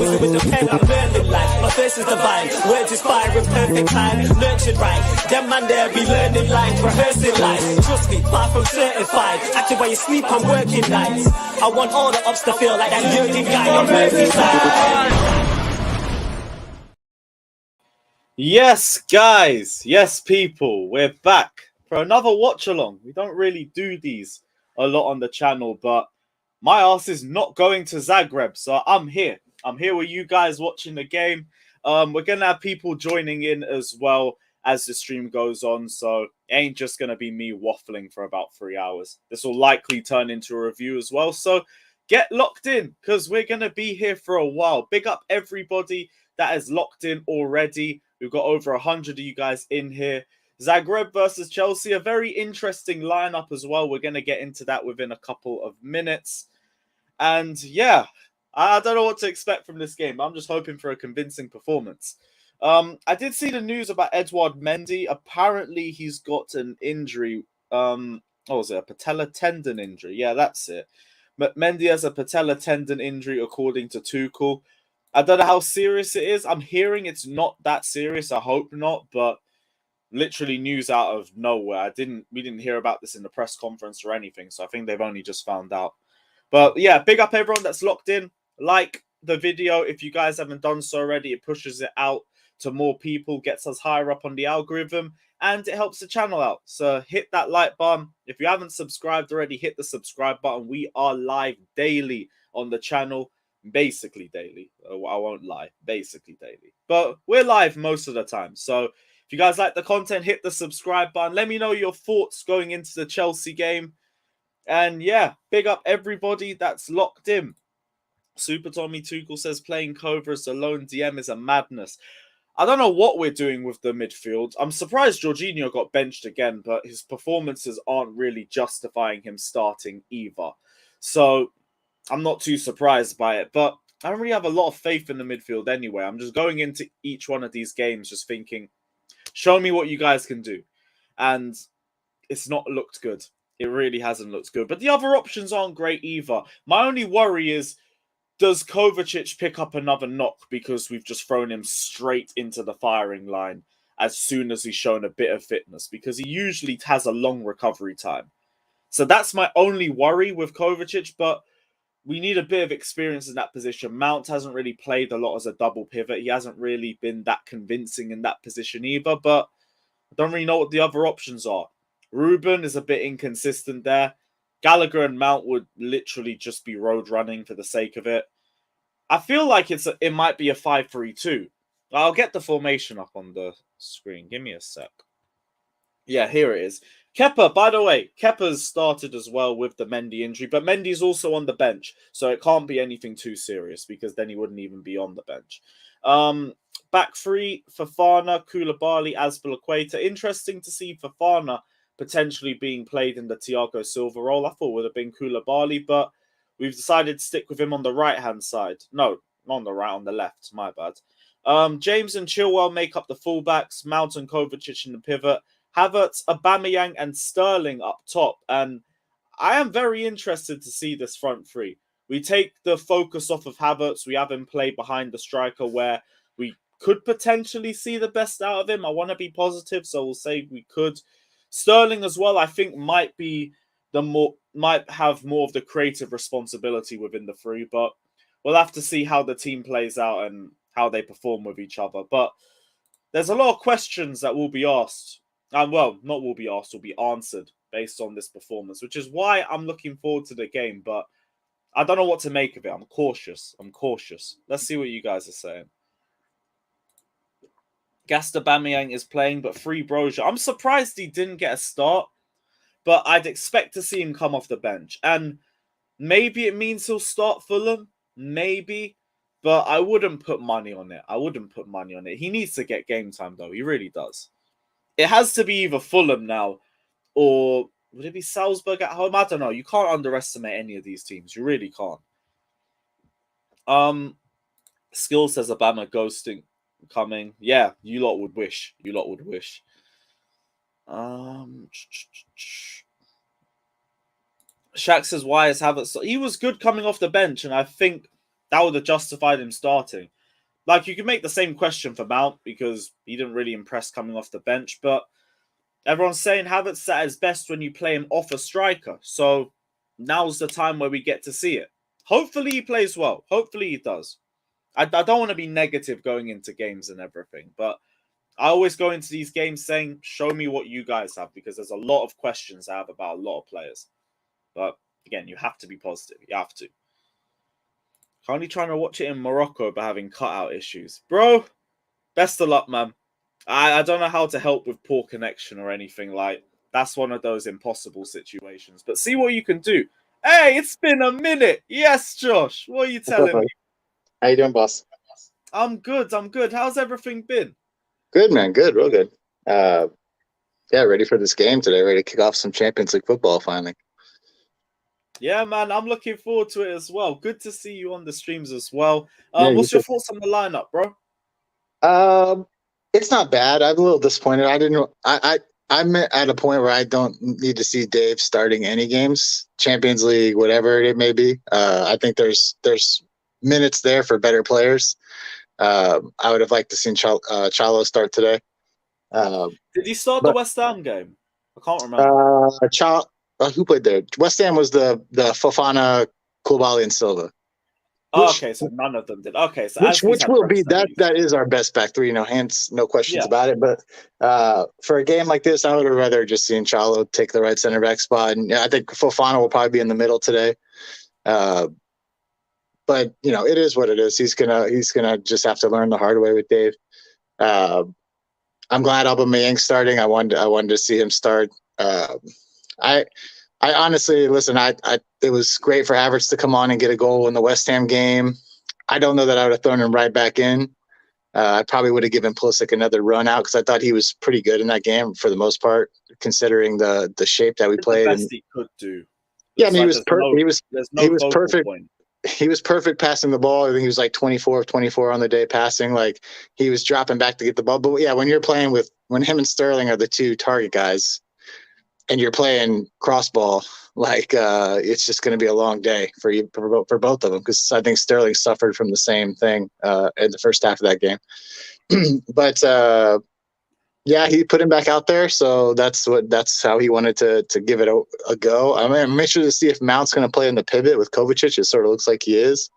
Whistle with the pen, I'm learning life. My thirst is divine, words inspire with perfect time. Nurtured right, them man there be learning life, rehearsing life. Trust me, far from certified. Acting while you sleep, I'm working nights. I want all the ups to feel like that Jurgen guy on Merseyside. Yes, guys. Yes, people. We're back for another watch along. We don't really do these a lot on the channel, but my ass is not going to Zagreb, so I'm here. I'm here with you guys watching the game. We're going to have people joining in as well as the stream goes on, so it ain't just going to be me waffling for about 3 hours. This will likely turn into a review as well, so get locked in because we're going to be here for a while. Big up everybody that is locked in already. We've got over 100 of you guys in here. Zagreb versus Chelsea, a very interesting lineup as well. We're going to get into that within a couple of minutes. And yeah, I don't know what to expect from this game. I'm just hoping for a convincing performance. I did see the news about Edouard Mendy. Apparently, he's got an injury. What was it? A patella tendon injury. Yeah, that's it. But Mendy has a patella tendon injury, according to Tuchel. I don't know how serious it is. I'm hearing it's not that serious. I hope not, but literally news out of nowhere. We didn't hear about this in the press conference or anything, so I think they've only just found out. But yeah, big up everyone that's locked in. Like the video if you guys haven't done so already. It pushes it out to more people, gets us higher up on the algorithm, and it helps the channel out. So hit that like button. If you haven't subscribed already, hit the subscribe button. We are live daily on the channel. Basically daily. I won't lie. Basically daily. But we're live most of the time. So if you guys like the content, hit the subscribe button. Let me know your thoughts going into the Chelsea game. And yeah, big up everybody that's locked in. Super Tommy Tuchel says playing Kova as a lone DM is a madness. I don't know what we're doing with the midfield. I'm surprised Jorginho got benched again, but his performances aren't really justifying him starting either. So I'm not too surprised by it, but I don't really have a lot of faith in the midfield anyway. I'm just going into each one of these games just thinking, show me what you guys can do. And it's not looked good. It really hasn't looked good. But the other options aren't great either. My only worry is, does Kovacic pick up another knock because we've just thrown him straight into the firing line as soon as he's shown a bit of fitness? Because he usually has a long recovery time. So that's my only worry with Kovacic, but we need a bit of experience in that position. Mount hasn't really played a lot as a double pivot. He hasn't really been that convincing in that position either, but I don't really know what the other options are. Ruben is a bit inconsistent there. Gallagher and Mount would literally just be road running for the sake of it. I feel like it might be a 5-3-2. I'll get the formation up on the screen. Give me a sec. Yeah, here it is. Kepa, by the way, Kepa's started as well with the Mendy injury, but Mendy's also on the bench, so it can't be anything too serious because then he wouldn't even be on the bench. Back three, Fofana, Koulibaly, Azpilicueta. Interesting to see Fofana potentially being played in the Thiago Silva role. I thought it would have been Koulibaly, but we've decided to stick with him on the right-hand side. No, not on the right, on the left. My bad. James and Chilwell make up the fullbacks. Mount and Kovacic in the pivot. Havertz, Aubameyang, and Sterling up top. And I am very interested to see this front three. We take the focus off of Havertz. We have him play behind the striker where we could potentially see the best out of him. I want to be positive, so we'll say we could. Sterling as well, I think might have more of the creative responsibility within the three, but we'll have to see how the team plays out and how they perform with each other. But there's a lot of questions that will be asked. Well, not will be asked, will be answered based on this performance, which is why I'm looking forward to the game, but I don't know what to make of it. I'm cautious. Let's see what you guys are saying. Gaston Aubameyang is playing, but free Broja. I'm surprised he didn't get a start, but I'd expect to see him come off the bench. And maybe it means he'll start Fulham. Maybe. But I wouldn't put money on it. He needs to get game time, though. He really does. It has to be either Fulham now, or would it be Salzburg at home? I don't know. You can't underestimate any of these teams. You really can't. Skill says Obama ghosting coming. Yeah, you lot would wish. Shaq says, why is Havertz? He was good coming off the bench, and I think that would have justified him starting. Like, you could make the same question for Mount because he didn't really impress coming off the bench, but everyone's saying Havertz at his best when you play him off a striker. So now's the time where we get to see it. Hopefully he plays well. Hopefully he does. I don't want to be negative going into games and everything, but I always go into these games saying, show me what you guys have, because there's a lot of questions I have about a lot of players. But again, you have to be positive. You have to. Currently trying to watch it in Morocco but having cutout issues. Bro, best of luck, man. I don't know how to help with poor connection or anything. Like, that's one of those impossible situations. But see what you can do. Hey, it's been a minute. Yes, Josh. What are you telling me? How you doing, boss? I'm good. How's everything been? Good, man. Good, real good. Yeah, ready for this game today. Ready to kick off some Champions League football finally. Yeah, man. I'm looking forward to it as well. Good to see you on the streams as well. Yeah, What's your thoughts on the lineup, bro? It's not bad. I'm a little disappointed. I'm at a point where I don't need to see Dave starting any games, Champions League, whatever it may be. I think there's minutes there for better players. I would have liked to see Chalo start today. Did he start the West Ham game? I can't remember. Who played there? West Ham was the Fofana, Koulibaly, and Silva. Okay, so none of them did. Okay, so which will be that is our best back three, hence no questions about it. But for a game like this, I would have rather just seen Chalo take the right center back spot, and I think Fofana will probably be in the middle today. But it is what it is. He's gonna just have to learn the hard way with Dave. I'm glad Aubameyang's starting. I wanted to see him start. I honestly, listen, it was great for Havertz to come on and get a goal in the West Ham game. I don't know that I would have thrown him right back in. I probably would have given Pulisic another run out because I thought he was pretty good in that game for the most part, considering the shape that we played. The best he could do. Yeah, I mean, he was perfect. Point. He was perfect passing the ball. I think he was like 24 of 24 on the day passing. Like, he was dropping back to get the ball. But yeah, when you're playing when him and Sterling are the two target guys, and you're playing crossball, it's just going to be a long day for both of them, because I think Sterling suffered from the same thing in the first half of that game. But yeah, he put him back out there, so that's how he wanted to give it a go. I'm interested to see if Mount's going to play in the pivot with Kovacic. It sort of looks like he is.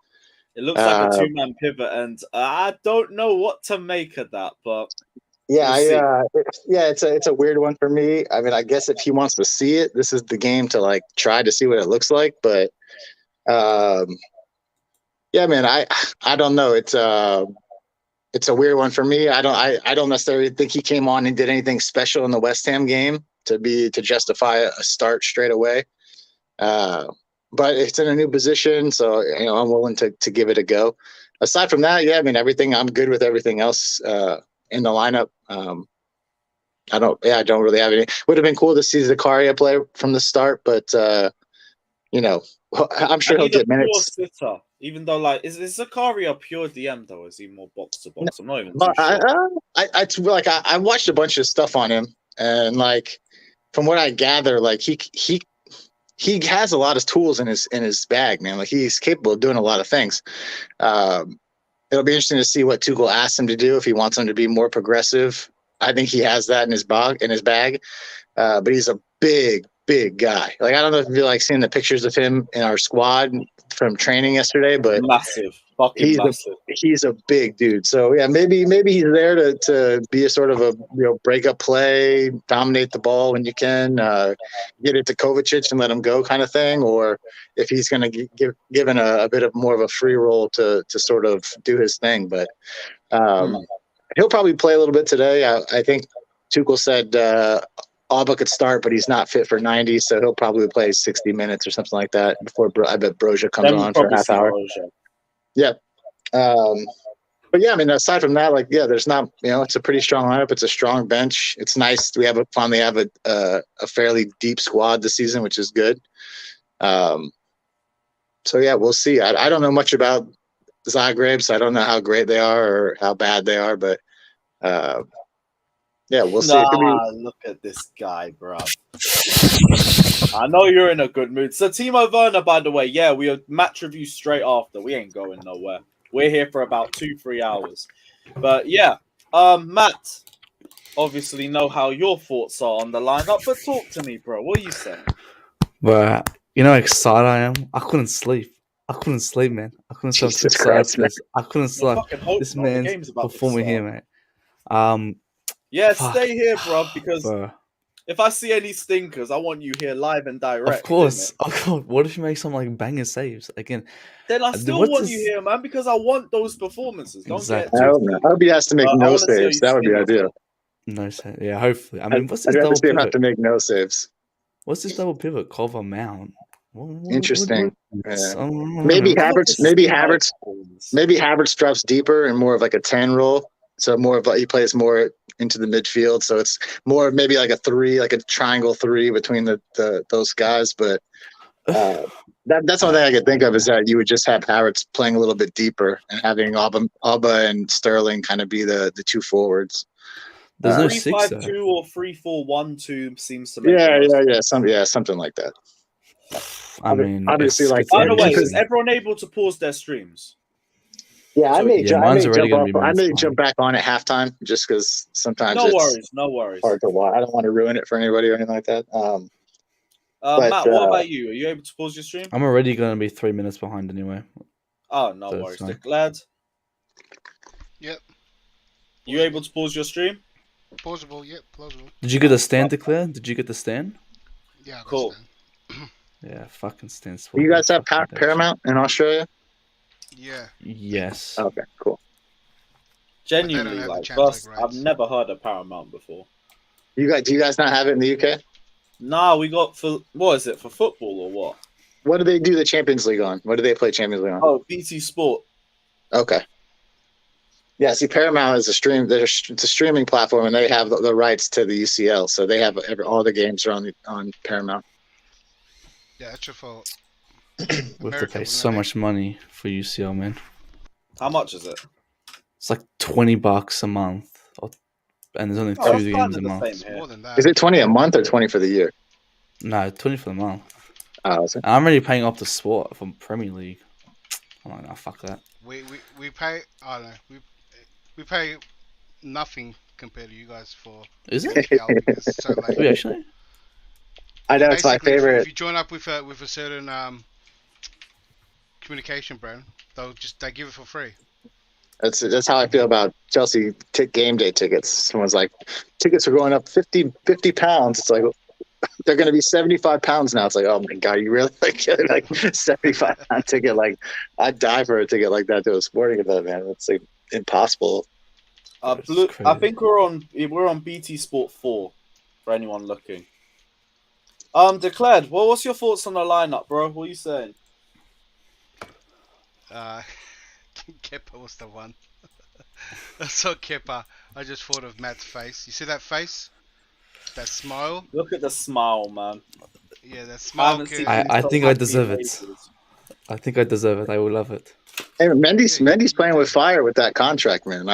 It looks like a two-man pivot, and I don't know what to make of that, but. Yeah, it's a weird one for me. I mean, I guess if he wants to see it, this is the game to try to see what it looks like. But yeah, man, I don't know. It's a weird one for me. I don't necessarily think he came on and did anything special in the West Ham game to justify a start straight away. But it's in a new position, so I'm willing to give it a go. Aside from that, yeah, I mean, I'm good with everything else in the lineup. I don't really have any. Would have been cool to see Zakaria play from the start, but I'm sure he'll get minutes. Sitter, even though, is Zakaria pure DM though? Is he more box to box? I'm not even too sure. I watched a bunch of stuff on him, and from what I gather, he has a lot of tools in his bag, man. He's capable of doing a lot of things. It'll be interesting to see what Tuchel asks him to do, if he wants him to be more progressive. I think he has that in his bag. But he's a big guy. I don't know if you seeing the pictures of him in our squad from training yesterday, but massive. He's a big dude. So yeah, maybe he's there to be a sort of a break up play, dominate the ball when you can, get it to Kovacic and let him go kind of thing, or if he's going to given a bit of more of a free role to sort of do his thing. But he'll probably play a little bit today. I think Tuchel said Alba could start, but he's not fit for 90, so he'll probably play 60 minutes or something like that before I bet Broja comes on for a half hour. Yeah. But yeah, I mean, aside from that, there's not, it's a pretty strong lineup. It's a strong bench. It's nice. We finally have a fairly deep squad this season, which is good. So yeah, we'll see. I don't know much about Zagreb, so I don't know how great they are or how bad they are, but yeah, we'll see. Look at this guy, bro. I know you're in a good mood. So Timo Werner, by the way, yeah, we have match review straight after. We ain't going nowhere. We're here for about 2-3 hours. But yeah, Matt, obviously know how your thoughts are on the lineup, but talk to me, bro. What are you saying? But you know how excited I am? I couldn't sleep. I couldn't sleep, man. I couldn't sleep. Jesus Christ, man. I couldn't Well, sleep. fucking hope This not. The man's game's about to performing here, start. mate. Yeah, Fuck. stay here, bro, because Bro. if I see any stinkers, I want you here live and direct. Of course. What if you make some like banger saves again? Then I still what's want this- you here, man, because I want those performances. Don't Exactly. get I too hope not. I hope he has to make I no wanna see how saves. you That would be sting us, ideal. No, yeah, hopefully. I mean, what's this I'd rather double see him have pivot? to make no saves. What's this double pivot? Cover Mount. Interesting. What- Yeah. I don't know. Maybe I'm not Havertz. Maybe dismayed by Havertz. performance. Maybe Havertz drops deeper and more of like a 10 role. So more of like he plays more into the midfield. So it's more maybe like a 3, like a triangle 3 between those guys. But that's one thing I could think of is that you would just have Havertz playing a little bit deeper and having Alba and Sterling kind of be the two forwards. There's no 6 though. 3-5-2 or 3-4-1-2 seems to make Something like that. I mean, obviously, like, By the way, because- is everyone able to pause their streams? Yeah, I So- may Yeah, mine's already gonna be I may minus jump back on at halftime just because sometimes No it's worries, no worries. hard to watch. I don't want to ruin it for anybody or anything like that. But, Matt, what about you? Are you able to pause your stream? I'm already going to be 3 minutes behind anyway. Oh, no So it's worries. fine. Declared. Yep. You able to pause your stream? Plausible. Yep. Plausible. Did you get the stand declared? Did you get the stand? Yeah. That's Cool. done. Yeah, fucking stand. do you guys have Fucking Paramount in Australia? Yeah. Yes. Okay, cool. Genuinely, have the like, Champions first, League I've rights. never heard of Paramount before. Do you guys not have it in the UK? Nah, we got for what is it for football or what? What do they do the Champions League on? What do they play Champions League on? Oh, BT Sport. Okay. Yeah, see, Paramount is it's a streaming platform, and they have the rights to the UCL, so they have all the games are on Paramount. Yeah. That's your fault. We have to America pay will so not- much money for UCL, man. How much is it? It's like $20 a month, and there's only Oh, that's 2 kinda games a the month. same It's here. more than that. Is it 20 a month or 20 for the year? No, 20 for the month. Oh, is it? I'm already paying off the sport from Premier League. I'm like, nah, fuck that. We pay. I don't know. We pay nothing compared to you guys for Is it? PL because it's so late. Do we actually? I know it's my Basically, favorite. If you join up with a certain communication brand, they give it for free. That's how I feel about Chelsea game day tickets. Someone's like, tickets are going up 50 pounds. It's like they're going to be 75 pounds now. It's like, oh my god, you really like 75-pound ticket? Like, I'd die for a ticket like that to a sporting event, man. It's like impossible. That's I crazy. think we're on BT Sport 4 for anyone looking. Declared. Well, what's your thoughts on the lineup, bro? What are you saying? Kepa was the one. I saw Kepa. I just thought of Matt's face. You see that face? That smile? Look at the smile, man. Yeah, that I smile. haven't seen Can, him I so think I happy in deserve it. ages. I think I deserve it. I will love it. Hey, Mendy's playing with fire with that contract, man.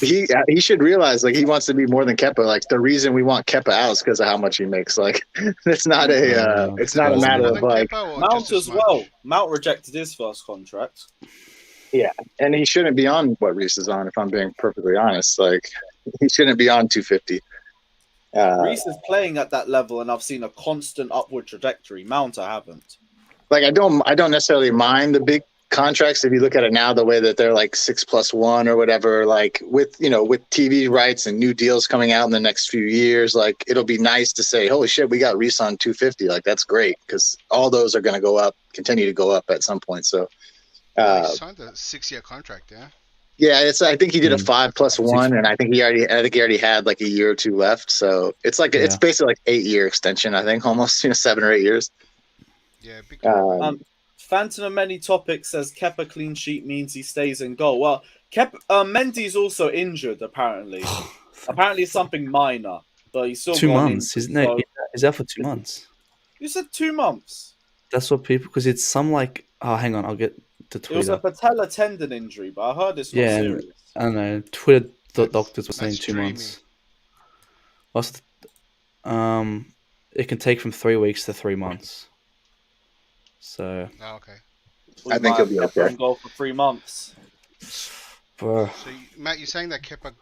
He should realize like he wants to be more than Kepa. Like the reason we want Kepa out is because of how much he makes. Like it's not it's not a matter of like Mount as well. Mount rejected his first contract. and he shouldn't be on what Reese is on. If I'm being perfectly honest, like he shouldn't be on 250. Reese is playing at that level, and I've seen a constant upward trajectory. Mount, I haven't. Like I don't necessarily mind the big contracts if you look at it now the way that they're like 6+1 or whatever, like with TV rights and new deals coming out in the next few years, like it'll be nice to say, holy shit, we got Reese on 250. Like that's great because all those are going to continue to go up at some point. So he signed a 6-year contract, yeah? yeah, I think he did a 5+1, and I think he already had like a year or two left. So it's like it's basically like 8-year extension, I think, almost 7 or 8 years. Yeah, big Phantom of Many Topics says Kepa clean sheet means he stays in goal. Well, Mendy's also injured, apparently. Apparently it's something minor, but he's still 2 gone months. injured, He's out for 2 months. You said 2 months. That's what people, because it's some like, oh, hang on, I'll get the It was tweet a up. patella tendon injury, but I heard it's not Yeah, serious. I don't know. Twitter doctors were saying that's 2 dreamy. months. What's it can take from 3 weeks to 3 months. So, Oh, okay. I think he'll be Kepa okay. in goal for 3 months. bro, So, Matt, you're saying that Kepa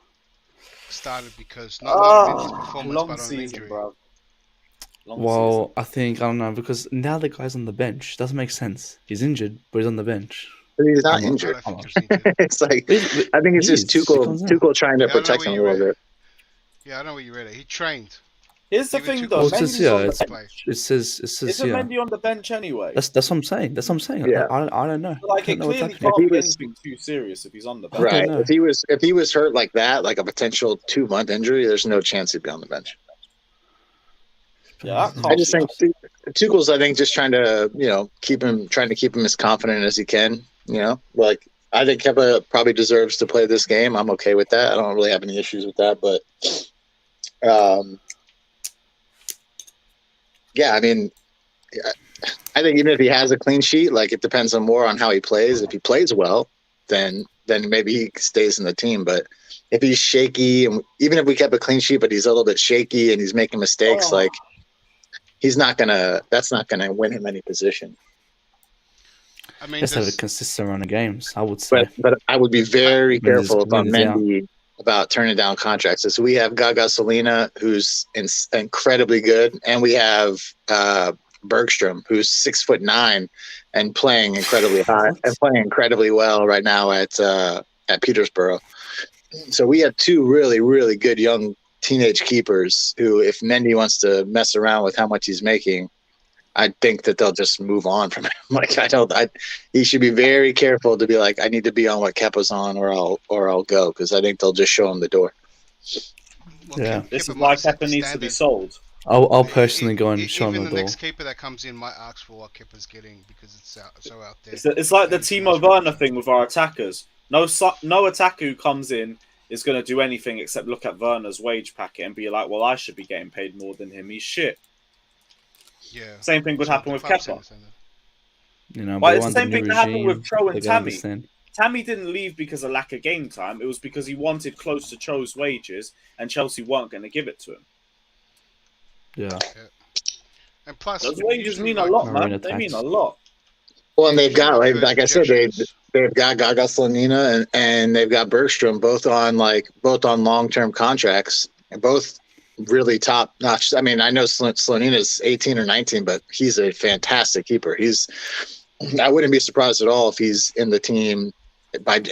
started because not on Mendy's performance, Long but on an season, injury. bro. Long well, I don't know, because now the guy's on the bench. Doesn't make sense. He's injured, but he's on the bench. But he's not Come on. I injured. don't think he was injured. It's like But I think it's he just is. He comes in. Tuchel trying to Yeah, I know protect where him a you little read. bit. Yeah, I know where you read it. He trained. Here's the Even thing, Tuchel though. Well, it said says Mendy's here. on the it's- bench. It says Isn't here. Mendy on the bench anyway? That's what I'm saying. That's what I'm saying. Yeah. I don't know. Like, I it don't know what's clearly happening. can't He be was- anything too serious if he's on the bench. I don't Right. know. If he was hurt like that, like a potential 2-month injury, there's no chance he'd be on the bench. Yeah, that I can't just be. think Tuchel's, I think, just trying to keep him as confident as he can. Like I think Kepa probably deserves to play this game. I'm okay with that. I don't really have any issues with that. But yeah, I mean, I think even if he has a clean sheet, like it depends on more on how he plays. If he plays well, then maybe he stays in the team. But if he's shaky, and even if we kept a clean sheet, but he's a little bit shaky and he's making mistakes, Oh. like he's not gonna. That's not gonna win him any position. I mean, Let's have a there's- consistent run of games, I would say. But I would be very Mendes- careful about Mendes out. Mendy about turning down contracts. So we have Gaga Salina, who's incredibly good, and we have Bergstrom, who's 6'9" and playing incredibly high and playing incredibly well right now at Petersborough. So we have two really, really good young teenage keepers who, if Mendy wants to mess around with how much he's making, I think that they'll just move on from him. Like he should be very careful to be like, I need to be on what Kepa's on, or I'll go, because I think they'll just show him the door. well, Yeah. This is Kepa why might set Kepa the needs to be standard. sold. I'll personally go and show him Even the the door. next keeper that comes in might ask for what Kepa's getting because it's so out there. It's like the And it's Timo much Werner better. thing with our attackers. No attacker who comes in is going to do anything except look at Werner's wage packet and be like, well, I should be getting paid more than him. He's shit. Yeah. Same thing would So happen with 5% Kepa. is in there. You know, But but it's the under same new thing that happened with regime, Cho and they gotta Tammy. understand. Tammy didn't leave because of lack of game time. It was because he wanted close to Cho's wages and Chelsea weren't going to give it to him. Yeah. And plus, Those wages usually, mean a like, lot, Marina man. They mean a tax. lot. Well, and they've got usually like I said, projections. they've got Gaga Slonina and they've got Bergstrom, both on long-term contracts, and both really top notch. I mean, I know Slonina's 18 or 19, but he's a fantastic keeper. I wouldn't be surprised at all if he's in the team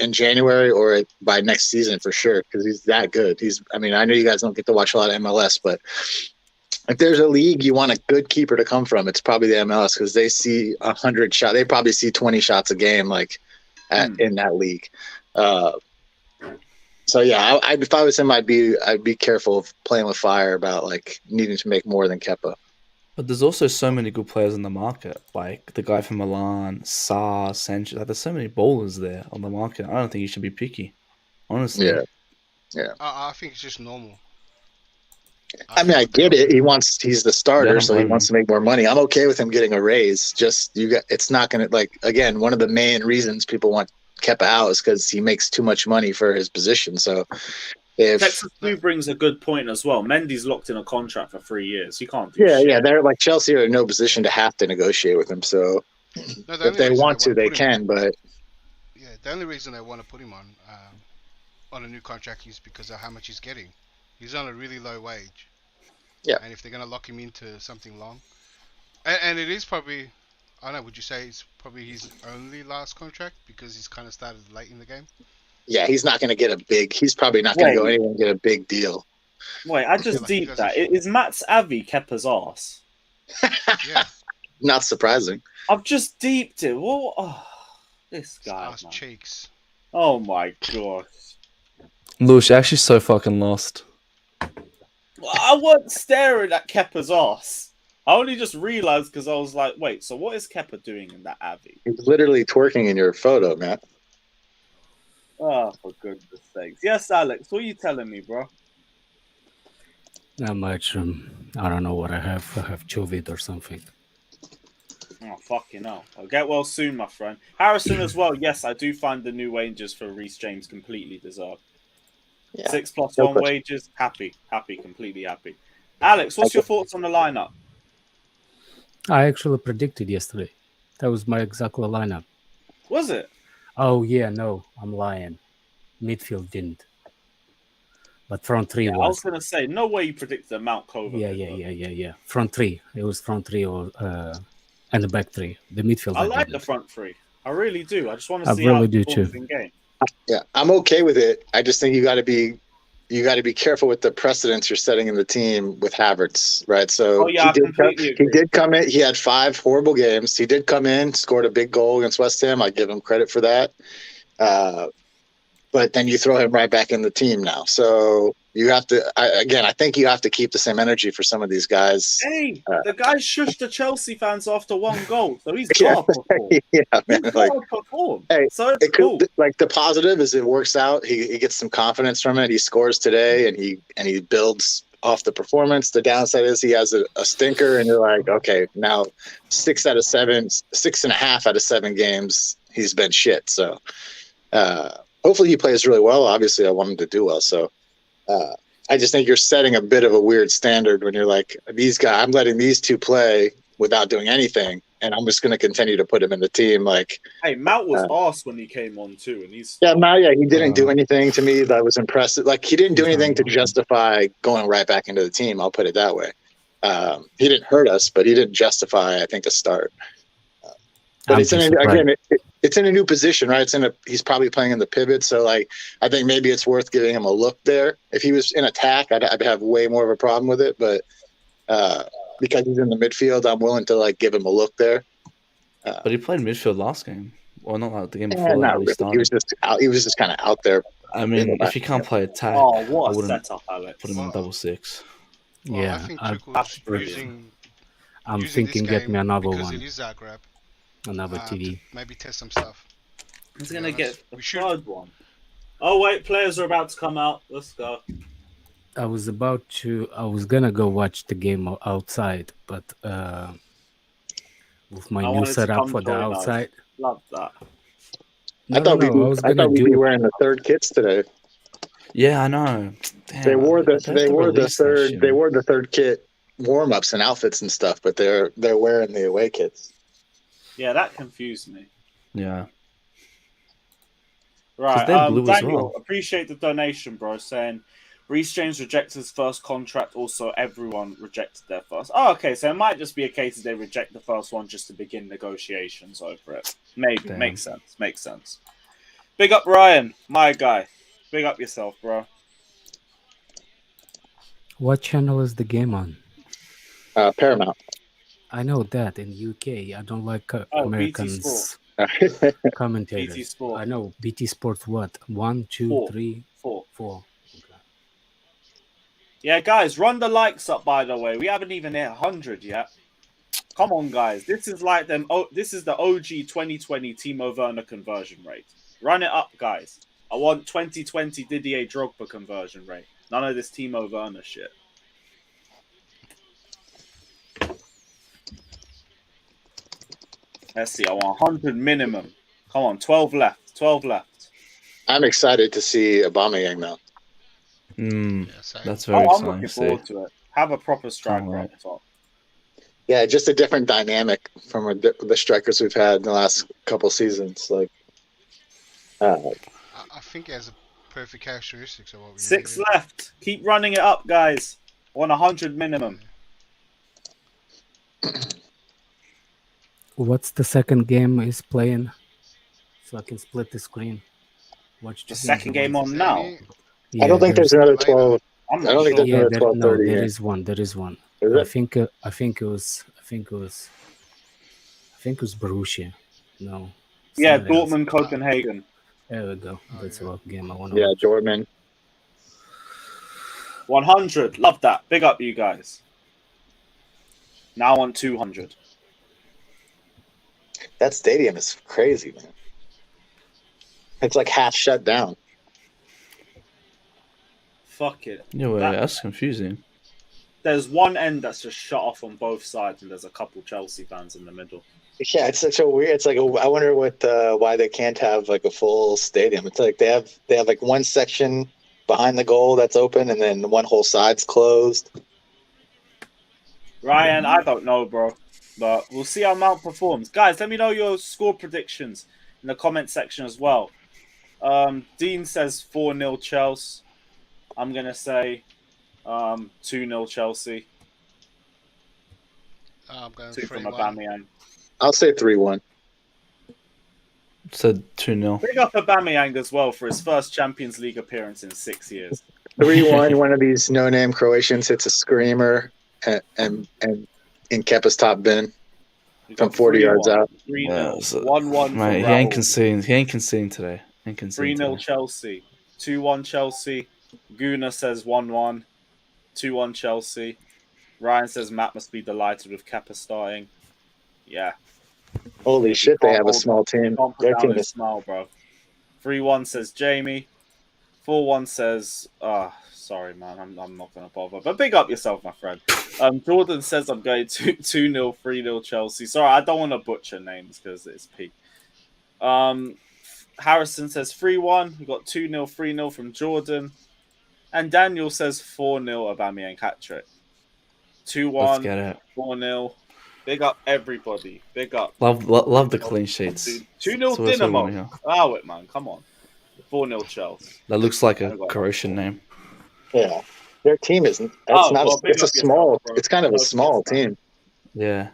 in January or by next season for sure, because he's that good. I mean, I know you guys don't get to watch a lot of MLS, but if there's a league you want a good keeper to come from, it's probably the MLS, because they see 100 shots. They probably see 20 shots a game, in that league. So yeah, if I was him, I'd be careful of playing with fire about like needing to make more than Kepa. But there's also so many good players in the market, like the guy from Milan, Sarr, Sanchez. Like, there's so many bowlers there on the market. I don't think you should be picky, honestly. Yeah. I think it's just normal. I mean, I get it. He's the starter, Yeah, so he I'm wants to make more money. I'm okay with him getting a raise. It's not going to, like, again, one of the main reasons people want Kepa out is because he makes too much money for his position. So if Texas Blue brings a good point as well. Mendy's locked in a contract for 3 years. He can't do shit. yeah, they're like Chelsea are in no position to have to negotiate with him. So No, the if only they reason want to, they put him can. But Yeah, the only reason they want to put him on a new contract is because of how much he's getting. He's on a really low wage. Yeah. And if they're going to lock him into something long, and it is probably, I don't know, would you say it's probably his only last contract because he's kind of started late in the game? yeah, he's not going to get he's probably not going to go Wait. anywhere and get a big deal. Wait, I just like he deeped does that. it. Is Matt's Avi Kepa's ass? Yeah. Not surprising. I've just deeped it. What? Oh, this His guy, ass man. cheeks. Oh my god. Lush, actually so fucking lost. I wasn't staring at Kepa's ass. I only just realised because I was like, wait, so what is Kepa doing in that Avi? He's literally twerking in your photo, Matt. Oh, for goodness sakes. Yes, Alex, what are you telling me, bro? Not much. I don't know what I have. I have Jovid or something. Oh, fucking hell. I'll get well soon, my friend. Harrison as well. Yes, I do find the new wages for Reece James completely deserved. Yeah. 6+1 No question. wages. Happy, completely happy. Alex, what's your thoughts on the lineup? I actually predicted yesterday. That was my exact lineup. Was it? Oh yeah, no, I'm lying. Midfield didn't, but front three Yeah, I was was. gonna say, no way you predicted a Mount Cova. Yeah. Front three. It was front three or and the back three. The midfield. I I like the didn't. front three. I really do. I just want to I see how really it do performs too. in game. Yeah, I'm okay with it. I just think you got to be careful with the precedents you're setting in the team with Havertz, right? So Oh yeah, I completely he agree. did come in. He had 5 horrible games. He did come in, scored a big goal against West Ham. I give him credit for that. But then you throw him right back in the team now. So you have to I think you have to keep the same energy for some of these guys. Hey, the guy shushed the Chelsea fans after 1 goal, so he's Yeah, gotta perform. yeah, man. He's Like, gotta perform. hey, So it's it could, cool. like the positive is it works out. He gets some confidence from it. He scores today, and he builds off the performance. The downside is he has a stinker, and you're like, okay, now 6.5 out of 7 games he's been shit. So hopefully he plays really well. Obviously, I want him to do well. So I just think you're setting a bit of a weird standard when you're like, these guys, I'm letting these two play without doing anything, and I'm just going to continue to put him in the team. Like, Hey, Mount was arse when he came on too, and he's he didn't do anything to me that was impressive. Like, he didn't do anything to justify going right back into the team. I'll put it that way. He didn't hurt us, but he didn't justify, I think, a start. But it's in a new position, right? He's probably playing in the pivot, so like I think maybe it's worth giving him a look there. If he was in attack, I'd have way more of a problem with it, but because he's in the midfield, I'm willing to like give him a look there. But he played midfield last game. Well, not like the game before that. Not He really. started. He was just kind of out there. I mean, if he can't play attack, oh, I what a wouldn't setup, Alex. put him on double six. Well, Yeah, I think I- Tuchel's brilliant. I'm using thinking this get game me another because one, it is Zagreb. another To TV. maybe test some stuff. He's gonna get the We should- 3rd one. Oh wait, players are about to come out. Let's go. I was gonna go watch the game outside, but with my I new wanted to setup come for the join us. outside. Love that. I thought we'd be wearing the 3rd kits today. Yeah, I know. Damn, They wore the they have to release that shit, man. 3rd kit warm-ups and outfits and stuff, but they're wearing the away kits. Yeah, that confused me. Yeah. Right, they're blue as Daniel, well. appreciate the donation, bro. Saying Reece James rejected his first contract. Also, everyone rejected their first. Oh, okay. So it might just be a case of they reject the first one just to begin negotiations over it. Maybe. Damn. Makes sense. Makes sense. Big up Ryan, my guy. Big up yourself, bro. What channel is the game on? Paramount. Oh, I know that in UK. I don't like BT Americans Sport. commentators. BT Sport. I know BT Sports. What? 1, 2, Four. 3, 4. 4. Okay. Yeah, guys, run the likes up. By the way, we haven't even hit 100 yet. Come on, guys. This is like them. Oh, this is the OG 2020 Timo Werner conversion rate. Run it up, guys. I want 2020 Didier Drogba conversion rate. None of this Timo Werner shit. Let's see. I want 100 minimum. Come on, 12 left. 12 left. I'm excited to see Aubameyang now. Mm, Yeah, same. that's very I'm exciting looking to see. forward to it. Have a proper striker Alright. up top. Yeah, just a different dynamic from the strikers we've had in the last couple seasons. Like, I think he has a perfect characteristics of what we 6 need. left. Keep running it up, guys. I want 100 minimum. What's the second game is playing? So I can split the screen. Watch The second game on Is there now. any- I don't think there's another 12. I'm I not don't think sure. there's another there 12:30 there here. is one. There is one. Is I it? think it was Borussia. No. Yeah, somebody else. Dortmund, Copenhagen. There we go. Oh, That's yeah. what game I want. Yeah, Dortmund. 100. Love that. Big up, you guys. Now on 200. That stadium is crazy, man. It's like half shut down. Fuck it. Yeah, well, That- that's confusing. There's one end that's just shut off on both sides, and there's a couple Chelsea fans in the middle. Yeah, it's such a weird. It's like I wonder why they can't have like a full stadium. It's like they have like one section behind the goal that's open, and then one whole side's closed. Ryan, I don't know, bro. But we'll see how Mount performs. Guys, let me know your score predictions in the comment section as well. Dean says 4-0 Chelsea. I'm going to say 2-0 Chelsea. I'm going 2 from 3-1. Aubameyang. I'll say 3-1. Said 2-0. Big up Aubameyang as well for his first Champions League appearance in 6 years. 3-1. One of these no-name Croatians hits a screamer and in Kepa's top bin from 40 yards out. 3-0. 1-1 Mate, for he ain't Raul. conceding. He ain't conceding today. 3-0 Chelsea. 2-1 Chelsea. Guna says 1-1. 2-1 Chelsea. Ryan says Matt must be delighted with Kepa starting. Yeah. Holy shit, they have a small team. Their team is small, bro. 3-1 says Jamie. 4-1 says sorry man, I'm not gonna bother. But big up yourself, my friend. Jordan says I'm going to 2-0, 3-0 Chelsea. Sorry, I don't want to butcher names because it's peak. Harrison says 3-1. We got 2-0, 3-0 from Jordan. And Daniel says 4-0 Aubameyang hat-trick. 2-1, Let's get it. 4-0. Big up everybody. Big up. Love the clean sheets. 2-0 Dinamo. Allow it, man. Come on. 4-0 Chelsea. That looks like a Croatian name. Yeah. Their team isn't. It's a small. It's kind of a small team. Yeah.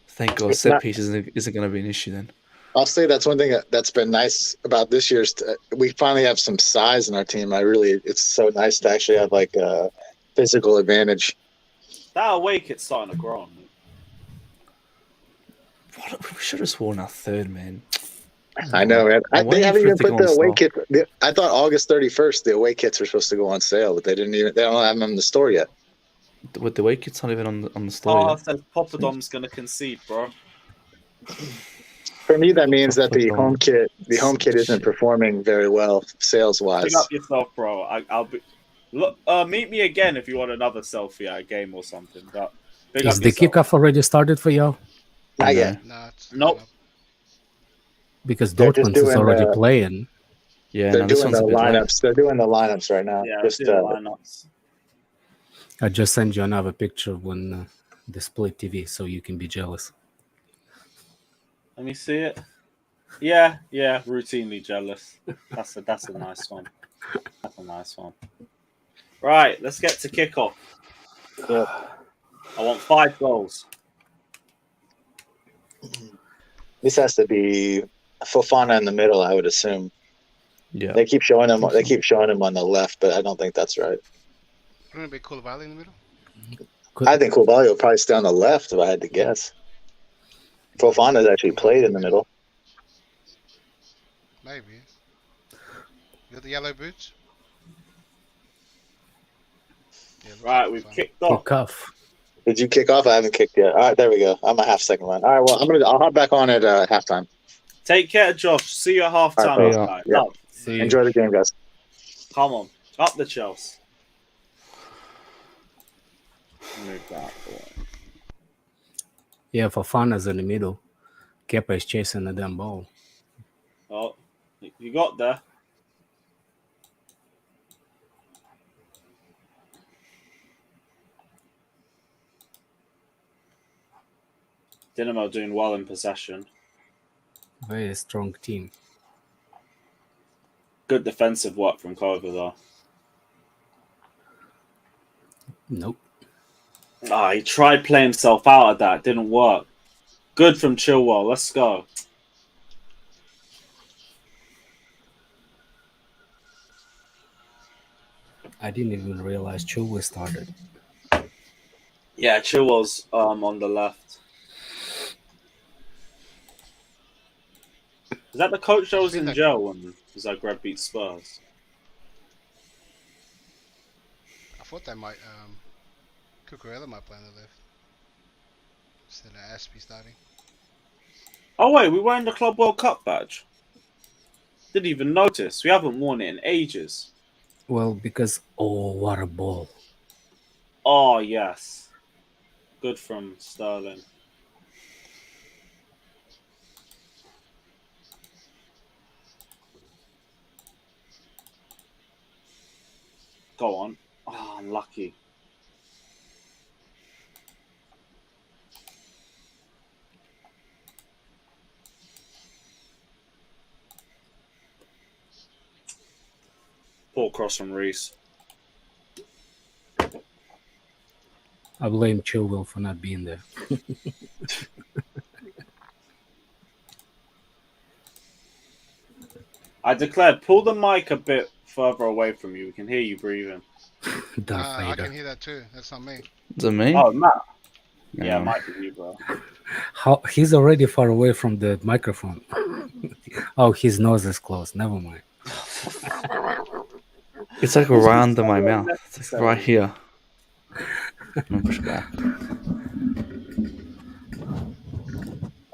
Thank God, set pieces isn't going to be an issue then. I'll say that's one thing that's been nice about this year's. We finally have some size in our team. It's so nice to actually have like a physical advantage. That away kit's starting to grow on me. We should have sworn our third, man. I know, man. They haven't even put the away kit. I thought August 31st the away kits were supposed to go on sale, but they don't have them in the store yet. With the away kit's not even on the store yet. Says Poppadom's going to concede, bro. For me, that means that the home kit isn't performing very well sales wise. Pick up yourself, bro. I'll be. Look, meet me again if you want another selfie at a game or something. But is the kickoff already started for y'all? Not yet. Nope. Because Dortmund is already playing. Yeah, they're doing the lineups. They're doing the lineups right now. Yeah, just lineups. I just sent you another picture when the split TV, so you can be jealous. Let me see it. Yeah, routinely jealous. That's a nice one. That's a nice one. Right, let's get to kickoff. Yeah. I want 5 goals. This has to be Fofana in the middle, I would assume. Yeah. They keep showing him. They keep showing him on the left, but I don't think that's right. Wouldn't it be Koulibaly in the middle? I think Koulibaly will probably stay on the left if I had to guess. Fofana's actually played in the middle. Maybe. You got the yellow boots? Yeah, Right, we've kicked off. Kick off. Did you kick off? I haven't kicked yet. All right, there we go. I'm a half-second line. All right, well, I'll hop back on at halftime. Take care, Josh. See you at halftime. All right, Love. Yeah. Enjoy the game, guys. Come on, up the Chelsea. Move that boy. Yeah, Fofana's in the middle. Kepa is chasing the damn ball. Oh, you got there. Dinamo doing well in possession. Very strong team. Good defensive work from Kova, though. Nope. He tried playing himself out of that. Didn't work. Good from Chilwell. Let's go. I didn't even realize Chilwell started. Yeah, Chilwell's on the left. Is that the coach that was in jail when Zagreb beat Spurs? I thought they might. Cucurella might play on the left. Instead of Aspie starting. Oh wait, we wearing the Club World Cup badge. Didn't even notice. We haven't worn it in ages. Well, because what a ball! Oh yes, good from Sterling. Go on. Oh, unlucky. Poor cross from Reese. I blame Chilwell for not being there. I declare, pull the mic a bit further away from you. We can hear you breathing. Darth I Vader. can hear that too. That's not me. Is it me? Oh, Matt. Yeah, Yeah. it might be you, bro. How he's already far away from the microphone. Oh, his nose is closed. Never mind. It's like right under my so mouth. It's like right here. Let me push back.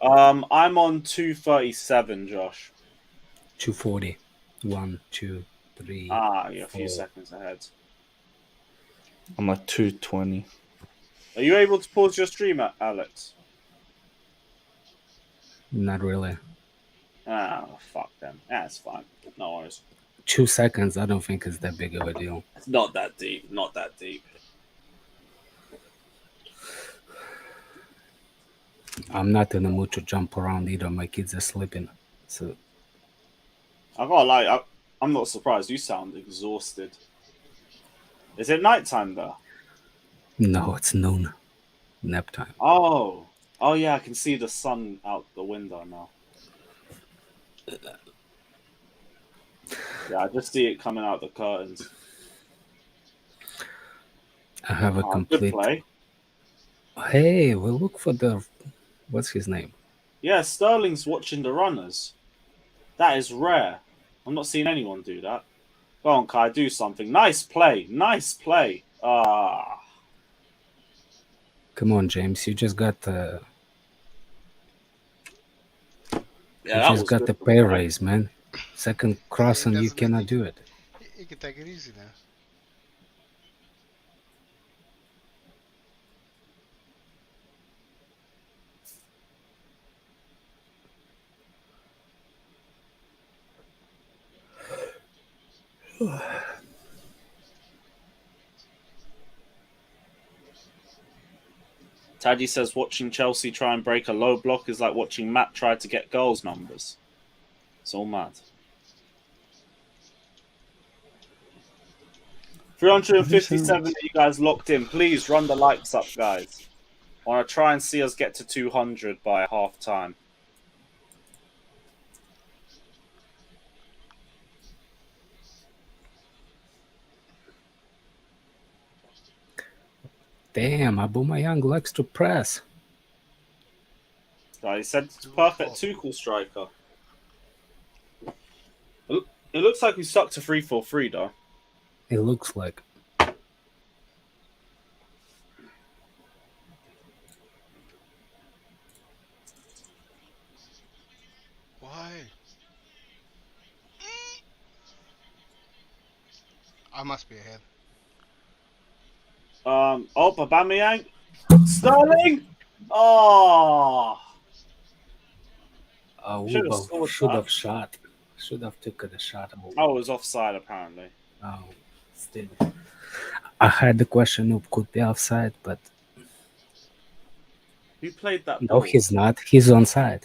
I'm on 237, Josh. 240. 1, 2, 3. You're a few seconds ahead. I'm like 220. Are you able to pause your stream, Alex? Not really. Fuck them. Yeah, it's fine. No worries. 2 seconds. I don't think it's that big of a deal. It's not that deep. Not that deep. I'm not in the mood to jump around either. My kids are sleeping. So I gotta lie, I'm not surprised. You sound exhausted. Is it nighttime though? no, it's noon. Nap time. Oh yeah, I can see the sun out the window now. Yeah, I just see it coming out the curtains. I have a Good complete. play. Hey, we'll look for the. What's his name? Yeah, Sterling's watching the runners. That is rare. I'm not seeing anyone do that. Go on, Kai, do something. Nice play. Nice play. Come on, James. You just got the. Yeah, you that just was got good the from pay Kai. raise, man. Second cross and you doesn't- cannot do it. You can take it easy now. Taddy says watching Chelsea try and break a low block is like watching Matt try to get goals numbers. It's all mad. 357 of you guys locked in. Please run the likes up, guys. I want to try and see us get to 200 by half time. Damn, Aubameyang likes to press. He said it's perfect Tuchel striker. It looks like we stuck to 3-4-3 though. It looks like. Why? I must be ahead. Aubameyang. Sterling. Oh. Should've scored Should that. have shot. Should have taken the shot. Oh, it was offside apparently. Oh, still. I had the question who could be offside, but Who played that no, ball? he's not. He's onside.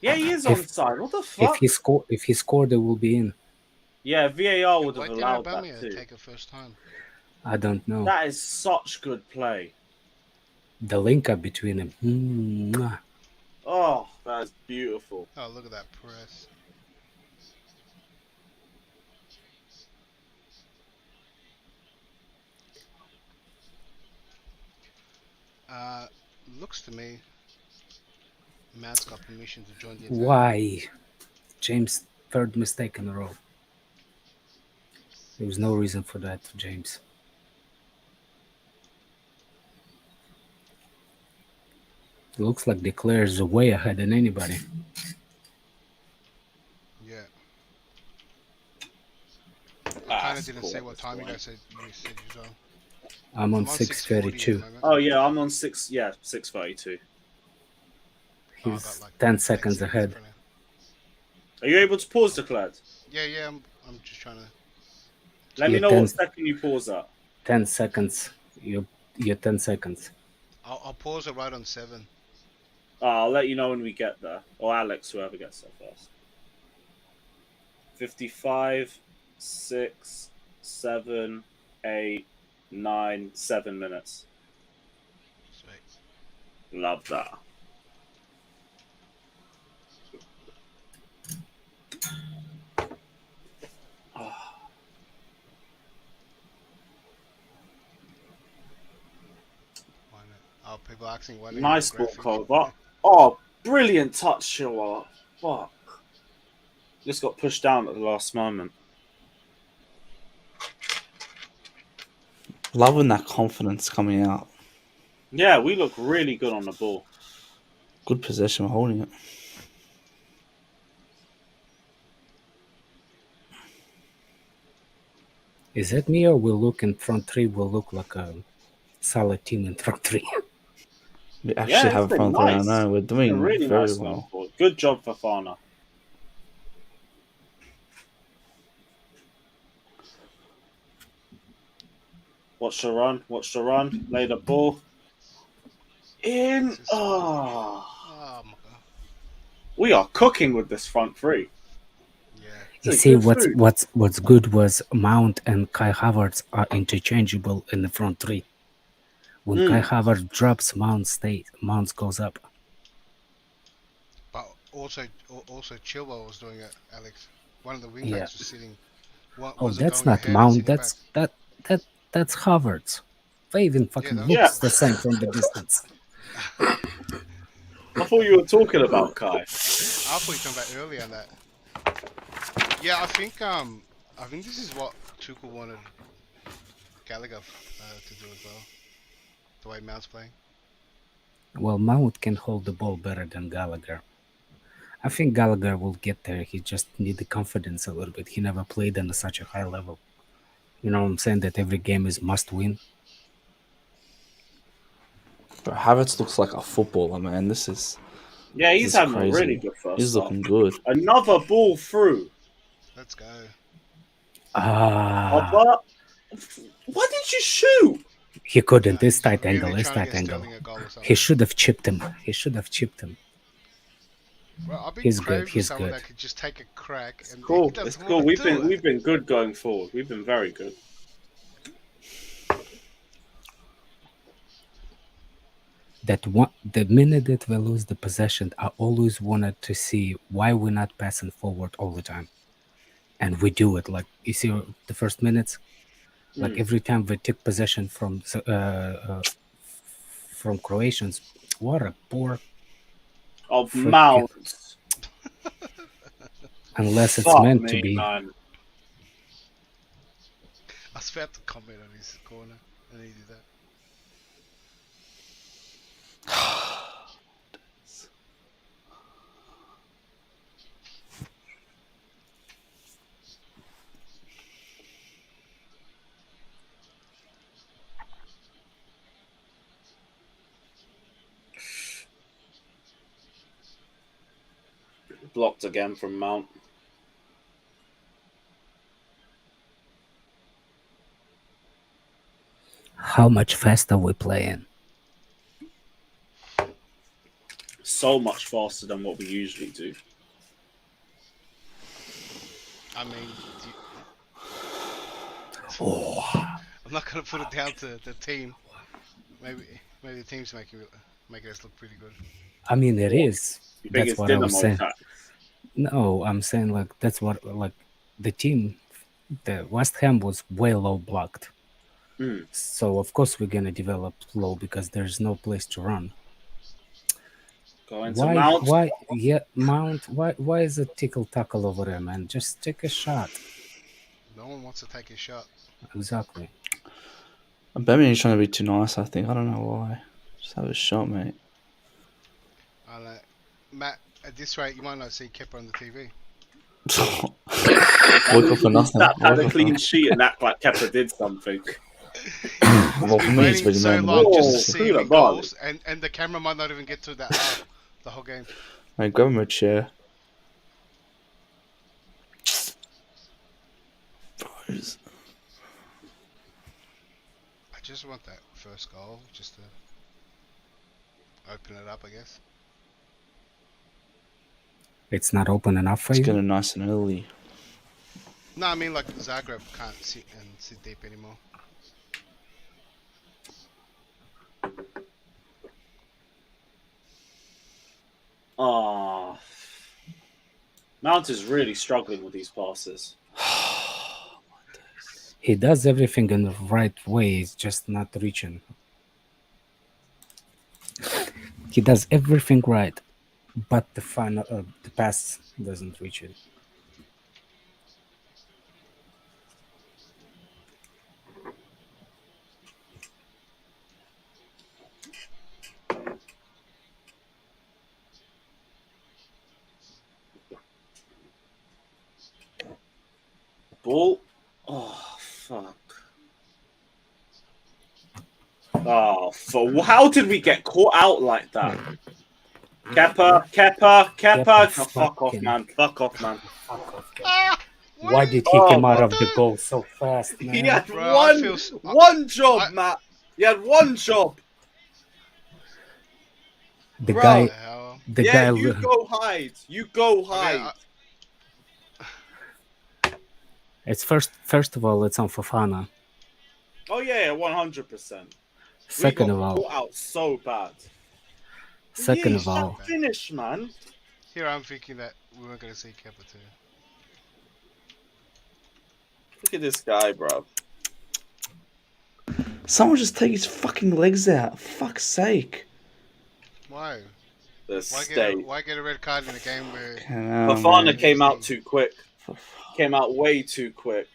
Yeah, he is If- onside. What the fuck? If he scored, it will be in. Yeah, VAR would Why have did allowed that Aubameyang too. take it first time? I don't know. That is such good play. The link up between them. Mwah. Oh, that is beautiful. Oh, look at that press. Looks to me, Matt's got permission to join the attack. Why? James, third mistake in a row. There was no reason for that, James. It looks like Declare is way ahead than anybody. Yeah. I kind of didn't say what time you guys said you was on. I'm on I'm 6:40 at the 6:32. moment. Oh yeah, I'm on 6:32. Oh, I He's got like 10 seconds ahead. for now. Are you able to pause, Declared? Yeah, I'm just trying to. Let me Yeah, know 10 what second you pause at. 10 seconds. You're 10 seconds. I'll pause it right on 7. I'll let you know when we get there. Or Alex, whoever gets there first. 55. 6, 7, 8, 9, 7 minutes. Sweet. Love that. Why not? Oh, people asking why don't you Nice have a ball graphic? cover. Oh, brilliant touch, Chilwell. Fuck. Just got pushed down at the last moment. Loving that confidence coming out. Yeah, we look really good on the ball. Good possession, we're holding it. Is that me or will look in front three will look like a solid team in front three? We Yeah, actually it's have a been front three. I nice. know we're It's been doing really very nice going well. forward. Good job for Fana. Watch the run. Watch the run. Lay the ball. In. This is- Oh. Oh my god. We are cooking with this front three. Yeah. You It's see, good food. what's good was Mount and Kai Havertz are interchangeable in the front three. When Kai Havertz drops, Mount goes up. But also Chilwell was doing it, Alex. One of the wingbacks Yeah. was sitting. Oh, Wasn't that's going not ahead and Mount. sitting That's back. that's Havertz. They even fucking that's- looks Yeah. the same from the distance. I thought you were talking about Kai. I thought you talking about earlier on that. Yeah, I think this is what Tuchel wanted Gallagher to do as well. The way Mount's playing. Well, Mount can hold the ball better than Gallagher. I think Gallagher will get there. He just need the confidence a little bit. He never played on such a high level. You know what I'm saying? That every game is must win. But Havertz looks like a footballer, man. This is He's having a crazy. really good first He's start. looking good. Another ball through. Let's go. But why did you shoot? He couldn't. This He's tight really angle. This trying to tight get angle. Sterling a goal or something. He should have chipped him. Well, I've been He's craving good, he's someone good. that could just take a crack and Cool. he doesn't It's cool. want to do it. We've been good going forward. We've been very good. The minute that we lose the possession, I always wanted to see why we're not passing forward all the time. And we do it. Like, you see the first minutes? Like, every time we took possession from Croatians, what a poor... Of Forget- Mount. Unless it's Fuck meant me, to be. man. I was about to comment on his corner and he did that. Blocked again from Mount. How much faster we playing? So much faster than what we usually do. I mean, I'm not gonna put it down to the team. Maybe the team's making us look pretty good. I mean, it is. You think That's it's what I was Dinamo saying. attack? No, I'm saying like that's what like the team, the West Ham was way low blocked. So of course we're gonna develop low because there's no place to run. Go into Mount. Mount? Why is it tickle tackle over there, man? Just take a shot. No one wants to take a shot. Exactly. Birmingham's trying to be too nice, I think. I don't know why. Just have a shot, mate. I know. Matt, at this rate, you might not see Kepa on the TV. Woke up for nothing. That had Woke a up clean for- sheet and act like Kepa did something. Well, for me, it's Waiting really so man. long Whoa, just to see Kula him Bali. goals, and the camera might not even get to that half, the whole game. Mate, grab him a chair. Bros. I just want that first goal, just to open it up, I guess. It's not open enough for Let's you. get it nice and early. No, I mean like Zagreb can't sit deep anymore. Ah, Mount is really struggling with these passes. He does everything in the right way. He's just not reaching. He does everything right, but the pass doesn't reach it. Ball. Oh, fuck. Oh, how did we get caught out like that? Kepper. Kepa, Fuck off, man. Fuck off, man. Fuck off, Kepa. Ah! Why did he come out of the goal so fast, man? He had Bro, I feel one job, Matt. He had one job. The Bro. guy, What the hell? the Yeah, guy. you go hide. You go hide. It's first of all, it's on Fofana. Oh yeah, 100%. Second we of got all, caught out so bad. second Yeah, of all, finish, man. Here I'm thinking that we weren't gonna see Kepa too. Look at this guy, bro. Someone just take his fucking legs out. Fuck's sake. Why? The state. Why get a red card in a game where Fofana came out too quick. Came out way too quick.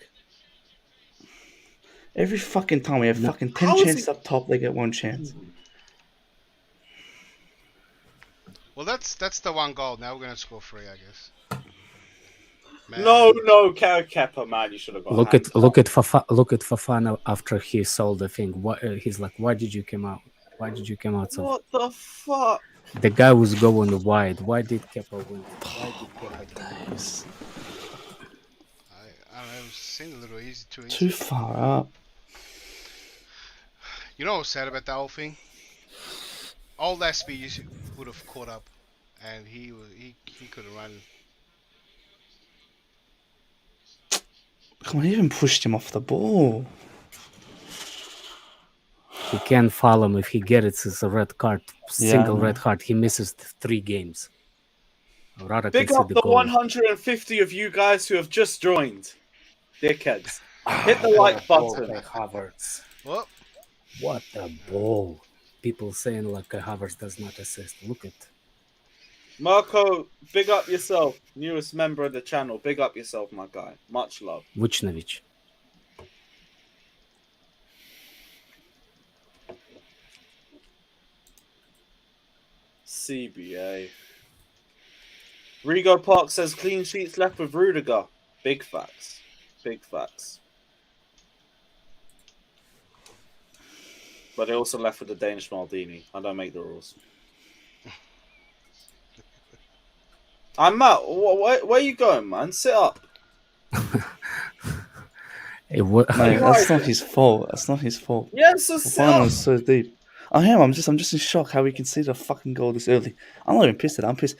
Every fucking time we have fucking 10 chances up top, they get one chance. Well, that's the one goal. Now we're gonna score 3, I guess. Man. No, Kepa, man, you should have got. look at Fofana after he sold the thing. He's like, why did you come out? Why did you come out so? What the fuck? The guy was going wide. Why did Kepa win? Why did Kepa get it? I don't know. It seemed a little easy, too easy. Too far up. You know what's sad about that whole thing? Old SB would have caught up, and he could have run. Come on, he even pushed him off the ball. He can't follow him if he gets it. It's a red card. Single red card. He misses 3 games. Rather Big can see up the the goal. 150 of you guys who have just joined. Dickheads. Hit the like button. Havertz. Well, What a ball. People saying like Havertz does not assist. Look at. Marco, big up yourself. Newest member of the channel. Big up yourself, my guy. Much love. Vucinovic. CBA. Rigo Park says clean sheets left with Rudiger. Big facts. Big facts. But they also left with the Danish Maldini. I don't make the rules. I'm Matt. Where you going, man? Sit up. Mate, that's not his fault. That's not his fault. Yes, so The sit final up. was so deep. I am. I'm just in shock how we can see the fucking goal this early. I'm not even pissed at it. I'm pissed.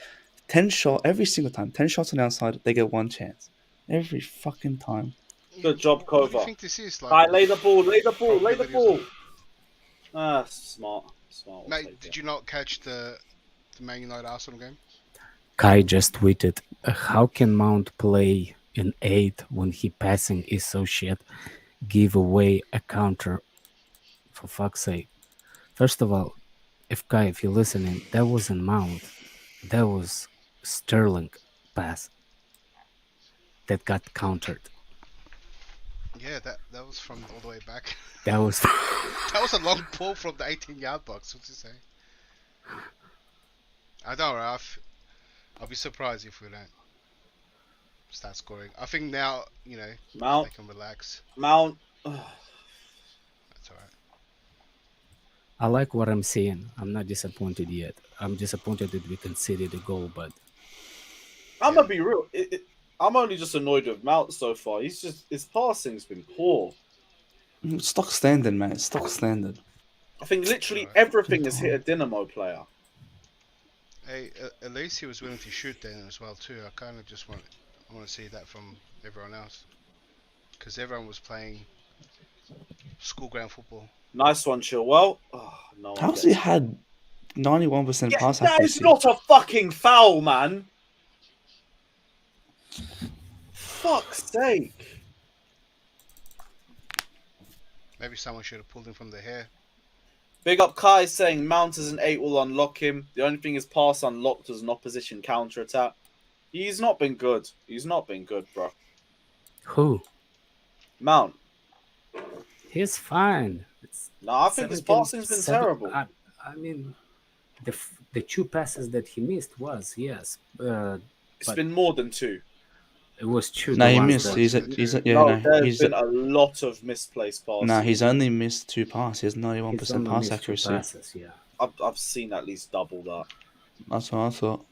10 shot every single time. 10 shots on the outside, they get one chance. Every fucking time. Good job, what do you Kova. think this is? Like, Alright, lay the ball. Lay the ball. Lay the probabilities ball. Ah, smart. Smart. Mate, did you not catch the Man United Arsenal game? Kai just tweeted, how can Mount play in 8 when he passing is so shit? Give away a counter. For fuck's sake. First of all, if you're listening, that wasn't Mount. That was Sterling pass that got countered. Yeah, that was from all the way back. That was That was a long ball from the 18-yard box. What's he say? I don't know, Ralph. I'll be surprised if we don't start scoring. I think now, Mount. they can relax. Mount. That's alright. I like what I'm seeing. I'm not disappointed yet. I'm disappointed that we conceded a goal, but I'm gonna be real. I'm only just annoyed with Mount so far. His passing's been poor. Stock standard, man. Stock standard. I think literally everything has hit a Dinamo player. Hey, at least he was willing to shoot then as well too. I kind of just want to see that from everyone else. because everyone was playing school ground football. Nice one, Chilwell. Oh, no one How's gets he it. had 91% pass That is accuracy? not a fucking foul, man. Fuck's sake. Maybe someone should have pulled him from the hair. Big up Kai saying Mount as an 8 will unlock him. The only thing is pass unlocked as an opposition counter attack. He's not been good. He's not been good, bro. Who? Mount. He's fine. No, I think his passing's been terrible. I mean, the 2 passes that he missed was, yes. It's but been more than 2. it was 2. No, the he ones missed. that- There's been a lot of misplaced passes. No, he's only missed 2 passes. He has 91% he's only pass missed 2 accuracy. passes, yeah. I've seen at least double that. That's what I thought.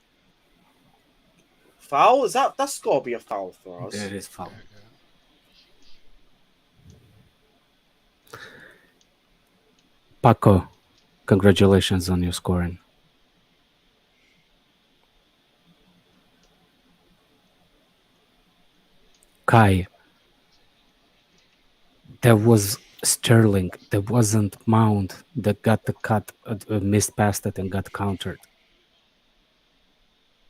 Foul? That's got to be a foul for us. There is foul. Paco, congratulations on your scoring. Kai, there was Sterling, there wasn't Mount that got the cut, missed past it and got countered.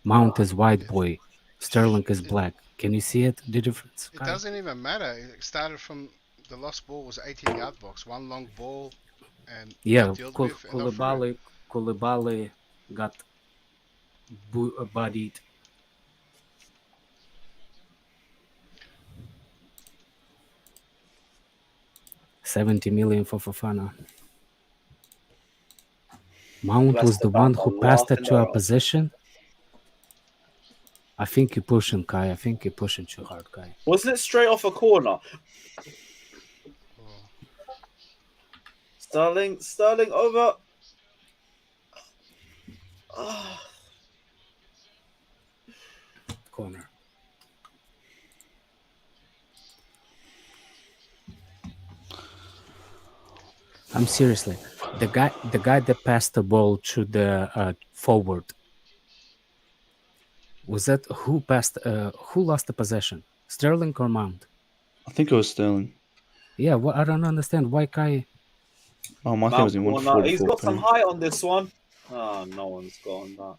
Mount is white boy, Sterling is black. Can you see it? The difference? It Kai? doesn't even matter. It started from the lost ball was 18-yard box, one long ball, and Yeah, got dealt with, and off we Koulibaly got bodied. $70 million for Fofana. Mount Bless was the the one Bamba, who passed it laughing to our out. position. I think you're pushing, Kai. I think you're pushing too hard, Kai. Wasn't it straight off a corner? Sterling over. Corner. I'm seriously the guy that passed the ball to the forward. Was that who passed? Who lost the possession? Sterling or Mount? I think it was Sterling. Yeah, well, I don't understand why Kai. Oh, my thing was in Mount, 144. he's got some height on this one. Oh, no one's got on that.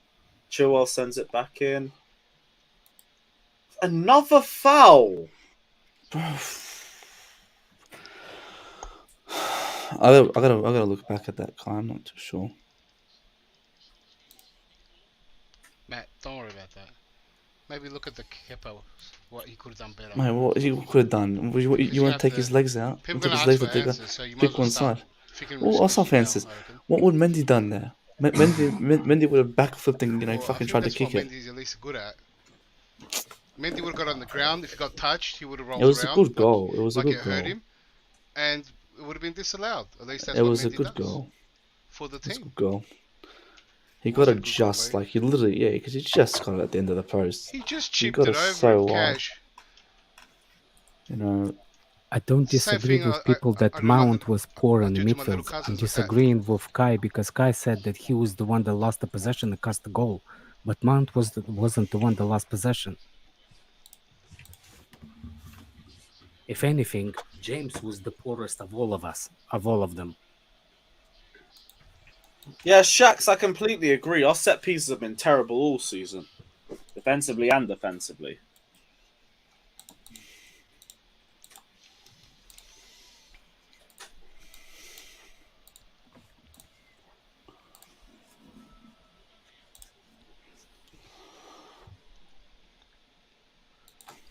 Chilwell sends it back in. Another foul. I gotta look back at that. I'm not too sure. Matt, don't worry about that. Maybe look at the Kepa, what he could have done better. Mate, what he could have done? You you want have to take to- his legs out? People Take gonna his ask legs for out, take answers, so you might pick as well one start side. picking Well, what's off responses answers? now, I reckon. What would Mendy done there? Mendy would have backflipped and Well, I fucking think tried to that's kick what it. Mendy's at least good at. Mendy would have got on the ground. If he got touched, he would have rolled It was a around. good goal. It was a like good it hurt goal. him, and it would have been disallowed. At least that's It what was a Mendy good does goal. for the It was a team. good goal. He Was got it it a good goal, just mate? like he literally, yeah, because he just got it at the end of the post. He just He chipped got it it over so with wide. cash. You know, I don't Same disagree thing, with people I that do like Mount the- was poor I in the do to my little midfield. cousins I'm with that. disagreeing with Kai because Kai said that he was the one that lost the possession and cost the goal, but Mount wasn't the one that lost possession. If anything, James was the poorest of all of us, of all of them. Yeah, Shax, I completely agree. Our set pieces have been terrible all season, defensively and defensively.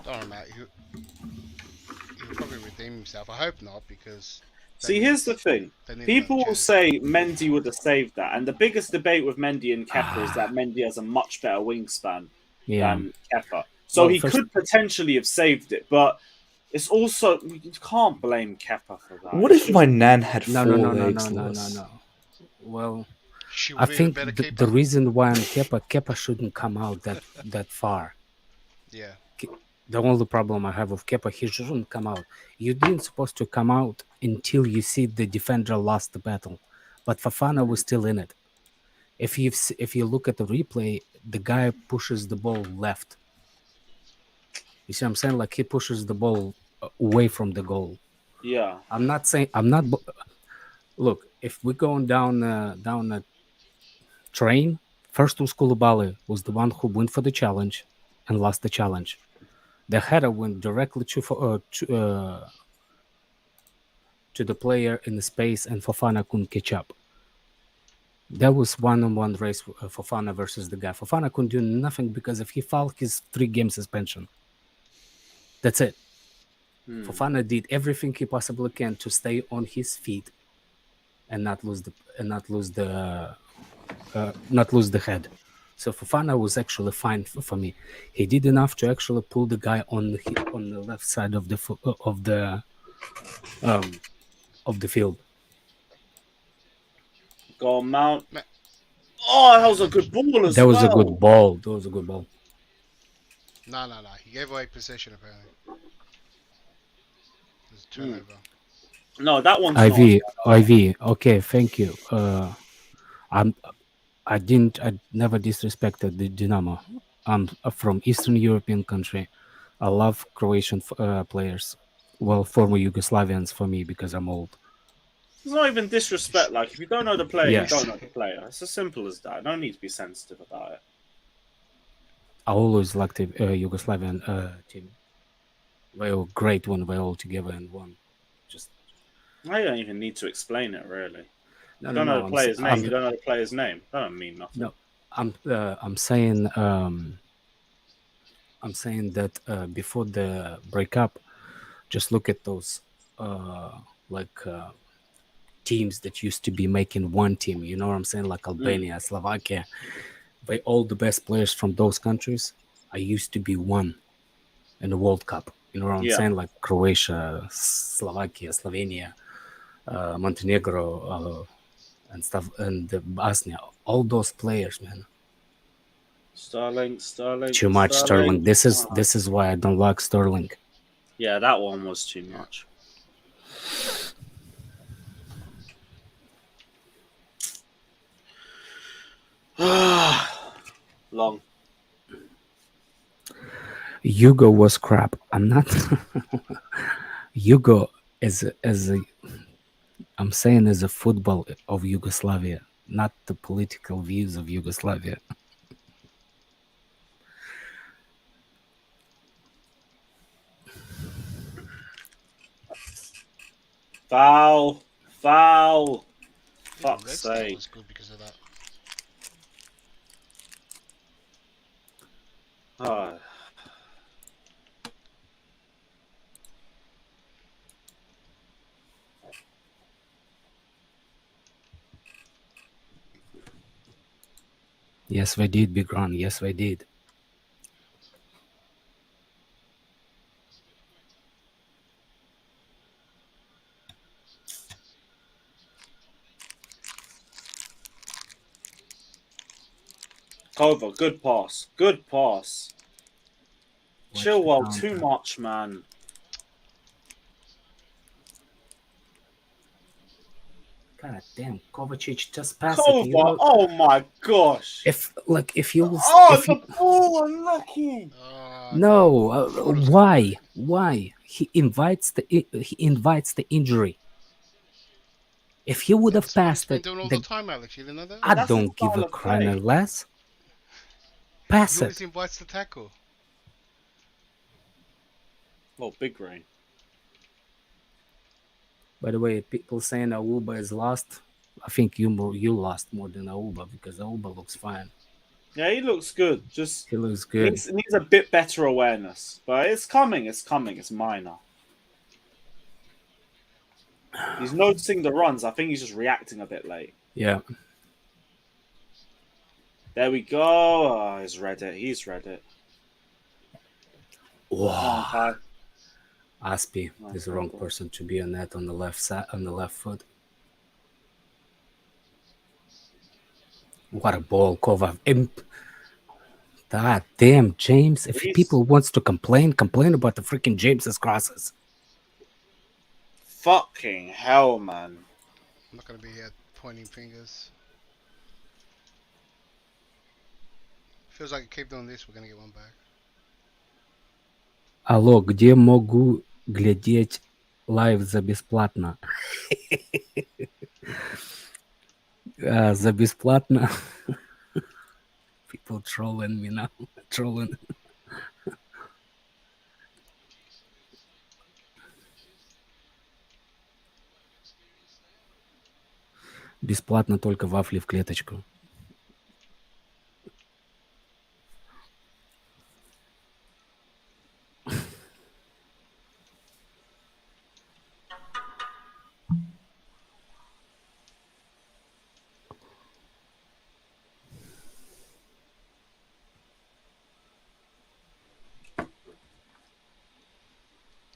Don't worry, Matt. He'll probably redeem himself. I hope not, because See, here's the thing. they need People another will chance. say Mendy would have saved that, and the biggest debate with Mendy and Kepa is that Mendy has a much better wingspan Yeah. than Kepa. So Well, he first- could potentially have saved it, but it's also you can't blame Kepa for that. what It's if just- my nan had No, four no, no, no, legs? no, no, no, Lewis? no. Well, She I would be a think better the keeper. reason why I'm Kepa shouldn't come out that far. Yeah. The only problem I have with Kepa, he shouldn't come out. You didn't supposed to come out until you see the defender lost the battle, but Fofana was still in it. If you look at the replay, the guy pushes the ball left. You see what I'm saying? Like he pushes the ball away from the goal. Yeah. I'm not saying I'm not. Look, if we're going down a train, first to Koulibaly was the one who went for the challenge and lost the challenge. The header went directly to the player in the space, and Fofana couldn't catch up. That was one-on-one race for Fofana versus the guy. Fofana couldn't do nothing because if he fouled his 3-game suspension. That's it. Fofana did everything he possibly can to stay on his feet and not lose the head. So Fofana was actually fine for me. He did enough to actually pull the guy on the left side of the field. Go on, Mount. Oh, that was a good ball as That well. was a good ball. That was a good ball. No. He gave away possession apparently. There's a turnover. No, that one's IV. Okay, thank you. I never disrespected the Dinamo. I'm from Eastern European country. I love Croatian players. Well, former Yugoslavians for me because I'm old. It's not even disrespect. Like, if you don't know the player, Yes. you don't know the player. It's as simple as that. No need to be sensitive about it. I always liked the Yugoslavian team. They were great when they all together and won. I don't even need to explain it, really. No, You don't know the player's name. You don't know the player's name. That don't mean nothing. No, I'm saying that before the breakup, just look at those teams that used to be making one team. You know what I'm saying? Like Albania, Slovakia. They all the best players from those countries are used to be one in the World Cup. You know what I'm saying? Like Croatia, Slovakia, Slovenia, Montenegro, and stuff, and Bosnia. All those players, man. Sterling. Too much Sterling. This is why I don't like Sterling. Yeah, that one was too much. Long. Hugo was crap. I'm not. Hugo I'm saying as a football of Yugoslavia, not the political views of Yugoslavia. Foul. Fuck's sake. Was good because of that. Oh. Yes, they did, Big Ron. Yes, they did. Kova, good pass. Chilwell, too much, man. God damn, Kovacic just passed Kova, it. You know, oh my gosh. if you was, the ball, unlucky. no, why? He invites the injury. If he would have passed it, doing all the time, Alex. You didn't know that? I don't give a crap less. Pass He it. always invites the tackle. Well, big rain. By the way, people saying Auba is lost. I think you lost more than Auba because Auba looks fine. Yeah, he looks good. He looks good. Needs a bit better awareness, but it's coming. It's minor. He's noticing the runs. I think he's just reacting a bit late. Yeah. There we go. Oh, he's read it. Wow. Aspi is the wrong person to be on that on the left side, on the left foot. What a ball, Kova. God damn, James. If people wants to complain about the freaking James's crosses. Fucking hell, man. I'm not gonna be here pointing fingers. Feels like keep doing this, we're gonna get one back. Алло, где Глядеть лайв за бесплатно. За бесплатно. People trolling me now. Trolling. Бесплатно только вафли в клеточку.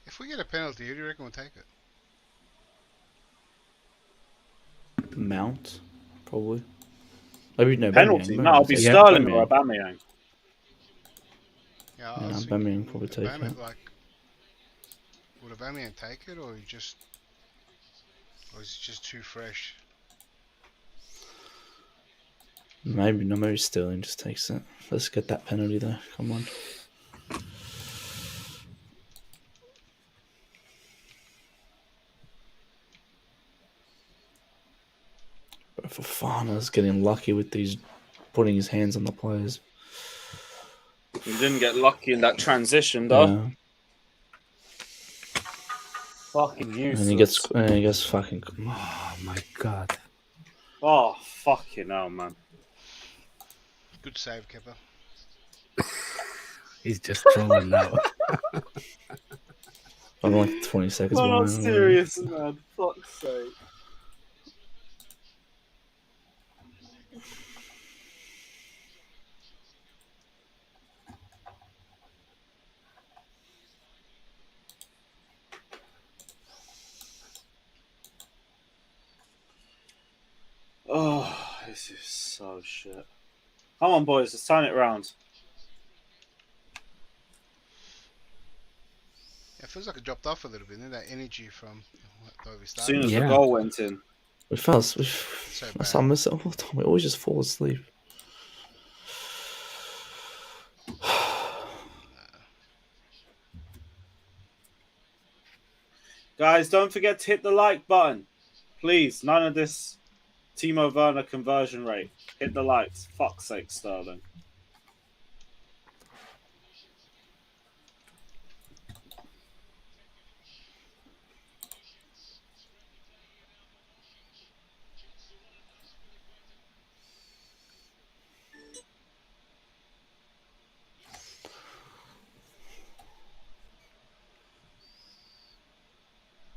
If we get a penalty, who do you reckon will take it? Mount, probably. Maybe no Penalty? Aubameyang. No, it'll be Yeah, Sterling or Aubameyang. Aubameyang. Yeah, I Yeah, was Aubameyang thinking, probably take Aubameyang, it. like, would Aubameyang take it, or is it just too fresh? Maybe no. Maybe Sterling just takes it. Let's get that penalty though. Come on. But Fofana's getting lucky with these, putting his hands on the players. He didn't get lucky in that transition though. Yeah. Fucking useless. And he gets fucking. Oh my god. Oh, fucking hell, man. Good save, Kepper. He's just trolling now. I'm like 20 seconds I'm not behind. serious, man. Fuck's sake. Oh, this is so shit. Come on, boys, let's turn it round. Yeah, it feels like it dropped off a little bit, didn't it? That energy from the way we As started. soon as the Yeah. goal went in. We fell. So That's bad. how I miss it all the time. We always just fall asleep. Guys, don't forget to hit the like button. Please, none of this Timo Werner conversion rate. Hit the likes. Fuck's sake, Sterling.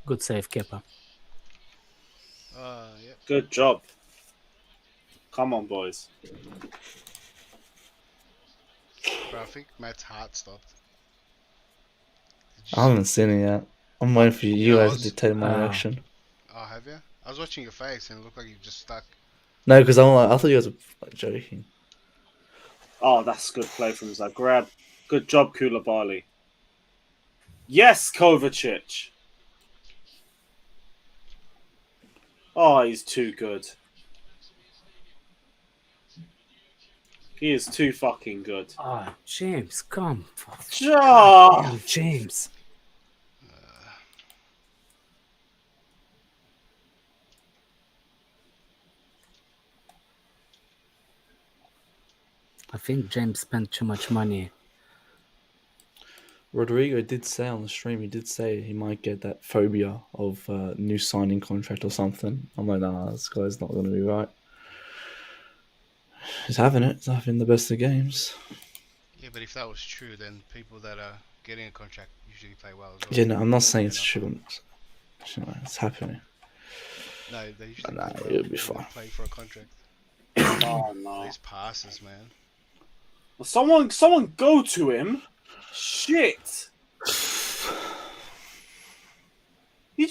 Good save, Kepa. Yeah. Good job. Come on, boys. Bro, I think Matt's heart stopped. I haven't seen it yet. I'm waiting for you Yeah, I guys was- to dictate my Oh. reaction. Oh, have you? I was watching your face and it looked like you just stuck. No, because I thought you guys were like, joking. Oh, that's good play from Zagreb. Good job, Koulibaly. Yes, Kovacic. Oh, he's too good. He is too fucking good. Oh, James, come. Oh, Damn, James. I think James spent too much money. Rodrigo did say on the stream, he did say he might get that phobia of new signing contract or something. I'm like, nah, this guy's not going to be right. He's having it. He's having the best of games. Yeah, but if that was true, then people that are getting a contract usually play well as well. Yeah, no, I'm not saying it's They're true. It's happening. No, they usually Nah, play well it'll be when fine. they're playing for a contract. oh no. These passes, man. Someone go to him. Shit. He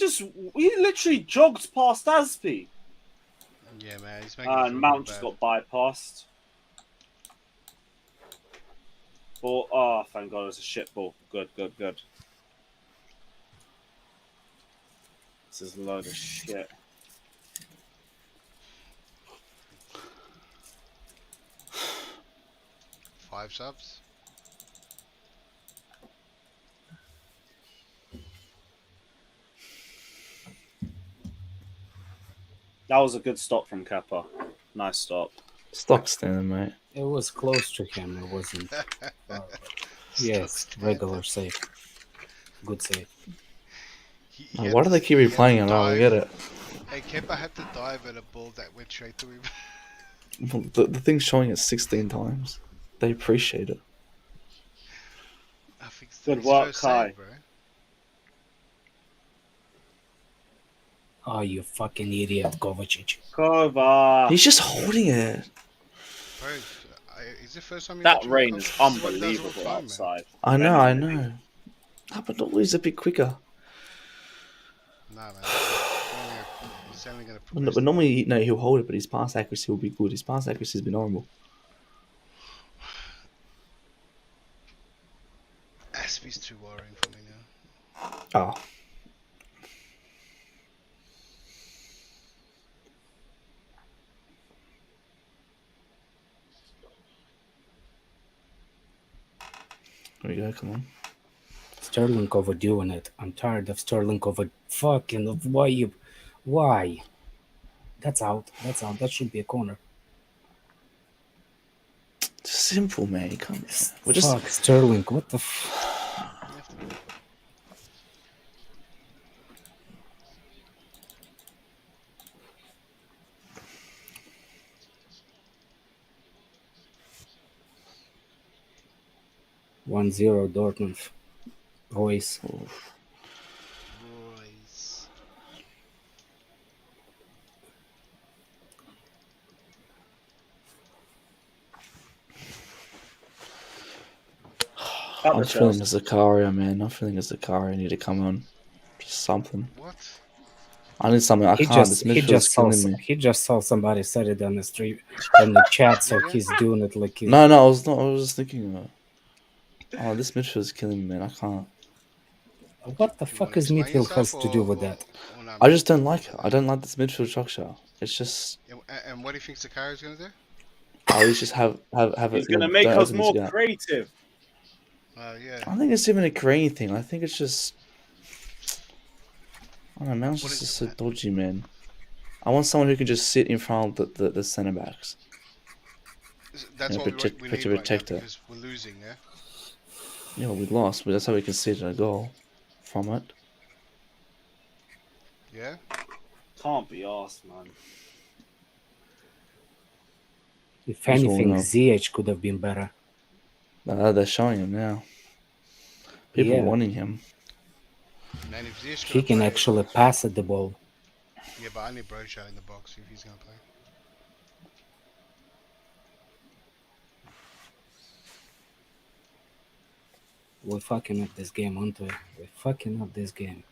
literally jogged past Aspi. Yeah, man. He's making me And feel Mount real just bad. got bypassed. Ball. Oh, thank God, it's a shit ball. Good. This is a load of shit. Five subs. That was a good stop from Kappa. Nice stop. Stock standing, mate. It was close to him. It wasn't. Yes, regular save. Good save. Why do they keep replaying it? I don't get it. Hey, Kepa had to dive at a ball that went straight to him. The thing's showing it 16 times. They appreciate it. I think it's Good his work, first Kai. save, bro. Oh, you fucking idiot, Kovacic. Cover. He's just holding it. Bro, is the first time you That watch him rain cover? is This what he does all the unbelievable time, man. outside. I know. Ah, but he's a bit quicker. Nah, man. He's only gonna But progress. normally, he'll hold it, but his pass accuracy will be good. His pass accuracy has been horrible. Aspie's too worrying for me now. Oh. There we go, come on. Sterling overdoing it. I'm tired of Sterling over fucking why? That's out. That should be a corner. It's simple, man. You can't. Fuck Sterling. What the? 1-0 Dortmund. Royce. Royce. I'm feeling as Zakaria, man. I'm feeling as Zakaria. I need to come on. Just something. What? I need something. I can't. This midfield's killing me. He just saw somebody said it on the street in the chat, so he's doing it like he's... No, I was not. I was just thinking. Oh, this midfield's killing me, man. I can't. What the fuck is midfield has to do with that? I just don't like it. I don't like this midfield structure. It's just. And what do you think Zakaria's gonna do? I always just have it. He's gonna make us more creative. Yeah. I don't think it's even a creating thing. I think it's just. I don't know, Mount's just so dodgy, man. I want someone who can just sit in front of the centre backs. That's what we need right now because we're losing, yeah? Yeah, well, we lost, but that's how we conceded a goal from it. Yeah? Can't be arsed, man. If anything, Ziyech could have been better. They're showing him now. People are wanting him. Man, if Ziyech he can actually pass at the ball. Yeah, but I need Brocha in the box if he's gonna play. We're fucking up this game, aren't we? We're fucking up this game.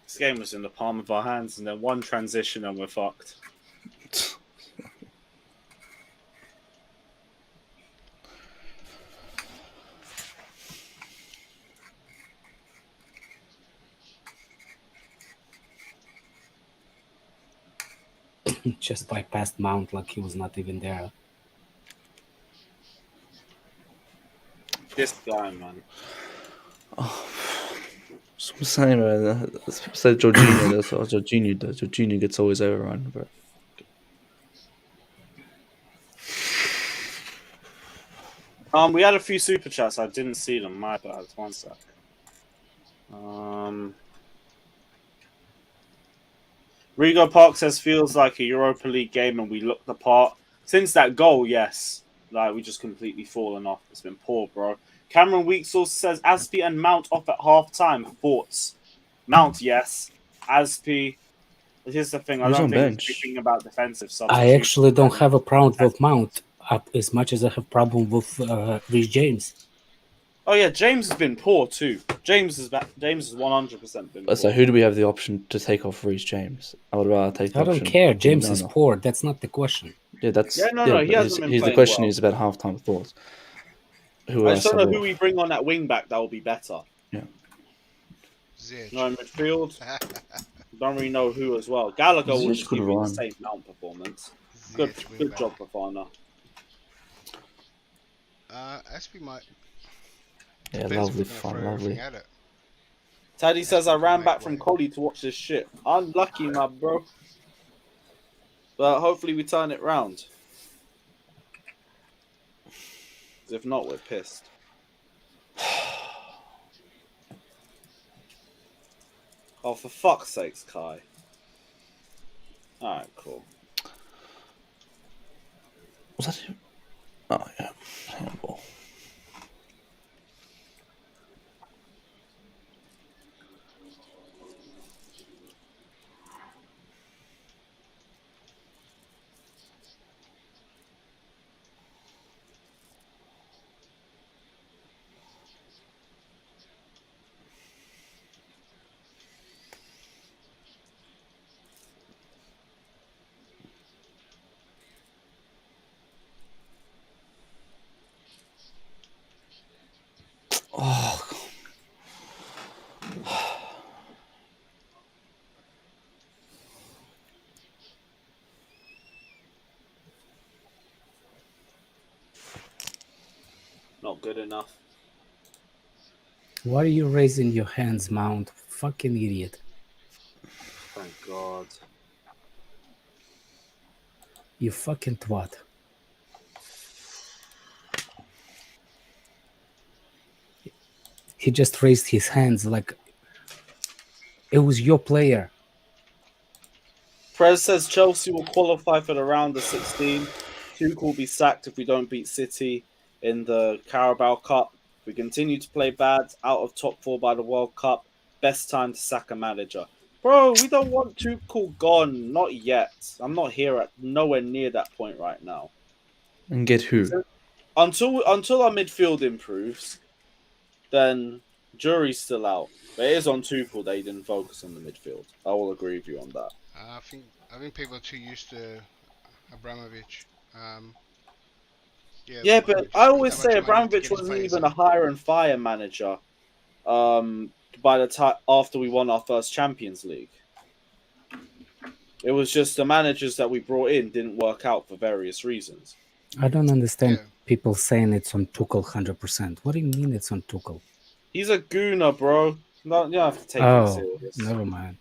This game was in the palm of our hands, and then one transition and we're fucked. Just bypassed Mount like he was not even there. This guy, man. Oh, so I'm saying, man. People say Jorginho does, or Jorginho does. Jorginho gets always overrun, but. We had a few super chats. I didn't see them. My bad. 1 sec. Rigo Park says feels like a Europa League game and we look the part. Since that goal, yes. Like, we just completely fallen off. It's been poor, bro. Cameron Weeksauce says Aspie and Mount off at half-time. Thoughts? Mount, yes. Aspie, here's the thing. I don't think it's anything about defensive substitution. I actually don't have a problem with Mount as much as I have problem with Reece James. Oh yeah, James has been poor too. James has 100% been poor. So who do we have the option to take off Reece James? I would rather take the option. I don't care. James is poor. That's not the question. Yeah, that's... Yeah, no, he hasn't been playing the question well. is about half-time thoughts. I just don't know who we bring on that wing back that will be better. Yeah. No, in midfield, don't really know who as well. Gallagher will just give you the same Mount performance. Good job, Bafana. Aspie might... Yeah, lovely fun, lovely. Taddy says I That's ran my back from way. Coley to watch this shit. Unlucky, my bro. But hopefully we turn it round. 'Cause if not, we're pissed. Oh, for fuck's sakes, Kai. Alright, cool. Was that him? Oh yeah, handball. Oh, Not good enough. Why are you raising your hands, Mount? Fucking idiot. Thank God. You fucking twat. He just raised his hands like it was your player. Prez says Chelsea will qualify for the round of 16. Tuchel will be sacked if we don't beat City in the Carabao Cup. If we continue to play bad, out of top 4 by the World Cup, best time to sack a manager. Bro, we don't want Tuchel gone. Not yet. I'm not here at nowhere near that point right now. and get who? Until our midfield improves, then jury's still out. But it is on Tuchel that he didn't focus on the midfield. I will agree with you on that. I think people are too used to Abramovich. Yeah, but I always How say about you manage to Abramovich get his wasn't players even in? a hire and fire manager. By the time after we won our first Champions League, it was just the managers that we brought in didn't work out for various reasons. I don't understand Yeah. people saying it's on Tuchel 100%. What do you mean it's on Tuchel? He's a gooner, bro. No, you don't have to take him Oh, serious. never mind.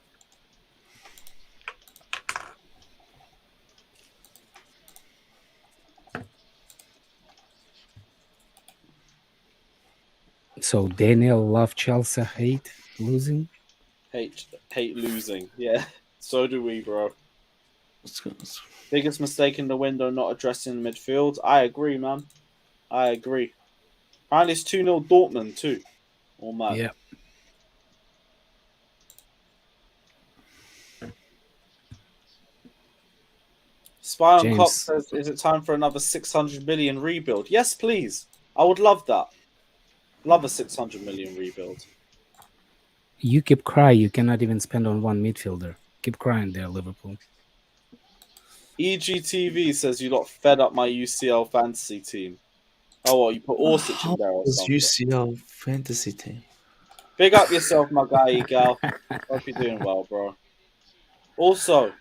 So Daniel love Chelsea, hate losing. Hate losing. Yeah, so do we, bro. Let's go. Biggest mistake in the window, not addressing the midfield. I agree, man. I agree. Apparently it's 2-0 Dortmund too. Oh man. Yeah. Spy on James. Cox says, is it time for another 600 million rebuild? Yes, please. I would love that. Love a 600 million rebuild. You keep crying. You cannot even spend on one midfielder. Keep crying there, Liverpool. EGTV says you lot fed up my UCL fantasy team. Oh, what? You put Orsic in there or How's something? UCL fantasy team? Big up yourself, my guy, Gal. Hope you're doing well, bro. Also,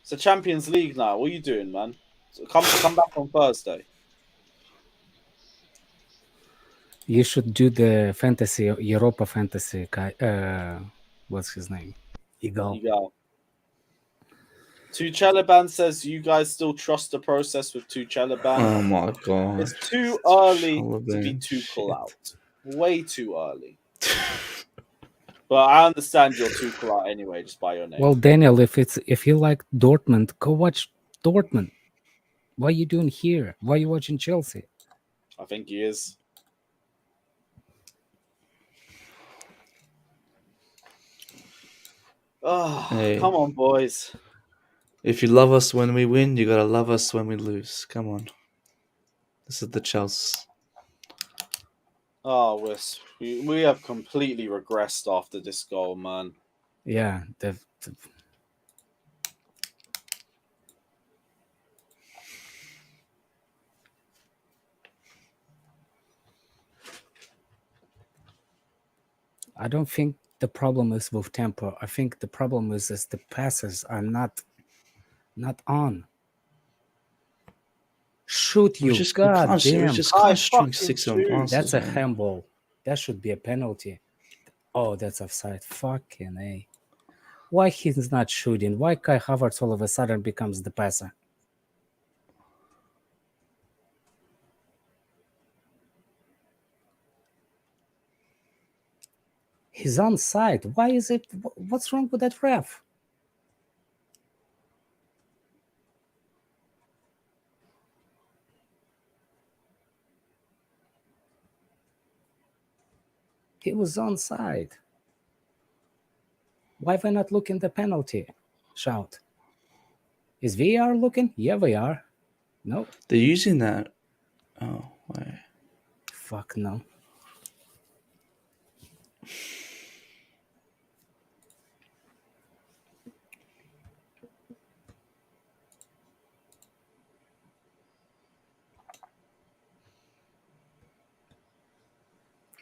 it's the Champions League now. What are you doing, man? So come back on Thursday. You should do the fantasy, Europa fantasy guy. What's his name? Eagle. Tuchelaban says you guys still trust the process with Tuchelaban. Oh my god! It's too early to be Tuchelaban, Tuchel shit. out. Way too early. But I understand you're Tuchel out anyway, just by your name. Well, Daniel, if you like Dortmund, go watch Dortmund. What are you doing here? Why are you watching Chelsea? I think he is. Oh, Hey. Come on, boys. If you love us when we win, you gotta love us when we lose. Come on. This is the Chelsea. Oh, we have completely regressed after this goal, man. Yeah, I don't think the problem is with tempo. I think the problem is the passes are not on. Shoot you! God damn! We just can't string fucking 6 on shoot. passes. That's a man. handball. That should be a penalty. Oh, that's offside. Fucking A. Why he's not shooting? Why Kai Havertz all of a sudden becomes the passer? He's onside. Why is it? What's wrong with that ref? He was onside. Why we not looking the penalty? Shout. Is VAR looking? Yeah, we are. No. They're using that. Oh, wait. Fuck no.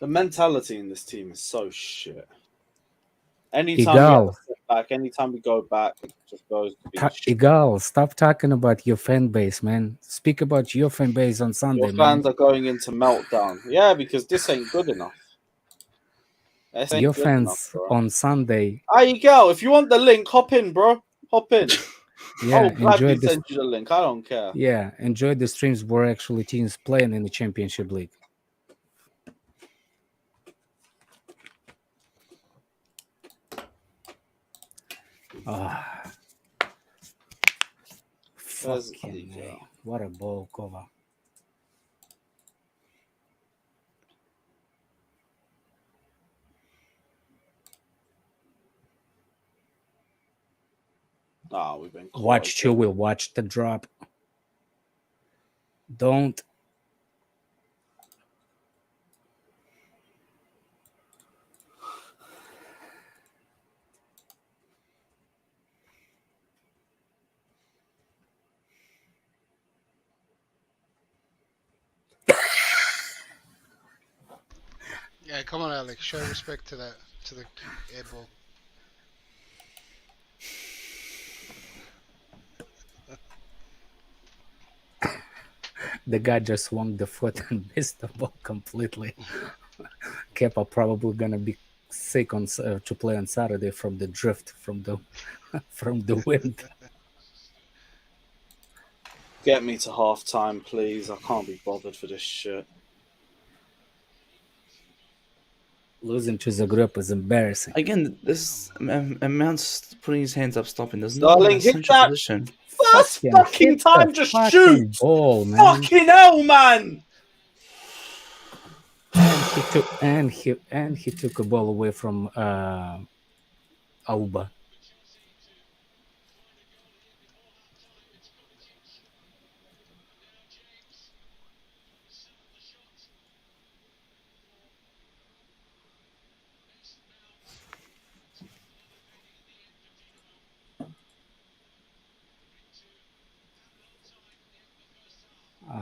The mentality in this team is so shit. Anytime we have a setback, anytime we go back, it just goes to be shit. Igal, stop talking about your fan base, man. Speak about your fan base on Sunday, Your fans are going into meltdown. Yeah, because this ain't good enough. This ain't your good fans enough, bro. on Sunday. Hey, girl, if you want the link, hop in, bro. Hop in. Yeah, I'll gladly enjoy send you the link. I don't care. Yeah, enjoy the streams where actually teams playing in the Championship League. Fucking hell. What a ball cover. We've been Watch you will watch the drop. Don't. Yeah, come on, Alex. Show respect to the air ball. The guy just swung the foot and missed the ball completely. Kepa probably gonna be sick on to play on Saturday from the drift from the from the wind. Get me to halftime, please. I can't be bothered for this shit. Losing to Zagreb is embarrassing. Again, this Mount's putting his hands up, stopping. There's Darling, hit that position. First fucking time, just shoot! Ball, man. Fucking hell, man! And he took a ball away from Auba.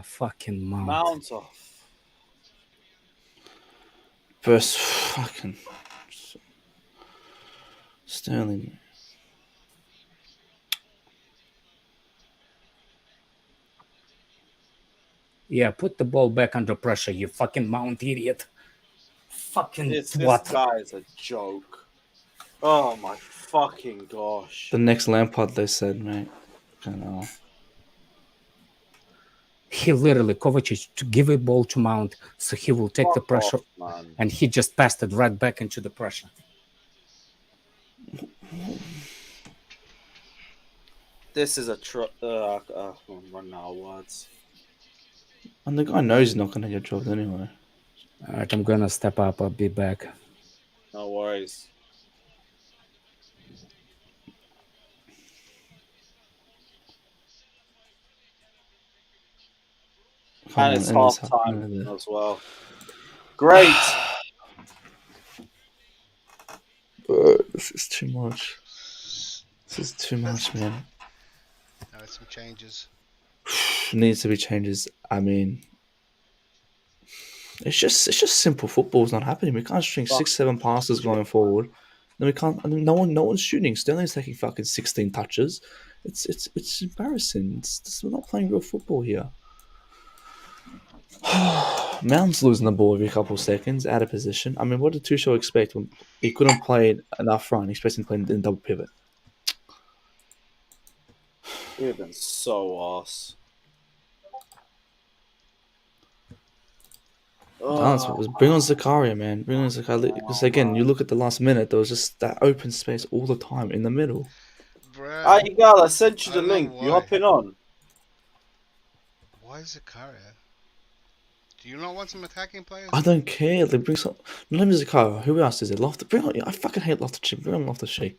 Fucking Mount off. First fucking Sterling. Yeah, put the ball back under pressure, you fucking Mount idiot. Fucking This what? guy is a joke. Oh my fucking gosh. The next Lampard, they said, mate. I don't know. He literally, Kovacic, to give a ball to Mount, so he will take the pressure, and he just passed it right back into the pressure. This is a I'm running out of words. And the guy knows he's not going to get dropped anyway. All right, I'm going to step up. I'll be back. No worries. And it's half time as well. Great. This is too much. This is too much, man. Now it's some changes. Needs to be changes. I mean, it's just simple football is not happening. We can't string 6-7 passes going forward. Then we can't. I mean, no one's shooting. Sterling's taking fucking 16 touches. It's embarrassing. We're not playing real football here. Mount's losing the ball every couple of seconds, out of position. I mean, what did Tuchel expect when he couldn't play enough front? He expected him to play in double pivot. He'd have been so arse. Bring on Zakaria, man. Bring on Zakaria. Because again, you look at the last minute, there was just that open space all the time in the middle. Bruh, Igal, I sent you I the don't know link. You why. hopping on? Why Zakaria? Do you not want some attacking players? I don't care. They bring some. Not even Zakaria. Who else is it? Bring on. I fucking hate Loftus-Cheek. Bring on Loftus-Cheek.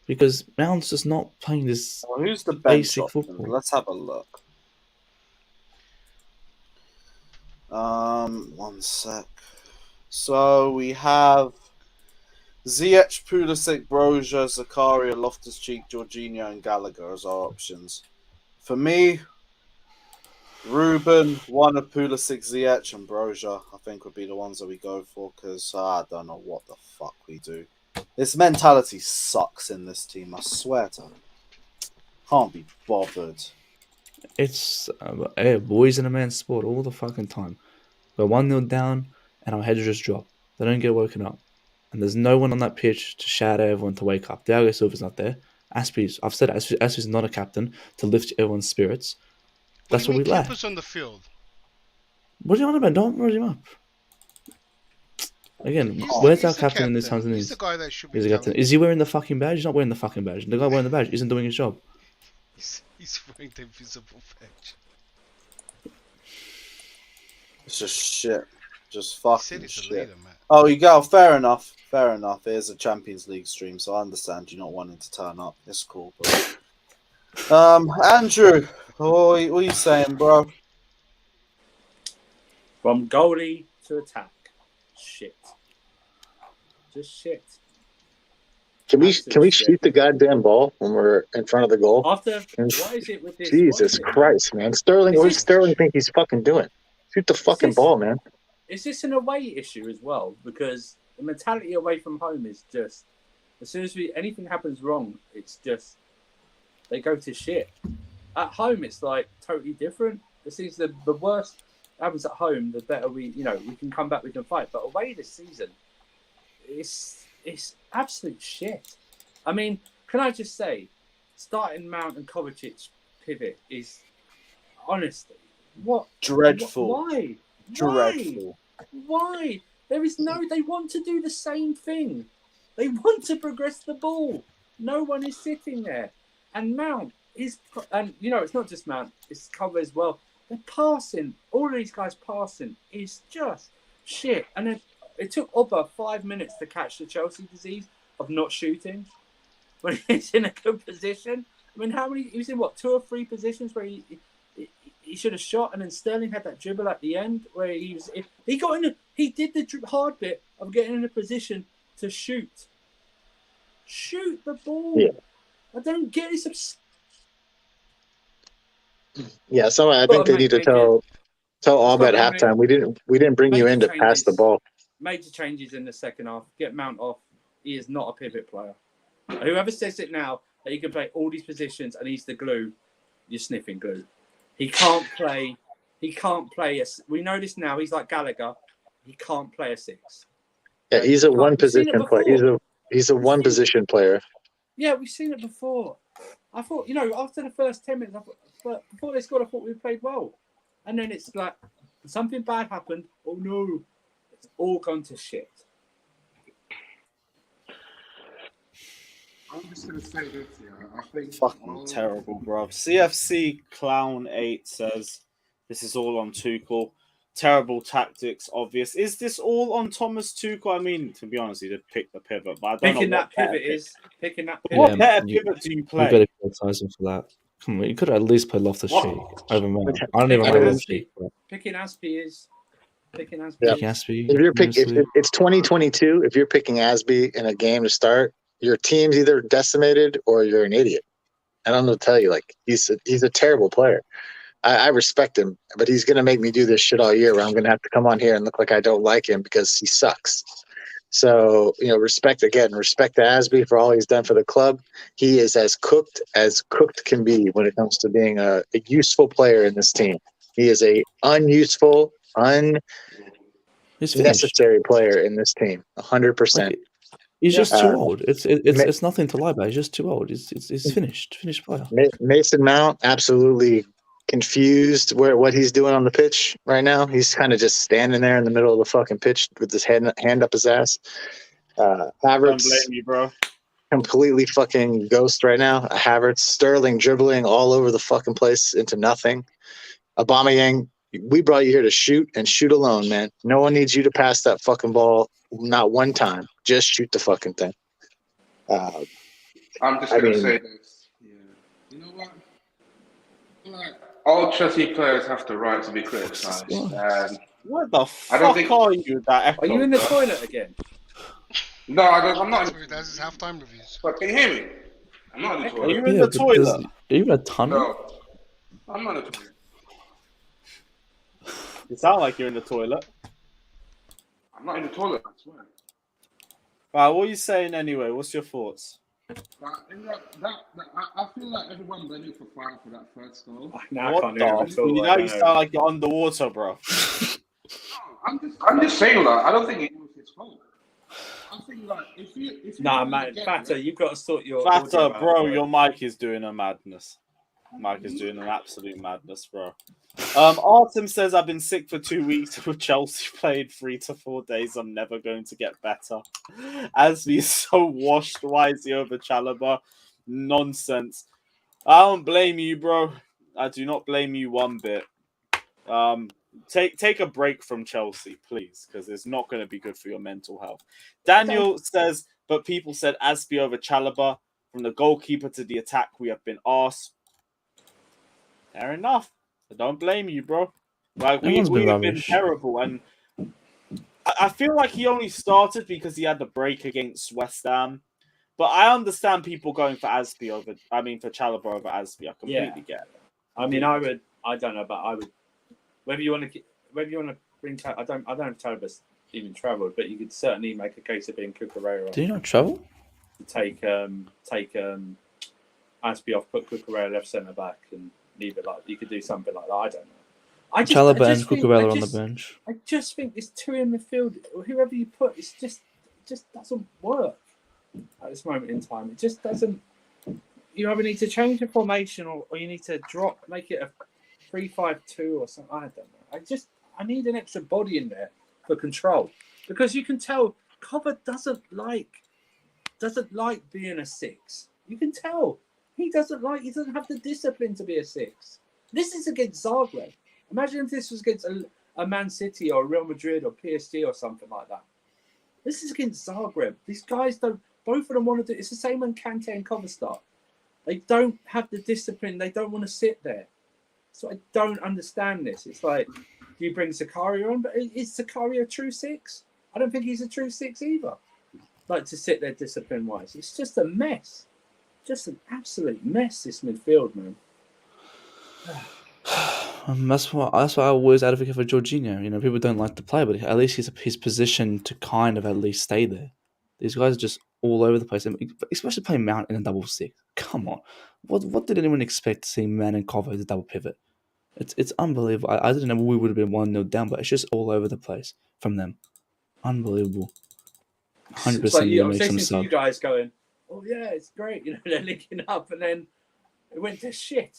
Because Mount's just not playing this Well, who's the bench basic option? football. Let's have a look. 1 sec. So we have Ziyech, Pulisic, Broja, Zakaria, Loftus-Cheek, Jorginho, and Gallagher as our options. For me, Ruben, one of Pulisic, Ziyech, and Broja, I think would be the ones that we go for because I don't know what the fuck we do. This mentality sucks in this team, I swear to. Can't be bothered. It's boys in a man's sport all the fucking time. We're 1-0 down, and our heads just drop. They don't get woken up. And there's no one on that pitch to shout at everyone to wake up. Thiago Silva's not there. I've said Aspi's not a captain to lift everyone's spirits. That's what we lack. Keep us on the field. What do you want about? Don't run him up. Again, where's our captain in this time? He's the guy that should be He's the captain. Is he wearing the fucking badge? He's not wearing the fucking badge. The guy wearing the badge isn't doing his job. He's wearing the invisible badge. It's just shit. Just fucking He's shit. a leader, man. Oh, you go. Fair enough. Fair enough. It is a Champions League stream, so I understand you not wanting to turn up. It's cool, bro. Andrew, what are you saying, bro? From goalie to attack. Shit. Just shit. Can we shoot the goddamn ball when we're in front of the goal? What is it with this? Jesus Christ, man. Sterling, what does Sterling think he's fucking doing? Shoot the fucking ball, man. Is this an away issue as well? Because the mentality away from home is just, as soon as anything happens wrong, it's just, they go to shit. At home, it's like totally different. It seems the worse happens at home, the better we can come back, we can fight. But away this season, it's absolute shit. I mean, can I just say, starting Mount and Kovacic pivot is honestly what dreadful. Why? Dreadful. Why? There is they want to do the same thing. They want to progress the ball. No one is sitting there. And Mount is, and it's not just Mount, it's cover as well. They're passing. All of these guys passing is just shit. And then it took Oba 5 minutes to catch the Chelsea disease of not shooting when he's in a good position. I mean, he was in 2 or 3 positions where he should have shot, and then Sterling had that dribble at the end where he did the hard bit of getting in a position to shoot the ball. Yeah. I don't get this. Yeah, so I think they need to tell Alba at halftime, we didn't bring you in to pass the ball. Major changes in the second half. Get Mount off. He is not a pivot player. Whoever says it now that he can play all these positions and he's the glue, you're sniffing glue. He can't play. We know this now. He's like Gallagher. He can't play a 6. Yeah, he's a one position player. He's a one position player. Yeah, we've seen it before. I thought, after the first 10 minutes, but before they scored, I thought we played well. And then it's like something bad happened. Oh no, it's all gone to shit. I'm just gonna say this, I think Fucking terrible, bro. CFC Clown 8 says this is all on Tuchel. Terrible tactics, obvious. Is this all on Thomas Tuchel? I mean, to be honest, he did pick the pivot, but I don't Picking know that pivot is picking that pivot. What better pivot do you play? You better criticize him for that. Come on, you could at least play Loftus-Cheek over Mount. I don't even know Loftus-Cheek. Picking Aspie is picking Aspie. Yeah. Aspie, If you're if it's 2022, if you're picking Asby in a game to start, your team's either decimated or you're an idiot. I don't know what to tell you. Like he's a terrible player. I respect him, but he's gonna make me do this shit all year where I'm gonna have to come on here and look like I don't like him because he sucks. So, respect to Asby for all he's done for the club. He is as cooked can be when it comes to being a useful player in this team. He is a unuseful, He's finished. unnecessary player in this team. 100%. Like, he's Yeah. just too old. It's nothing to lie about. He's just too old. He's finished player. Mason Mount, absolutely confused what he's doing on the pitch right now. He's kind of just standing there in the middle of the fucking pitch with his hand up his ass. Don't Havertz, blame you, bro. completely fucking ghost right now. Havertz, Sterling dribbling all over the fucking place into nothing. Aubameyang, we brought you here to shoot and shoot alone, man. No one needs you to pass that fucking ball, not one time. Just shoot the fucking thing. I'm just going to say this. Yeah. You know what? Like, all Chelsea players have the right to be criticised. And What the I don't fuck think- are you with that echo? Are you in the toilet again? no, I'm not. That's his halftime reviews. But can you hear me? I'm not in the Are toilet. you in the toilet? Are you in a tunnel? No, I'm not in the toilet. You sound like you're in the toilet. I'm not in the toilet, I swear. Right, what are you saying anyway? What's your thoughts? I feel like everyone went in for fire for that first goal. Now I What can't the? hear him at all. Now I you don't know. sound like you're underwater, bro. I'm just saying that. I don't think it was his fault. I think like if you Nah, really man, get Fatter, it- you've got to sort your. Fatter, audio out, bro, your mic is doing a madness. Mike is doing an absolute madness, bro. Artem says, I've been sick for 2 weeks with Chelsea played 3 to 4 days. I'm never going to get better. Asby is so washed. Why is he over Chalobah? Nonsense. I don't blame you, bro. I do not blame you one bit. Take a break from Chelsea, please, because it's not going to be good for your mental health. Daniel says, but people said Asby over Chalobah. From the goalkeeper to the attack, we have been arsed. Fair enough. I don't blame you, bro. Like we have been terrible, and I feel like he only started because he had the break against West Ham. But I understand people going for Asby over. I mean, for Chalobah over Asby. I completely get it. I mean, I don't know, but I would. Whether you want to bring. I don't know if Chalobah's even travelled, but you could certainly make a case of being Cucurella. Did he not travel? To take Asby off, put Cucurella left centre back, and leave it like you could do something like that. I don't know. Chalobah and Cucurella on the bench. I just think it's two in midfield. Whoever you put, it just doesn't work at this moment in time. It just doesn't. You either need to change the formation, or you need to make it a 3-5-2 or something. I don't know. I need an extra body in there for control, because you can tell Cover doesn't like being a 6. You can tell he doesn't have the discipline to be a 6. This is against Zagreb. Imagine if this was against a Man City or Real Madrid or PSG or something like that. This is against Zagreb. These guys both of them want to do. It's the same when Kante and Cover start. They don't have the discipline. They don't want to sit there. So I don't understand this. It's like, do you bring Zakaria on? But is Zakaria a true 6? I don't think he's a true 6 either. Like, to sit there discipline-wise. It's just a mess. Just an absolute mess, this midfield, man. That's why I always advocate for Jorginho. You know, people don't like to play, but at least he's positioned to kind of at least stay there. These guys are just all over the place, especially playing Mount in a double 6. Come on, what did anyone expect to see Man and Cover as a double pivot? It's unbelievable. I didn't know we would have been 1-0 down, but it's just all over the place from them. Unbelievable. 100% It's like you I'm make some listening to sub. you guys going, oh yeah, it's great. You know, they're linking up, and then it went to shit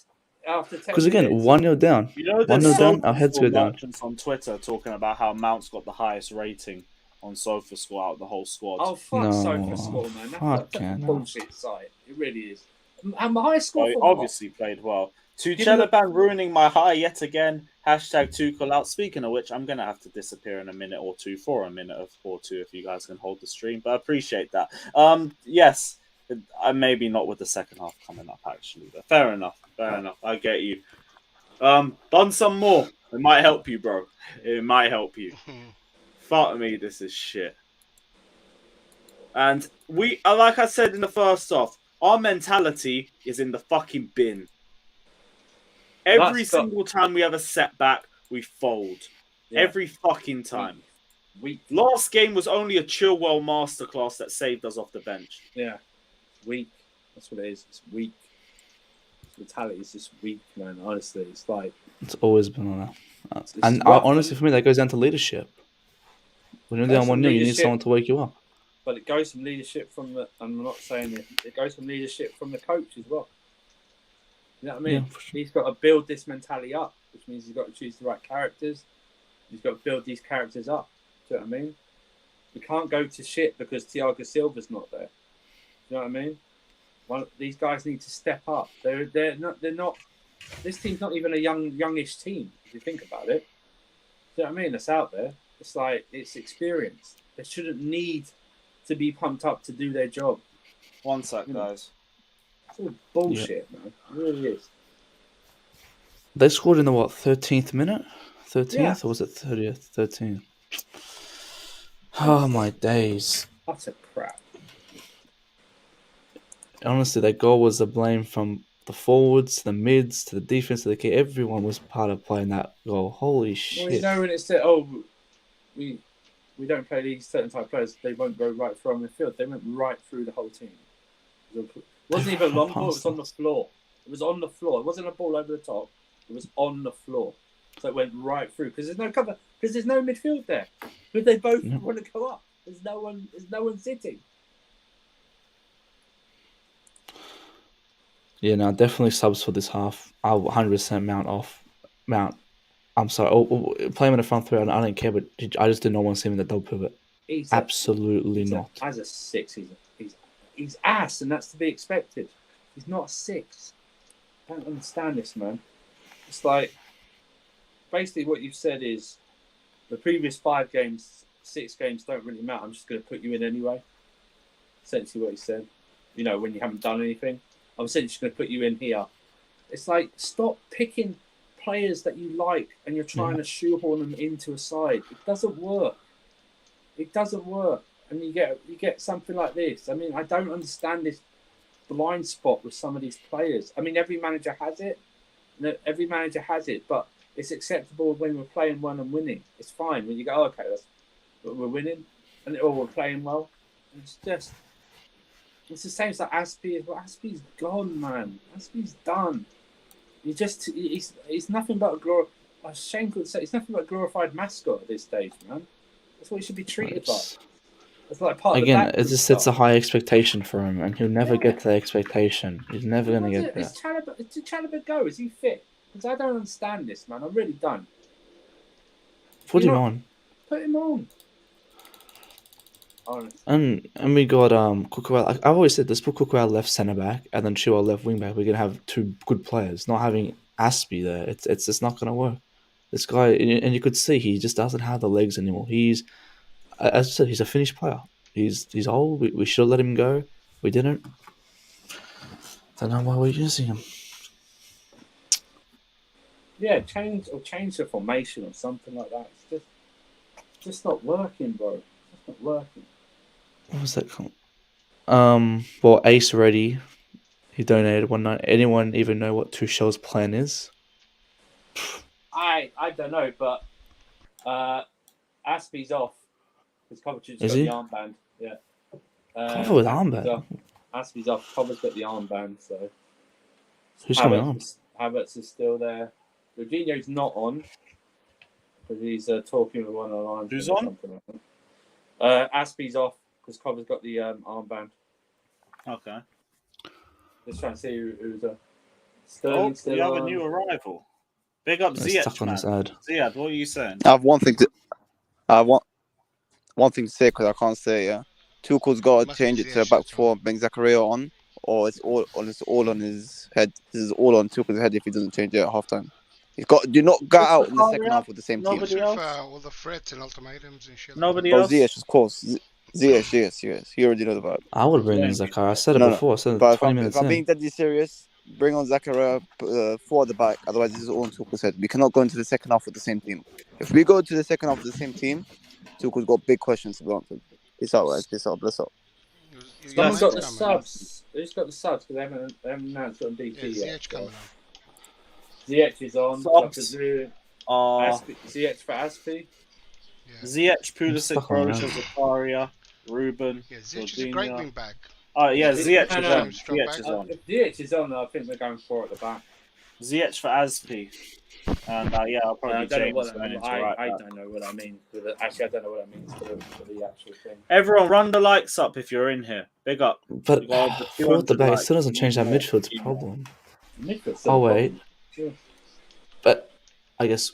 after 10 Because again, minutes. 1-0 down. You know, 1-0 down, our heads go down. merchants on Twitter talking about how Mount's got the highest rating on SofaScore out of the whole squad. Oh fuck, No, SofaScore, man. That's a no. bullshit site. It really is. And my highest score So he for what? obviously played well. Given the- Tuchel ruining my high yet again. Hashtag Tuchel out. Speaking of which, I'm going to have to disappear in a minute or two for a minute or two if you guys can hold the stream. But I appreciate that. Yes, maybe not with the second half coming up, actually. But fair enough. I get you. Done some more. It might help you, bro. It might help you. Fuck me, this is shit. And we, like I said in the first half, our mentality is in the fucking bin. Every single time we have a setback, we fold. Yeah. Every fucking time. Weak. Last game was only a Chilwell masterclass that saved us off the bench. Yeah. Weak. That's what it is. It's weak. Mentality is just weak, man. Honestly, it's like It's always been like that. And honestly, for me, that goes down to leadership. When you're down 1-0, you need someone to wake you up. But it goes from leadership from the. I'm not saying it goes from leadership from the coach as well. You know what I mean? Yeah, for sure. He's got to build this mentality up, which means he's got to choose the right characters. He's got to build these characters up. Do you know what I mean? We can't go to shit because Thiago Silva's not there. Do you know what I mean? These guys need to step up. They're not. This team's not even a youngish team. If you think about it, do you know what I mean? That's out there. It's like it's experience. They shouldn't need to be pumped up to do their job. One sec, guys. It's all bullshit, man. It really is. They scored in the 13th minute? 13th Yeah. or was it 30th? 13th. Oh my days. Utter crap. Honestly, that goal was the blame from the forwards, to the mids, to the defense, to the key. Everyone was part of playing that goal. Holy shit. Well, you know when it's that, we don't play these certain type of players, they won't go right through on the field. They went right through the whole team. It wasn't even a long ball, it was on the floor. It was on the floor. It wasn't a ball over the top. It was on the floor. So it went right through because there's no cover, because there's no midfield there. But they both want to go up. There's no one sitting. Yeah, no, definitely subs for this half. I'll 100% Mount. I'm sorry. Play him in the front three. I don't care, but I just did not want to see him in the double pivot. Absolutely not. As a 6, he's ass, and that's to be expected. He's not a 6. I don't understand this, man. It's like basically what you've said is the previous 5 games, 6 games don't really matter. I'm just going to put you in anyway. Essentially what he said. You know, when you haven't done anything, I'm essentially just going to put you in here. It's like, stop picking players that you like and you're trying to shoehorn them into a side. It doesn't work. It doesn't work. And you get something like this. I mean, I don't understand this blind spot with some of these players. I mean, every manager has it. But it's acceptable when we're playing well and winning. It's fine when you go, okay, we're winning, or we're playing well. And it's the same as like Aspie. Well, Aspie's gone, man. Aspie's done. He's nothing but a Shane could say, it's nothing but a glorified mascot at this stage, man. That's what he should be treated like. It's like part Again, of the it just sets a high expectation for him, and he'll never get to the expectation. He's never going to get there. Did Chalobah go? Is he fit? Because I don't understand this, man. I really don't. Put him on. Put him on. Honestly. And we got Kukurea. Like I've always said, let's put Kukurea left centre back and then Chua left wing back. We're gonna have 2 good players. Not having Aspie there, it's just not gonna work. This guy, and you could see he just doesn't have the legs anymore. He's, as I said, he's a finished player. He's old. We should have let him go. We didn't. Don't know why we're using him. Yeah, change the formation or something like that. It's just not working, bro. It's not working. What was that called? Well, Ace already. He donated 1.9. Anyone even know what Tuchel's plan is? I don't know, but Aspie's off because Coventry's got the armband. Yeah. Cover with armband. Aspie's off. Cover's got the armband. So who's coming on? Havertz is still there. Jorginho's not on because he's talking with one of the lines. Who's on? Aspie's off because Cover's got the armband. Okay. Just trying to see who's Sterling still we have on. a new arrival. Big up Ziyech, man. Ziyad, what are you saying? I have one thing to say because I can't say. Yeah, Tuchel's got to change it to a back 4, bring Zakaria on, or it's all on his head. This is all on Tuchel's head if he doesn't change it at halftime. Do not go out in the second half with the same team. All the threats and ultimatums and shit. Nobody else. Ziyech, of course. Ziyech. You already know the vibe. I would bring in Zakaria. I said it before. I said it 20 minutes if I'm being deadly serious, bring on Zakaria 4 at the back. Otherwise, this is all on Tuchel's head. We cannot go into the second half with the same team. If we go to the second half with the same team, Tuchel's got big questions to be answered. Peace out, guys. Peace out. Bless up. Someone's got the subs. Who's got the subs? Because they haven't announced on DT yet. Ziyech coming on. Ziyech is on. Subs. Ziyech for Aspie. Yeah. Ziyech, Pulisic, Croatia, Zakaria, Ruben. Yeah, Ziyech is a great wing back. Oh yeah, Ziyech is on. If Ziyech is on, I think they're going 4 at the back. Ziyech for Aspi. And yeah, I'll probably I don't know James what going into I right back. don't know what that means. Actually, I don't know what that means for the actual thing. Everyone, run the likes up if you're in here. Big up. But We got over for the 200 back, it likes. still doesn't change that Yeah. midfield's problem. Midfield's Oh, wait. Sure. But I guess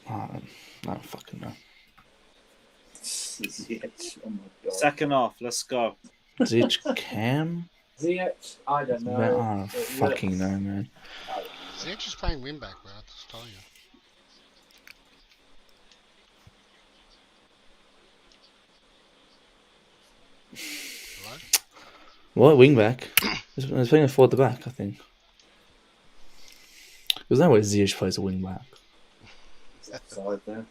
I don't fucking know. Ziyech, oh my god. Second half, let's go. Ziyech Cam? Ziyech, I don't know. Man, I don't fucking know, man. Ziyech is playing wing back, bro. I just tell you. Hello? What wing back? He's playing a forward the back, I think. There's no way Ziyech plays a wing back. Side there.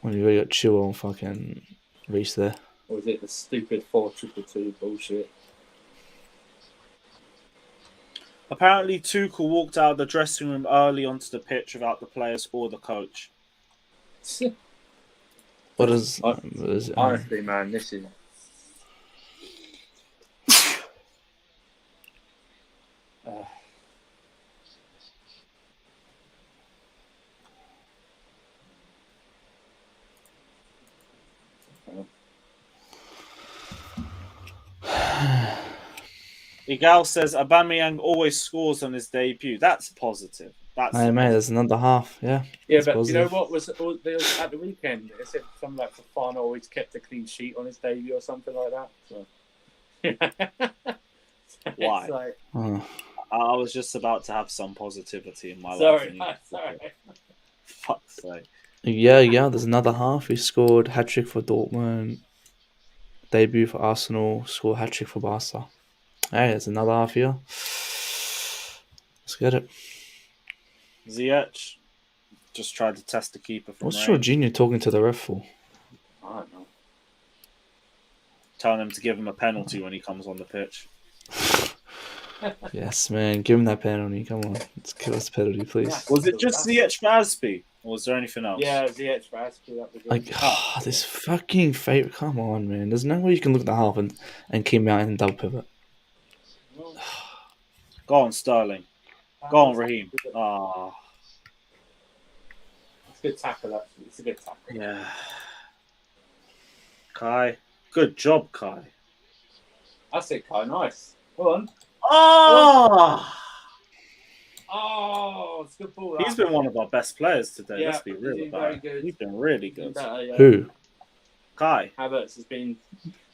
When you really got Chilwell and fucking Reece there. Or is it the stupid 4-2-2 bullshit? Apparently, Tuchel walked out of the dressing room early onto the pitch without the players or the coach. What is? Honestly, man, this is. Igal says Aubameyang always scores on his debut. That's positive. That's Hey, mate, there's another half. Yeah. Yeah, that's but positive. you know what was at the weekend? It said something like Fofana always kept a clean sheet on his debut or something like that. So. Why? It's like, I was just about to have some positivity in my life. sorry. Fuck's sake. Yeah, there's another half. He scored hat-trick for Dortmund. Debut for Arsenal. Scored hat-trick for Barca. Hey, there's another half here. Let's get it. Ziyech just tried to test the keeper from What's range. Jorginho talking to the ref for? I don't know. Telling him to give him a penalty when he comes on the pitch. Yes, man. Give him that penalty. Come on. Let's give us the penalty, please. Was it just Ziyech for Aspi? Or was there anything else? Yeah, Ziyech for Aspi, that was Like, this fucking favourite. Come on, man. There's no way you can look at the half and keep out in double pivot. Go on, Sterling. Go on, Raheem. Ah. It's a good tackle, actually. It's a good tackle. Yeah. Kai. Good job, Kai. That's it, Kai. Nice. Go on. Oh! Oh, it's a good ball. He's been one of our best players today. Yeah, Let's be real he's been about very it. good. He's been really good. Who? Kai. Havertz has been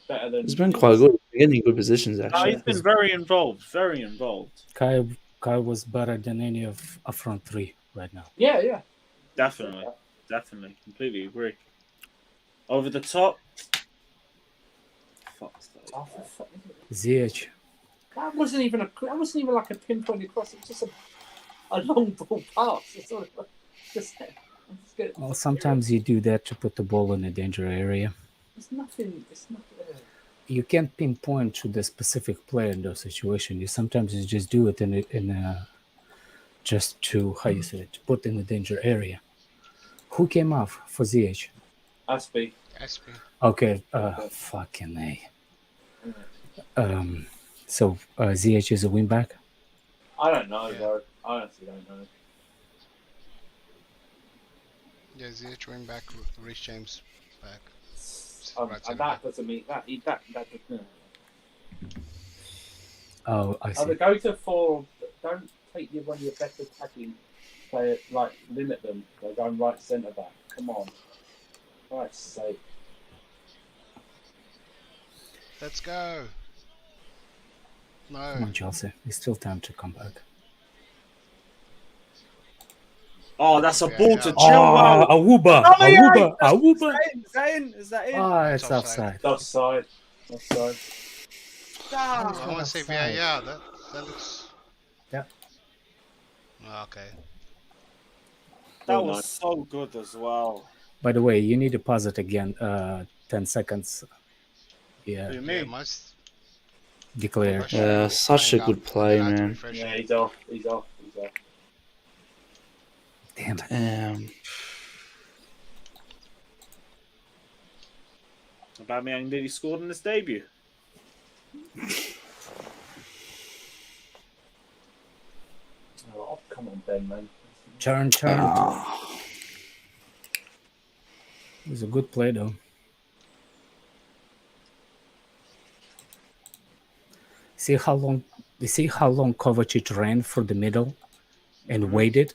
better than. He's been quite good. He's getting in good positions, No, actually. he's been very involved. Very involved. Kai was better than any of a front three right now. Yeah. Definitely. Definitely. Completely agree. Over the top. Fuck's sake. Ziyech. That wasn't even like a pinpointed cross. It was just a long ball pass. It's all, just good. Well, sometimes you do that to put the ball in a danger area. It's nothing. It's not. You can't pinpoint to the specific player in those situations. You sometimes just do it in a just to to put in the danger area. Who came off for Ziyech? Aspi. Okay. Fucking A. So Ziyech is a wing back. I don't know, though. I honestly don't know. Yeah, Ziyech wing back, Reece James back. That doesn't mean that. Doesn't. Oh, I see. Either go to 4. Don't take one of your best attacking players. Like limit them. They're going right centre back. Come on. Christ's sake. Let's go. No. Come on, Chelsea. There's still time to come back. Oh, that's a ball to Chilwell. Awuba. Awuba. Is that in? Is that in? Oh, it's offside. Offside. I want to say VAR. That looks. Yeah. Oh, okay. That was so good as well. By the way, you need to pause it again. 10 seconds. Yeah. Yeah, must declare. Yeah, such a good play, man. Yeah, he's off. Damn it. Aubameyang nearly scored in his debut. Come on, Ben, man. Turn. It was a good play, though. See how long Kovacic ran for the middle and waited?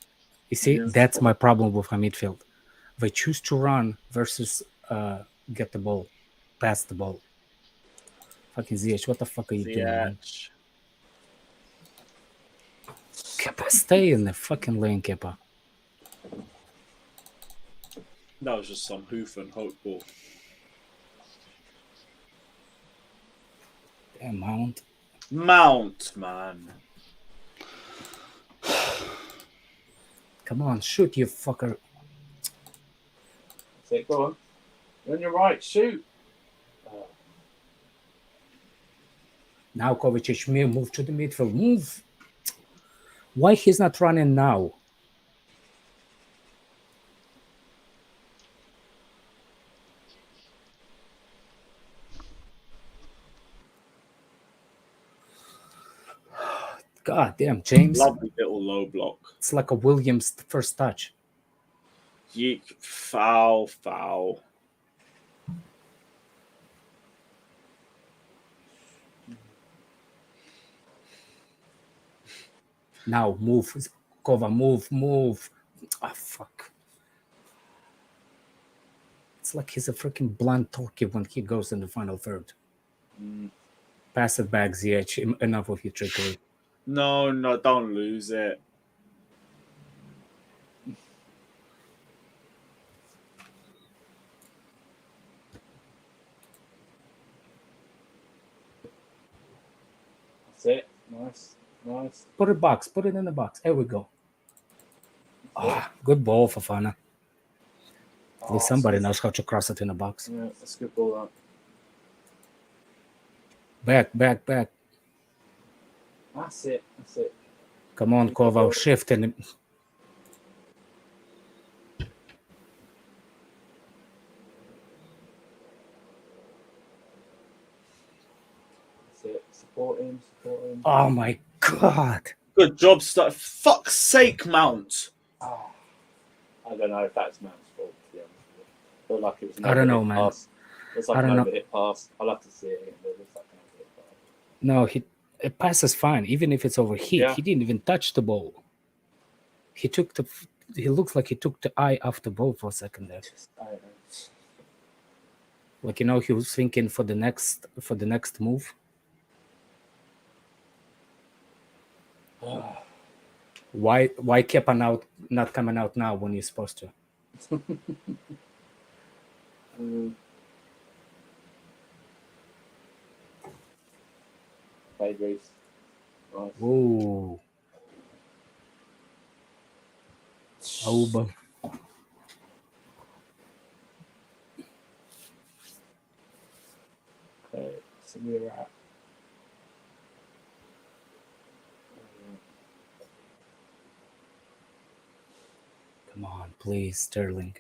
You see, that's my problem with our midfield. They choose to run versus get the ball, pass the ball. Fucking Ziyech, what the fuck are you doing, man? Kepa, stay in the fucking lane, Kepa. That was just some hoof and hope ball. Damn, Mount. Mount, man. Come on, shoot, you fucker. That's it, go on. You're on your right, shoot. Now Kovacic, move to the midfield. Move. Why he's not running now? God damn, James. Lovely little low block. It's like a Williams first touch. Yeek, foul. Now move, Kova, move. Ah, fuck. It's like he's a freaking blunt turkey when he goes in the final third. Pass it back, Ziyech. Enough of your trickery. No, don't lose it. That's it. Nice. Put it in the box. There we go. Good ball, Fofana. At least somebody knows how to cross it in the box. Yeah, that's a good ball, Back. That's it. Come on, Kova, shift in. That's it. Support him. Oh my God. Good job, fuck's sake, Mount. Oh, I don't know if that's Mount's fault, to be honest with you. I feel like it was an I don't know, overhit man. pass. It's like I an don't know. overhit pass. I'll have to see it again, but it looks like an overhit pass. No, it passes fine, even if it's overhit. Yeah. He didn't even touch the ball. He looks like he took the eye off the ball for a second there. I don't know. Like, he was thinking for the next move. Why Kepa not coming out now when he's supposed to? Play Greece. Nice. Ooh. Auba. Okay, so we're at. Come on, please, Sterling.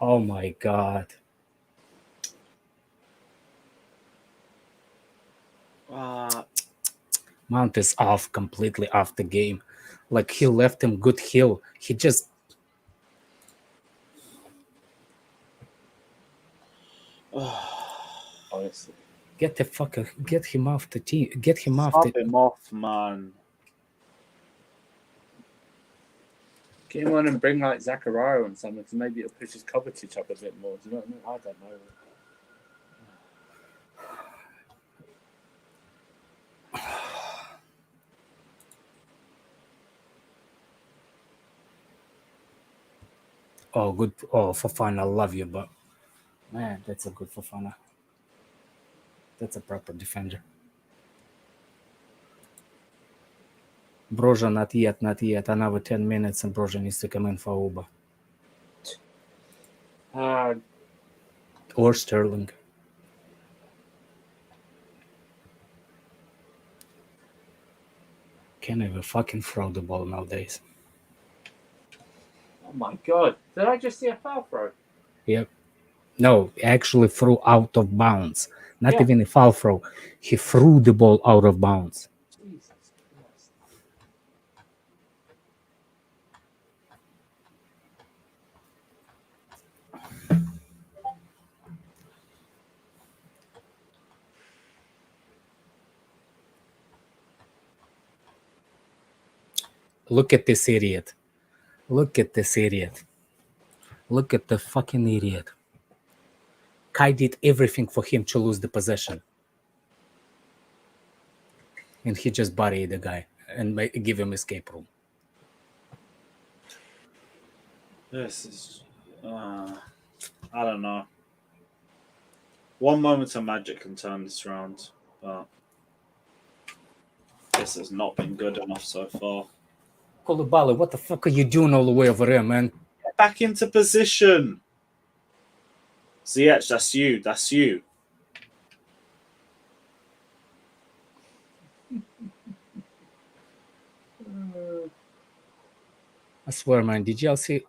Oh my God. Mount is completely off the game. Like, he left him good hill. He just... Honestly. Get him off the team. Get him off Stop him off, man. Get him on and bring like Zachariah on something, because maybe it'll push his Kovacic up a bit more. Do you know what I mean? I don't know. Oh, good. Oh, Fofana, I love you, but man, that's a good Fofana. That's a proper defender. Broja, not yet. Another 10 minutes and Broja needs to come in for Uba. Or Sterling. Can't even fucking throw the ball nowadays. Oh my God. Did I just see a foul throw? Yep. No, actually threw out of bounds. Not even a foul throw. He threw the ball out of bounds. Jesus Christ. Look at this idiot. Look at this idiot. Look at the fucking idiot. Kai did everything for him to lose the possession. And he just buried the guy and give him escape room. This is, I don't know. One moment of magic can turn this round, but this has not been good enough so far. Koulibaly, what the fuck are you doing all the way over there, man? Get back into position. Ziyech, that's you. That's you. I swear, man, did y'all see?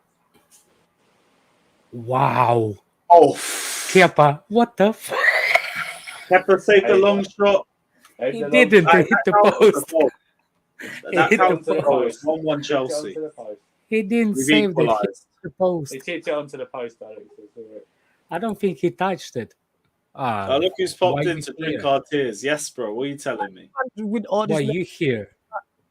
Wow. Oh, Kepa, what the fuck? Kepa saved the long shot. He didn't hit the post. That hit counts the the post. 1-1 Chelsea. He didn't We've save the, hit equalised. the post. He tipped it onto the post, Alex. I don't think he touched it. Oh, look who's popped why in you to here? drink our tears. Yes, bro. What are you telling me? With all Why this, you here?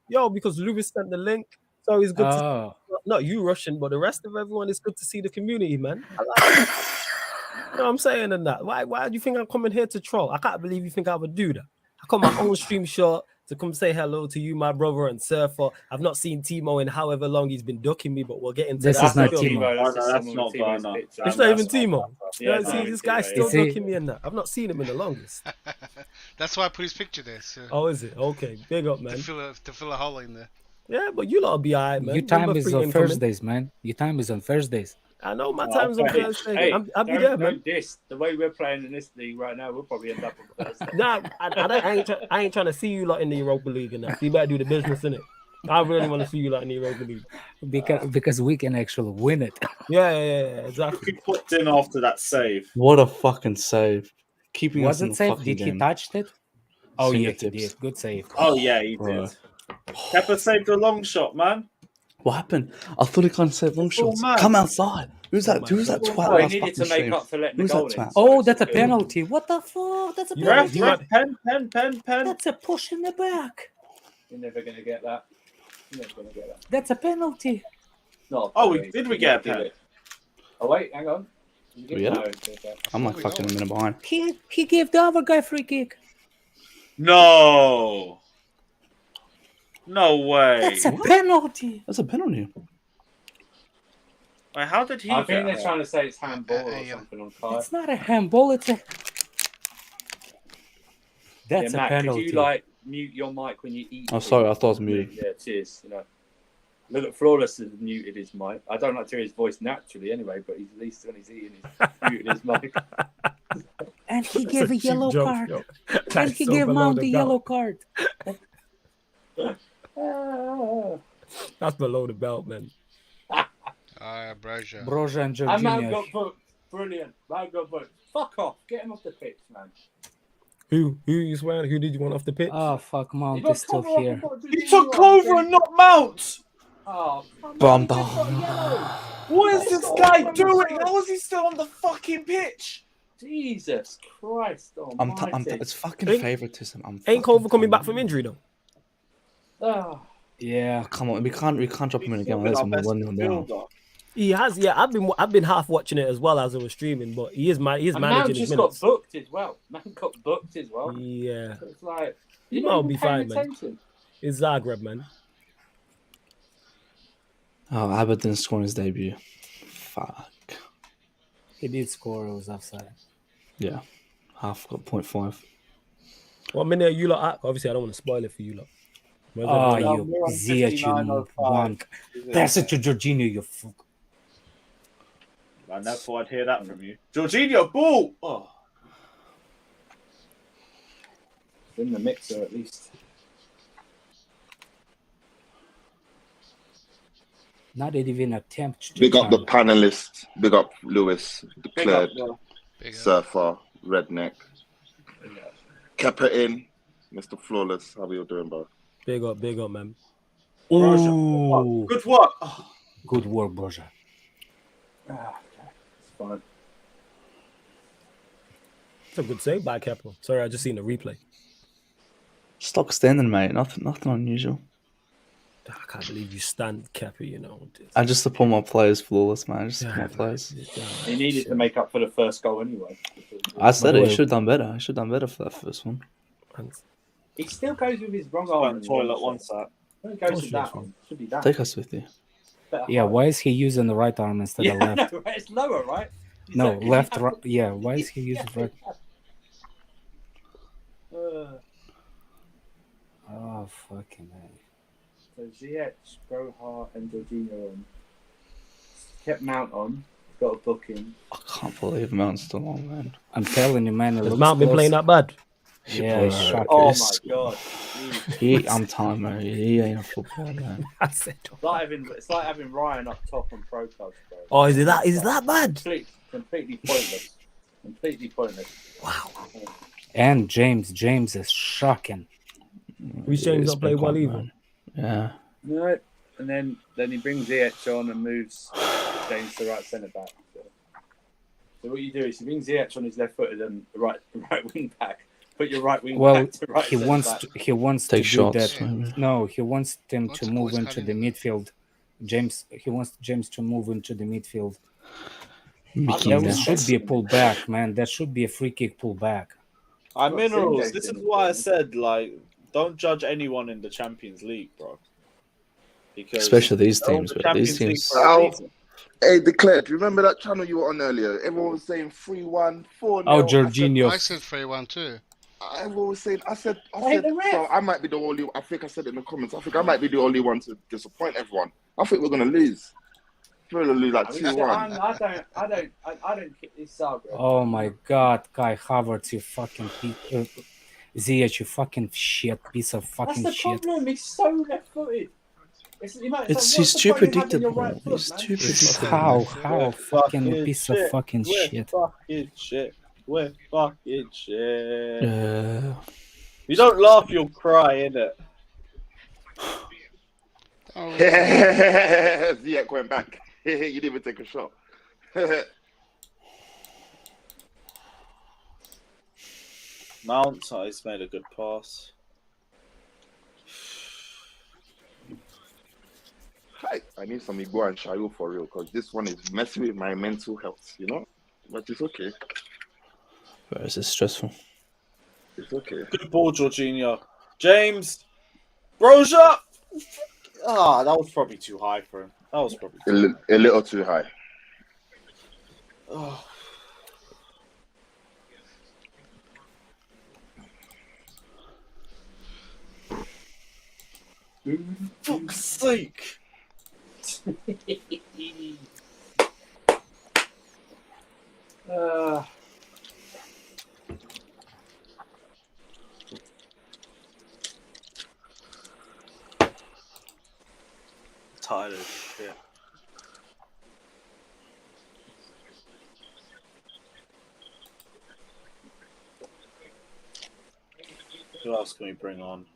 yo, because Lewis sent the link, so it's good to Oh, not you Russian, but the rest of everyone. It's good to see the community, man. I like it. You know what I'm saying and that. Why do you think I'm coming here to troll? I can't believe you think I would do that. I come my own stream shot to come say hello to you, my brother and surfer. I've not seen Timo in however long he's been ducking me, but we'll get into This that. is not Feel me? Timo. Oh, no, that's not Ghana. It's not even Timo. Yeah, Yeah, see, this guy's still Is he? ducking me in that. I've not seen him in the longest. That's why I put his picture there. So Oh, is it? Okay, big up, man. to fill a hole in there. Yeah, but you lot will be alright, man. your time Number is 3 on incoming. Thursdays, man. Your time is on Thursdays. I know my time's on okay. Thursday. Hey, I'll be there, man. don't diss. The way we're playing in this league right now, we'll probably end up on Thursday. Nah, I ain't trying to see you lot in the Europa League and that. So you better do the business in it. I really want to see you lot in the Europa League. Because we can actually win it. Yeah, exactly. He popped in after that save. What a fucking save. Keeping us Was in it the safe? fucking Did he game. touch it? Oh, yeah, he Fingertips. did. Good save. Oh, yeah, he Bro. did. Kepa saved a long shot, man. What happened? I thought he can't save long all shots. mad. Come outside. Who's that? Who's that twat? Oh, he last needed to fucking make stream? up for letting the Who's goal that in. twat? Oh, that's a penalty. What the fuck? That's a Ref, penalty. pen. That's a push in the back. You're never going to get that. You're never going to get that. That's a penalty. Not Oh, very. did we get a pen? Oh, wait, hang on. You didn't Yeah. know it, did you? I'm like fucking a minute behind. He gave the other guy free kick. No. No way. That's a penalty. That's a penalty. Wait, how did he I think get they're that? trying to say it's handball or Yeah. something on Kai. It's not a handball. It's a. That's Yeah, a Matt, penalty. could you mute your mic when you eat? Oh, sorry. I thought I was muted. Yeah, cheers. Look at Flawless has muted his mic. I don't like to hear his voice naturally anyway, but he's at least when he's eating, he's muted his mic. And he gave a yellow Joke, card. yo. And That's he so gave below Mount the the belt. yellow card. That's below the belt, man. Brazier. Broja and And man Jorginho. got booked. Brilliant. Man got booked. Fuck off. Get him off the pitch, man. Who you swearing? Who did you want off the pitch? Oh, fuck. He Mount got is still cover up here. and got He Jorginho took on over the and not Mount. Oh, come Bro, on, I'm he just got done. yellow. What is this guy doing? How is he still on the fucking pitch? Jesus Christ almighty. It's fucking Ain't- favoritism. Ain't Culver coming back from injury though? Oh, Yeah, come on. We can't drop him in a game unless Our we're best 1-0 down. midfielder. He has, yeah. I've been half watching it as well as I was streaming, but he is and Mount managing his just got minutes. booked as well. Mount got booked as well. Yeah, So it's like, He you're might not even be paying fine, man. attention. it's Zagreb, man. Oh, Abba didn't score in his debut. Fuck. He did score. It was offside. Yeah. Half got 0.5. What minute are you lot at? Obviously, I don't want to spoil it for you lot. Where's Oh, everyone at? you we're on Ziyech, you 59.05. wank. Pass it to Jorginho, you fuck. I never thought I'd hear that from you. Jorginho, ball! Oh. In the mixer, at least. Not even attempt to Big up the turn. panelists. Big up Lewis, Big up, Declared, bro. Big up. Surfer, Redneck. Kept it in. Mr. Flawless, how are you doing, bro? Big up, man. Ooh, Good work. Oh. good work, Broja. Ah, okay. It's fine. It's a good save by Keppel. Sorry, I just seen the replay. Stock standing, mate. Nothing unusual. I can't believe you stand Kepa, you know. I just support my players flawless, man. I just support my Yeah, players. He needed to make up for the first goal anyway. I said By the it. He way- should have done better. He should have done better for that first one. He still goes with his wrong Going arm. to in the toilet wrong one shot. sec. When he goes Oh, with sure, that sure. one, should be that. Take us with you. Better Yeah, height. why is he using the right arm instead Yeah, of left? no, it's lower, right? He's No, like- 'cause left, you right. have to- Yeah, why is he using right? Oh, fucking hell. So Ziyech, Broha, and Jorginho on. Kept Mount on. Got a booking. I can't believe Mount's still on, man. I'm telling you, man. It Has looks Mount been close. playing that bad? Yeah, he's shocking. Oh It's- my god! I'm tired, man. He ain't a footballer, man. I said, It's like having Ryan up top on Pro Clubs, bro. oh, is it that bad? Completely pointless. Completely pointless. Wow. And James is shocking. Who's James It's not playing been well quite either? bad. Yeah. No, and then he brings Ziyech on and moves James to right centre back. So what you do is you bring Ziyech on his left footed and the right wing back. Put your right wing Well, back to right he centre wants back. he wants Take to do shots, that. maybe. No, he wants them What's to the move voice into the cutting? midfield. He wants James to move into the midfield. Mickey That Mouse. should be a pullback, man. That should be a free kick pullback. Not Minerals. seen This is Jason why I Bourne. said, like, don't judge anyone in the Champions League, bro. Because Especially these they're on teams, the bro. These Champions League teams. for a reason. Hey, Declared, remember that channel you were on earlier? Everyone was saying 3-1, 4-0. Oh, Jorginho. I said 3-1 too. Everyone was saying, I said, the ref. so I might be the only, I think I said it in the comments, I think I might be the only one to disappoint everyone. I think we're going to lose. We're going to lose like I mean, 2-1. I don't kick this Zagreb. Oh my God, Kai Havertz, you fucking Ziyech, you fucking shit, piece of That's fucking the shit. problem. He's so left-footed. He's too predictable. He's too predictable. How fucking piece of fucking We're shit. fucking shit. We're fucking shit. Yeah. You don't laugh, you'll cry, innit? Oh, Ziyech went back. You didn't even take a shot. Mount, he's made a good pass. I need some Igbo and Shayo for real, because this one is messing with my mental health, you know? But it's okay. Bro, this is stressful. It's okay. Good ball, Jorginho. James! Broja! Ah, that was probably too high for him. That was probably A little too high. Oh. Fuck's sake! Tired of shit. Who else can we bring on?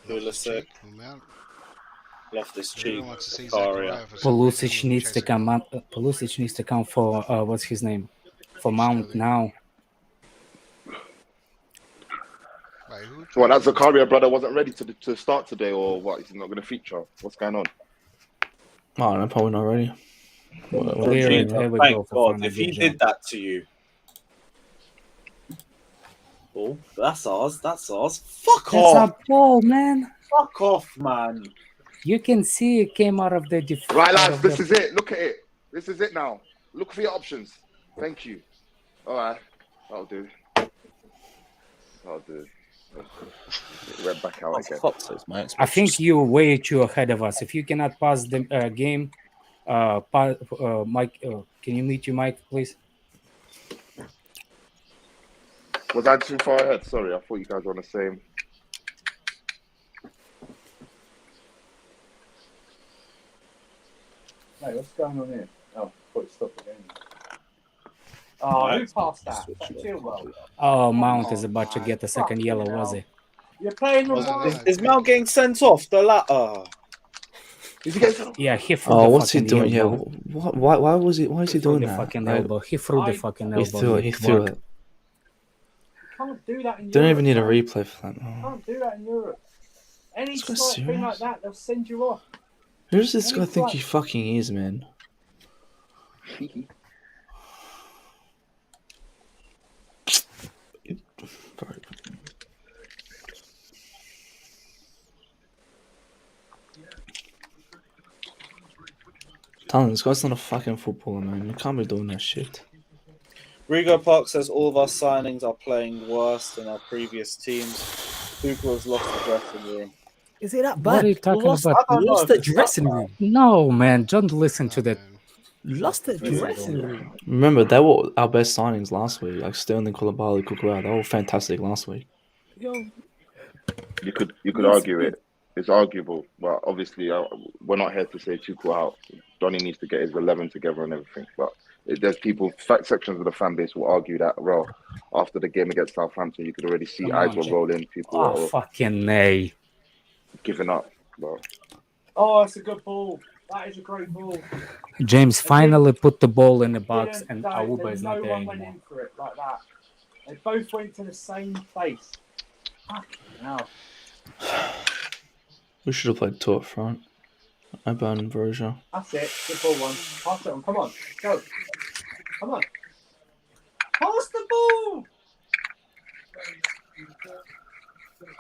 Pulisic, Loftus Cheek, Zakaria. Pulisic needs to come up. Pulisic needs to come for what's his name? For Mount now. So what, that Zakaria brother wasn't ready to start today, or what? Is he not going to feature? What's going on? Oh, no, probably not ready. There we Thank go. God, if he did that to you. Oh, that's ours. That's ours. Fuck That's off. a ball, man. Fuck off, man. You can see it came out of the defense. Right, lads, this is it. Look at it. This is it now. Look for your options. Thank you. All right. That'll do. That'll do. We're back out again. I think you're way too ahead of us. If you cannot pass the game, Mike, can you mute your mic, please? Was I too far ahead? Sorry, I thought you guys were on the same. Hey, what's going on here? Oh, I thought it stopped again. Oh, who passed that? Chilwell. Oh, Mount is about to get the second yellow, was he? You're playing the right. Is Mount getting sent off? The latter. Yeah, he threw Oh, the what's he fucking doing? Yeah, elbow. why was he? Why is he doing The that? fucking Like, elbow. He threw the fucking he elbow. threw it. He threw it. Can't do that in Don't Europe. even need a man. replay for that. Oh. Can't do that in Europe. Any This guy's slight thing serious? like that, they'll send you off. Who does this Any guy think slight- he fucking is, man? Talon, this guy's not a fucking footballer, man. You can't be doing that shit. Rigo Park says all of our signings are playing worse than our previous teams. Tuchel has lost the dressing room. Is it that What bad? are you talking lost, about? I don't know Lost if the it's that dressing bad. room. No, man, don't listen to that. Lost the Dressing dressing room. room. Remember, they were our best signings last week. Like Sterling, Koulibaly, Cucurella. They were fantastic last week. Yo, You could Yes, argue it. It's arguable, but obviously we're not here to say Tuchel out. Donny needs to get his 11 together and everything. But there's sections of the fan base will argue that. Well, after the game against Southampton, you could already see Come eyes on, were Jack. rolling. People Oh, were fucking A. giving up. But Oh, it's a good ball. That is a great ball. James finally put the ball in the box, Didn't- and no, Auba is no not there one went anymore. in for it like that. They both went to the same place. Fucking hell. We should have played two up front. Aban and Broja. That's it. Good ball one. Pass it on. Come on. Go. Come on. Pass the ball.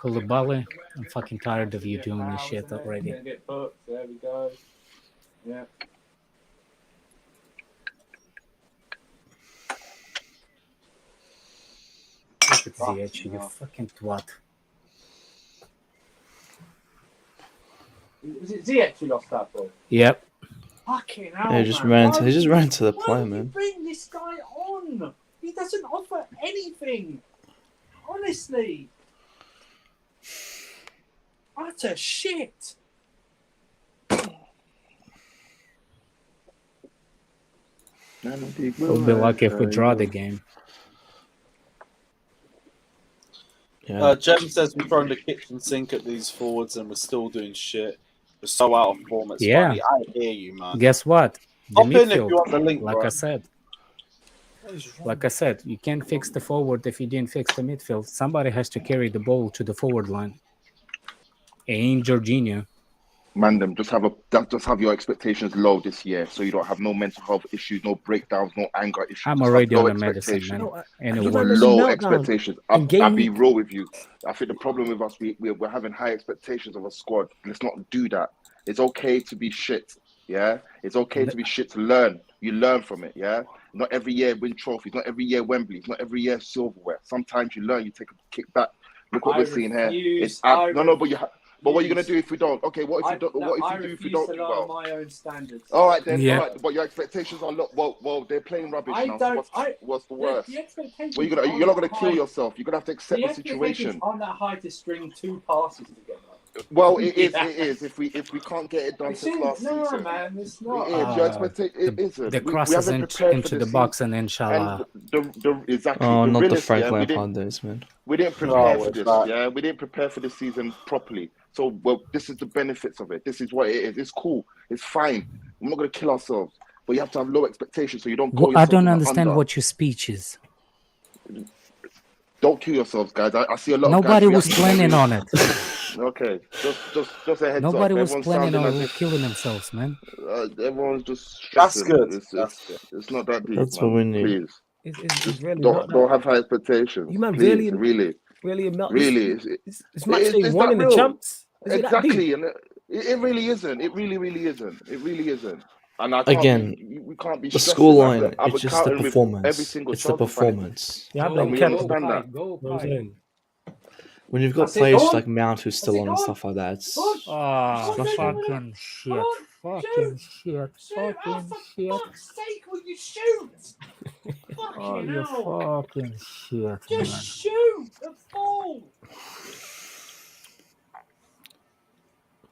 Koulibaly, I'm fucking tired of you Get doing this fouls shit and then already. gonna get booked. There we go. Yeah. Look at Ziyech, you fucking twat. Was it Ziyech who lost that ball? Yep. Fucking hell, Yeah, he just man. ran Why to. He just would ran to the Why play, would you man. bring this guy on? He doesn't offer anything. Honestly. Utter shit. We'll be lucky if we draw the game. Yeah. Jem says we're throwing the kitchen sink at these forwards and we're still doing shit. We're so out of form. It's Yeah. funny. I hear you, man. Guess what? The Hop in if you midfield, want the link, like bro. I said, you can't fix the forward if you didn't fix the midfield. Somebody has to carry the ball to the forward line. Ain't Jorginho. Mandem, just have your expectations low this year, so you don't have no mental health issues, no breakdowns, no anger issues. I'm Just have already low on the medicine, expectations. man. No, Anyway, you man, Low meltdown expectations. in game I'll be week. real with you. I think the problem with us, we're having high expectations of a squad. Let's not do that. It's okay to be shit. Yeah, it's okay to be shit to learn. You learn from it. Yeah, not every year win trophies. Not every year Wembley. Not every year silverware. Sometimes you learn. You take a kick back. Look what we're seeing here. It's no, but you. But what are you gonna do if we don't? Okay, what if you don't? What if you do if we don't do well? my own standards. All right then. Yeah. All right, but your expectations are low. Well, they're playing rubbish I now. don't. So what's the worst? The expectations Well, you're not gonna kill yourself. You're gonna have to accept the expectations situation. aren't that high to string two passes together. Well, it is. Yeah. It is. If we can't get it done It's since in, last no, season, man, it's it not. is. Your expectation. It isn't. the We crosses haven't prepared into for the this box, and season. inshallah. And exactly. Oh, the not the realist, Frank yeah, Lampard days, man. we didn't prepare Oh, for it's this. that. Yeah, we didn't prepare for this season properly. So, well, this is the benefits of it. This is what it is. It's cool. It's fine. We're not gonna kill ourselves, but you have to have low expectations so you don't go Well, I yourself don't in the understand under. what your speech is. Don't kill yourselves, guys. I see a lot Nobody of guys was reacting planning on it. Okay, just a heads Nobody up. was Everyone's planning sounding on as if killing themselves, man. everyone's just That's stressing. good. It's not that deep, That's man. what we need. Please, It's really don't not that. have high expectations. You man, Please, really really, melt. really. It's match day Is one that in the real? champs. Is it that deep? Exactly, and it really isn't. It really isn't. It really isn't. And I can't Again, we can't be the stressing. scoreline, I it's was just the counting with every performance. single It's the Chelsea fan. performance. Yeah, I And blame we Kevin. understand that. Go, You know what I'm saying? When you've got That's it, players go on. like Mount who's still That's it, on go and on. stuff like that, it's Oh, It's not fucking shit. Come on, Fucking shit. Shoot! Oh, Fucking for shit. fuck's sake, will you shoot? Oh, Fucking you hell. fucking shit, man. Just shoot the ball.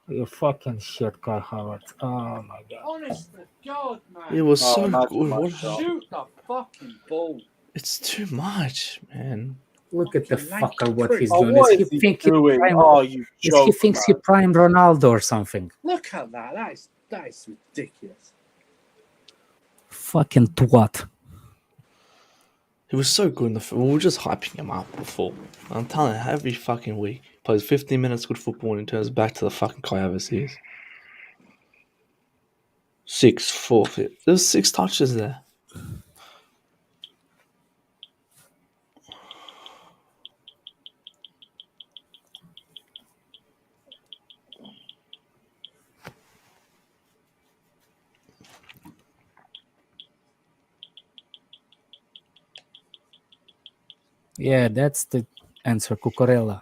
You fucking shit, Kai Havertz. Oh my god. Honest to God, man. it was Oh, so not good. much What? shot. Shoot the fucking ball. It's too much, man. Look at the Fucking fucker, what he's Oh, doing. what Is is he he think he doing? prime, Oh, you is he joke, thinks he man. prime Ronaldo or something? Look at that. That is ridiculous. Fucking twat. He was so good in the. We were just hyping him up before. I'm telling you, every fucking week he plays 15 minutes good football and he turns back to the fucking Coyotes he is. 6 forfeit. There's 6 touches there. Yeah, that's the answer, Cucurella.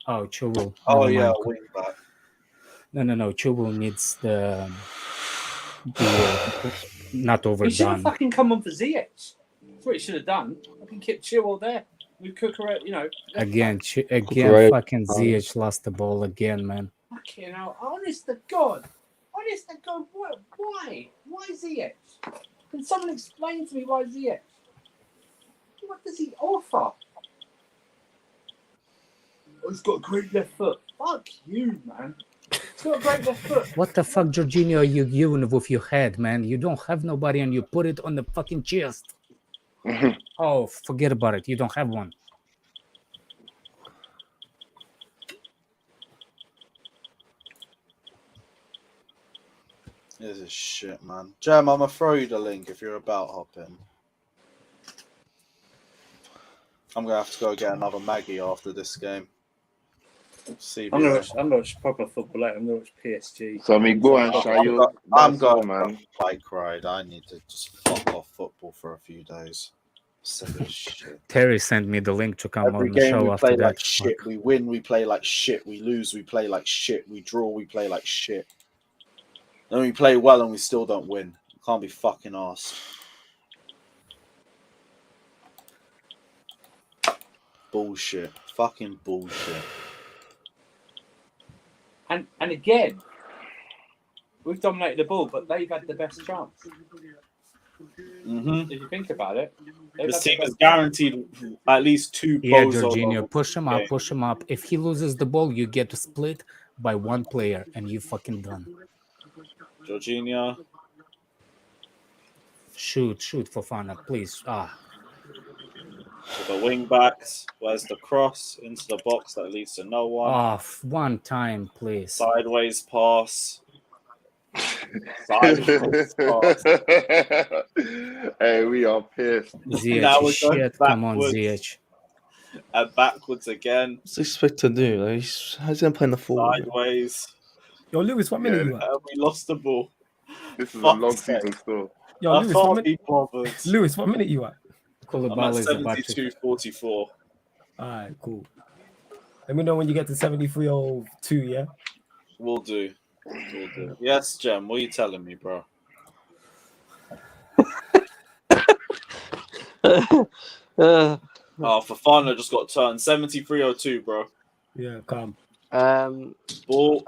Oh, Chubul. Oh Never yeah, mind. wing back. No. Chubul needs the not He should have overdone. fucking come on for Ziyech. That's what he should have done. Fucking kept Chilwell there. We could correct, Again, Cucurella. fucking Ziyech lost the ball again, man. Fucking hell. Honest to God. Why? Why Ziyech? Can someone explain to me why Ziyech? What does he offer? Oh, he's got a great left foot. Fuck you, man. He's got a great left foot. What the fuck, Jorginho, are you doing with your head, man? You don't have nobody and you put it on the fucking chest. Oh, forget about it. You don't have one. This is shit, man. Jam, I'm gonna throw you the link if you're about hopping. I'm gonna have to go get another Maggie after this game. I'm gonna watch proper football later. I'm gonna watch PSG. So Miguel and Shayo, I'm going, man. Bike ride. I need to just fuck off football for a few days. Sick of shit. Terry sent me the link to come Every on the game show we after play that. like shit. We win, we play like shit. We lose, we play like shit. We draw, we play like shit. Then we play well and we still don't win. Can't be fucking arsed. Bullshit. Fucking bullshit. And again, we've dominated the ball, but they've had the best chance. Mm-hmm. If you think about it, This team is guaranteed at least 2 Yeah, bozo Jorginho, levels push him per up, game. push him up. If he loses the ball, you get to split by 1 player, and you fucking done. Jorginho. Shoot, Fofana, please. To the wing backs. Where's the cross? Into the box that leads to no one. Off 1 time, please. Sideways pass. Sideways pass. Hey, we are pissed. Now Ziyech, we're going shit, come on, backwards. Ziyech. And backwards again. What's he expect to do? Like, how's he gonna play in the forward? Sideways. Yo, Lewis, what minute you at? And we lost the ball. This is a Fuck's long sake. season still. Yo, I Lewis, what can't minute? be bothered. Lewis, what minute you at? I'm at Koulibaly is about to. 72-44. Alright, cool. Let me know when you get to 7302, yeah? We'll do. Yes, Jem, what are you telling me, bro? Oh, Fofana just got turned. 73-02, bro. Yeah, calm. Ball.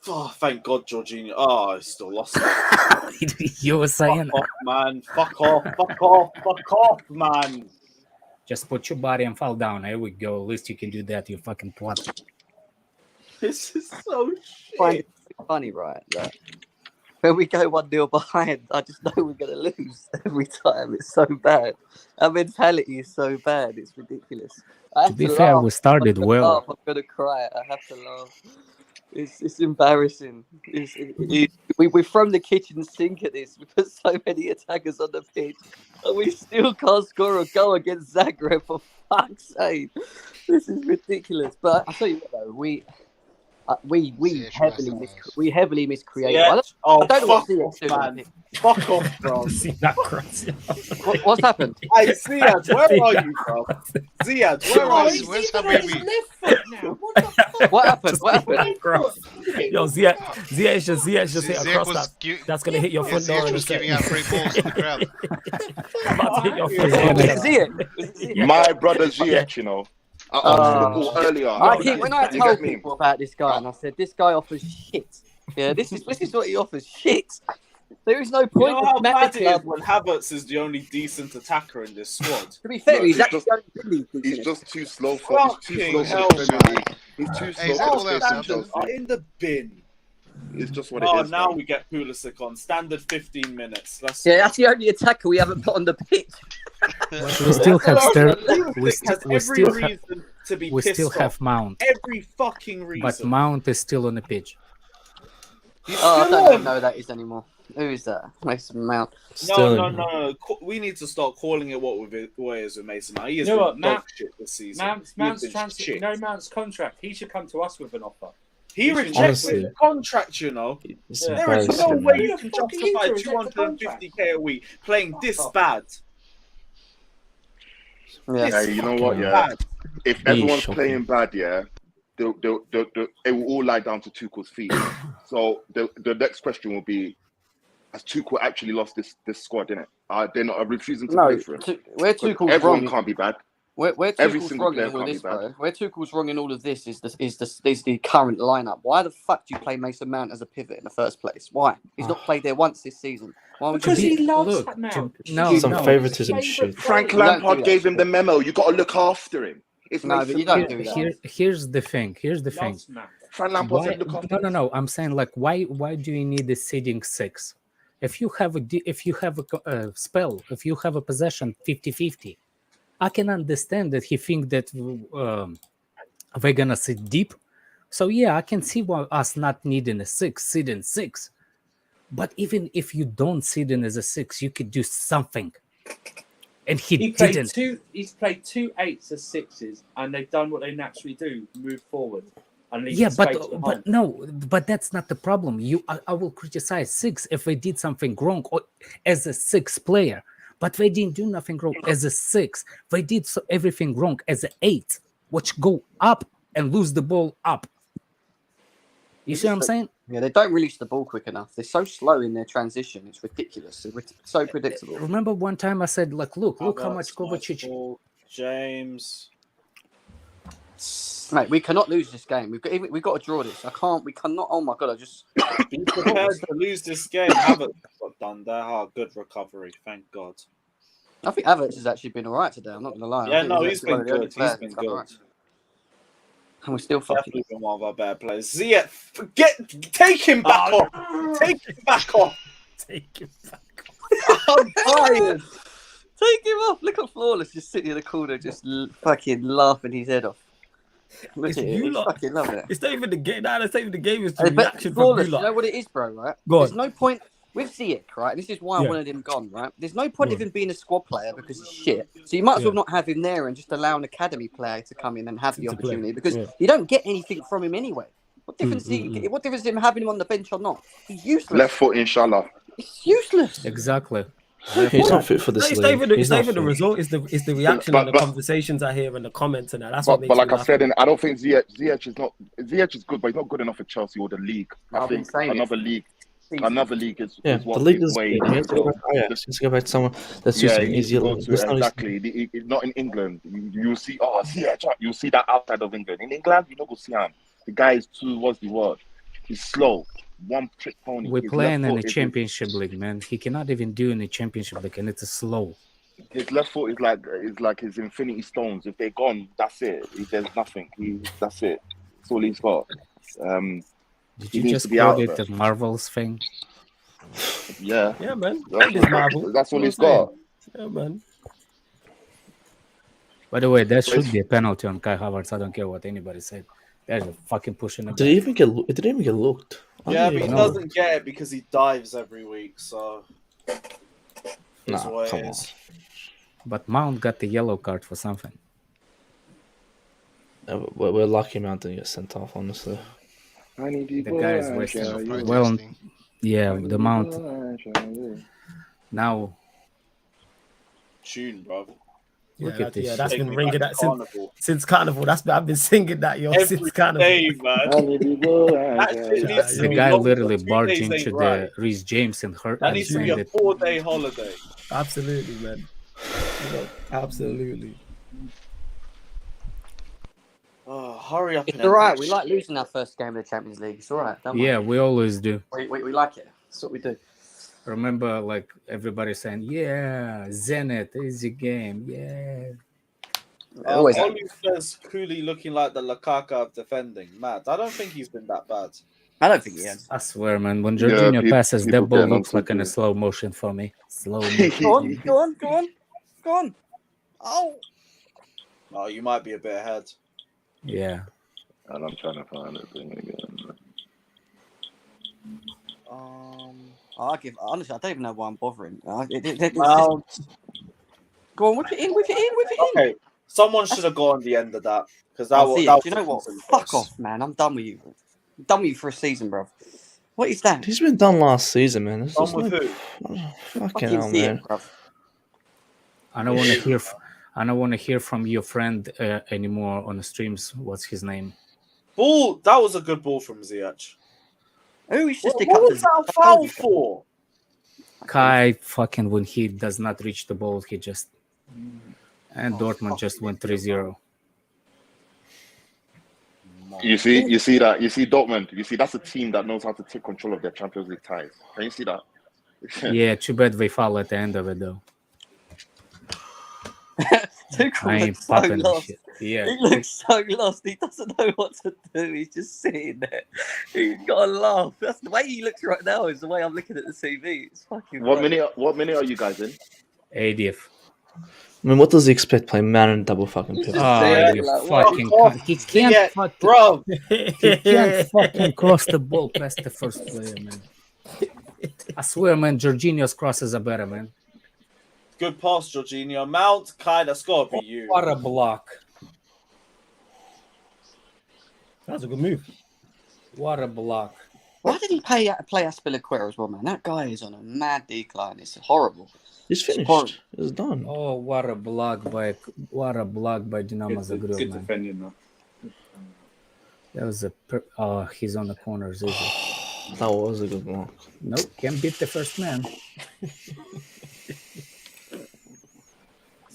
Oh, thank God, Jorginho. Oh, I still lost it. You were saying, Fuck off, man. Fuck off, man. just put your body and fall down. Here we go. At least you can do that, you fucking twat. This is so Find shit. it funny, right? That when we go 1-0 behind, I just know we're gonna lose every time. It's so bad. Our mentality is so bad. It's ridiculous. I To have be to fair, laugh. we started I'm gonna well. laugh. I'm gonna cry. I have to laugh. It's embarrassing. We're from the kitchen sink at this. We put so many attackers on the pitch, and we still can't score a goal against Zagreb. For fuck's sake, this is ridiculous. But I tell you what, though, we heavily miscreate. Yeah. I don't know what fuck off, Ziyech's doing. man. Fuck off, bro. See that cross. What's happened? Hey, Ziyad, where are you, bro? Ziyad, where are you? Where's Habibi? What happened? What happened? Yo, Ziyech just hit a Ziyech cross was that's gonna hit your front door Ziyech in a was giving second. out free balls to the crowd. About to hit your front Was it door. Ziyech? My brother Ziyech, you know. I asked him the ball earlier. When I You told get me? people about this guy, and I said, this guy offers shit. Yeah, this is what he offers, shit. There is no You point. know how in bad it is Club. when Havertz is the only decent attacker in this squad? To be fair, Look, he's he's actually just- only He's just too slow for. He's too Fucking slow hell, for the Premier man. League. He's too Hey, slow all for the else Chelsea. happened. Standards are in the bin. It's just what it Oh, is. now man. we get Pulisic on standard 15 minutes. Yeah, that's the only attacker we haven't put on the pitch. We still have Pulisic has we every still reason to be we pissed still off. have Mount, Every fucking but reason. Mount is still on the pitch. He's Oh, I still don't even on. know who that is anymore. Who is that? Mason Mount. No. We need to start calling it what it is with Mason Mount. He is You know what, dog Mount- shit this season. Mount's He has been transfer, shit. Mount's contract. He should come to us with an offer. He should- rejected Honestly. the contract, you know. It's Yeah. There is no embarrassing. way Who you the can fuck are you justify to reject the contract? 250k a week playing this bad. Yeah. Yeah, you know what? Yeah, Bad. if Really everyone's shocking. playing bad, yeah, it will all lie down to Tuchel's feet. So the next question will be: has Tuchel actually lost this squad? Innit? They're not refusing to No, play for him. where 'Cause Tuchel's everyone wrong. can't be bad. Where Every Tuchel's single wrong in player all of can't be this, bad. bro. Where Tuchel's wrong in all of this is the current lineup. Why the fuck do you play Mason Mount as a pivot in the first place? Why? He's not played there once this season. Why would Because you? he loves Look, that Mount. no, Some no. favoritism His shit. favourite Frank player. You don't do Lampard that. gave him the memo. You got to look after him. It's No, but Mason you don't Mount. do that. Here's the thing. Here's the thing. Loves Mount. Frank Lampard Why, said look after him. no. I'm saying like why do you need the seeding 6? If you have a spell, if you have a possession 50-50, I can understand that he think that we're gonna sit deep. So yeah, I can see why us not needing a 6, seeding 6. But even if you don't seed in as a 6, you could do something. And he played didn't. He's played 2 8s as 6s, and they've done what they naturally do: move forward and leave Yeah, space behind. but that's not the problem. I will criticize 6 if they did something wrong as a 6 player, but they didn't do nothing wrong as a 6. They did everything wrong as an 8, which go up and lose the ball up. You see what I'm saying? Yeah, they don't release the ball quick enough. They're so slow in their transition. It's ridiculous. It's so predictable. Remember one time I said, like, look how much Havertz, Kovacic. James. Mate, we cannot lose this game. We've got to draw this. We cannot. Oh my god! Be prepared to lose this game. Havertz got done there. Oh, good recovery. Thank God. I think Havertz has actually been alright today. I'm not gonna lie. I Yeah, think no, he's he's actually one been of the only good. He's players been that's done good. alright. And we're still fucking. Definitely been one of our better players. Take him back off. Take him back off. Take him back. I'm tired. Take him off. Look at Flawless just sitting in the corner, just fucking laughing his head off. Look It's at it. you He's lot. fucking loving it. It's not even the game. Nah, that's not even the game. It's the But reaction from Flawless, you you lot. know what it is, bro, right? Go There's on. no point with Ziyech, right? This is why I Yeah. wanted him gone, right? There's no point Go of him being a squad player because he's shit. So you might as well not have him there and just allow an academy player to come in and have the To play. opportunity because Yeah. you don't get anything from him anyway. What difference what difference is him having him on the bench or not? He's useless. Left foot, inshallah. It's useless. Exactly. He's not fit for this It's league. not even the, He's it's not not even the fit. result. It's the reaction and the conversations I hear and the comments and that. That's what makes But like me I laugh. said, I don't think Ziyech is not. Ziyech is good, but he's not good enough for Chelsea or the league. I I've been think saying it. another league Yeah, is what the league his is way. good. He has to go back to Ajax. He has to go back to someone that's used Yeah, to an he easier go league. to That's not his- exactly. Not in England. You see, Ziyech. You see that outside of England. In England, you don't go see him. The guy is too. What's the word? He's slow. One trick pony. We're His playing left in foot a is- championship league, man. He cannot even do in a championship league, and it's a slow. His left foot is like his infinity stones. If they're gone, that's it. There's nothing. That's it. That's all he's got. Did he you needs just to be call out it of the it. Marvels thing? Yeah. Yeah, man. That's That is Marvel. all That's he's what I'm got. Yeah, man. By the way, that should be a penalty on Kai Havertz. I don't care what anybody said. There's a fucking push in the Did he even get? It didn't even get looked. I Yeah, didn't but he even know. doesn't get it because he dives every week. So it's Nah, what come it on. is. But Mount got the yellow card for something. We're lucky Mount didn't get sent off, honestly. The guy is wasting. Still Well, protesting. yeah, the Mount now. Tune, bro. Look Yeah, at this. that's Take been me ringing back that to Carnival. since Carnival. I've been singing that Every since Carnival. day, man. That shit needs to The be guy longer. literally 2 barged days ain't into right. the Reece James and hurt That and needs to be saying a that 4-day holiday. Absolutely, man. Absolutely. Oh, hurry up. It's and end alright. this We like shit. losing our first game of the Champions League. It's alright. Don't yeah, we always do. we like it. That's what we do. Remember, like everybody saying, "Yeah, Zenit, easy game, yeah." Always Olu says Cooley looking like the Lukaku of defending. Mad. I don't think he's been that bad. I don't think he has. I swear, man, when Yeah, Jorginho passes, that people ball getting looks like in onto a it. slow motion for me. Slow motion. Go on, go on, go on, go on. Oh, Oh, you might be a bit ahead. Yeah. And I'm trying to find the thing again. honestly, I don't even know why I'm bothering. Mount. Go on, whip it in, whip it in, whip it in. Okay, someone should have gone the end of that because that Oh, was. Zia, That do you know what? was Fuck off, man. I'm done with you. I'm done with you for a season, bro. What is that? He's been done last season, man. It's Done just with no... who? Fucking hell, Zia, man. bro. I don't want to hear. I don't want to hear from your friend anymore on the streams. What's his name? Ball. That was a good ball from Ziyech. Who is just What was that foul for? Kai fucking when he does not reach the ball, he just and Dortmund just went 3-0. You see that? You see Dortmund? You see that's a team that knows how to take control of their Champions League ties. Can you see that? Yeah, too bad they fall at the end of it though. I ain't so popping this lost. shit. Yeah. He looks so lost. He doesn't know what to do. He's just sitting there. He's got to laugh. That's the way he looks right now. Is the way I'm looking at the TV. It's fucking. What funny. minute are you guys in? 80th. I mean, what does he expect playing man and double fucking pivot? Oh, you fucking cunt. He can't fucking, bro. He can't fucking cross the ball past the first player, man. I swear, man, Jorginho's crosses are better, man. Good pass, Jorginho. Mount, Kai, that's got to be you. What a block. That was a good move. What a block. Why did he play Aspilicueta as well, man? That guy is on a mad decline. It's horrible. He's finished. It's done. Oh, what a block by Dinamo Zagreb, Good man. defending, though. That was a he's on the corners, is it? That was a good block. Nope, can't beat the first man.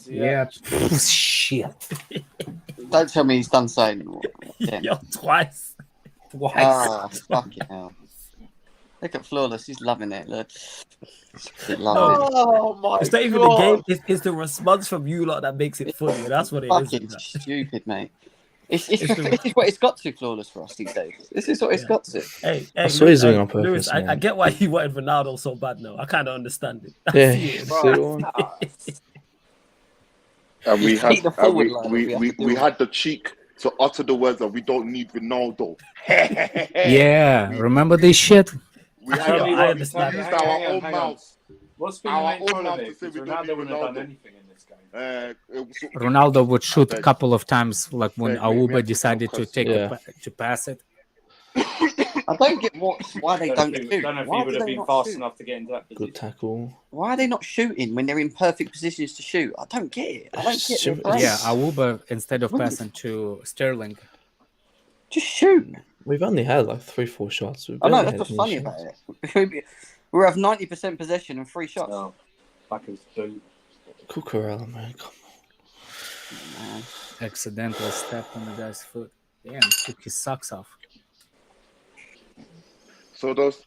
Yeah. Shit. Don't tell me he's done so anymore. Yo, twice. Ah, fucking hell. Look at Flawless. He's loving it. Look. He's loving it. Oh my It's not even the game. It's the response from you lot that makes it funny. That's what it is. Fucking stupid, mate. This is what it's got to, Flawless, for us these days. This is what it's got to. Hey, That's what he's doing on Lewis, purpose, I man. get why he wanted Ronaldo so bad now. I kind of understand it. I Yeah, see it. see what? And we Just had keep the forward line, we have to do we it. had the cheek to utter the words that we don't need Ronaldo. Yeah, remember this shit? We I had understand. used Hang on, our hang own on, hang on. mouths. What's been the Our main own problem mouth here? to say Because we don't Ronaldo need wouldn't have done Ronaldo. anything in this game. It was- Ronaldo would shoot a couple of times, like when Wait, we Auba have to decided to focus. take Yeah. to pass it. I don't get why they don't shoot. Don't know if Why he would do have they been not fast shoot? enough to get into that position. Good tackle. Why are they not shooting when they're in perfect positions to shoot? I don't get it. I don't get their brain. Yeah, Auba instead of passing to Sterling. Just shoot. We've only had like 3-4 shots. We've I know, barely that's had what's any funny shots. about it. We have 90% possession and 3 shots. No. Fuckers do. Cucurella, man. Come Man. Accidental step on the guy's foot. Damn, took his socks off. So those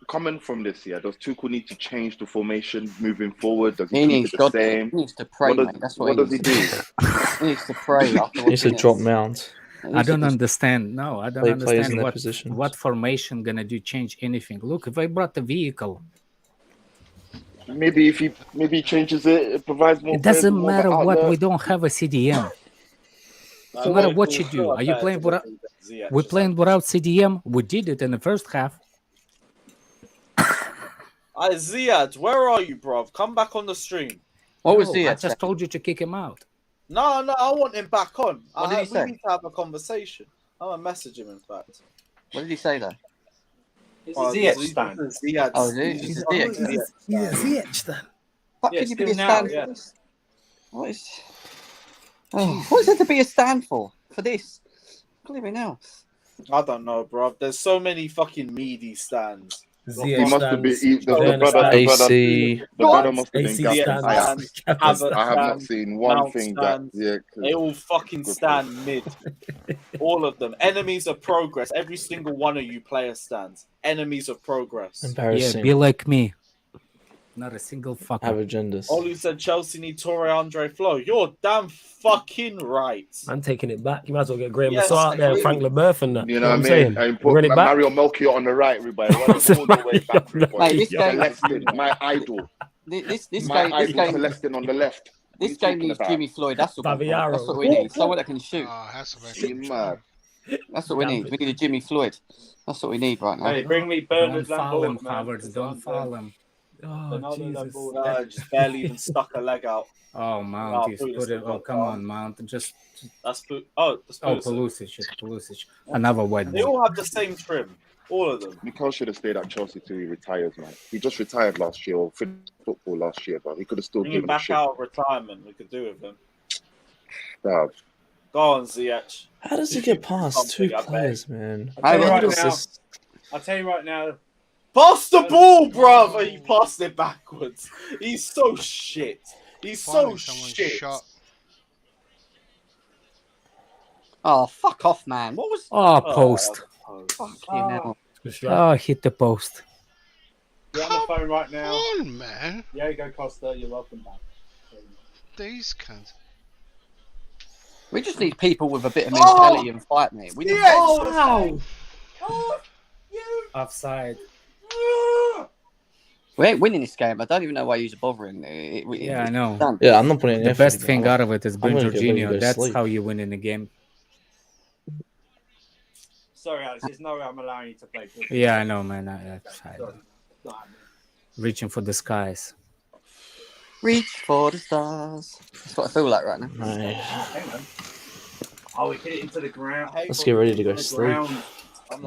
coming from this, does Tuchel need to change the formation moving forward? Does he, He keep needs it the God. same? He needs to pray, What does, mate. That's what, does he needs do? to do. He needs to pray after on. He needs to watching drop this. Mount. He I needs to don't just- understand. No, I don't Play players in understand their what positions. formation gonna do change anything. Look, if I brought the vehicle, Maybe if he changes it, it provides more. it doesn't players, more matter of an what. outlet. We don't have a CDM. No matter what you do, are you playing without? We're playing without CDM. We did it in the first half. Ziad, where are you, bruv? Come back on the stream. What was No, the? I just told you to kick him out. No, I want him back on. What did he We say? need to have a conversation. I'm gonna message him, in fact. What did he say though? It's a Ziyech stand. Ziyad. Oh, he's a Ziyech. Yeah, Ziyech then. Fuck, Yeah, can you be still a now, stand yeah. for this? What is? Oh, what is there to be a stand for this? Clearly now. I don't know, bruv. There's so many fucking meaty stands. He Ziyech must have been. stands. The Werner brother, stands. AC. the brother must have been AC gassed. stands. I Kappa have stands. not seen one Mount thing stands. that. Yeah, 'cause- They all fucking stand mid. All of them. Enemies of progress. Every single one of you players stands. Enemies of progress. Yeah, Embarrassing. be like me. Not a single fucker. Have agendas. Olu said Chelsea need Torre Andre Flo. You're damn fucking right. I'm taking it back. You might as well get Graham Yes, Massart out there, agree. Frank Leboeuf and that. You know what I mean? saying? And put Run it back. Mario Melchior on the right, everybody. Run it all the way back, everybody. Mate, this game- Celestin, my idol. This My game, idol Celestin on the left. this What game are you needs talking Jimmy Floyd. That's what Baviaro. That's what we need. Someone that can shoot. Oh, that's about? You mad? That's what we need. We need a Jimmy Floyd. That's what we need right now. Hey, bring me Don't Bernard foul him, Lambert, man. Havertz. Don't foul him. Oh, Jesus. No, just barely even stuck a leg out. Oh, Mount, he's Pulisic put it. Oh, got come down. on, Mount. Just. That's Pulisic. Oh, Pulisic. Another white They ball. all have the same trim. All of them. Mikel should have stayed at Chelsea till he retires, man. He just retired last year, or finished football last year, but he could have still Bring him given a back shit. out of retirement. We could do with him. Bruv. Go on, Ziyech. How does he get past two Something, I bet. players, man? I'll tell you How right does now. this- I'll tell you right now. Pass the ball, bruv! He passed it backwards. He's so shit. He's so Finally, someone shit. shot. Oh, fuck off, man. What was... Oh, post. Fucking hell. Oh, hit the post. You're on the phone right now. Come on, man. Yeah, go Costa. You're welcome back. These cunts. We just need people with a bit of mentality and fight, mate. We need Wow. Offside. We ain't winning this game. I don't even know why you're bothering. Yeah, I know. Done. Yeah, I'm not putting any The effort best into thing it. out of it is I'm Ben gonna get ready to go Jorginho. to That's sleep. how you win in the game. Sorry, Alex. There's no way I'm allowing you to play. Yeah, I know, man. Reaching for the skies. Reach for the stars. That's what I feel like right now. Right. Hang on. Oh, we hit it into the ground. Let's get ready to go to sleep.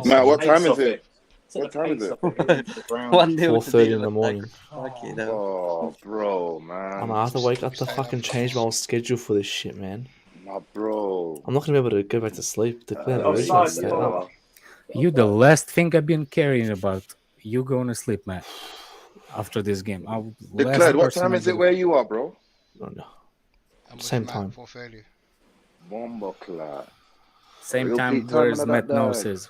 Matt, what time is it? What time is it? 4:30 in the morning. Oh, bro, man. I have to wake up to fucking change my whole schedule for this shit, man. My bro. I'm not gonna be able to go back to sleep. You the last thing I've been caring about. You going to sleep, man. After this game. Declared, what time is it where you are, bro? No. Same time. 4:30. Bomba clap. Same Real time peak where time of Matt that Nose day. is.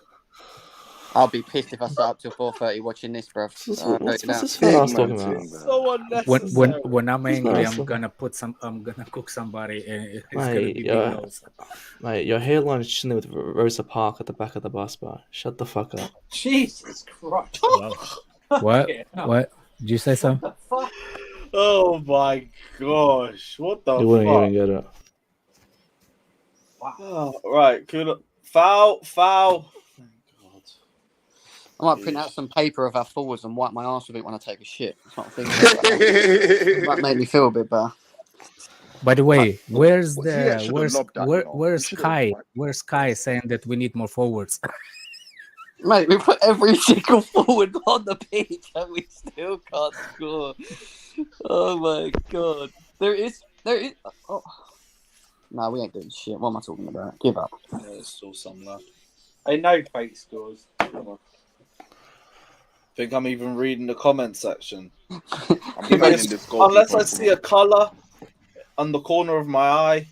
I'll be pissed if I start up till 4:30 watching this, bruv. What's this fat ass talking about? So unnecessary. When I'm angry, Nice. I'm gonna cook somebody and it's gonna Mate, be yeah. Big Nose. Mate, your hairline is chilling with Rosa Parks at the back of the bus bar. Shut the fuck up. Jesus Christ. What? Yeah. What? Did you say something? Oh my gosh. What the You wouldn't fuck? even get it. Oh, right, cool. Foul. I might print out some paper of our forwards and wipe my arse with it when I take a shit. It's not a thing. That made me feel a bit better. By the way, where's Well, Ziyech should've lobbed that, you know. where's He should've- Kai? Where's Kai saying that we need more forwards? Mate, we put every single forward on the pitch and we still can't score. Oh my god. There is. Oh. No, we ain't doing shit. What am I talking about? Give up. Yeah, there's still some left. Hey, no fake scores. Come on. Think I'm even reading the comment section. I'm imagining this goal. Unless I see a colour on the corner of my eye,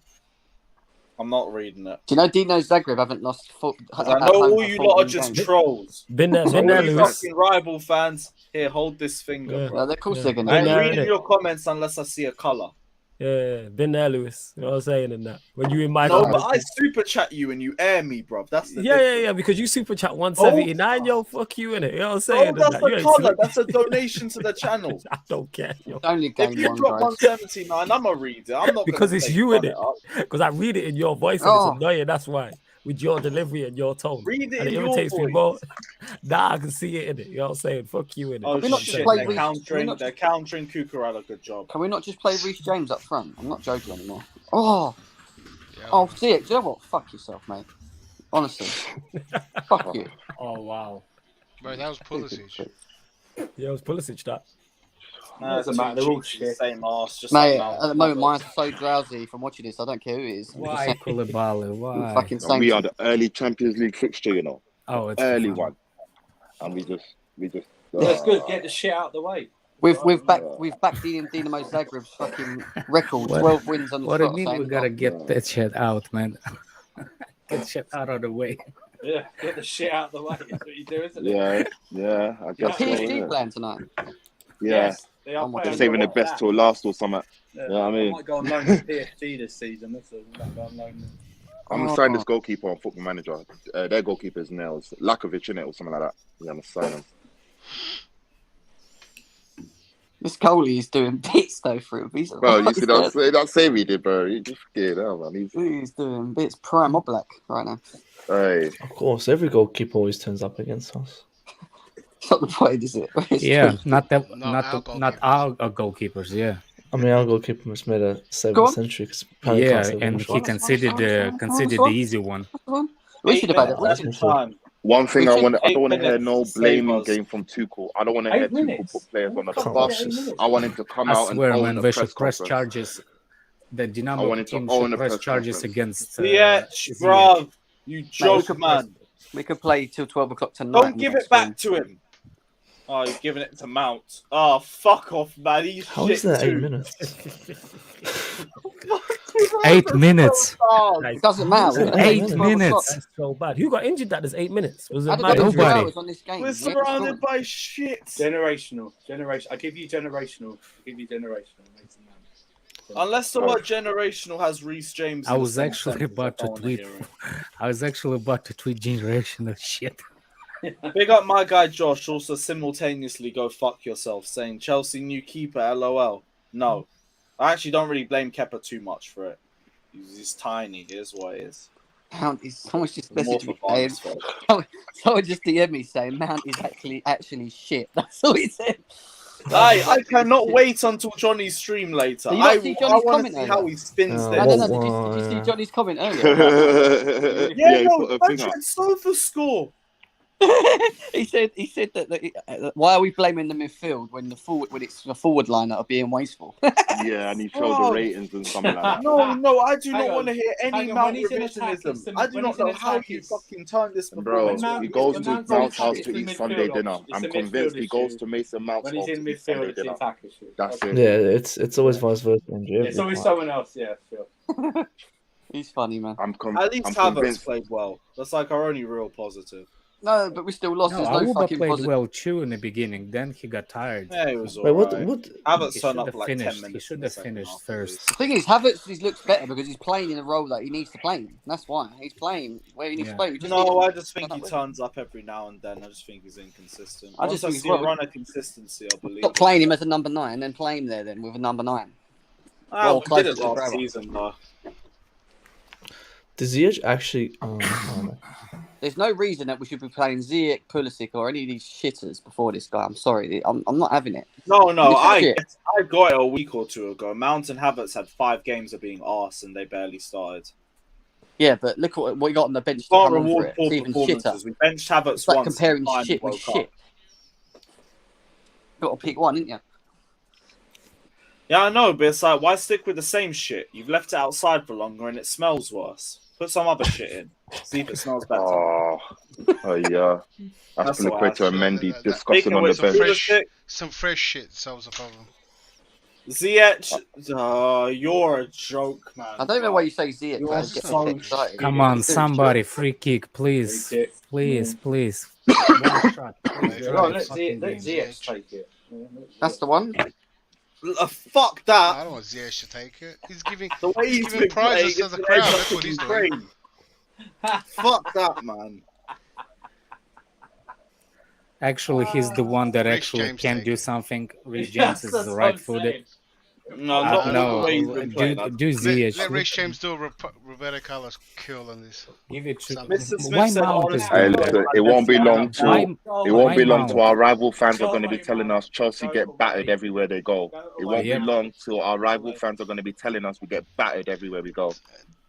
I'm not reading it. Do you know Dino Zagreb haven't lost foot? 'Cause I know all you lot are just trolls. Been there, So all you Lewis. fucking rival fans, here, hold this finger, Yeah. bro. Well, of course they're gonna. I ain't Been there, reading innit? your comments unless I see a colour. Yeah, been there, Lewis. You know what I'm saying in that. When you in my No, comments. but I super chat you and you air me, bro. That's the Yeah, because you super chat 179, yo, fuck you, innit? You know what I'm saying? Oh, in that's that. a You ain't colour. sleep. That's a donation to the channel. I don't care, yo. Only If game you one, drop guys. 179, I'm a reader. I'm not Because gonna it's say you, run innit? it up. Because I read it in your voice and Oh. it's annoying, that's why. With your delivery and your tone. Read it And in it your irritates me voice. more. Nah, I can see it in it. You know what I'm saying? Fuck you in it. Oh we not just shit! play They're Reece- countering. we not They're countering Kukurala. Good job. Can we not just play Reece James up front? I'm not joking anymore. Oh, Yeah. oh, see it. Do you know what? Fuck yourself, mate. Honestly, fuck you. Oh wow. Bro, that was Pulisic. Yeah, it was Pulisic that. Nah, Doesn't two matter, they're all cheeks, shit. Same arse, just Mate, like at the moment, mine's so drowsy from watching this. I don't care who it is. I'm just Why saying, Koulibaly? Why? fucking And saying. we are the early Champions League fixture, you know. Oh, it's Early fun. one. And we just. That's good. Get the shit out of the way. We've backed Dinamo Zagreb's fucking record, What- 12 wins on the What do you trot. mean saying, we gotta "Oh, get that shit out, man? Get shit out of the way. Yeah, get the shit out of the way. That's what you do, isn't it? Yeah, I Your guess so, PSG yeah. playing tonight. Yeah. They are Oh my playing God. saving the well. best till last or something. Yeah, You know what I mean? might go on loan to PSG this season. That's might go on loan. I'm gonna sign this goalkeeper on Football Manager. Their goalkeeper is Nails. Lakovic in it or something like that. Yeah, I'm gonna sign him. This goalie is doing bits though for him. Bro, you see that save he did, bro. He just scared out, man. He's doing bits. Prime Oblak right now. Hey. Of course, every goalkeeper always turns up against us. It's not the point, is it? Yeah, not our goalkeepers. Yeah. I mean, our goalkeeper must made a save Go a on. century. Yeah, and he considered the easy one. We should have had it. One thing I don't want to hear 8 no minutes to blaming save us. game from Tuchel. I don't want to hear 8 Tuchel minutes? put players on the Can't bus. forget 8 minutes. I want him to come I out and swear, own man, the they press should press conference. charges. The I Dinamo wanted to team own should the press press charges conference. against. Ziyech, Ziyech. bruv, you we joke, could man. We could play till 12 o'clock tonight. Don't give it back to him. Oh, you're giving it to Mount. Oh, fuck off, man. He's How shit is that 8 too. minutes? 8 minutes. It doesn't matter. 8 minutes. That's so bad. Who got injured that is 8 minutes? Was I it don't mad know injury? Nobody. hours on this game. We're We haven't surrounded scored. by shit. Generational. I give you generational. Mason Mount. Unless the word generational has Reece James. I in the was same actually sentence, about I to don't wanna tweet. hear it. I was actually about to tweet generational shit. Big up my guy Josh. Also simultaneously go fuck yourself, saying Chelsea new keeper. LOL. No, I actually don't really blame Kepa too much for it. He's tiny. Here's what it is. Mount is someone's just More messaged for me saying, Barnes' fault. someone just DM'd me saying Mount is actually shit. That's all he said. I cannot wait until Johnny's stream later. Did you not I see Johnny's want to comment see earlier? how he spins Oh, this. No. Did you see Johnny's comment earlier? Yeah, he no, put a thing up. 100 sofa score. he said that why are we blaming the midfield when it's the forward line that are being wasteful? Yeah, and he showed the ratings and something like that. No, I do Hang not want to on. hear any Hang on, Mount when he's in attack, revisionism. it's the- I do when not he's in know how attack, you it's- fucking turn this Bro, performance. Mount- he goes when to Mount's Mount's in house attack, to it's eat the Sunday midfield dinner. option. It's I'm the convinced midfield he goes issue. to Mason Mount's When house he's in to eat Sunday midfield, it's the dinner. attack issue. That's Okay. it. Yeah, it's always vice versa. Andrew, It's always someone else, yeah, sure. He's funny, man. I'm At least Havertz convinced. played well. That's like our only real positive. No, but we still lost. No, There's no Auba fucking played positive. well too in the beginning. Then he got tired. Yeah, it was Wait, alright. what? Havertz He turned should up have for like 10 finished. minutes. He should in the have second finished half, first. The thing is, Havertz looks better because he's playing in a role that he needs to play in. That's why he's playing where he needs to play. We just need No, to- I just think he turns up every now and then. I just think he's inconsistent. I Once just I think he's see a wrong. run of consistency, I believe. Stop playing him as a number 9 and then play him there then with a number 9. Ah, Well, we did it closer to last Bravo. season, though. Does Ziyech actually? Oh, no. There's no reason that we should be playing Ziyech, Pulisic, or any of these shitters before this guy. I'm sorry, I'm not having it. No, This I is shit. got it a week or two ago. Mount and Havertz had 5 games of being arse and they barely started. Yeah, but look at what you got on the bench to Can't come on for reward it. poor It's even shitter. performances. We benched Havertz It's like once. comparing and finally shit with woke up. shit. Got to pick one, didn't you? Yeah, I know, but it's like, why stick with the same shit? You've left it outside for longer and it smells worse. Put some other shit in. See if it smells better. Oh yeah. That's That's going to what I Mendy said. discussing Speaking on the with bench. Pulisic, Some fresh shit solves the problem. Ziyech, you're a joke, man. I don't know why you say Ziyech. You're but I just get so excited. Come on, Dude, somebody, free kick, please, Free kick. please. One shot. Please, No, drive Let fucking game. Ziyech take it. That's the one. Fuck I that. don't want Ziyech to take it. He's giving The way he's he's giving been prizes playing to the is crowd. an That's what he's doing. Ukraine. Fuck that, man. Actually, he's the one that Rich actually James can take do it. something. Rich James is That's what I'm right-footed. saying. No, not No, the way he's been playing. do Ziyech. Let Rich James do a Roberto Carlos kill on this. Give it to. Mr. Smith Why said Mount is honestly, Hey, doing listen, that? it won't be long till Why? it won't be Why long Mount? till our rival fans are going to be Go telling away, us Chelsea Go get away. battered everywhere they go. It won't Yep. be long till our rival fans are going to be telling us we get battered everywhere we go.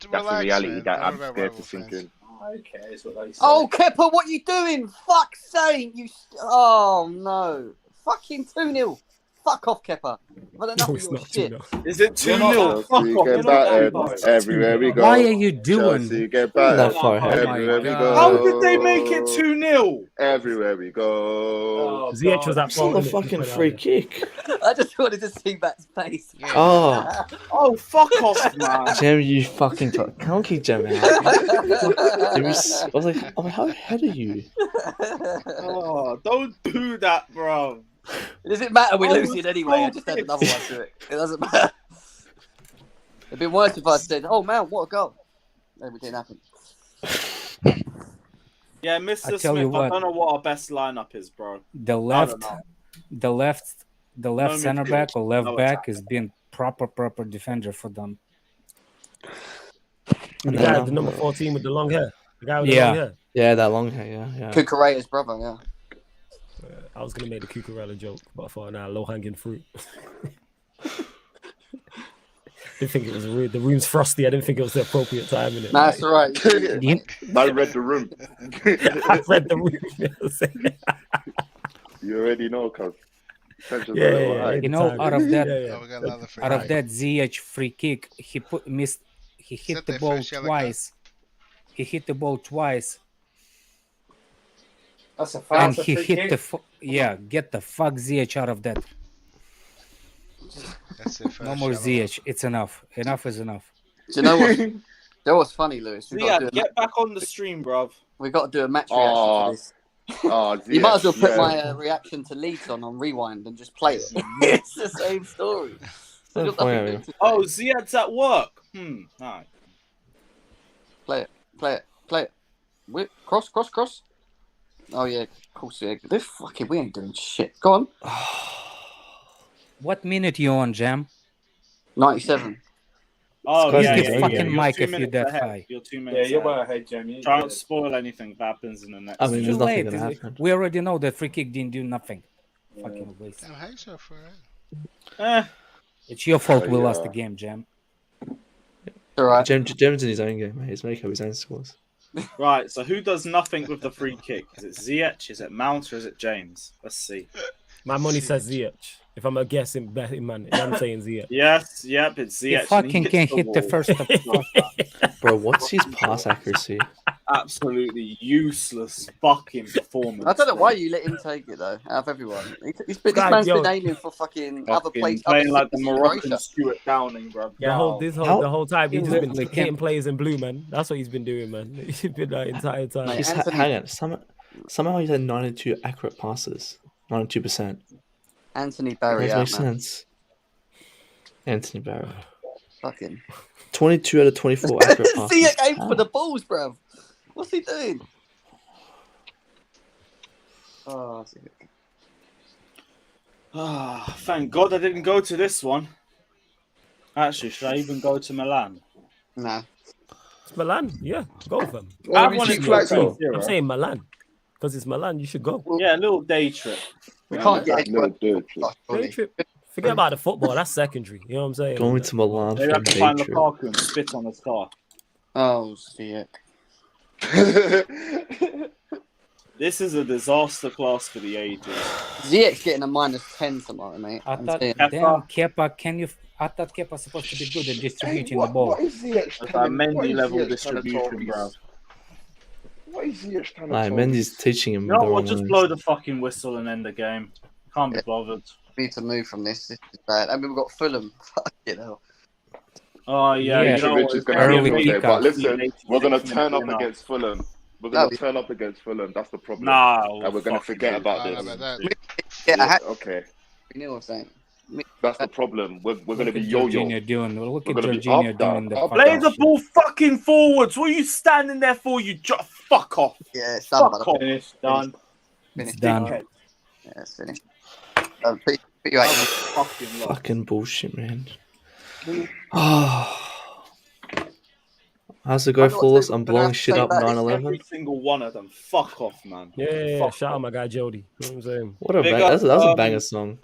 That's Relax, the reality man. that Don't I'm worry about scared to rival sink fans. in. Okay, is what they say. Oh, Kepa, what you doing? Fuck's sake, you. Oh no, fucking 2-0. Fuck off, Kepa. I don't know it's your not shit. 2-0. is it 2-0? You're Fuck Chelsea off. get You're not that battered far. everywhere we go. Why are you doing? Chelsea get Not battered that far ahead. everywhere we God. go. How did they make it 2-0? Everywhere we go. Oh, Ziyech was God. at It's not a fault. innit? fucking He put it free out kick. I just wanted to see that face. Oh, Oh, fuck off, man. Jam, you fucking can't keep Jam out. I was like, oh, how ahead are you? Oh, don't do that, bro. Does it matter? We're I losing was anyway. I so just had another one to it. It doesn't matter. It'd been worse if I said, "Oh man, what a goal!" Then it didn't happen. Yeah, I Mr. tell you Smith, I what. don't know what our best lineup is, bro. The I don't left, know. the left, the left No center midfield, back or left no back attack. has been proper defender for them. The And guy then with the number 14 with the long hair. The guy with the Yeah. long hair. yeah, that long hair. Yeah. Cucurella's brother, yeah. I was gonna make the Cucurella joke, but I thought, nah, low hanging fruit. Didn't think it was rude. The room's frosty. I didn't think it was the appropriate time in it. Nah, that's all right. I read the room. I read the room. You know what I'm saying? You already know, cuz. Tension's Yeah, a little yeah, high. You know, out of that, Yeah. Oh, we got another free out of kick. that Ziyech free kick, he missed. He hit that the their ball first yellow twice. He hit the ball twice, That's a and foul. he hit the. Get the fuck Ziyech out of that. That's their first No more yellow. Ziyech. It's enough. Enough is enough. Do you know what? You know what's funny, Lewis? We've got, Ziad, get back on the stream, bruv. we've got to do a match reaction Oh, for this. oh, You might as well put yeah. my reaction to Leeds on rewind and just play it. It's the same story. No Got point, nothing yeah. to say. Oh, Ziad's at work. Alright. Play it. Cross. Oh yeah, of course. Yeah. We ain't doing shit. Go on. What minute you on, Jam? 97. Oh, Close yeah, the yeah, fucking You're mic 2 if you're minutes that ahead. high. You're 2 Yeah, minutes you're ahead. well ahead, Jamie. Try not to spoil anything that happens in the next. I mean, there's Too nothing late. gonna happen. We already know that free kick didn't do nothing. Fucking waste. Damn, how you so far out? It's your fault we yeah. lost the game, Jam. All right. Jem's in his own game, mate. He's making up his own scores. Right, so who does nothing with the free kick? Is it Ziyech, is it Mount, or is it James? Let's see. My money says Ziyech. If I'm a guessing betting man, I'm saying Ziyech. Yes, yep, it's He Ziyech. and fucking hits can't hit the wall. first. Bro, what's his pass accuracy? Absolutely useless fucking performance. I don't know bro. why you let him take it though. Out of everyone, this God, man's yo. been aiming for fucking other Fucking places. playing like the cities in Moroccan Croatia. Stuart Downing, bro. The whole time he's just been literally hitting can't- players in blue, man. That's what he's been doing, man. He's been that entire time. Mate, He's Anthony- hang on. Somehow he's had 92 accurate passes. 92%. Anthony Barry That out, makes man. sense. Anthony Barrow. Fucking. 22 out of 24 accurate passes. See, it aimed for the balls, bruv. What's he doing? Oh, Thank God I didn't go to this one. Actually, should I even go to Milan? nah. It's Milan, yeah, go with them. I wanted to flights go. off. I'm saying Milan because it's Milan. You should go. Yeah, a little day trip. We can't get Little anywhere. dude. Day trip. Forget about the football. That's secondary. You know what I'm saying? Going to Milan Maybe for I a can day find trip. Lukaku and spit on his car. Oh, shit. This is a disaster class for the ages. Ziyech's getting a -10 tomorrow, mate. I I'm thought, saying. damn, Kepa, I thought Kepa was supposed to be good at distributing the ball. What is Ziyech That's a telling- what Mendy is level Ziyech trying to tell distribution, me? bro. What is Ziyech trying to Nah, tell Mendy's teaching him You know the what? wrong Just ways. blow the fucking whistle and end the game. Can't be bothered. We need to move from this. This is bad. I mean, we've got Fulham. Fucking hell. Oh yeah, Yeah, you know Mitrovic what? is It's going gonna to be be a on big there, but game. listen, we're going to 86 turn up minutes. against Fulham. We're No, going to turn up against Fulham. That's the problem. Nah, And we're going to forget about I this. don't know about Yeah, I had Okay, you know what I'm saying. that's the problem. We're going to Look be at yo-yo. Jorginho doing. Look We're at gonna be Jorginho up, down, doing the up, fucking Play the shit. ball fucking forwards. What are you standing there for? Fuck off. Yeah, it's done, Fuck brother. off. Finished. Done. It's Finished. done. Dickhead. Yeah, it's finished. Put you out. Fucking lost. Fucking bullshit, man. Oh. How's the go I know what flawless? to- I'm I'm gonna blowing have to shit say up about this 9/11. Every single one of them. Fuck off, man. Yeah. Fuck Shout out off. my guy Jody. You know what I'm saying? What a Big bang! up, That was a banger song.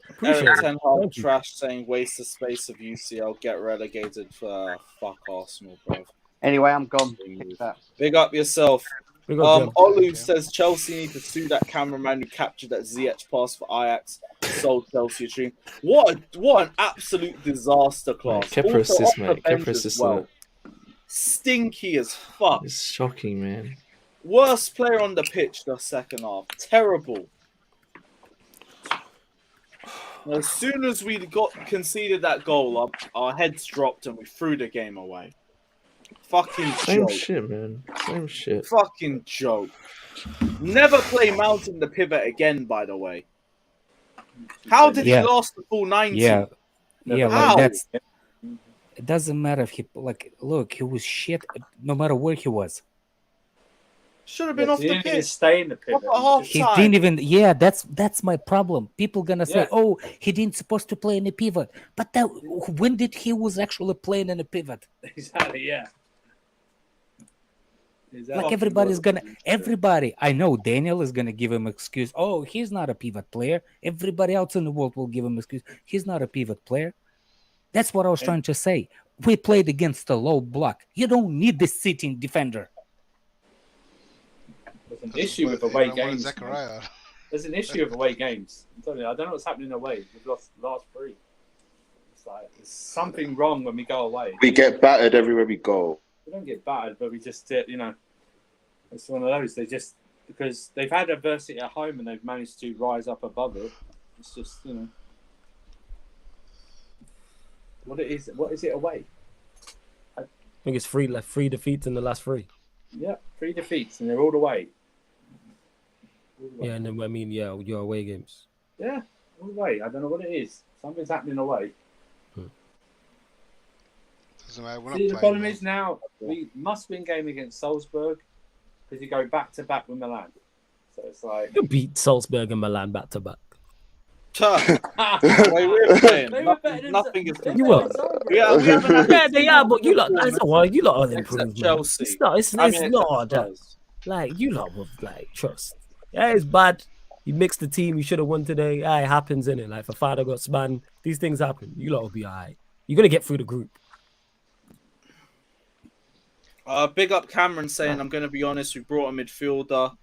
Appreciate Eric it. Ten Hag Thank you. trash saying waste the space of UCL, get relegated for fuck Arsenal, bro. Anyway, I'm gone. Pick that. Big up yourself. Big up, Jam. Olu says Chelsea need to sue that cameraman who captured that Ziyech pass for Ajax, sold Chelsea a dream. What an absolute disaster class. Kepa Also assist, off the mate. bench Kepa as assist well. on it. Stinky as fuck. It's shocking, man. Worst player on the pitch the second half. Terrible. As soon as we conceded that goal, our heads dropped and we threw the game away. Fucking Same joke. shit, man. Same shit. Fucking joke. Never play Mount in the pivot again, by the way. How did Yeah. he last the full 90? Yeah, yeah, How? like that's. It doesn't matter if he look, he was shit no matter where he was. Should have been off he the didn't even pitch. stay in the pivot. At half He time. didn't even. Yeah, that's my problem. People gonna say, Yeah. "Oh, he didn't supposed to play in the pivot," but that when did he was actually playing in a pivot? Exactly, yeah. Like everybody. I know Daniel is gonna give him excuse. Oh, he's not a pivot player. Everybody else in the world will give him excuse. He's not a pivot player. That's what I was trying to say. We played against a low block. You don't need the sitting defender. There's an issue with away games. There's an issue with away games. I'm telling you, I don't know what's happening away. We've lost the last 3. It's like there's something wrong when we go away. We get battered everywhere we go. We don't get battered, but we just, it's one of those. They just, because they've had adversity at home and they've managed to rise up above it. It's just, what is it away? I think it's 3 defeats in the last 3. Yeah, 3 defeats and they're all away. Yeah, and then your away games. Yeah, all away. I don't know what it is. Something's happening away. Doesn't matter. We're not See, the playing problem well. is now we must win game against Salzburg because you go back to back with Milan. So it's like You beat Salzburg and Milan back to back. We're playing. Nothing is You will. we haven't had Yeah, they are, but you lot, that's why you lot are improved, man. Chelsea. It's not. It's I mean, not except that. Like you lot would trust. Yeah, it's bad. You mixed the team. You should have won today. Yeah, it happens, innit? Like, if father got spun, these things happen. You lot will be alright. You're gonna get through the group. Big up Cameron saying, I'm going to be honest, we brought a midfielder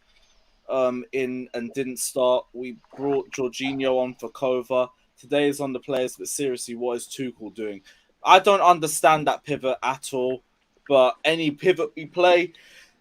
in and didn't start. We brought Jorginho on for Kova. Today is on the players, but seriously, what is Tuchel doing? I don't understand that pivot at all, but any pivot we play,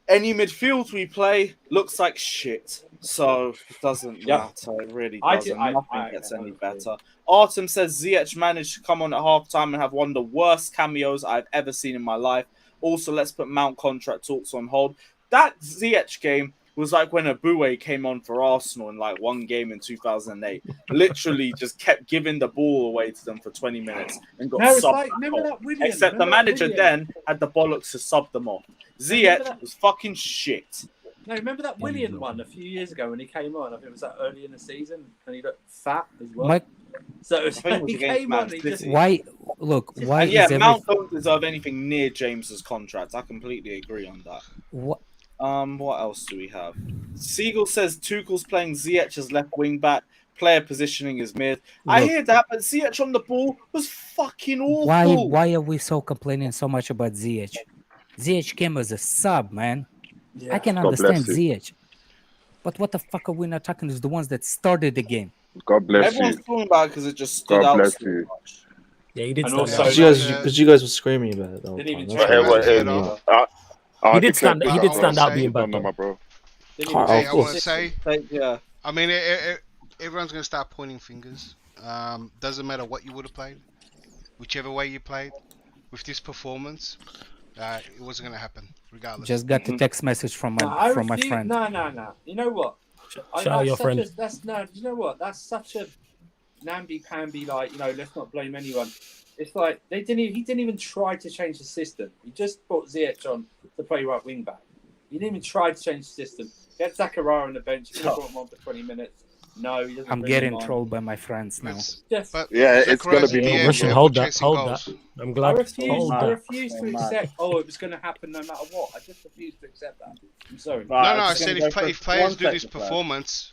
any midfield we play, looks like shit. So it doesn't matter. It really doesn't. Nothing gets any better. Artem says Ziyech managed to come on at halftime and have one of the worst cameos I've ever seen in my life. Also, let's put Mount contract talks on hold. That Ziyech game was like when Aboué came on for Arsenal in like one game in 2008. Literally just kept giving the ball away to them for 20 minutes and got subbed. remember that Willian? Except the manager then had the bollocks to sub them off. Ziyech was fucking shit. No, remember that Willian one a few years ago when he came on? I think it was that early in the season and he looked fat as well. So he came on. He just Why And Mount don't deserve anything near James's contract. I completely agree on that. What? What else do we have? Siegel says Tuchel's playing Ziyech as left wing back. Player positioning is mid. I hear that, but Ziyech on the ball was fucking awful. Why are we so complaining so much about Ziyech? Ziyech came as a sub, man. I can understand Ziyech. But what the fuck are we not talking is the ones that started the game. God bless Everyone's you. talking about it because it just stood God out bless so you. much. Yeah, he did. And stand also- out. Because you guys were screaming about it the whole Didn't even time. try. He did stand out being bad. No, my bro. I want to say, Yeah. I mean, everyone's going to start pointing fingers. Doesn't matter what you would have played, whichever way you played. With this performance, it wasn't going to happen, regardless. Just got the text message from my friend. No. You know what? Shout out your friend. You know what? That's such a namby-pamby, like, let's not blame anyone. It's like he didn't even try to change the system. He just put Ziyech on to play right wing back. He didn't even try to change the system. He had Zakaria on the bench. He could have brought him on for 20 minutes. No, he doesn't. I'm bring getting him on. trolled by my friends now. But Yeah, it's going to be Zakaria's Russian, the hold end, that. Hold that. chasing I'm I glad. refuse to accept. Oh, it was going to happen no matter what. I just refuse to accept that. I'm sorry. No, I said if players do this performance,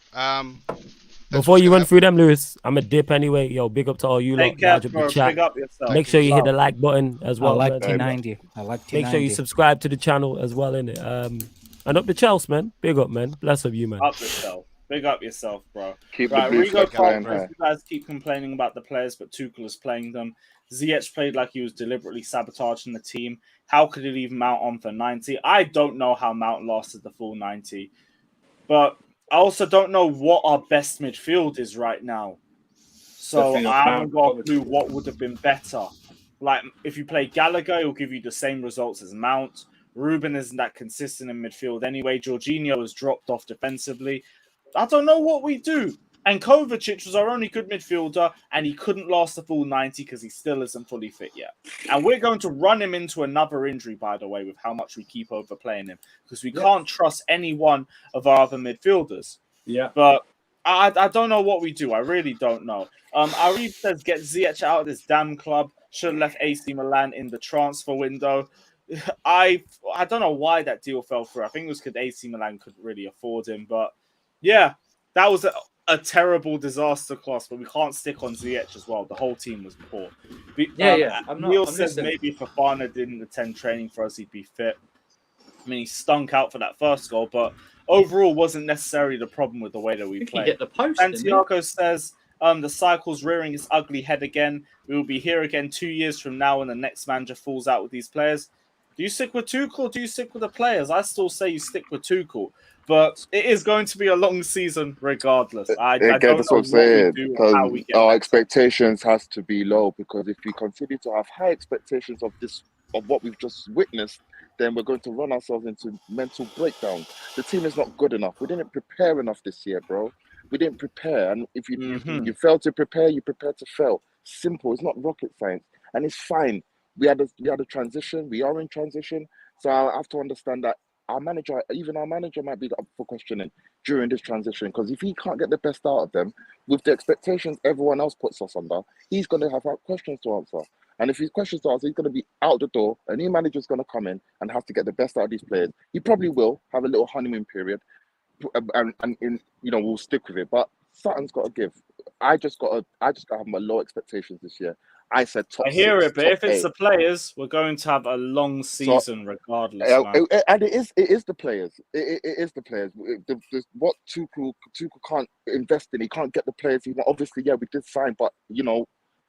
Before you run through them, Lewis, I'm a dip anyway. Yo, big up to all you lot. Take care, Large up the bro. chat. Big up yourself. Make sure you hit the like button as well. I like man. T90. I like T90. Make sure you subscribe to the channel as well, innit? And up the Chelsea, man. Big up, man. Bless up you, man. Up yourself. Big up yourself, bro. Keep Right, the blue Rigo flag flying Conference, high. you guys keep complaining about the players, but Tuchel is playing them. Ziyech played like he was deliberately sabotaging the team. How could he leave Mount on for 90? I don't know how Mount lasted the full 90. But I also don't know what our best midfield is right now. So Definitely not I haven't Mount, got a probably. clue what would have been better. Like, if you play Gallagher, he'll give you the same results as Mount. Ruben isn't that consistent in midfield anyway. Jorginho has dropped off defensively. I don't know what we do. And Kovacic was our only good midfielder, and he couldn't last the full 90 because he still isn't fully fit yet. And we're going to run him into another injury, by the way, with how much we keep overplaying him, because we can't trust any one of our other midfielders. Yeah. But I don't know what we do. I really don't know. Arif says, get Ziyech out of this damn club. Should have left AC Milan in the transfer window. I don't know why that deal fell through. I think it was because AC Milan couldn't really afford him. But yeah, that was a terrible disaster class. But we can't stick on Ziyech as well. The whole team was poor. Neil says maybe if Fofana didn't attend training for us, he'd be fit. I mean, he stunk out for that first goal, but overall wasn't necessarily the problem with the way that we played. Hit the post, Santiago says the cycle's rearing its ugly head again. We will be here again 2 years from now when the next manager falls out with these players. Do you stick with Tuchel or do you stick with the players? I still say you stick with Tuchel, but it is going to be a long season regardless. I don't know that's what I'm saying, because our expectations has to be low, because if we continue to have high expectations of what we've just witnessed, then we're going to run ourselves into mental breakdown. The team is not good enough. We didn't prepare enough this year, bro. We didn't prepare. And if you fail to prepare, you prepare to fail. Simple. It's not rocket science. And it's fine. We had a transition. We are in transition. So I have to understand that our manager might be up for questioning during this transition. Because if he can't get the best out of them, with the expectations everyone else puts us under, he's going to have questions to answer. And if his questions to answer, he's going to be out the door. A new manager's going to come in and have to get the best out of these players. He probably will have a little honeymoon period, and we'll stick with it. But something's got to give. I just got to have my low expectations this year. I said top. I hear 6, it, but if it's the players, we're going to have a long season regardless. And it is the players. It is the players. What Tuchel can't invest in, he can't get the players he wants. Obviously, yeah, we did sign, but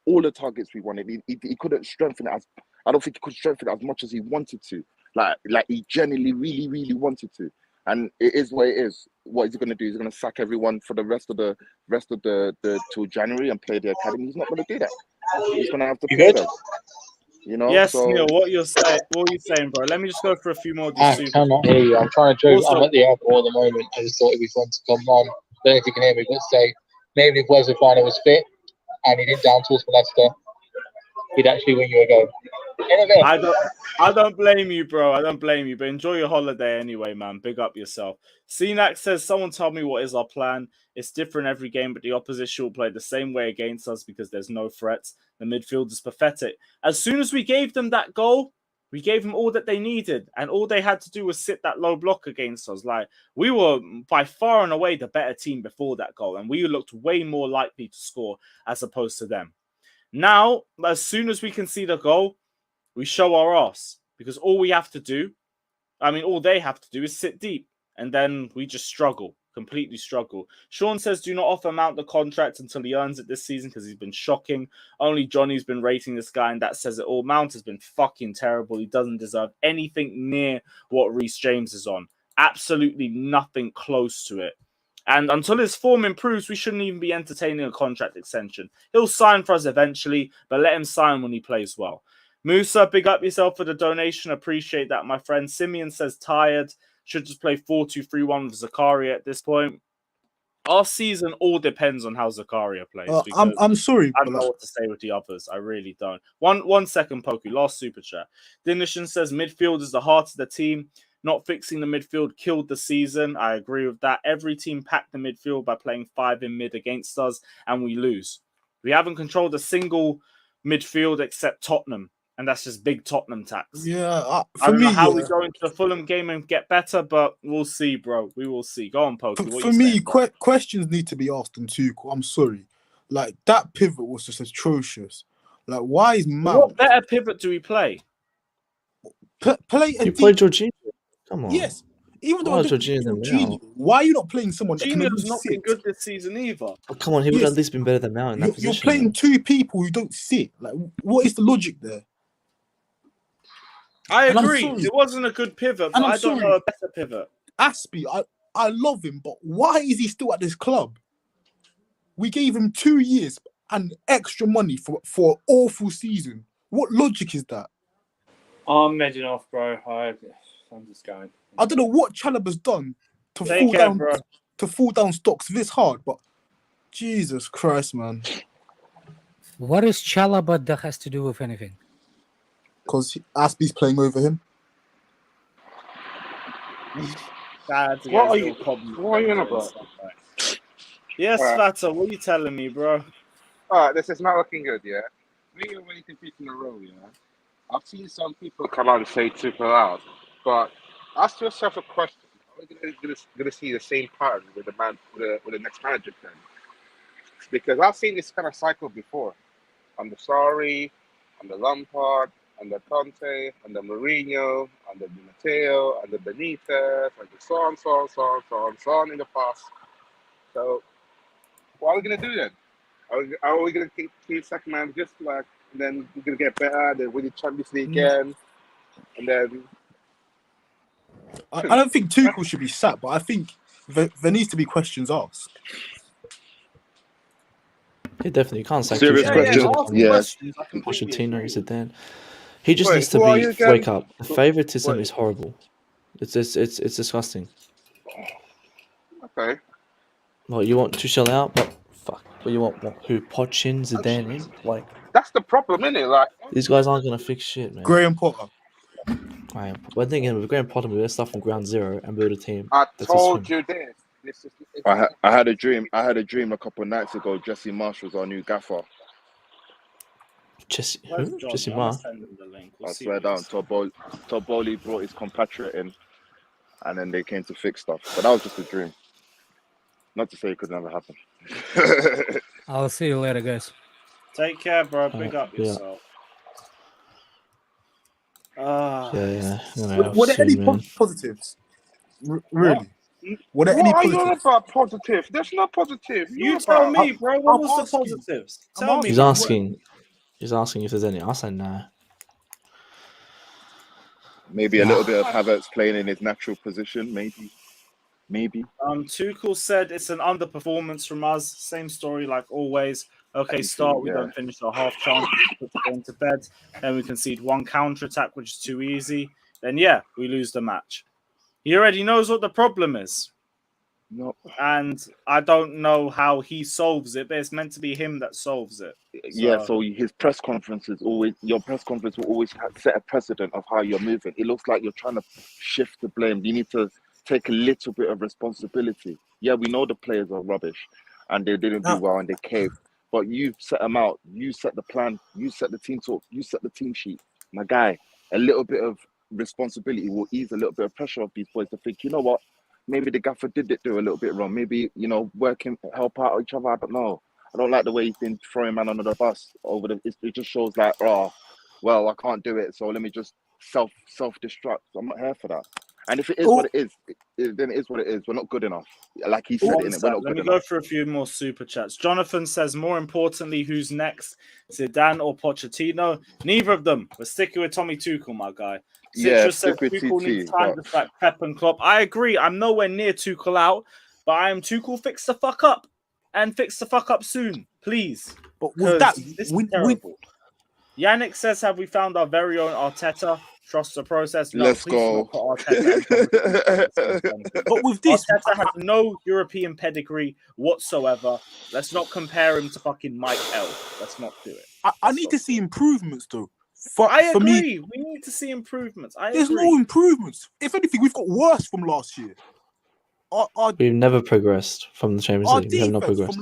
all the targets we wanted, he couldn't strengthen it I don't think he could strengthen it as much as he wanted to. Like he genuinely, really, really wanted to. And it is what it is. What is he going to do? He's going to sack everyone for the rest of the till January and play the academy. He's not going to do that. He's going to have to play them. Yes, so... Neil, what are you saying, bro? Let me just go for a few more. I cannot hear you. I'm trying to joke. I'm at the airport at the moment. I just thought it'd be fun to come on. Don't know if you can hear me, but say maybe if Wesley Fofana was fit and he didn't down tools for Leicester, he'd actually win you a game. I don't blame you, bro. I don't blame you, but enjoy your holiday anyway, man. Big up yourself. CNAC says, someone tell me what is our plan. It's different every game, but the opposition will play the same way against us because there's no threats. The midfield is pathetic. As soon as we gave them that goal, we gave them all that they needed, and all they had to do was sit that low block against us. Like, we were by far and away the better team before that goal, and we looked way more likely to score as opposed to them. Now, as soon as we can see the goal, we show our ass, because all they have to do is sit deep, and then we just struggle, completely struggle. Sean says, do not offer Mount the contract until he earns it this season because he's been shocking. Only Johnny's been rating this guy, and that says it all. Mount has been fucking terrible. He doesn't deserve anything near what Reece James is on. Absolutely nothing close to it. And until his form improves, we shouldn't even be entertaining a contract extension. He'll sign for us eventually, but let him sign when he plays well. Musa, big up yourself for the donation. Appreciate that, my friend. Simeon says tired. Should just play 4-2-3-1 with Zakaria at this point. Our season all depends on how Zakaria plays. I'm sorry. I don't know what to say with the others. I really don't. One second, Poku. Last super chat. Dinishan says midfield is the heart of the team. Not fixing the midfield killed the season. I agree with that. Every team packed the midfield by playing 5 in mid against us, and we lose. We haven't controlled a single midfield except Tottenham. And that's just big Tottenham tax. Yeah, I don't know how we go into the Fulham game and get better, but we'll see, bro. We will see. Go on, Pokey. For me, questions need to be asked on Tuchel. I'm sorry. Like, that pivot was just atrocious. Like, why is Mount... What better pivot do we play? Play a You play Jorginho. Come on. Yes. Even though Jorginho, why are you not playing someone that can Jorginho's not been good this season either. Oh, come on, he would at least been better than Mount in that position. You're playing 2 people who don't sit. Like, what is the logic there? I agree. It wasn't a good pivot, but I don't know a better pivot. Aspie, I love him, but why is he still at this club? We gave him 2 years and extra money for an awful season. What logic is that? I'm edging off, bro. I'm just going. I don't know what Chalobah's done to fall down stocks this hard, but Jesus Christ, man. What is Chalobah that has to do with anything? Because Aspie's playing over him. What are you on about? Yes, Alright. Fata, what are you telling me, bro? Alright, this is not looking good, yeah? 3 away defeats in a row, yeah? I've seen some people come out and say Tuchel out, but ask yourself a question. Are we gonna see the same pattern with the next manager then? Because I've seen this kind of cycle before. Under Sarri, under Lampard, under Conte, under Mourinho, under Di Matteo, under Benitez, under so on in the past. So what are we gonna do then? Are we gonna keep second man just like, and then we're gonna get better, then win the Champions League again, and then I don't think Tuchel should be sacked, but I think there needs to be questions asked. Yeah, definitely. You can't sack Serious Tuchel. questions. Pochettino, Zidane. He just Wait, needs to who are you again? wake up. The favoritism Wait. is horrible. It's disgusting. Okay. Like, you want Tuchel out, but fuck. But you want what? Who? Pochin, Zidane in? Like, That's the problem, isn't it? Like, these guys aren't gonna fix shit, man. Graham Potter. Right. But then again, with Graham Potter, we start from ground zero and build a team. I That's told his you this. I had a dream. I had a dream a couple of nights ago. Jesse Marsh was our new gaffer. Jesse, Where's who? John? Jesse I'm Marr. gonna send him the link. We'll I see swear what down. he says. Todd Bowley brought his compatriot in, and then they came to fix stuff. But that was just a dream. Not to say it could never happen. I'll see you later, guys. Take care, bro. Big up yeah. yourself. Yeah. Were there any positives? Really? Were there any What are you on positives? about positive? There's no positive. You tell me, bro. What was the positives? Tell me. He's asking if there's any. I said no. Maybe a little bit of Havertz playing in his natural position. Maybe. Tuchel said it's an underperformance from us. Same story like always. Okay, start. We don't finish our half chance. Put the game to bed. Then we concede one counter attack, which is too easy. Then we lose the match. He already knows what the problem is. No. And I don't know how he solves it, but it's meant to be him that solves it. So his press conferences your press conference will always set a precedent of how you're moving. It looks like you're trying to shift the blame. You need to take a little bit of responsibility. Yeah, we know the players are rubbish and they didn't do well and they caved. But you set them out. You set the plan. You set the team talk. You set the team sheet. My guy, a little bit of responsibility will ease a little bit of pressure off these boys to think, you know what? Maybe the gaffer did do a little bit wrong. Maybe, help out each other. I don't know. I don't like the way he's been throwing man under the bus it just shows like, well, I can't do it. So let me just self-destruct. I'm not here for that. And if it is what it is, then it is what it is. We're not good enough. Like he said, we're not Let good me enough. go through a few more super chats. Jonathan says, more importantly, who's next? Zidane or Pochettino? Neither of them. We're sticking with Tommy Tuchel, my guy. Citrus says Tuchel needs time to back Pep and Klopp. I agree. I'm nowhere near Tuchel out, but I am Tuchel fix the fuck up and fix the fuck up soon, please. But with that, this is terrible. Yannick says, have we found our very own Arteta? Trust the process. No, Let's please do not go. put Arteta. But with this, Arteta has no European pedigree whatsoever. Let's not compare him to fucking Mike L. Let's not do it. I need to see improvements, though. I for agree. me, We need to see improvements. there's no improvements. If anything, we've got worse from last year. We've never progressed from the Champions League. We have not progressed.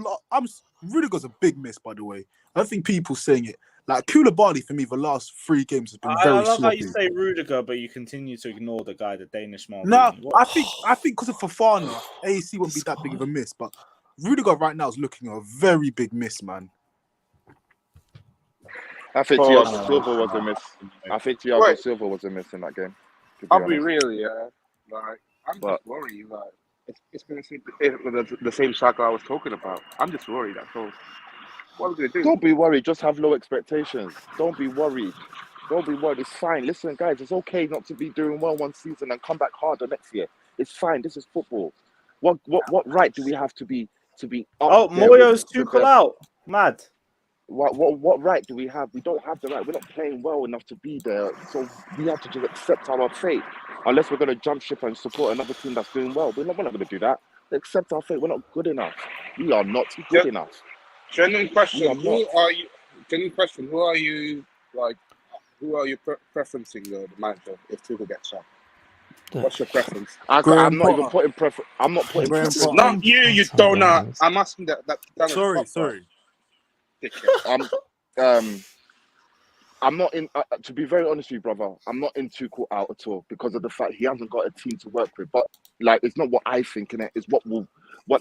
Rudiger's a big miss, by the way. I don't think people saying it. Like Koulibaly, for me, the last 3 games has been very I love sloppy. how you say Rudiger, but you continue to ignore the guy, the Danish man. No, I think because of Fofana, AAC won't be that big of a miss. But Rudiger right now is looking a very big miss, man. I think Thiago Silva was a miss. I think Thiago Silva was a miss in that game. I'll be real, like I'm just worried. Like it's going to be the same cycle I was talking about. I'm just worried. That's all. What are we going to do? Don't be worried. Just have low expectations. Don't be worried. It's fine. Listen, guys, it's okay not to be doing well one season and come back harder next year. It's fine. This is football. What right do we have to be? Moyo's Tuchel out. Mad. What right do we have? We don't have the right. We're not playing well enough to be there. So we have to just accept our fate. Unless we're going to jump ship and support another team that's doing well. We're not going to do that. accept our fate. We're not good enough. We are not good Gen- enough. Genuine We question: are not. Who are you? Genuine question: Who are you like? Who are you preferencing the manager if Tuchel gets sacked? What's your preference? I'm Graham not even Potter. putting preference. I'm not putting Graham preference. Potter. Not you, you donut. I'm asking that Sorry. dickhead. I'm not in. To be very honest with you, brother, I'm not in Tuchel out at all because of the fact he hasn't got a team to work with. But like, it's not what I think in it. It's what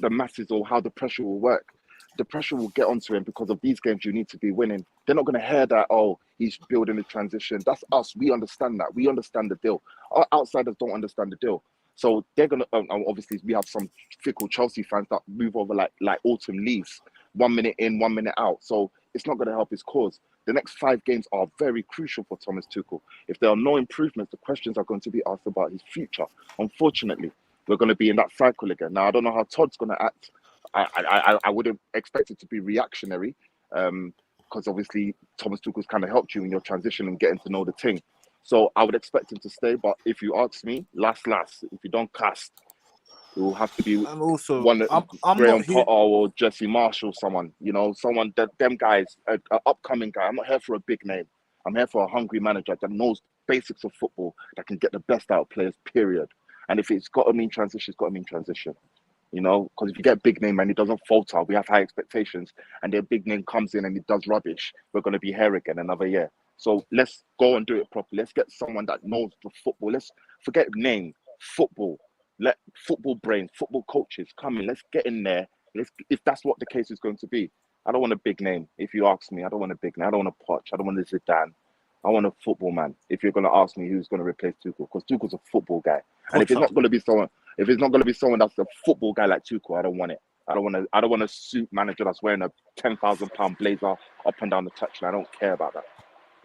the masses or how the pressure will work. The pressure will get onto him because of these games you need to be winning. They're not going to hear that, oh, he's building a transition. That's us. We understand that. We understand the deal. Our outsiders don't understand the deal. So they're going to, obviously, we have some fickle Chelsea fans that move over like autumn leaves, 1 minute in, 1 minute out. So it's not going to help his cause. The next 5 games are very crucial for Thomas Tuchel. If there are no improvements, the questions are going to be asked about his future. Unfortunately, we're going to be in that cycle again. Now, I don't know how Todd's going to act. I would have expected to be reactionary because obviously Thomas Tuchel's kind of helped you in your transition and getting to know the team. So I would expect him to stay. But if you ask me, last, if you don't cast, it will have to be And also, one I'm Graham not here. Potter or Jesse Marshall, someone that them guys, an upcoming guy. I'm not here for a big name. I'm here for a hungry manager that knows basics of football, that can get the best out of players, period. And if it's got to mean transition, it's got to mean transition. Because if you get a big name and he doesn't falter, we have high expectations, and their big name comes in and he does rubbish, we're going to be here again another year. So let's go and do it properly. Let's get someone that knows the football. Let's forget name, football. Let football brain, football coaches come in. Let's get in there. If that's what the case is going to be. I don't want a big name. If you ask me, I don't want a big name. I don't want a Poch. I don't want a Zidane. I want a football man. If you're going to ask me who's going to replace Tuchel, because Tuchel's a football guy. And if it's not going to be someone that's a football guy like Tuchel, I don't want it. I don't want a suit manager that's wearing a £10,000 blazer up and down the touchline. I don't care about that.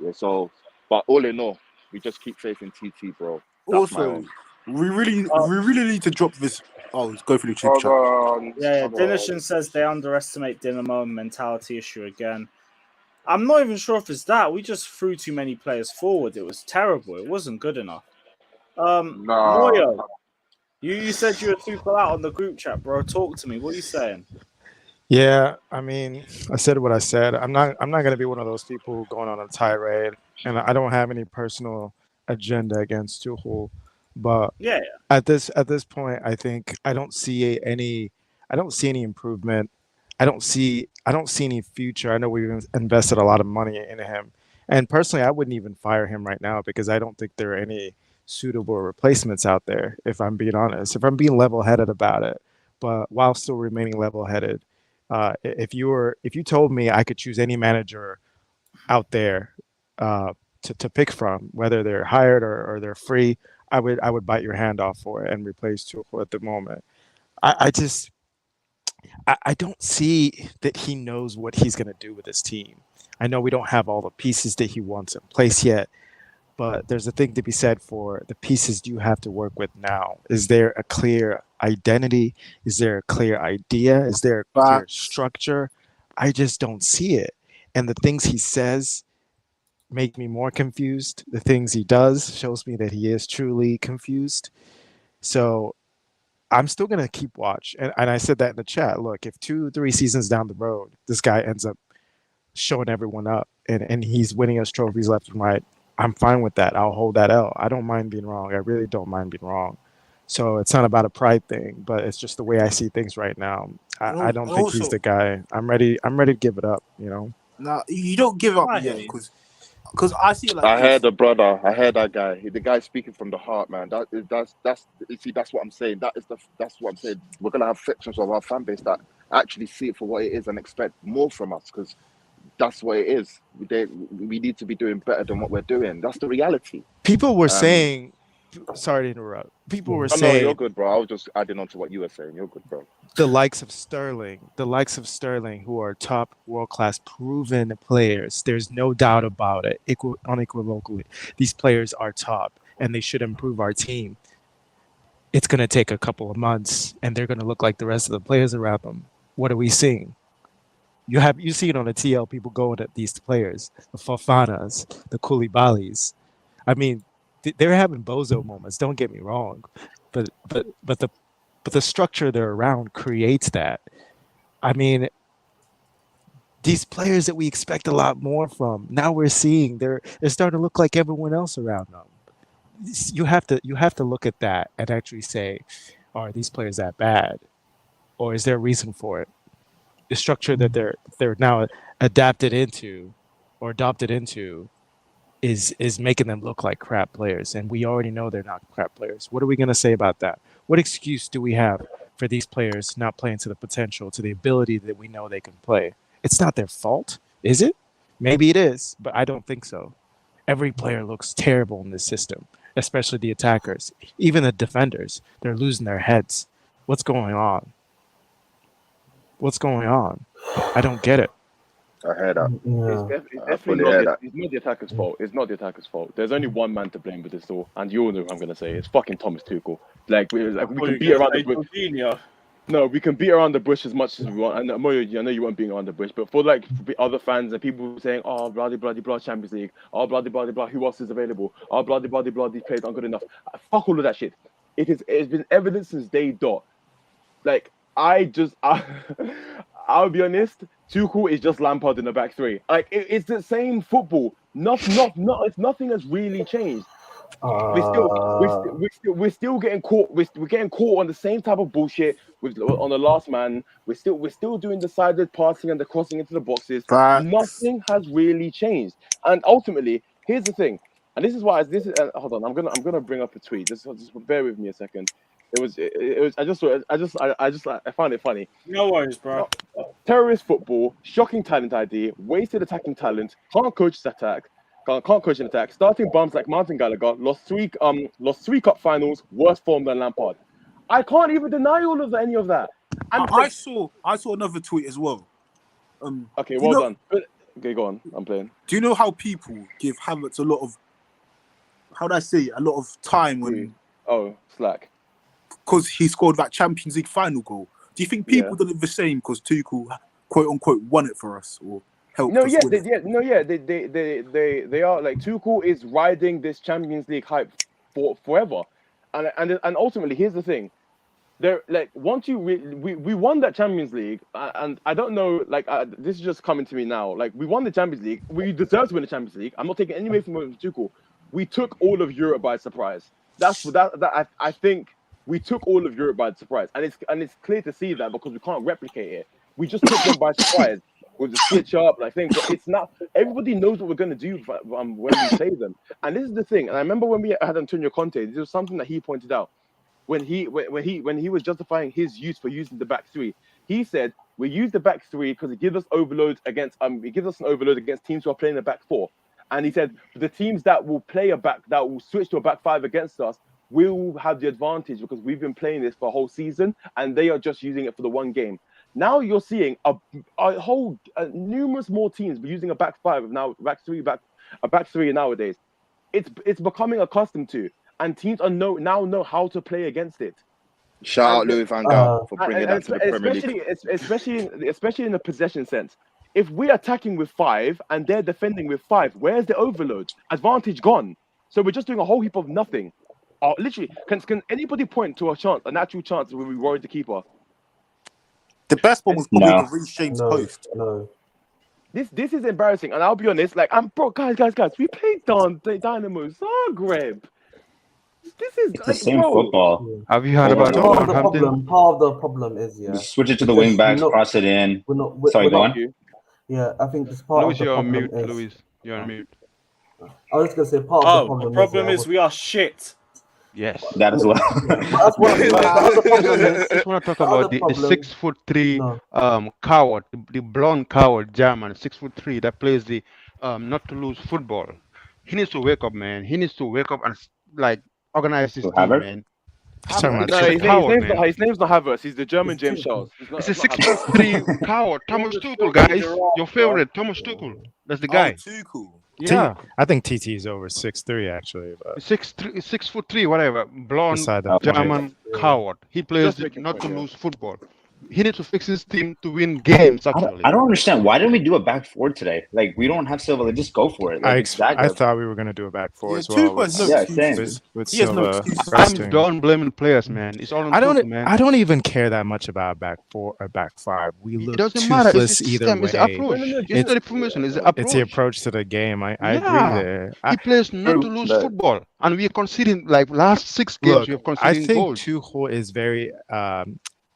Yeah. So, but all in all, we just keep faith in TT, bro. That's my Also, own. we really need to drop this. Oh, let's go through the Hold chat. on. Yeah, Dinishin says they underestimate Dinamo mentality issue again. I'm not even sure if it's that. We just threw too many players forward. It was terrible. It wasn't good enough. Moyo, you said you were super out on the group chat, bro. Talk to me. What are you saying? Yeah, I mean, I said what I said. I'm not gonna be one of those people going on a tirade, and I don't have any personal agenda against Tuchel, but Yeah. at this point, I think I don't see any improvement. I don't see any future. I know we've invested a lot of money into him, and personally, I wouldn't even fire him right now because I don't think there are any suitable replacements out there. If I'm being honest, if I'm being level-headed about it, but while still remaining level-headed. If you told me I could choose any manager out there to pick from, whether they're hired or they're free, I would bite your hand off for it and replace Tuchel at the moment. I don't see that he knows what he's going to do with his team. I know we don't have all the pieces that he wants in place yet, but there's a thing to be said for the pieces you have to work with now. Is there a clear identity? Is there a clear idea? Is there a clear structure? I just don't see it. And the things he says make me more confused. The things he does shows me that he is truly confused. So I'm still going to keep watch. And I said that in the chat. Look, if 2-3 seasons down the road, this guy ends up showing everyone up and he's winning us trophies left and right, I'm fine with that. I'll hold that L. I don't mind being wrong. I really don't mind being wrong. So it's not about a pride thing, but it's just the way I see things right now. I don't think he's the guy. I'm ready to give it up, Now, you don't give up yet because I see it like I this. heard the brother. I heard that guy. The guy speaking from the heart, man. That's what I'm saying. That's what I'm saying. We're gonna have sections of our fan base that actually see it for what it is and expect more from us because that's what it is. We need to be doing better than what we're doing. That's the reality. People were saying, sorry to interrupt. People were saying, no, you're good, bro. I was just adding on to what you were saying. You're good, bro. the likes of Sterling, who are top world-class proven players. There's no doubt about it. Unequivocally, these players are top and they should improve our team. It's going to take a couple of months and they're going to look like the rest of the players around them. What are we seeing? You see it on the TL, people going at these players, the Fofanas, the Koulibalis. I mean, they're having bozo moments. Don't get me wrong, but the but the structure they're around creates that. I mean, these players that we expect a lot more from, now we're seeing they're starting to look like everyone else around them. You have to look at that and actually say, are these players that bad, or is there a reason for it? The structure that they're now adapted into or adopted into is making them look like crap players, and we already know they're not crap players. What are we going to say about that? What excuse do we have for these players not playing to the potential, to the ability that we know they can play? It's not their fault, is it? Maybe it is, but I don't think so. Every player looks terrible in this system, especially the attackers. Even the defenders, they're losing their heads. What's going on? What's going on? I don't get it. I heard that. It's definitely not. It's not the attacker's fault. It's not the attacker's fault. There's only one man to blame with this all, and you all know who I'm gonna say. It's fucking Thomas Tuchel. Like we can beat around the bush. No, we can beat around the bush as much as we want. And Moyo, I know you weren't beating around the bush, but for other fans and people saying, "Oh, bloody blah, Champions League. Oh, bloody blah, who else is available? Oh, bloody blah, these players aren't good enough." Fuck all of that shit. It's been evident since day dot. Like I'll be honest. Tuchel is just Lampard in the back three. Like it's the same football. Nothing has really changed. We're still getting caught. We're getting caught on the same type of bullshit on the last man. We're still doing the sided passing and the crossing into the boxes. Facts. Nothing has really changed. And ultimately, here's the thing. And this is why hold on. I'm gonna bring up a tweet. Just bear with me a second. It was. I found it funny. No worries, bro. Terrorist football, shocking talent ID, wasted attacking talent, can't coach his attack, can't coach an attack, starting bums like Martin Gallagher, lost three cup finals, worse form than Lampard. I can't even deny any of that. And I saw another tweet as well. Okay, well done. Okay, go on. I'm playing. Do you know how people give Havertz a lot of, how do I say it, a lot of time when? Oh, slack. Because he scored that Champions League final goal. Do you think people done it the same because Tuchel, quote unquote, won it for us or helped us win it? They are like Tuchel is riding this Champions League hype for forever, and ultimately here's the thing. Once we won that Champions League, and I don't know, this is just coming to me now. Like we won the Champions League, we deserve to win the Champions League. I'm not taking any away from Tuchel. We took all of Europe by surprise. I think we took all of Europe by surprise, and it's clear to see that because we can't replicate it. We just took them by surprise with the switch up, things. But it's not. Everybody knows what we're gonna do when we play them, and this is the thing. And I remember when we had Antonio Conte, this was something that he pointed out. When he was justifying his use for using the back three, he said we use the back three because it gives us overloads against it gives us an overload against teams who are playing the back four. And he said the teams that will switch to a back five against us will have the advantage because we've been playing this for a whole season and they are just using it for the one game. Now you're seeing a whole numerous more teams using a back five now, a back three nowadays. It's becoming accustomed to. And teams now know how to play against it. Shout out Louis van Gaal for bringing that to the Premier League. Especially in the possession sense. If we're attacking with 5 and they're defending with 5, where's the overload? Advantage gone. So we're just doing a whole heap of nothing. Literally, can anybody point to an actual chance where we worried the keeper? The best one was probably the reshaped post. No. This is embarrassing, and I'll be honest. Guys, we played Dinamo Zagreb. This is the same football. Have you heard about part of the problem is switch it to the wing backs, cross it in. Sorry, go on. Yeah, I think this part of the problem is... Louis, you're on mute. I was going to say part of the problem is we are shit. Yes, that as well. That's what I just want to talk about the 6'3" coward, the blonde coward German, 6'3" that plays the not to lose football. He needs to wake up, man. He needs to wake up and organize his team, man. His name's not Havertz. He's the German James Charles. It's a 6'3" coward, Thomas Tuchel, guys. Your favorite, Thomas Tuchel. That's the guy. Tuchel. Yeah, I think TT is over 6'3" actually. But 6'3", whatever. Blonde German coward. He plays not to lose football. he needs to fix his team to win games. Actually, I don't understand. Why didn't we do a back four today? Like, we don't have Silva. Like, just go for it. Like, it's I Zagreb. thought we were gonna do a back four Yeah, as well. Tuchel has no Yeah, excuses. With He has no Silva excuses. I'm resting. done blaming players, man. It's all on I Tuchel, man. don't even care that much about back four or back five. We It look doesn't matter. It's toothless the either system. It's the way. approach. No, It's just not the formation. It's the It's the approach. approach to the game. I agree Yeah, there. he plays not to lose football, and we are conceding like last 6 games. Look, We have I conceding think goals. Tuchel is very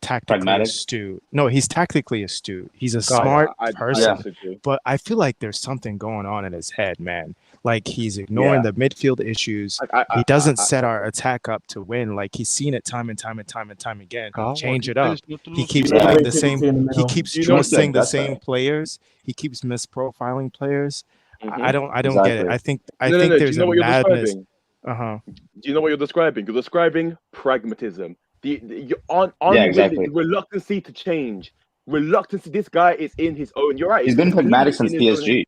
tactically Pragmatic. astute. No, he's tactically astute. He's a I, smart I person, disagree. but I feel like there's something going on in his head, man. Like he's ignoring the midfield issues. He doesn't set our attack up to win. Like he's seen it time and time again. Change he it up. plays not to He lose keeps football. putting the Creativity same. in the He middle. keeps You know what's trusting the that's same right. players. He keeps misprofiling players. Mhm. I don't get it. Exactly. I think No, no, no. Do there's you know a what you're madness. describing? Uh-huh. Do you know what you're describing? You're describing pragmatism. You're Yeah, unwilling, exactly. reluctancy to change. Reluctancy. This guy is in his own. You're right. He's He's been completely pragmatic since in his own head. PSG.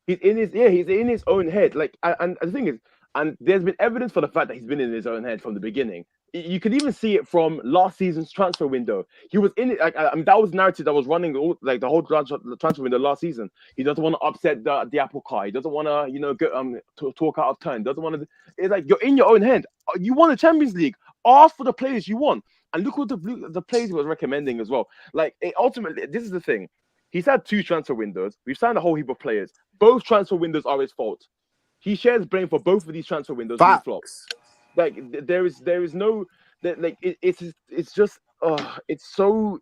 He's in his He's in his own head. Like, and the thing is, and there's been evidence for the fact that he's been in his own head from the beginning. You could even see it from last season's transfer window. He was in it. Like, I mean, that was narrative that was running like the whole transfer window last season. He doesn't want to upset the apple cart. He doesn't want to, go, talk out of turn. Doesn't want to. It's like you're in your own head. You won the Champions League. Ask for the players you want, and look what the players he was recommending as well. Like, ultimately, this is the thing. He's had 2 transfer windows. We've signed a whole heap of players. Both transfer windows are his fault. He shares blame for both of these transfer windows being flops. Like there is no it's just it's so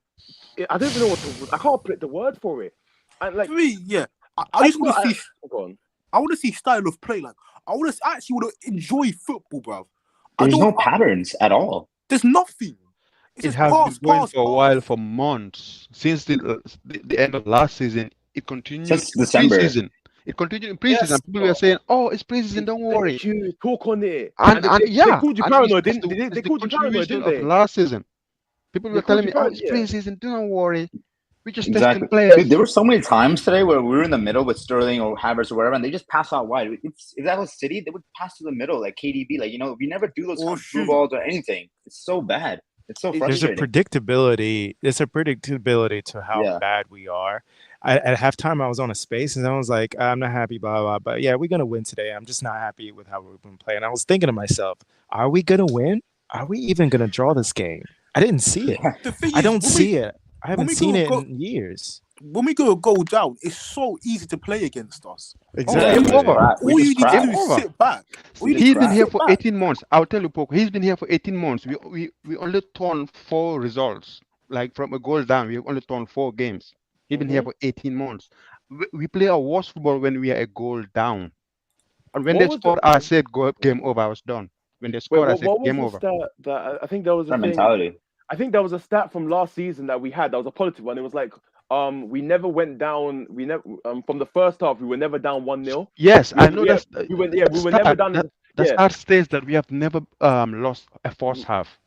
I don't even know I can't put the word for it. And like For me, yeah, I just want to see. Go on. I want to see style of play. Like I actually want to enjoy football, bro. There's no patterns at all. There's nothing. It has been going for a while, for months, since the end of last season. It continued Since in December. preseason. It continued in preseason. Yes, People were saying, "Oh, it's preseason. Don't worry." You talk on it. And they called you and paranoid, it's didn't they? They the called you paranoid, continuation didn't they? of last season. People They were called telling you me, "Oh, paranoid, it's yeah. preseason. Don't worry. We just Exactly. testing players." Dude, there were so many times today where we were in the middle with Sterling or Havertz or whatever, and they just pass out wide. If that was City, they would pass to the middle like KDB. Like, we never do those kind of through balls or anything. It's so bad. It's so There's a frustrating. predictability. There's a predictability to how bad we are. At halftime, I was on a space and I was like, I'm not happy, blah, blah, but yeah, we're going to win today. I'm just not happy with how we've been playing. I was thinking to myself, are we going to win? Are we even going to draw this game? I didn't see it. The thing I is, don't see it. I haven't seen it go- in years. When we go a goal down, it's so easy to play against us. Exactly. Game over. All you need to do is over. sit back. All you need He's to been do is here sit for back. 18 months. I'll tell you, Poco. He's been here for 18 months. We only turned 4 results. Like from a goal down, we only turned 4 games. He's been here for 18 months. We play our worst football when we are a goal down. And when they scored, I said, game over. I was done. When they scored, I said, game over. I think there was a thing. Mentality. I think there was a stat from last season that we had. That was a positive one. It was like, we never went down. We never from the first half. We were never down 1-0. Yes, I know that's. We were never down. The stat states that we have never lost a first half.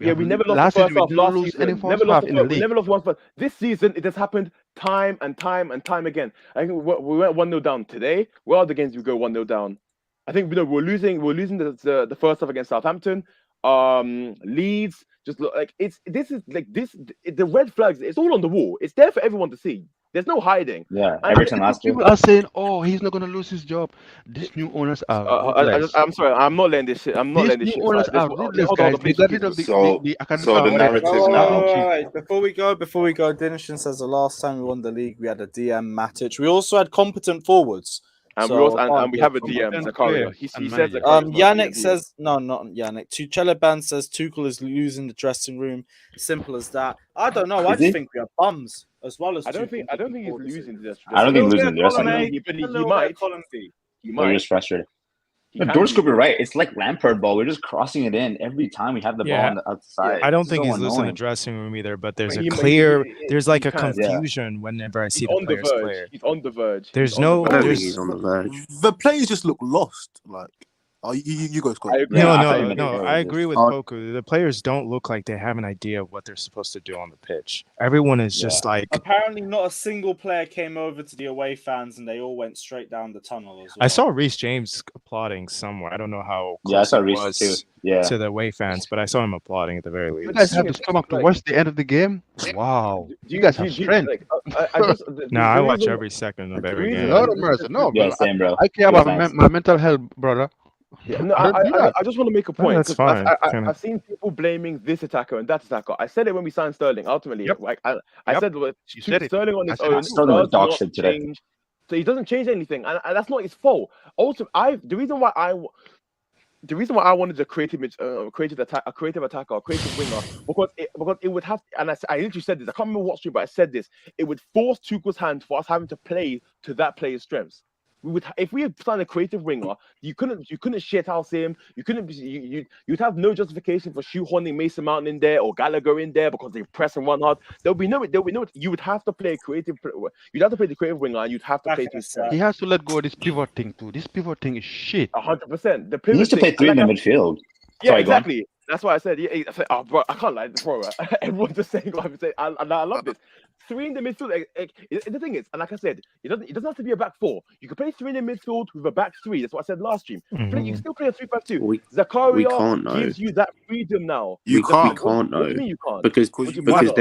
We never lost last the first season. half We last didn't lose season. any first half in the league. We never lost one first. This season, it has happened time and time and time again. I think we went 1-0 down today. Where are the games we go 1-0 down? I think we're losing. We're losing the first half against Southampton. Leeds. Just look like the red flags. It's all on the wall. It's there for everyone to see. There's no hiding. Yeah, And Everton last year. People are saying, "Oh, he's not gonna lose his job." These new owners are. I'm sorry. I'm not letting this shit. I'm not These letting this new shit. owners slide. are ruthless, Hold on, guys. They please, got please, rid of please. the academy. So the narrative now. Wait. Before we go, Dinishin says the last time we won the league, we had a DM Matic. We also had competent forwards. And So we also I and can't we be have a competent DM, Zakaria. players He and says managers. Zakaria's not Yannick DM. says no, not Yannick. Tucheleban says Tuchel is losing the dressing room. Simple as that. I don't know. I Is just he? think we are bums as well as. I don't Tuchel think making he's poor losing decisions. this. I don't think he's losing the dressing Column room. A, But a he little might. bit of column B. He We're might. just frustrated. He The can door be. scoop, you're right. It's like Lampard ball. We're just crossing it in every time we have the ball Yeah. on the outside. I don't It's think so he's losing the annoying. dressing room either, but there's But a he- clear, he- there's like he a can. confusion whenever I see He's the on the players verge. play. He's on the verge. There's He's on no, the I don't verge. think he's on the verge. The players just look lost. Like Oh, you guys go. I agree. No, I no, thought you meant no. to I go agree with this. Poku. The players don't look like they have an idea of what they're supposed to do on the pitch. Everyone is just like, Apparently, not a single player came over to the away fans, and they all went straight down the tunnel as well. I saw Reece James applauding somewhere. I don't know how Yeah, I close saw he Reece was too. Yeah. to the away fans, but I saw him applauding at the very You guys least. have the stomach to watch the end of the game? Wow. You guys have strength. I just No, I the watch reason- every second of the every reason- game. Lord of mercy. No, Yeah, bro. same, bro. I care It was about nice. my mental health, brother. Yeah, no, I don't do that. I just want to make a point. that's 'cause fine. I've seen people blaming this attacker and that attacker. I said it when we signed Sterling. Ultimately, Yep. like I Yep. said, well, You said it. Sterling on I his said it own too. Sterling was does dog not shit today. change. So he doesn't change anything, and that's not his fault. Also, the reason why I wanted a creative attacker, a creative winger, because it would have, and I literally said this. I can't remember what stream, but I said this. It would force Tuchel's hand for us having to play to that player's strengths. If we had signed a creative winger, you couldn't shithouse him. You'd have no justification for shoehorning Mason Mount in there or Gallagher in there because they press and run hard. There'll be no. You would have to play a creative. You'd have to play the creative winger, and you'd have to play to his strengths. He has to let go of this pivot thing too. This pivot thing is shit. 100%. The He needs to pivot play thing- three in the like I- midfield. Yeah, Sorry, go on. exactly. That's why I said, oh, bro, I can't lie, bro. Everyone's just saying what I'm saying. I love this. Three in the midfield. The thing is, and like I said, it doesn't have to be a back four. You can play three in the midfield with a back three. That's what I said last stream. You can still play a 3-5-2. we Zakaria can't know. gives you that freedom now. We can't What know do you mean you can't? because What do you mean? then Why not?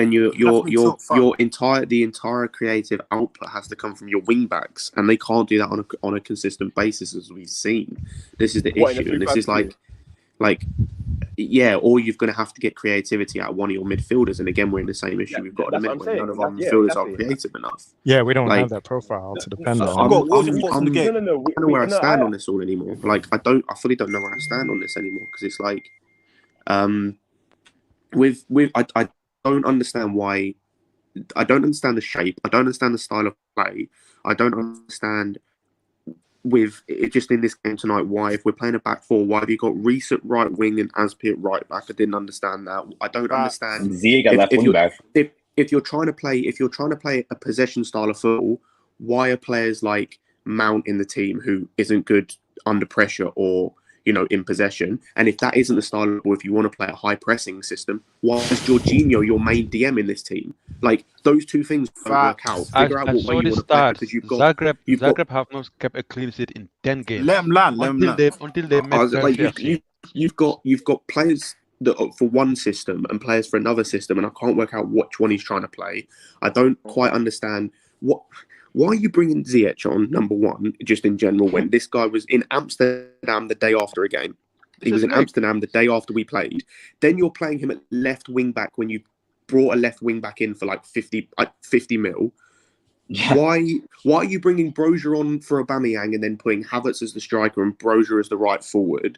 the entire creative output has to come from your wing backs, and they can't do that on a consistent basis as we've seen. This is the What, in a issue, and this is 3-5-2? like yeah, or you're going to have to get creativity out of one of your midfielders, and again we're in the same issue we've got in the that's middle what I'm where none of our saying. Yeah, midfielders are exactly. creative enough. Yeah, we don't Like, have that profile to depend on. I No, don't know where I no, stand on this all anymore. Like I fully don't know where I stand on this anymore because it's like, I don't understand why. I don't understand the shape. I don't understand the style of play. I don't understand with it just in this game tonight why if we're playing a back four, why have you got Reece at right wing and Azpi at right back? I didn't understand that. I don't understand. Zia got left wing back. If you're trying to play a possession style of football, why are players like Mount in the team who isn't good under pressure or in possession? And if that isn't the style of, or if you want to play a high pressing system, why is Jorginho your main DM in this team? Like those two things don't work out. Figure out I what saw way you the want to play stats. because you've got Zagreb have not kept a clean sheet in 10 games. Let him land. Until they met Chelsea. you've got players that are for one system and players for another system, and I can't work out which one he's trying to play. I don't quite understand why are you bringing Ziyech on, number one, just in general, when this guy was in Amsterdam the day after a game. He was in Amsterdam the day after we played. Then you're playing him at left wing back when you brought a left wing back in for like 50 mil. Yeah. Why are you bringing Brozier on for Aubameyang and then putting Havertz as the striker and Brozier as the right forward?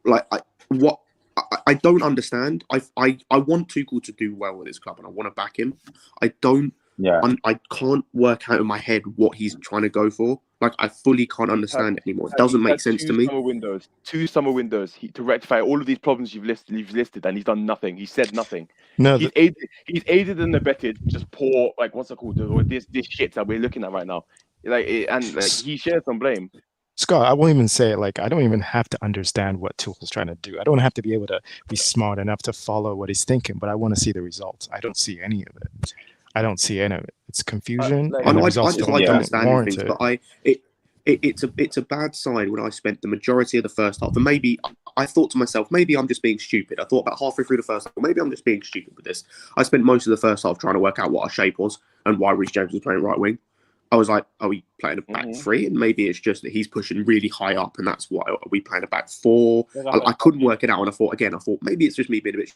Like, I don't understand. I want Tuchel to do well with his club and I want to back him. I can't work out in my head what he's trying to go for. Like, I fully can't understand it anymore. It doesn't make sense to me. Two summer windows to rectify all of these problems you've listed, and he's done nothing. He said nothing. No, he's aided and abetted just poor, like, what's it called? This shit that we're looking at right now. He shares some blame. Scott, I won't even say it. Like, I don't even have to understand what Tuchel's trying to do. I don't have to be able to be smart enough to follow what he's thinking, but I want to see the results. I don't see any of it. It's confusion. And the results don't warrant things, it. but it's a bad sign when I spent the majority of the first half. And maybe I thought to myself, maybe I'm just being stupid. I thought about halfway through the first half, maybe I'm just being stupid with this. I spent most of the first half trying to work out what our shape was and why Reece James was playing right wing. I was like, are we playing a back three? And maybe it's just that he's pushing really high up, and that's why are we playing a back four? I couldn't work it out, and I thought maybe it's just me being a bit,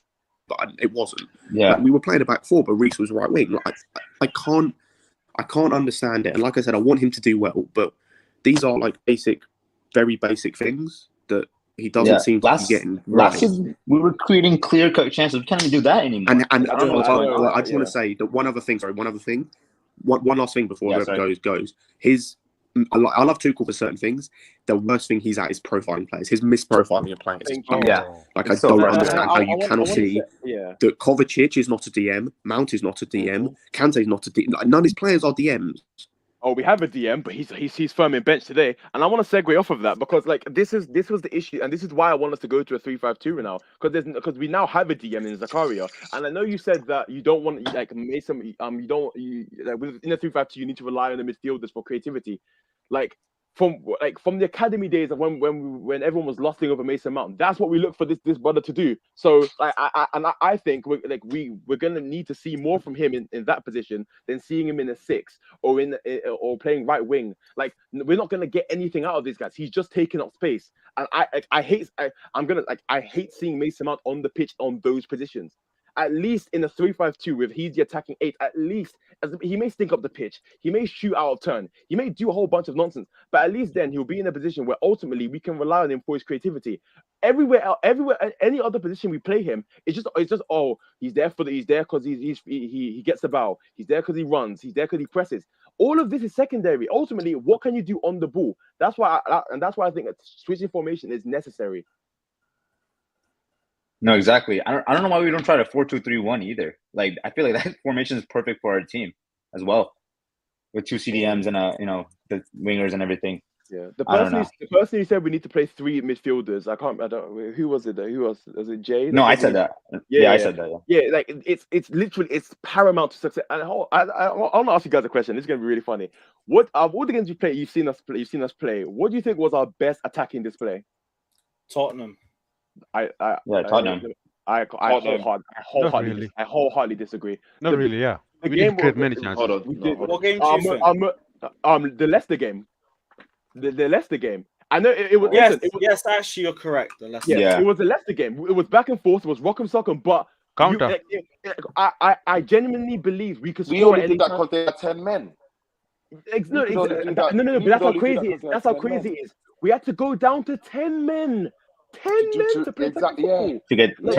but it wasn't. Yeah, we were playing a back four, but Reece was right wing. Like, I can't understand it. And like I said, I want him to do well, but these are like very basic things that he doesn't seem to be getting right. Last season, we were creating clear-cut chances. We can't even do that anymore. And I just want to say that one other thing. One last thing before whoever goes. I love Tuchel for certain things. The worst thing he's at is profiling players. His misprofiling of players. Like, I don't understand how you cannot see that Kovacic is not a DM, Mount is not a DM, Kante is not a DM. None of his players are DMs. Oh, we have a DM, but he's firm in bench today, and I want to segue off of that because like this was the issue, and this is why I want us to go to a 3-5-2 now because we now have a DM in Zakaria, and I know you said that you don't want like Mason, you like in a 3-5-2 you need to rely on the midfielders for creativity, like. From the academy days of when everyone was lusting over Mason Mount, that's what we look for this brother to do. So I think we're gonna need to see more from him in that position than seeing him in a 6 or or playing right wing. Like we're not gonna get anything out of these guys. He's just taking up space, and I hate seeing Mason Mount on the pitch on those positions. At least in a 3-5-2 with he's the attacking 8, at least he may stink up the pitch, he may shoot out of turn, he may do a whole bunch of nonsense, but at least then he'll be in a position where ultimately we can rely on him for his creativity. Everywhere, any other position we play him, it's just oh, he's there because he gets the ball, he's there because he runs, he's there because he presses. All of this is secondary. Ultimately, what can you do on the ball? That's why I think switching formation is necessary. No, exactly. I don't know why we don't try to 4-2-3-1 either. Like I feel like that formation is perfect for our team as well, with 2 CDMs and the wingers and everything. Yeah, the person who said we need to play 3 midfielders. Who was it? Was it Jay? No, I said that. Yeah, I said that. Yeah, like it's literally paramount to success. And I want to ask you guys a question. This is gonna be really funny. What all the games you play, you've seen us play. What do you think was our best attacking display? Tottenham. Tottenham. I wholeheartedly disagree. Not really, yeah. The We game didn't create many chances. What game do you think? The Leicester game. The Leicester game. I know it was. Yes, actually, you're correct. The Leicester. It was the Leicester game. It was back and forth. It was rock and sock, but counter. I genuinely believe we could score. We only did that because they had 10 men. No, but that's how crazy it is. That's how crazy it is. We had to go down to 10 men. 10 men to play exactly, to get to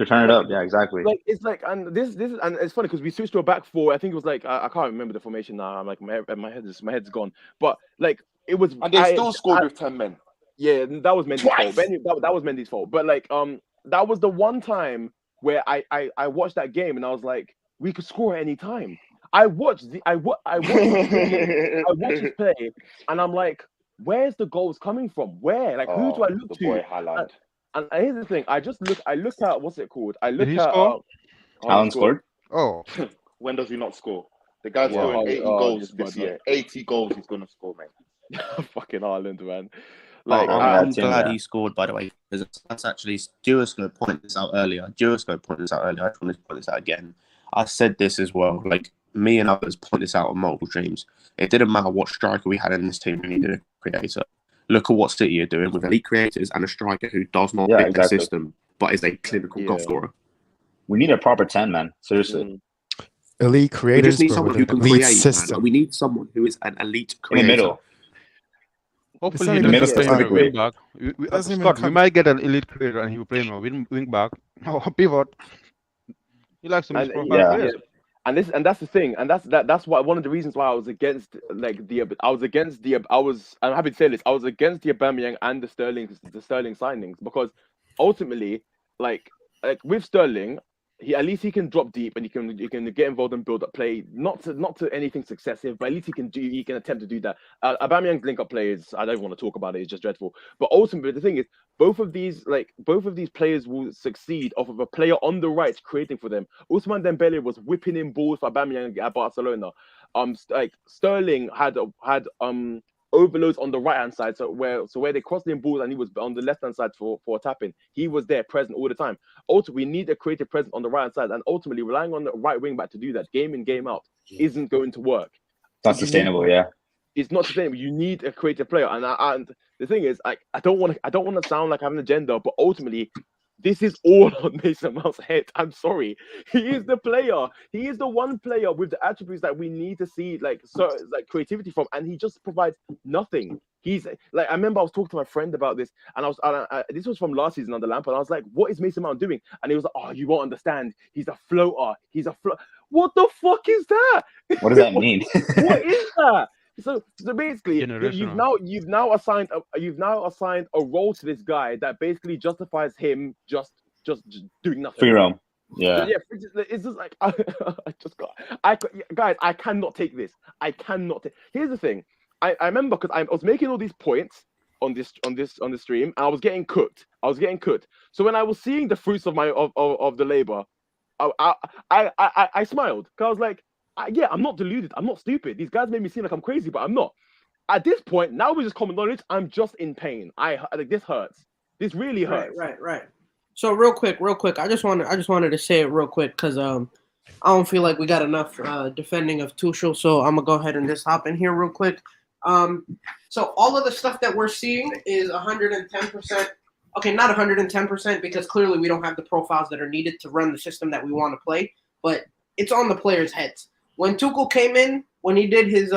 turn it up. Yeah, exactly. Like it's like, and this is, and it's funny because we switched to a back 4. I think it was like I can't remember the formation now. I'm like my head's gone. But like it was, and they still scored with 10 men. Yeah, that was Mendy's fault. That was Mendy's fault. But like that was the one time where I watched that game and I was like, we could score at any time. I watched his play, and I'm like, where's the goals coming from? Where? Like, who do I look to? Boy, Haaland. And here's the thing. I looked at what's it called? I looked Did he at score? Haaland scored. Oh, when does he not score? The guy's scoring 80 goals this year. 80 goals he's gonna score, mate. Fucking Haaland, man. Like, I'm glad he scored, by the way, because that's actually Durisco pointed this out earlier. I just wanted to point this out again. I said this as well. Like, me and others point this out on multiple streams. It didn't matter what striker we had in this team. We needed a creator. Look at what City are doing with elite creators and a striker who does not fit the system, but is a clinical goal scorer. We need a proper 10, man. Seriously. Elite creators. We just need someone who can create. System. We need someone who is an elite creator. In the middle. hopefully he doesn't play wing back. Scott, we might get an elite creator and he will play more wing back or pivot. He likes to mix profile players. And that's the thing, and that's why one of the reasons why I was against I'm happy to say this, I was against the Aubameyang and the Sterling signings, because ultimately, like with Sterling, at least he can drop deep and he can get involved and build up play, not to anything successive, but at least he can attempt to do that. Aubameyang's link up play is, I don't want to talk about it, it's just dreadful. But ultimately the thing is, both of these players will succeed off of a player on the right creating for them. Ousmane Dembele was whipping in balls for Aubameyang at Barcelona. Sterling had overloads on the right hand side, so where they crossed in balls and he was on the left hand side for tapping, he was there present all the time. Ultimately, we need a creative presence on the right hand side, and ultimately relying on the right wing back to do that game in, game out isn't going to work. Not sustainable, yeah. It's not sustainable. You need a creative player, and the thing is, I don't want to sound like I have an agenda, but ultimately, this is all on Mason Mount's head. I'm sorry. He is the player. He is the one player with the attributes that we need to see, like creativity from, and he just provides nothing. He's like, I remember I was talking to my friend about this, and this was from last season on the lamp, and I was like, "What is Mason Mount doing?" And he was like, "Oh, you won't understand. He's a floater. What the fuck is that? What does that mean? What is that?" So basically, you've now assigned a role to this guy that basically justifies him just doing nothing. Free roam. Yeah. Yeah, it's just like guys, I cannot take this. I cannot take. Here's the thing. I remember because I was making all these points on this stream, and I was getting cooked. So when I was seeing the fruits of the labor, I smiled because I was like, yeah, I'm not deluded. I'm not stupid. These guys made me seem like I'm crazy, but I'm not. At this point, now we're just common knowledge. I'm just in pain. This hurts. This really hurts. Right. So real quick, I just wanted to say it real quick because I don't feel like we got enough defending of Tuchel, so I'm gonna go ahead and just hop in here real quick. So all of the stuff that we're seeing is 110%. Okay, not 110% because clearly we don't have the profiles that are needed to run the system that we want to play, but it's on the players' heads. When Tuchel came in, when he did his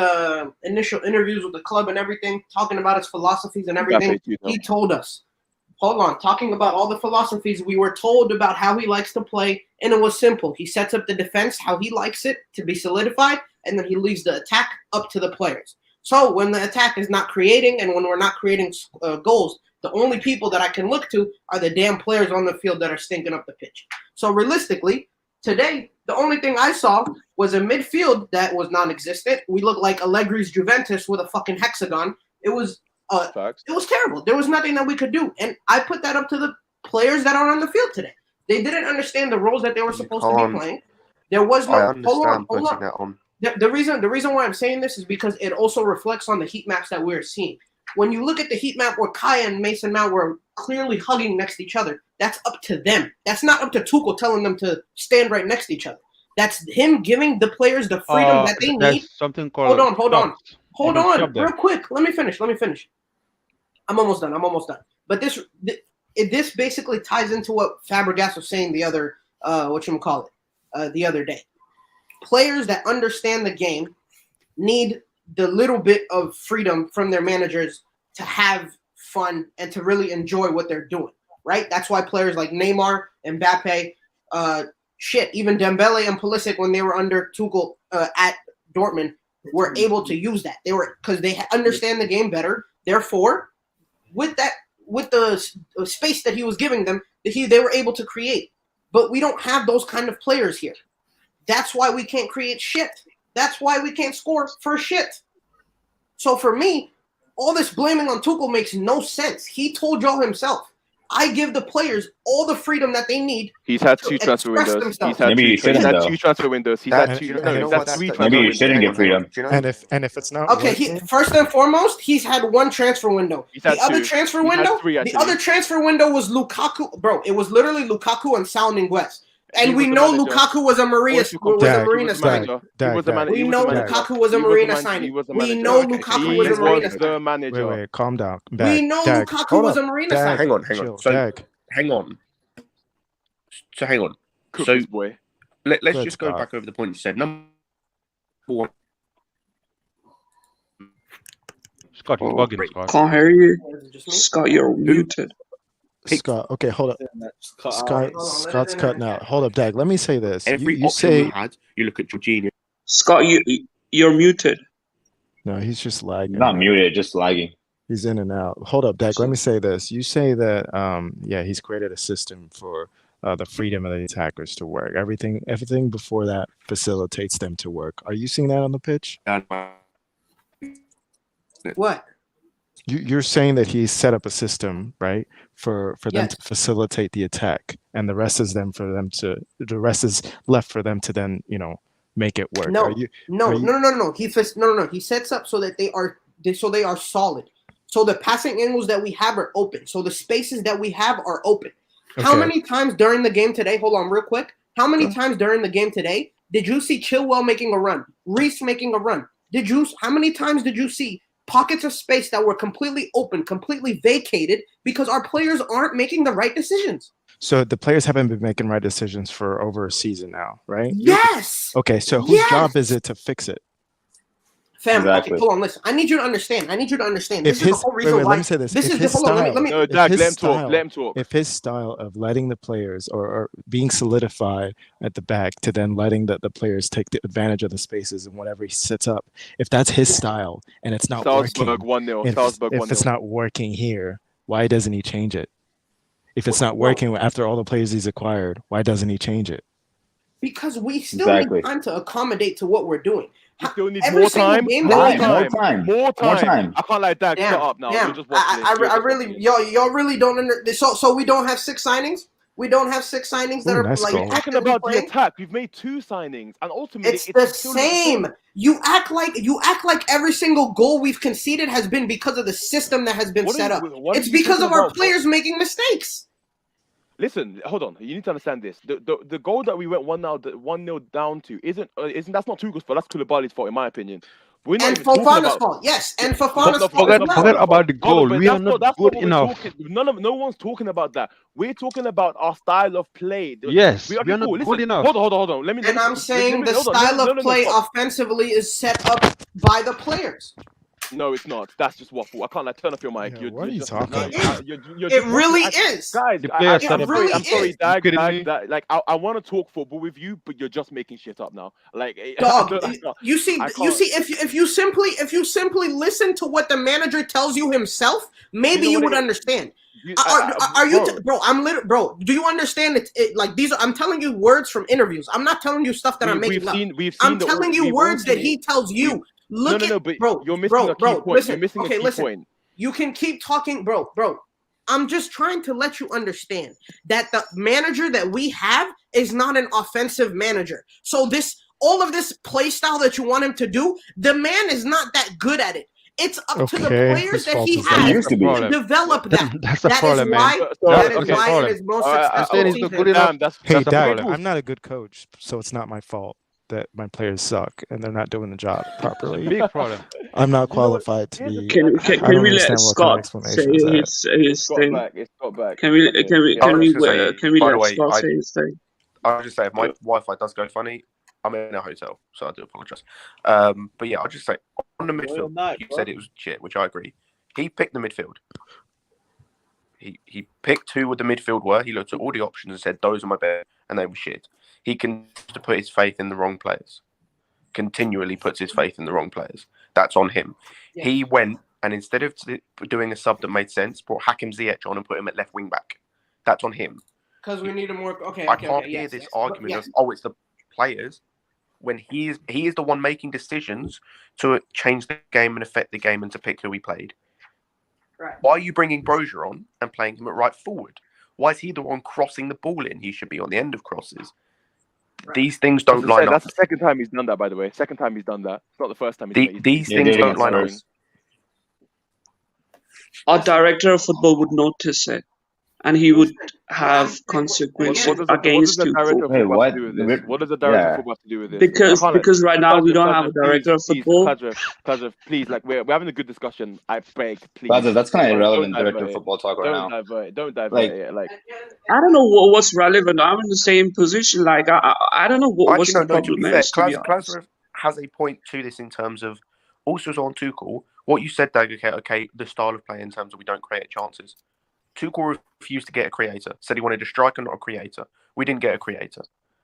initial interviews with the club and everything, talking about his philosophies and everything, he told us, talking about all the philosophies, we were told about how he likes to play, and it was simple. He sets up the defense how he likes it to be solidified, and then he leaves the attack up to the players. So when the attack is not creating and when we're not creating goals, the only people that I can look to are the damn players on the field that are stinking up the pitch. So realistically, today, the only thing I saw was a midfield that was non-existent. We looked like Allegri's Juventus with a fucking hexagon. It was terrible. There was nothing that we could do. And I put that up to the players that are on the field today. They didn't understand the roles that they were supposed to be playing. There was no hold on. The reason why I'm saying this is because it also reflects on the heat maps that we're seeing. When you look at the heat map where Kaya and Mason Mount were clearly hugging next to each other, that's up to them. That's not up to Tuchel telling them to stand right next to each other. That's him giving the players the freedom that they need. Something called Hold on, real quick. Let me finish. I'm almost done. But this basically ties into what Fabregas was saying the other the other day. Players that understand the game need the little bit of freedom from their managers to have fun and to really enjoy what they're doing, right? That's why players like Neymar, Mbappe, even Dembele and Pulisic, when they were under Tuchel at Dortmund, were able to use that. They were because they understand the game better. Therefore, with the space that he was giving them, they were able to create. But we don't have those kind of players here. That's why we can't create shit. That's why we can't score for shit. So for me, all this blaming on Tuchel makes no sense. He told y'all himself, I give the players all the freedom that they need. He's had two transfer windows. Maybe you shouldn't get freedom. And if it's not okay, first and foremost, he's had one transfer window. The other transfer window was Lukaku, bro. It was literally Lukaku and Sal Niguez. And we know Lukaku was a Marina signing. We know Lukaku was a Marina signing. We know Lukaku was a Marina signing. Wait, calm down. We know Lukaku was a Marina signing. Hang on. So hang on. So let's just go back over the point you said. Number one. Scott, you're bugging, Scott. Can't hear you. Scott, you're muted. Scott, okay, hold up. Scott's cutting out. Hold up, Dag. Let me say this. Every you option say we had, you look at Jorginho. Scott, you're muted. No, he's just lagging. Not muted, just lagging. He's in and out. Hold up, Dag. Let me say this. You say that, he's created a system for the freedom of the attackers to work. Everything before that facilitates them to work. Are you seeing that on the pitch? What? You're saying that he's set up a system, right, for them to facilitate the attack, and the rest is left for them to then make it work. No. He sets up so that they are solid. So the passing angles that we have are open. So the spaces that we have are open. Okay. How many times during the game today? Hold on, real quick. How many times during the game today did you see Chilwell making a run, Reece making a run? How many times did you see pockets of space that were completely open, completely vacated because our players aren't making the right decisions? So the players haven't been making right decisions for over a season now, right? Yes. Okay, so whose job is it to fix it? Fam, okay, hold on, listen. I need you to understand. This is the whole reason why. Let me say this. This is the hold on. Let me. Let him talk. If his style of letting the players or being solidified at the back to then letting the players take the advantage of the spaces and whatever he sets up, if that's his style and it's not working, if it's not working here, why doesn't he change it? If it's not working after all the players he's acquired, why doesn't he change it? Because we still need time to accommodate to what we're doing. We still need Every more single time. game More that we- time. More time. I can't like that. Shut up now. You're just watching it. I really, y'all really don't understand. So we don't have 6 signings. We don't have 6 signings that are nice like goal. Talking about the attack, we've made 2 signings, and ultimately it's the still same. You act like every single goal we've conceded has been because of the system that has been set up. It's because of our players making mistakes. Listen, hold on. You need to understand this. The goal that we went 1-0 down to isn't that's not Tuchel's fault. That's Koulibaly's fault, in my opinion. We're not And even talking Fofana's about fault, yes. And Fofana's fault. Forget about the goal. We are not good enough. No one's talking about that. We're talking about our style of play. Yes, we are not good enough. Hold on. And I'm saying the style of play offensively is set up by the players. No, it's not. That's just waffle. I can't turn off your mic. What are you talking about? It really is. Guys, I'm sorry, Dag. Like, I want to talk football with you, but you're just making shit up now. Like, Dog, you see, if you simply listen to what the manager tells you himself, maybe you would understand. Are you, bro? Bro. Do you understand it? Like these are. I'm telling you words from interviews. I'm not telling you stuff that I'm making up. I'm telling you words that he tells you. Look at, but bro, you're missing a key point. Listen, You're missing a key point. You can keep talking, bro. I'm just trying to let you understand that the manager that we have is not an offensive manager. So all of this play style that you want him to do, the man is not that good at it. It's up to the players that he has to develop that. That's the problem, man. That is why in his most successful season. Hey, Dag, I'm not a good coach, so it's not my fault that my players suck and they're not doing the job properly. Big problem. I'm not qualified to be. Can we let Scott say his thing? Can we let Scott say his thing? I'll just say if my Wi-Fi does go funny, I'm in a hotel, so I do apologise. But yeah, I'll just say on the midfield, you said it was shit, which I agree. He picked the midfield. He picked who the midfield were. He looked at all the options and said those are my best, and they were shit. He continues to put his faith in the wrong players. Continually puts his faith in the wrong players. That's on him. Yeah. He went and instead of doing a sub that made sense, brought Hakim Ziyech on and put him at left wing back. That's on him. Because we need a more I can't hear this argument of it's the players when he is the one making decisions to change the game and affect the game and to pick who he played. Right. Why are you bringing Brozier on and playing him at right forward? Why is he the one crossing the ball in? He should be on the end of crosses. Right. These things don't line up. That's the second time he's done that, by the way. Second time he's done that. It's not the first time these things don't line up. Our director of football would notice it, and he would have consequences against you. Wait, what? What does the director of football have to do with this? Because right now we don't have a director of football. Kajev, please, like we're having a good discussion. I beg, please. Kajev, that's kind of irrelevant director of football talk right now. Don't divert it. Like, I don't know what's relevant. I'm in the same position. Like I don't know what's the problem is. Klaus has a point to this in terms of also on Tuchel. What you said, Dag, okay, the style of play in terms of we don't create chances. Tuchel refused to get a creator. Said he wanted a striker, not a creator. We didn't get a creator.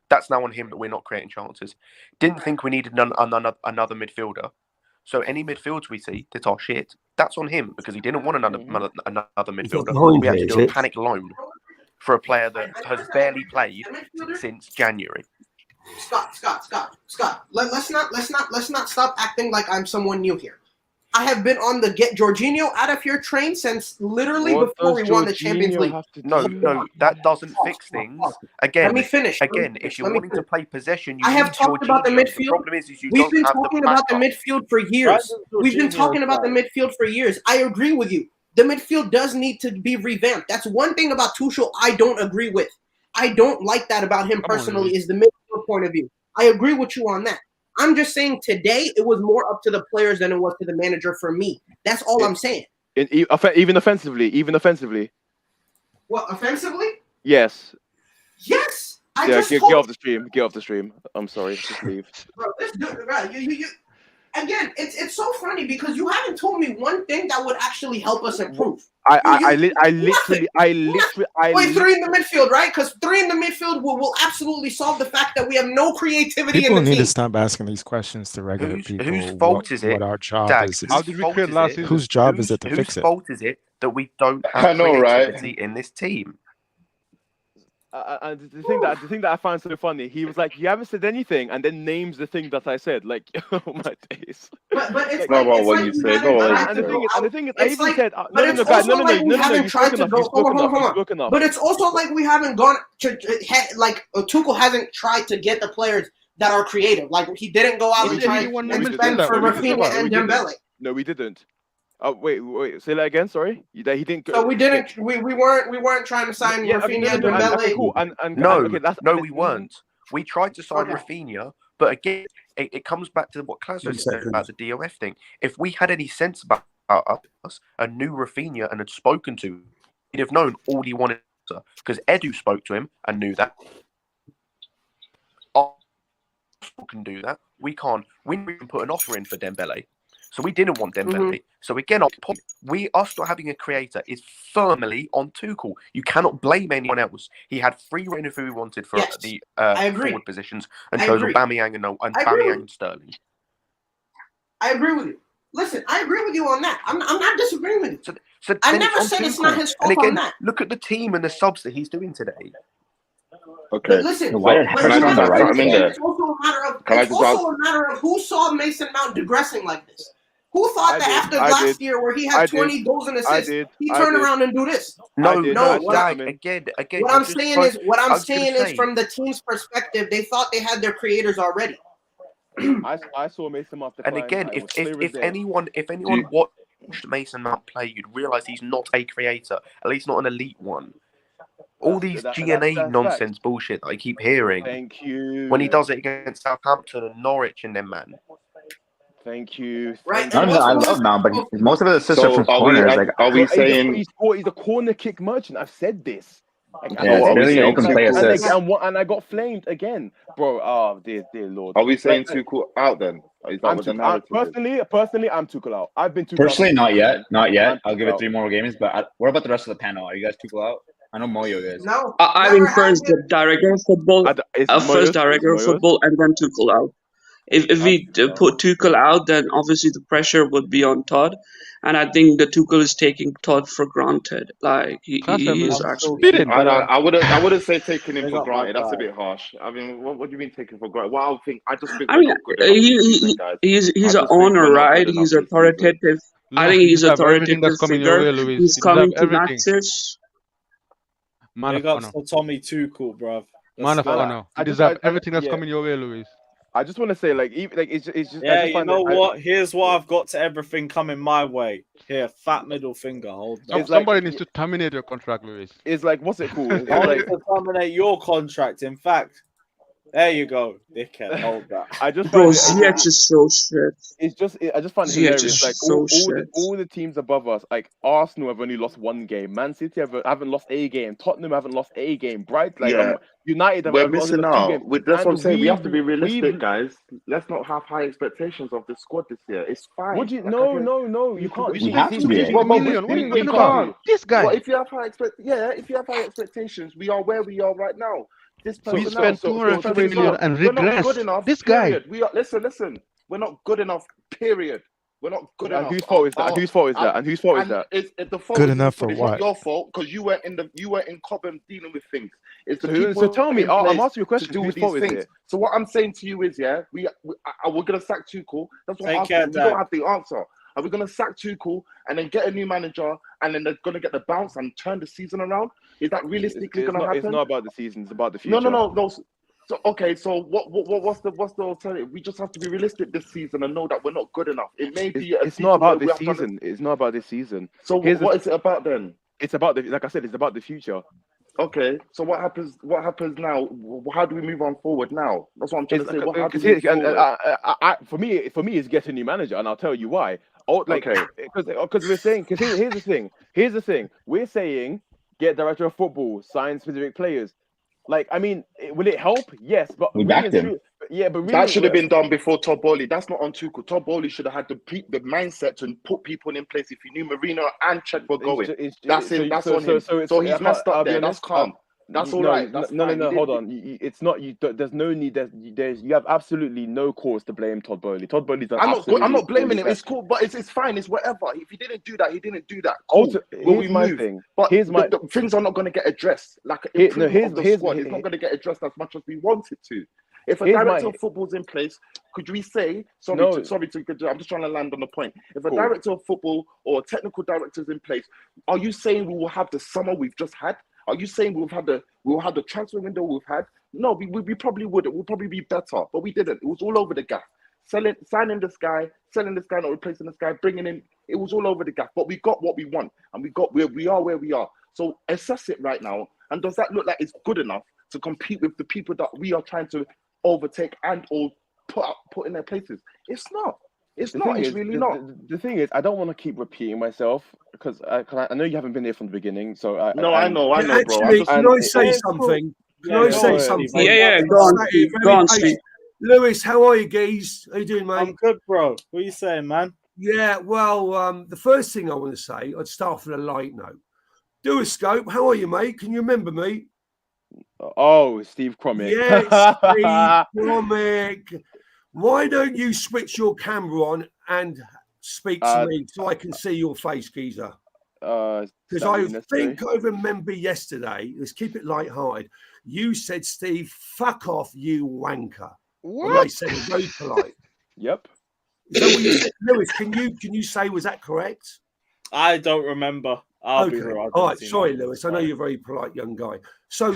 That's now on him that we're not creating chances. Didn't think we needed another midfielder. So any midfields we see that are shit, that's on him because he didn't want another midfielder. We had to do a panic loan for a player that has barely played since January. Scott. Let's not stop acting like I'm someone new here. I have been on the get Jorginho out of your train since literally before we won the Champions League. No, that doesn't fix things. Again, let me finish. Again, if you're wanting to play possession, you I have talked about the midfield. The problem is we've been talking about the midfield for years. We've been talking about the midfield for years. I agree with you. The midfield does need to be revamped. That's one thing about Tuchel I don't agree with. I don't like that about him personally, is the midfield point of view. I agree with you on that. I'm just saying today it was more up to the players than it was to the manager for me. That's all I'm saying. Even offensively. What, offensively? Yes. Yes. Get off the stream. Get off the stream. I'm sorry. Just leave. Bro, you again, it's so funny because you haven't told me one thing that would actually help us improve. I literally. Wait, 3 in the midfield, right? Because 3 in the midfield will absolutely solve the fact that we have no creativity people in the team. Need to stop asking these questions to regular people. Whose fault is it? What our job is? How did we create last season? Whose job is it to fix it? Whose fault is it that we don't have creativity in this team? And the thing that I find so funny, he was like, "You haven't said anything," and then names the thing that I said. Like, oh my days. But it's Not like about what you say. Not what you And say. the thing is, I It's even like, said, but it's also like we haven't tried to go. Hold on. spoke enough. But it's also like we haven't gone to like Tuchel hasn't tried to get the players that are creative. Like he didn't go out and try and spend for Rafinha and Dembele. No, we didn't. Oh wait, say that again. Sorry, that he didn't. So we didn't. We weren't trying to sign Rafinha and Dembele. Okay, cool. And No, we weren't. We tried to sign Rafinha, but again, it comes back to what Klaus said about the DOF thing. If we had any sense about us and knew Rafinha and had spoken to him, we'd have known all he wanted to, because Edu spoke to him and knew that. Arsenal can do that. We can't. We can put an offer in for Dembele. So we didn't want Dembele. So again, us not having a creator is firmly on Tuchel. You cannot blame anyone else. He had free reign of who he wanted for the forward positions and chose Aubameyang and Sterling. I agree with you. Listen, I agree with you on that. I'm not disagreeing with you. So I never said it's not his fault and again, on that. look at the team and the subs that he's doing today. Okay. But listen, it's also a matter of who saw Mason Mount digressing like this. Who thought that after last year, where he had 20 goals and assists, he turned around and do this? No. Again. What I'm saying is, from the team's perspective, they thought they had their creators already. I saw Mason Mount. And again, if anyone watched Mason Mount play, you'd realize he's not a creator, at least not an elite one. All these GNA nonsense bullshit that I keep hearing. Thank you. When he does it against Southampton and Norwich and them, man. Thank you. I love Mount, but most of his assists are from corners. Are we saying he's a corner kick merchant? I've said this. And I got flamed again, bro. Oh dear Lord. Are we saying Tuchel out then? Is that what the narrative is? Personally, I'm Tuchel out. I've been Tuchel personally out. not yet. I'll give it 3 more games. But what about the rest of the panel? Are you guys Tuchel out? I know Moyo is. No. I think first the director of football, first director of football, and then Tuchel out. If we put Tuchel out, then obviously the pressure would be on Todd, and I think the Tuchel is taking Todd for granted. Like he is actually. I wouldn't say taking him for granted. That's a bit harsh. I mean, what do you mean taking for granted? Well, I just think. I mean, he's an owner, right? He's authoritative. I think he's authoritative figure. He's coming to matches. Big ups for Tommy Tuchel, bruv. Man of honor. You deserve everything that's coming your way, Luis. I just want to say, it's just. Yeah, you know what? Here's what I've got to everything coming my way. Here, fat middle finger. Hold that. Somebody needs to terminate your contract, Luis. It's like, what's it called? I need to terminate your contract. In fact, there you go, dickhead. Hold that. Ziyech is so shit. It's just, I just find it hilarious. Like all the teams above us, like Arsenal have only lost 1 game. Man City haven't lost a game. Tottenham haven't lost a game. United have we're missing out. That's what I'm saying. We have to be realistic, guys. Let's not have high expectations of the squad this year. It's fine. Would you? No. You can't. We have to be. This guy. Well, if you have high expectations, we are where we are right now. We spent 250 million and regress. This guy. We are. Listen. We're not good enough. Period. We're not good enough. Whose fault is that? Whose fault is that? The fault good enough for what? It's your fault because you were in Cobham dealing with things. It's the people. So tell me. I'm asking you a question. Whose fault is it? So what I'm saying to you is, we're gonna sack Tuchel. That's what I'm asking. We don't have the answer. Are we gonna sack Tuchel and then get a new manager and then they're gonna get the bounce and turn the season around? Is that realistically gonna happen? It's not about the season. It's about the future. No. So okay, so what's the alternative? We just have to be realistic this season and know that we're not good enough. It may be. It's not about this season. It's not about this season. So what is it about then? It's about like I said. It's about the future. Okay, so what happens now? How do we move on forward now? That's what I'm trying to say. For me, it's get a new manager, and I'll tell you why. Because we're saying. Because here's the thing. We're saying get director of football, sign specific players. Like, I mean, will it help? Yes, but we backed him. Yeah, but really, that should have been done before Todd Bowley. That's not on Tuchel. Todd Bowley should have had the mindset to put people in place. If he knew Marino and Chet were going, that's him. That's on him. So he's messed up there. That's calm. That's all right. That's no. fine. Hold on. It's not you. There's no need. You have absolutely no cause to blame Todd Bowley. Todd Bowley's done absolutely. I'm not blaming him. best. It's cool, but it's fine. It's whatever. If he didn't do that, he didn't do that. Cool. Here's my thing. But the things are not going to get addressed. Like improvement of the squad is not going to get addressed as much as we want it to. If a director of football's in place, could we say I'm just trying to land on the point. If a director of football or a technical director is in place, are you saying we will have the summer we've just had? Are you saying we'll have the transfer window we've had? No, we probably wouldn't. We'll probably be better, but we didn't. It was all over the gap. Signing this guy, selling this guy, not replacing this guy, bringing in. It was all over the gap. But we got what we want, and we are where we are. So assess it right now. And does that look like it's good enough to compete with the people that we are trying to overtake and or put in their places? It's not. It's not. It's really not. The thing is, I don't want to keep repeating myself because I know you haven't been there from the beginning. So I know, actually, bro. Can I say something? Can I say something? Yeah. Go on, Steve. Go on, Steve. Lewis, how are you, geez? How you doing, mate? I'm good, bro. What are you saying, man? Yeah, well, the first thing I want to say, I'd start with a light note. Do a scope. How are you, mate? Can you remember me? Oh, Steve Cromick. Yes, Steve Cromick. Why don't you switch your camera on and speak to me so I can see your face, geezer? Because I think I remember yesterday, let's keep it light-hearted, you said, Steve, fuck off, you wanker. What? And I said it very polite. Yep. Is that what you said? Lewis, can you say, was that correct? I don't remember. I'll be real. All right, sorry, Lewis. I know you're a very polite young guy. So,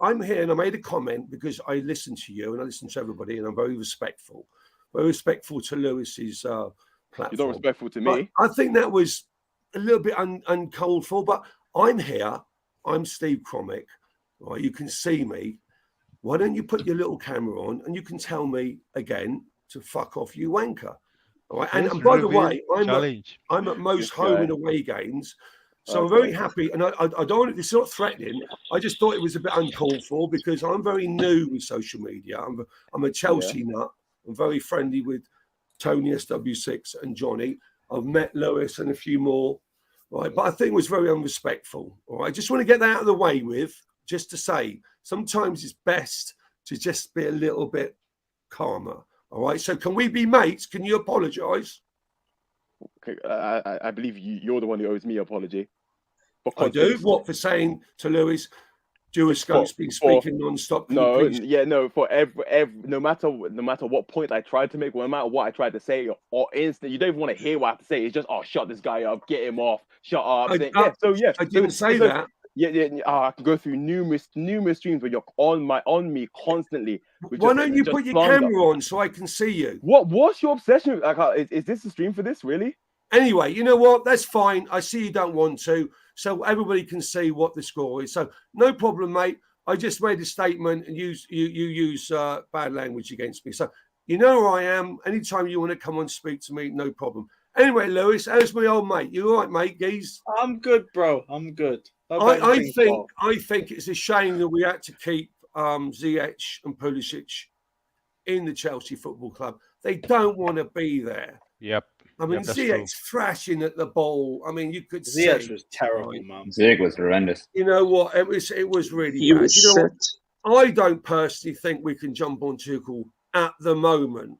I'm here and I made a comment because I listened to you and I listened to everybody and I'm very respectful to Lewis's platform. You're not respectful to me. But I think that was a little bit uncalled for, but I'm here. I'm Steve Cromick. Right, you can see me. Why don't you put your little camera on and you can tell me again to fuck off, you wanker. All right. And by the way, I'm at most home and away games. So I'm very happy. And I don't, it's not threatening. I just thought it was a bit uncalled for because I'm very new with social media. I'm a Chelsea nut. I'm very friendly with Tony SW6 and Johnny. I've met Lewis and a few more. Right. But I think it was very unrespectful. All right. I just want to get that out of the way with, just to say, sometimes it's best to just be a little bit calmer. All right. So can we be mates? Can you apologise? Okay, I believe you're the one who owes me an apology. I do. What, for saying to Lewis, Duoscope's been speaking non-stop? For every no matter what point I tried to make, no matter what I tried to say, or instant, you don't even want to hear what I have to say. It's just, shut this guy up, get him off, shut up. I didn't say that. I can go through numerous streams where you're on me constantly. Why don't you put your camera on so I can see you? What's your obsession? Like, is this a stream for this, really? Anyway, you know what? That's fine. I see you don't want to, so everybody can see what the score is. So no problem, mate. I just made a statement and you use bad language against me. So you know who I am. Anytime you want to come and speak to me, no problem. Anyway, Lewis, how's my old mate? You all right, mate, geez? I'm good, bro. I'm good. I think it's a shame that we had to keep Ziyech and Pulisic in the Chelsea Football Club. They don't want to be there. Yep. I mean, Ziyech thrashing at the ball. I mean, you could see Ziyech was terrible, man. Ziyech was horrendous. You know what? It was really bad. You know what? I don't personally think we can jump on Tuchel at the moment.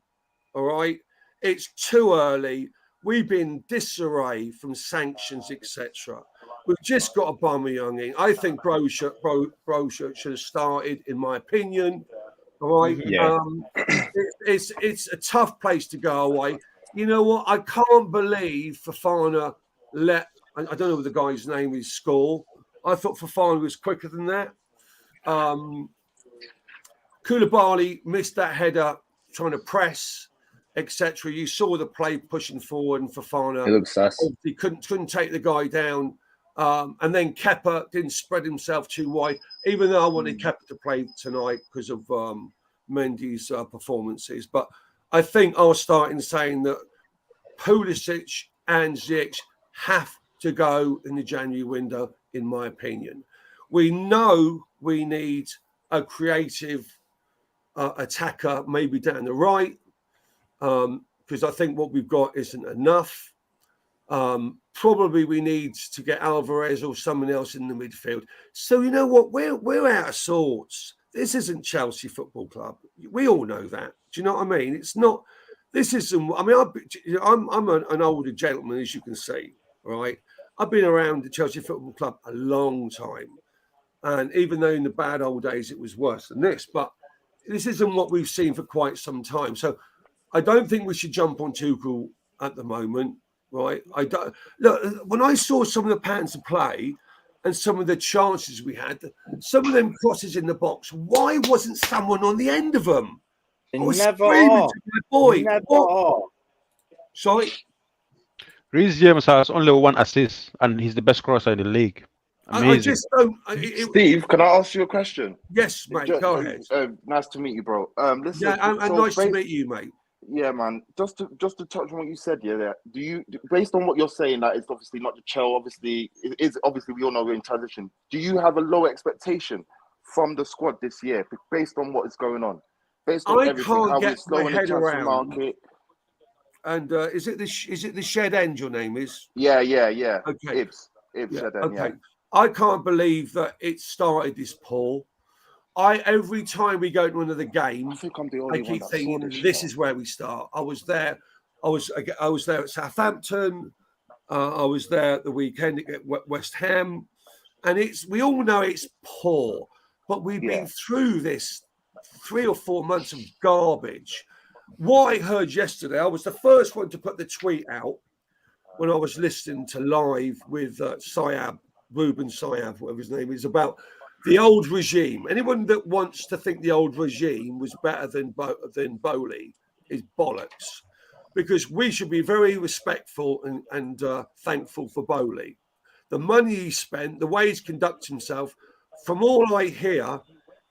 All right, it's too early. We've been disarray from sanctions, etc. We've just got a Aubameyang in. I think Brozovic should have started, in my opinion. All right, Yeah. It's a tough place to go away. You know what? I can't believe Fofana let, I don't know what the guy's name is, score. I thought Fofana was quicker than that. Koulibaly missed that header trying to press, etc. You saw the play pushing forward, and Fofana It looks sus. he couldn't take the guy down. And then Kepa didn't spread himself too wide, even though I wanted Kepa to play tonight because of Mendy's performances. But I think I'll start in saying that Pulisic and Ziyech have to go in the January window, in my opinion. We know we need a creative attacker, maybe down the right, because I think what we've got isn't enough. Probably we need to get Alvarez or someone else in the midfield. So you know what? We're out of sorts. This isn't Chelsea Football Club. We all know that. Do you know what I mean? It's not. This isn't. I mean, I'm an older gentleman, as you can see, right? I've been around the Chelsea Football Club a long time, and even though in the bad old days it was worse than this, but this isn't what we've seen for quite some time. So I don't think we should jump on Tuchel at the moment. Right, I don't look. When I saw some of the patterns of play and some of the chances we had, some of them crosses in the box, why wasn't someone on the end of them? They I was never screaming are. to my boy. They never What? are. Sorry, Reece James has only 1 assist, and he's the best crosser in the league. Amazing. I just don't. Steve, can I ask you a question? Yes, mate. Go ahead. Nice to meet you, bro. Listen, Yeah, and so nice to meet you, mate. Yeah, man. Just to touch on what you said, do you, based on what you're saying, that it's obviously not the Chelsea, obviously it is. Obviously, we all know we're in transition. Do you have a low expectation from the squad this year, based on what is going on, based on everything, how we're slow in the transfer market? And is it the Shed End? Your name is? Yeah. Okay. Ibs Shed End, okay. I can't believe that it started this poor. Every time we go to another game, I keep thinking this is where we start. I was there. I was there at Southampton. I was there at the weekend at West Ham, and we all know it's poor, but we've been through this 3 or 4 months of garbage. What I heard yesterday, I was the first one to put the tweet out when I was listening to live with Ruben Sayab, whatever his name is, about the old regime. Anyone that wants to think the old regime was better than Bowley is bollocks, because we should be very respectful and thankful for Bowley. The money he spent, the way he's conducted himself, from all I hear,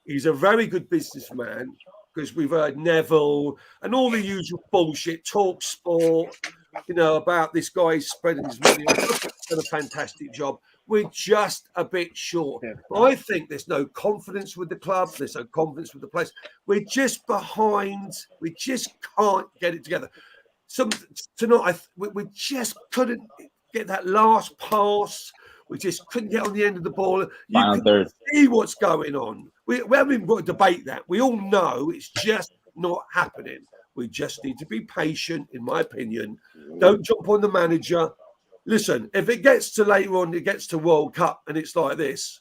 he's a very good businessman, because we've heard Neville and all the usual bullshit, talk sport, about this guy spreading his money. He's done a fantastic job. We're just a bit short. I think there's no confidence with the club. There's no confidence with the place. We're just behind. We just can't get it together. Tonight, we just couldn't get that last pass. We just couldn't get on the end of the ball. You can see what's going on. We haven't even got to debate that. We all know it's just not happening. We just need to be patient, in my opinion. Don't jump on the manager. Listen, if it gets to later on, it gets to World Cup and it's like this,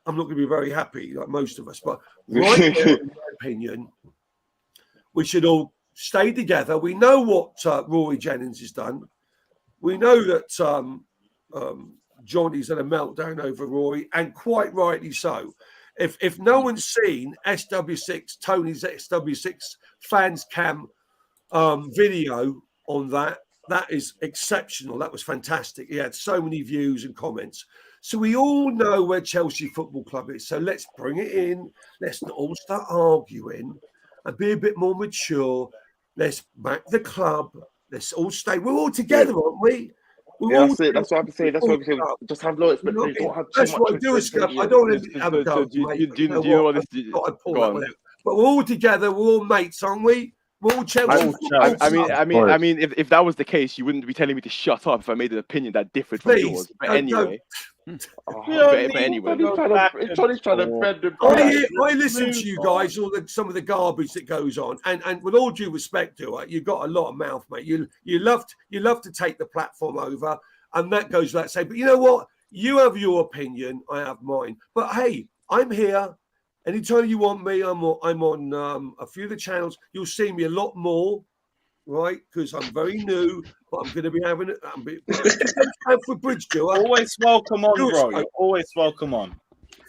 I'm not going to be very happy, like most of us. But right now, in my opinion, we should all stay together. We know what Rory Jennings has done. We know that Johnny's had a meltdown over Rory, and quite rightly so. If no one's seen SW6, Tony's SW6 fans cam video on that is exceptional. That was fantastic. He had so many views and comments. So we all know where Chelsea Football Club is. So let's bring it in. Let's not all start arguing and be a bit more mature. Let's back the club. Let's all stay. We're all together, aren't we? That's it. That's what I'm saying. That's what I'm saying. Just have low expectations. Don't have too That's much what I do. I don't want to have a go. Do you know what this is? But we're all together. We're all mates, aren't we? We're all Chelsea. I mean, if that was the case, you wouldn't be telling me to shut up if I made an opinion that differed from yours. But anyway. But anyway. Johnny's trying to bend the I listen to you guys, some of the garbage that goes on, and with all due respect to it, you've got a lot of mouth, mate. You love to take the platform over, and that goes without saying. But you know what? You have your opinion, I have mine. But hey, I'm here. Anytime you want me, I'm on a few of the channels. You'll see me a lot more, right? Because I'm very new, but I'm going to be having it. For Bridge, always welcome on, bro. You're always welcome on.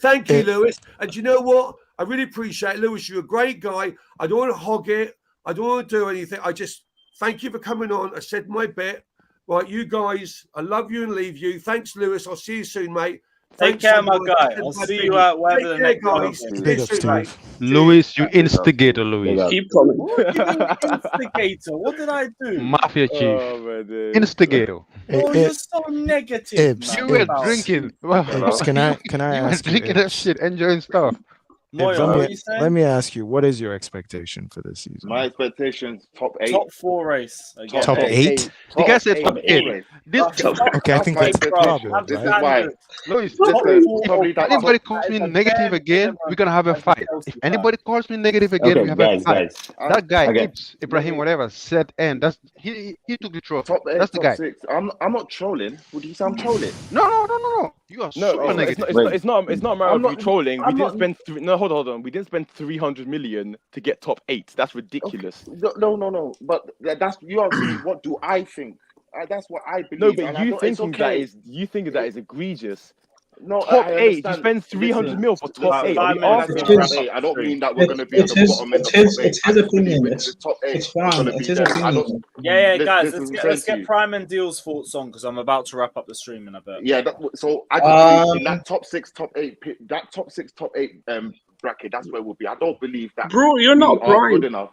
Thank you, Lewis. And you know what? I really appreciate it. Lewis, you're a great guy. I don't want to hog it. I don't want to do anything. I just thank you for coming on. I said my bit. Right, you guys, I love you and leave you. Thanks, Lewis. I'll see you soon, mate. Take care, my guy. I'll see you out wherever the next one is. Louis, you instigator, Louis. Keep coming. Instigator. What did I do? Mafia chief. Instigator. Oh, you're so negative. You were drinking. Ibs, can I you ask were drinking that shit, enjoying stuff. Moyo, what are you saying? Let me ask you, what is your expectation for this season? My expectations top 8. Top 4 race. Again. Top 8? The guy said top 8. Okay, I think that's the problem, This is right? why. Luis, listen, if anybody calls me negative again, we're gonna have a fight. If anybody calls me negative again, we have a fight. That guy, Ibrahim, whatever, said, and that's he took the trophy. Top 8, That's the top guy. 6. I'm not trolling. Would you say I'm trolling? No. You are No, super negative. it's not a matter of you trolling. We I'm didn't not- spend hold on. We didn't spend 300 million to get top 8. That's ridiculous. No. But that's you are saying. What do I think? That's what I believe. No, but and I you don't- it's thinking okay. that is egregious. No, top I 8. You understand. spend 300 mil for top 8. I don't mean that we're going to be at the bottom end of top 8. It's his opinion. The top 8. It's fine. It's his opinion. Yeah, Listen, guys, listen, let's to get you. Prime and Deal's thoughts on because I'm about to wrap up the stream in a bit. Yeah, so I just believe in that top 6, top 8, that top 6, top 8 bracket. That's where we'll be. I don't believe that. Bro, you're we not are Prime. good enough.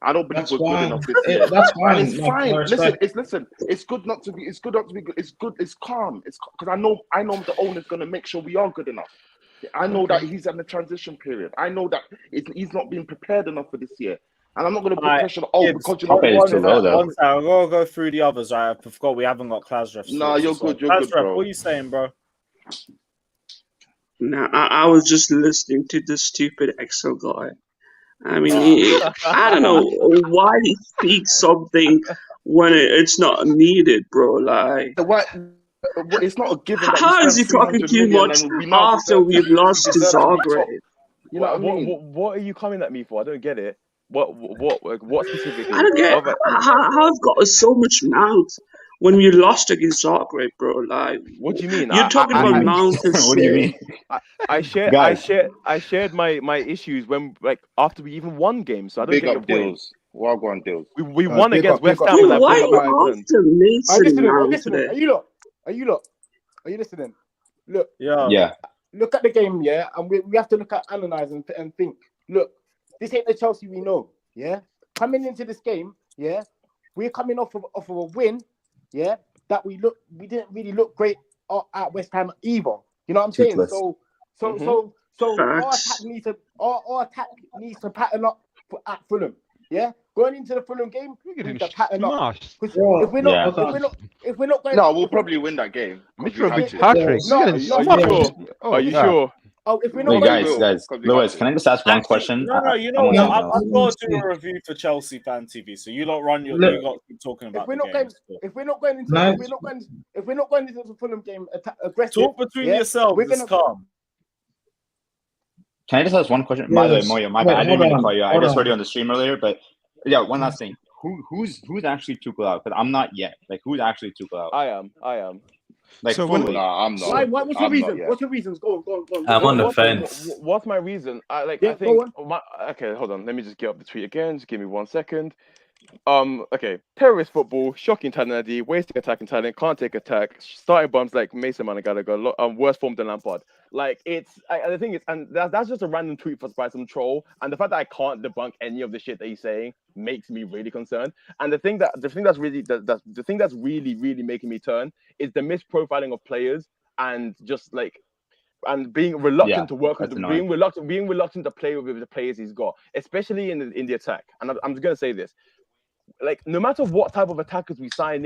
I don't believe That's we're good fine. enough this year. That's fine. And it's No, fine. no, respect. Listen. It's good not to be. It's good not to be good. It's good. It's calm. It's because I know the owner's going to make sure we are good enough. I know that he's in the transition period. I know that he's not being prepared enough for this year. And I'm not going to put pressure on, because you know I'll go through the others. I forgot we haven't got Klasref. No, you're good. You're good, Klasref, bro. what are you saying, bro? Nah, I was just listening to this stupid Excel guy. I mean, I don't know why he speaks something when it's not needed, bro. Like, it's not a given. That how is he talking too much after we've lost to Zagreb? You know what I mean? What are you coming at me for? I don't get it. What specifically? I don't get how I've got so much mouth when we lost against Zagreb, bro. Like, what do you mean? You're talking about mouth and What do you mean? shit. I shared my issues when after we even won games. So I don't Big get your up point. Deals. Wagwan Deals. We won against West Ham. Bro, why are you after Mason Mount listening. today? Are you listening? Look. Yeah. Look at the game, yeah, and we have to analyze and think. Look, this ain't the Chelsea we know, yeah. Coming into this game, yeah, we're coming off of a win, yeah. That we didn't really look great at West Ham either. You know what I'm saying? So our attack needs to pattern up at Fulham. Yeah, going into the Fulham game, we need to pattern up. If we're not going, no, we'll probably win that game. Patrick, are you sure? Oh, if we're not Wait, guys, Lewis, can I just ask one question? No, you know what? I've got to do a review for Chelsea Fan TV, so you lot run your. You got to keep talking about. If we're not going into the Fulham game aggressive, talk between yourselves. We're gonna calm. Can I just ask one question? By the way, Moyo, my bad. I didn't mean to call you out. I just heard you on the stream earlier, but yeah, one last thing. Who's actually Tuchel out? Because I'm not yet. Like, who's actually Tuchel out? I am. Like, so fully. I'm not. What's your reason? What's your reasons? Go on. I'm on the fence. What's my reason? I think. Okay, hold on. Let me just get up the tweet again. Just give me 1 second. Okay. Terrorist football, shocking talent ID, wasting attacking talent, can't take attack, starting bums like Mason Mount and Gallagher, worse form than Lampard. Like the thing is, and that's just a random tweet by some troll. And the fact that I can't debunk any of the shit that he's saying makes me really concerned. And the thing that's really making me turn is the misprofiling of players and just like. And being reluctant to work with them, being reluctant to play with the players he's got, especially in the attack. And I'm just gonna say this. Like, no matter what type of attackers we sign,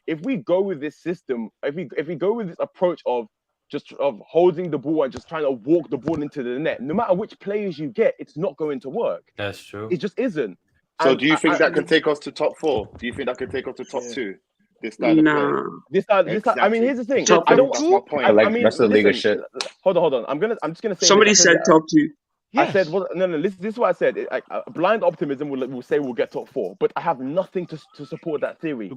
if we go with this system, if we go with this approach of holding the ball and just trying to walk the ball into the net, no matter which players you get, it's not going to work. That's true. It just isn't. So do you think that can take us to top 4? Do you think that can take us to top 2? This style of play. This style. I mean, here's the thing. I don't. That's my point. I mean, rest of the league is shit. Hold on. I'm just gonna say. Somebody said top 2. Yes. I said, no. This is what I said. Blind optimism will say we'll get top 4, but I have nothing to support that theory.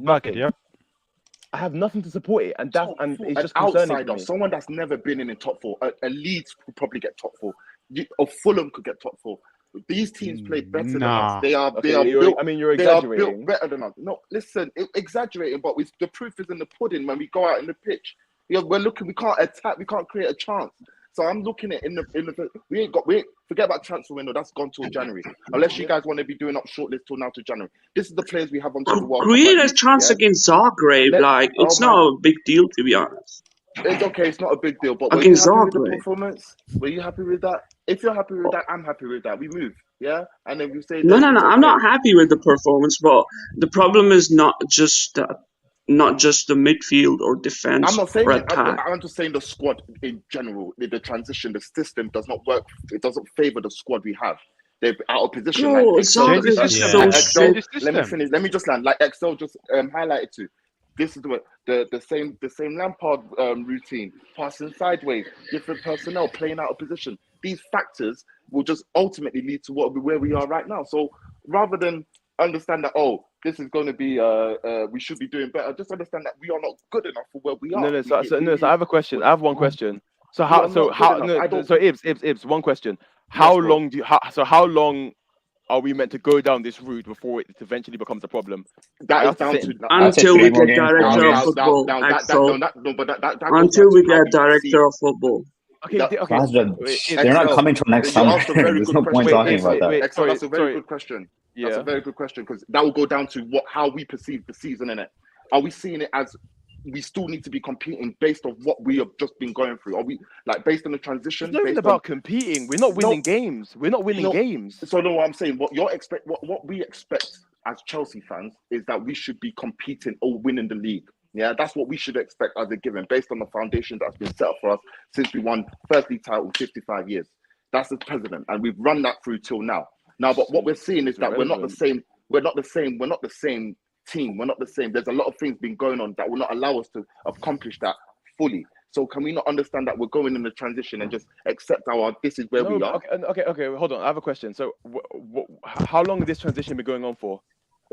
I have nothing to support it, and it's just concerning outsider, me. someone that's never been in top 4. A Leeds could probably get top 4. A Fulham could get top 4. These teams play better than us. They are built. I mean, you're they are exaggerating. built better than us. No, listen, exaggerating, but the proof is in the pudding when we go out in the pitch. We're looking. We can't attack. We can't create a chance. So I'm looking at forget about transfer window. That's gone till January. Unless you guys want to be doing up shortlist till now to January. This is the players we have on the World Cup. Create a chance against Zagreb. It's not a big deal, to be honest. It's okay. It's not a big deal. But Against were you happy with Zagreb. the performance? Were you happy with that? If you're happy with that, I'm happy with that. We move, yeah, and then we say No, that no, no. it's I'm okay. not happy with the performance, but the problem is not just the midfield or defense I'm not saying or it. attack. I'm just saying the squad in general. The transition, the system does not work. It doesn't favor the squad we have. They're out of position. Bro, Like Excel, Zagreb is so Excel. shit. Let me finish. Let me just land. Like Excel just highlighted to. This is what the same Lampard routine, passing sideways, different personnel, playing out of position. These factors will just ultimately lead to where we are right now. So rather than understand that, oh, this is going to be we should be doing better, just understand that we are not good enough for where we are. So I have a question. I have one question. So Ibs, one question. How long are we meant to go down this route before it eventually becomes a problem? That is down to until we get director of football. Until we get director of football. They're not coming till next summer. There's no point talking about that. Excel, that's a very good question. That's a very good question because that will go down to how we perceive the season, innit? Are we seeing it as we still need to be competing based on what we have just been going through? Are we like based on the transition? It's not even about competing. We're not winning games. We're not winning games. So no, what I'm saying, what we expect as Chelsea fans is that we should be competing or winning the league. Yeah, that's what we should expect as a given, based on the foundation that's been set up for us since we won first league title in 55 years. That's the president, and we've run that through till now. Now, but what we're seeing is that we're not the same. We're not the same team. We're not the same. There's a lot of things been going on that will not allow us to accomplish that fully. So can we not understand that we're going in the transition and just accept this is where we are? Okay. Hold on. I have a question. So, how long has this transition been going on for?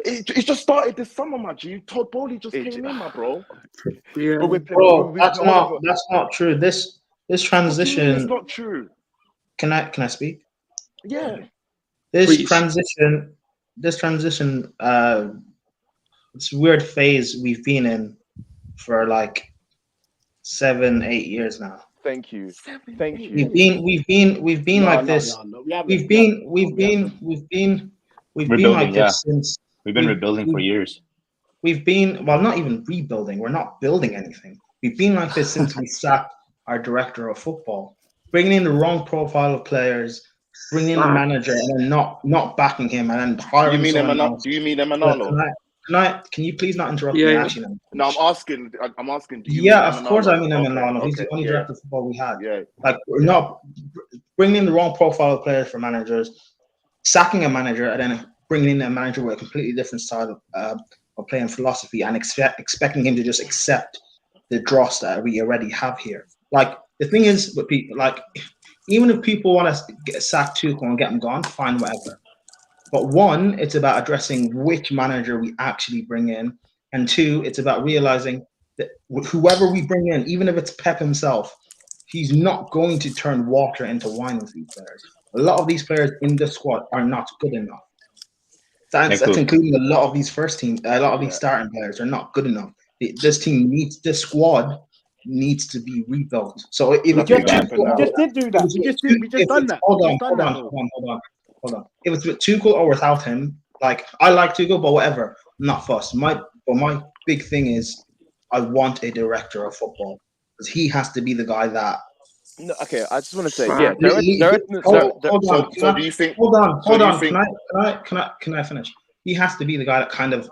It just started this summer, my G. Todd Bowley just came in, my bro. Yeah. Bro, that's not true. This transition. It's not true. Can I speak? Yeah. This transition. It's a weird phase we've been in for like 7-8 years now. Thank you. We've been like this. We've been like this since. We've been rebuilding for years. We've been not even rebuilding. We're not building anything. We've been like this since we sacked our director of football, bringing in the wrong profile of players, bringing in the manager, and then not backing him, and then hiring someone else. Do you mean Emanalo? Can you please not interrupt me? Actually, no, I'm asking. Do you? Yeah, of course I mean Emanalo. He's the only director of football we had. Yeah. Like we're not bringing in the wrong profile of players for managers, sacking a manager, and then bringing in a manager with a completely different style of playing philosophy, and expecting him to just accept the dross that we already have here. Like the thing is with people, like even if people want to get sacked Tuchel and get him gone, fine, whatever. But one, it's about addressing which manager we actually bring in, and two, it's about realizing that whoever we bring in, even if it's Pep himself, he's not going to turn water into wine with these players. A lot of these players in the squad are not good enough. That's including a lot of these first team, a lot of these starting players are not good enough. This squad needs to be rebuilt. So if we just did do that. We just done that. Hold on. If it's with Tuchel or without him, like I like Tuchel, but whatever, I'm not fussed. My big thing is I want a director of football because he has to be the guy that. No, okay, I just want to say, Hold on. Do you think? Hold on. Can I finish? He has to be the guy that kind of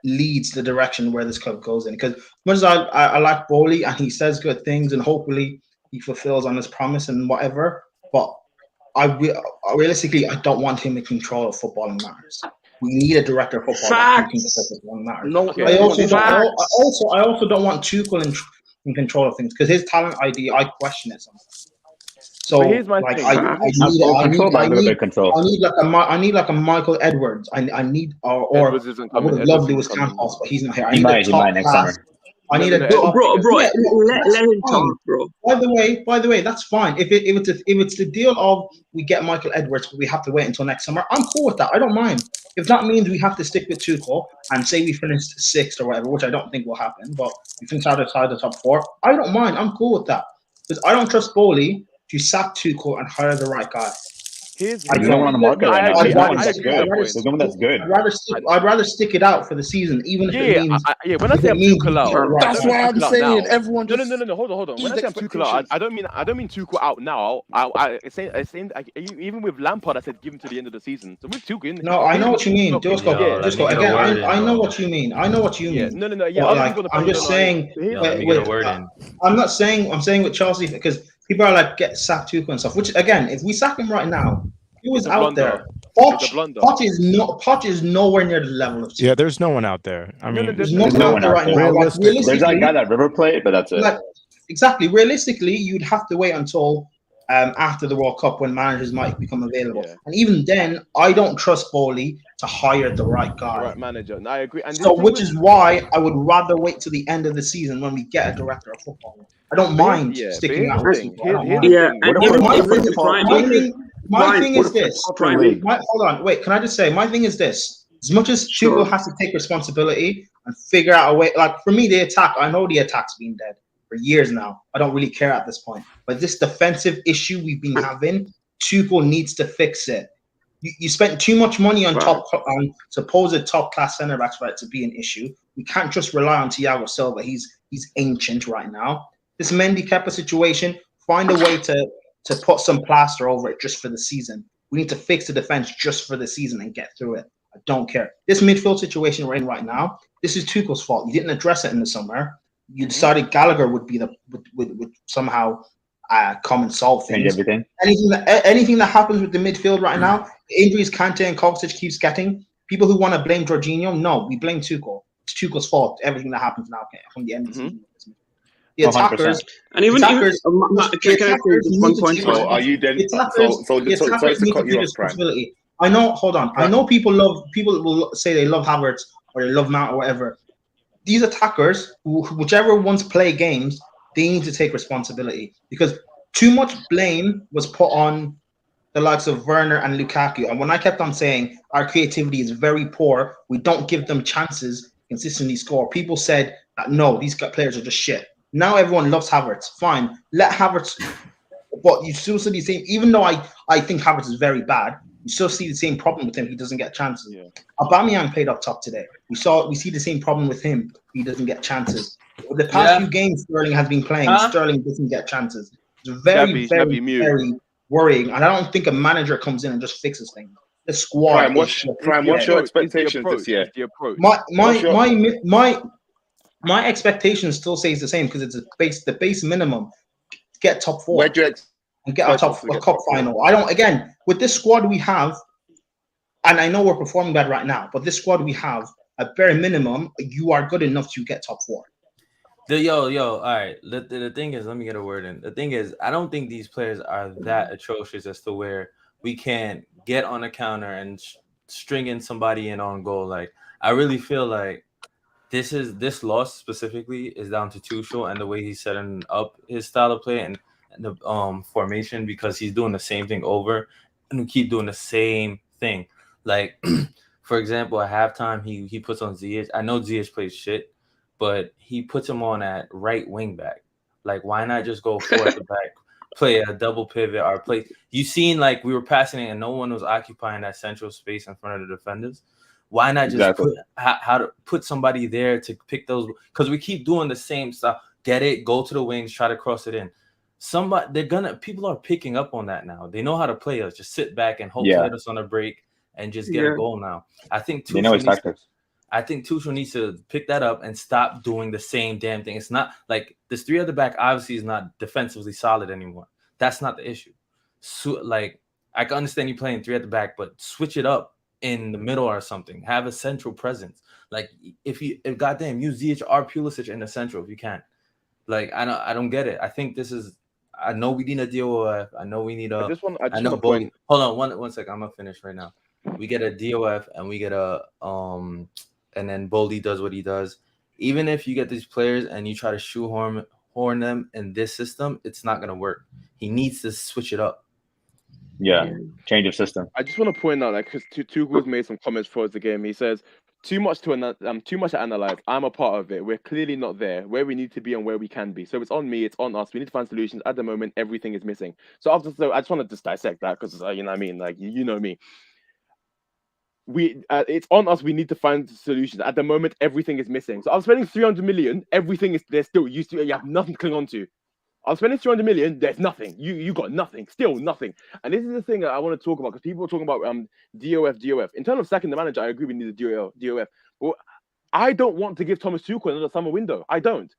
leads the direction where this club goes in. Because as much as I like Bowley and he says good things and hopefully he fulfills on his promise and whatever, but realistically I don't want him in control of footballing matters. We need a director of football that can control footballing matters. No, I also don't want Tuchel in control of things because his talent ID, I question it sometimes. So here's my thing. I need like a Michael Edwards. I need I would have loved Lewis Campos, but he's not here. He might next summer. I need a bro. Let him talk, bro. By the way, that's fine. If it's the deal of we get Michael Edwards, but we have to wait until next summer, I'm cool with that. I don't mind. If that means we have to stick with Tuchel and say we finished 6th or whatever, which I don't think will happen, but we finish outside the top 4, I don't mind. I'm cool with that because I don't trust Bowley to sack Tuchel and hire the right guy. There's no one on the market right now. There's no one that's good. There's no one that's good. I'd rather stick it out for the season, even if it means. When I say I'm Tuchel out, that's what I'm saying. Everyone just no. Hold on. When I say I'm Tuchel out, I don't mean Tuchel out now. I say even with Lampard, I said give him to the end of the season. So with Tuchel, no, I know what you mean. Just go again. I know what you mean. I know what you mean. No. Yeah, I'm just saying. I'm not saying. I'm saying with Chelsea because people are like get sacked Tuchel and stuff. Which again, if we sack him right now, he was out there. Poch is nowhere near the level of Tuchel. Yeah, there's no one out there. I mean, there's no one out there right now. Like, there's that guy that River played, but that's it. Like, exactly. Realistically, you'd have to wait until after the World Cup when managers might become available. Yeah. And even then, I don't trust Bowley to hire the right guy. The right manager. And I agree. And so, which is why I would rather wait till the end of the season when we get a director of football. I don't mind sticking out. My thing is this. Hold on. Wait, can I just say, my thing is this. As much as Tuchel has to take responsibility and figure out a way, like for me, the attack, I know the attack's been dead for years now. I don't really care at this point. But this defensive issue we've been having, Tuchel needs to fix it. You spent too much money on supposed top class centre backs for it to be an issue. We can't just rely on Thiago Silva. He's ancient right now. This Mendy Kepa situation, find a way to put some plaster over it just for the season. We need to fix the defense just for the season and get through it. I don't care. This midfield situation we're in right now, this is Tuchel's fault. You didn't address it in the summer. You decided Gallagher would be would somehow come and solve things. Everything. Anything that happens with the midfield right now, the injuries Kante and Kovacic keeps getting. People who want to blame Jorginho, no, we blame Tuchel. It's Tuchel's fault. Everything that happens now from the end of the season. The attackers, and even can I say one point? So are you then? So to cut you off, Prime. I know. Hold on. I know people will say they love Havertz or they love Mount or whatever. These attackers, whichever ones play games, they need to take responsibility because too much blame was put on the likes of Werner and Lukaku. And when I kept on saying our creativity is very poor, we don't give them chances consistently score. People said that no, these players are just shit. Now everyone loves Havertz. Fine, let Havertz. But you still see the same. Even though I think Havertz is very bad, you still see the same problem with him. He doesn't get chances. Yeah. Aubameyang played up top today. We see the same problem with him. He doesn't get chances. The past few games Sterling has been playing, Sterling doesn't get chances. It's very worrying. And I don't think a manager comes in and just fixes things. The squad. Prime, what's your expectations this year? My expectation still stays the same because it's the base minimum. Get top 4 and get a cup final. I don't. Again, with this squad we have, and I know we're performing bad right now, but this squad we have, at bare minimum, you are good enough to get top 4. All right. The thing is, let me get a word in. The thing is, I don't think these players are that atrocious as to where we can't get on a counter and string in somebody in on goal. Like I really feel like this loss specifically is down to Tuchel and the way he's setting up his style of play and the formation because he's doing the same thing over and we keep doing the same thing. Like, for example, at halftime, he puts on Ziyech. I know Ziyech plays shit, but he puts him on at right wing back. Like, why not just go forward the back, play a double pivot or play? You seen like we were passing it and no one was occupying that central space in front of the defenders. Why not just how to put somebody there to pick those? Because we keep doing the same stuff. Get it, go to the wings, try to cross it in. People are picking up on that now. They know how to play us. Just sit back and hope to hit us on a break and just get a goal now. I think Tuchel needs to pick that up and stop doing the same damn thing. It's not like this 3 at the back obviously is not defensively solid anymore. That's not the issue. So, like, I can understand you playing 3 at the back, but switch it up in the middle or something. Have a central presence. Like if goddamn use Ziyech or Pulisic in the central if you can. Like I don't get it. I think this is. I know we need a DOF. I know we need a. Hold on one second. I'm gonna finish right now. We get a DOF and we get a and then Boldy does what he does. Even if you get these players and you try to shoehorn them in this system, it's not gonna work. He needs to switch it up. Yeah, change of system. I just want to point out, like, because Tuchel's made some comments towards the game. He says too much to analyze. I'm a part of it. We're clearly not there where we need to be and where we can be. So it's on me. It's on us. We need to find solutions. At the moment, everything is missing. So I just want to just dissect that because you know what I mean. Like you know me. It's on us. We need to find solutions. At the moment, everything is missing. So I'm spending 300 million. Everything is there's still you have nothing to cling on to. I'm spending 300 million. There's nothing. You got nothing. Still nothing. And this is the thing that I want to talk about because people are talking about DOF. In terms of sacking the manager, I agree we need a DOF. Well, I don't want to give Thomas Tuchel another summer window. I don't.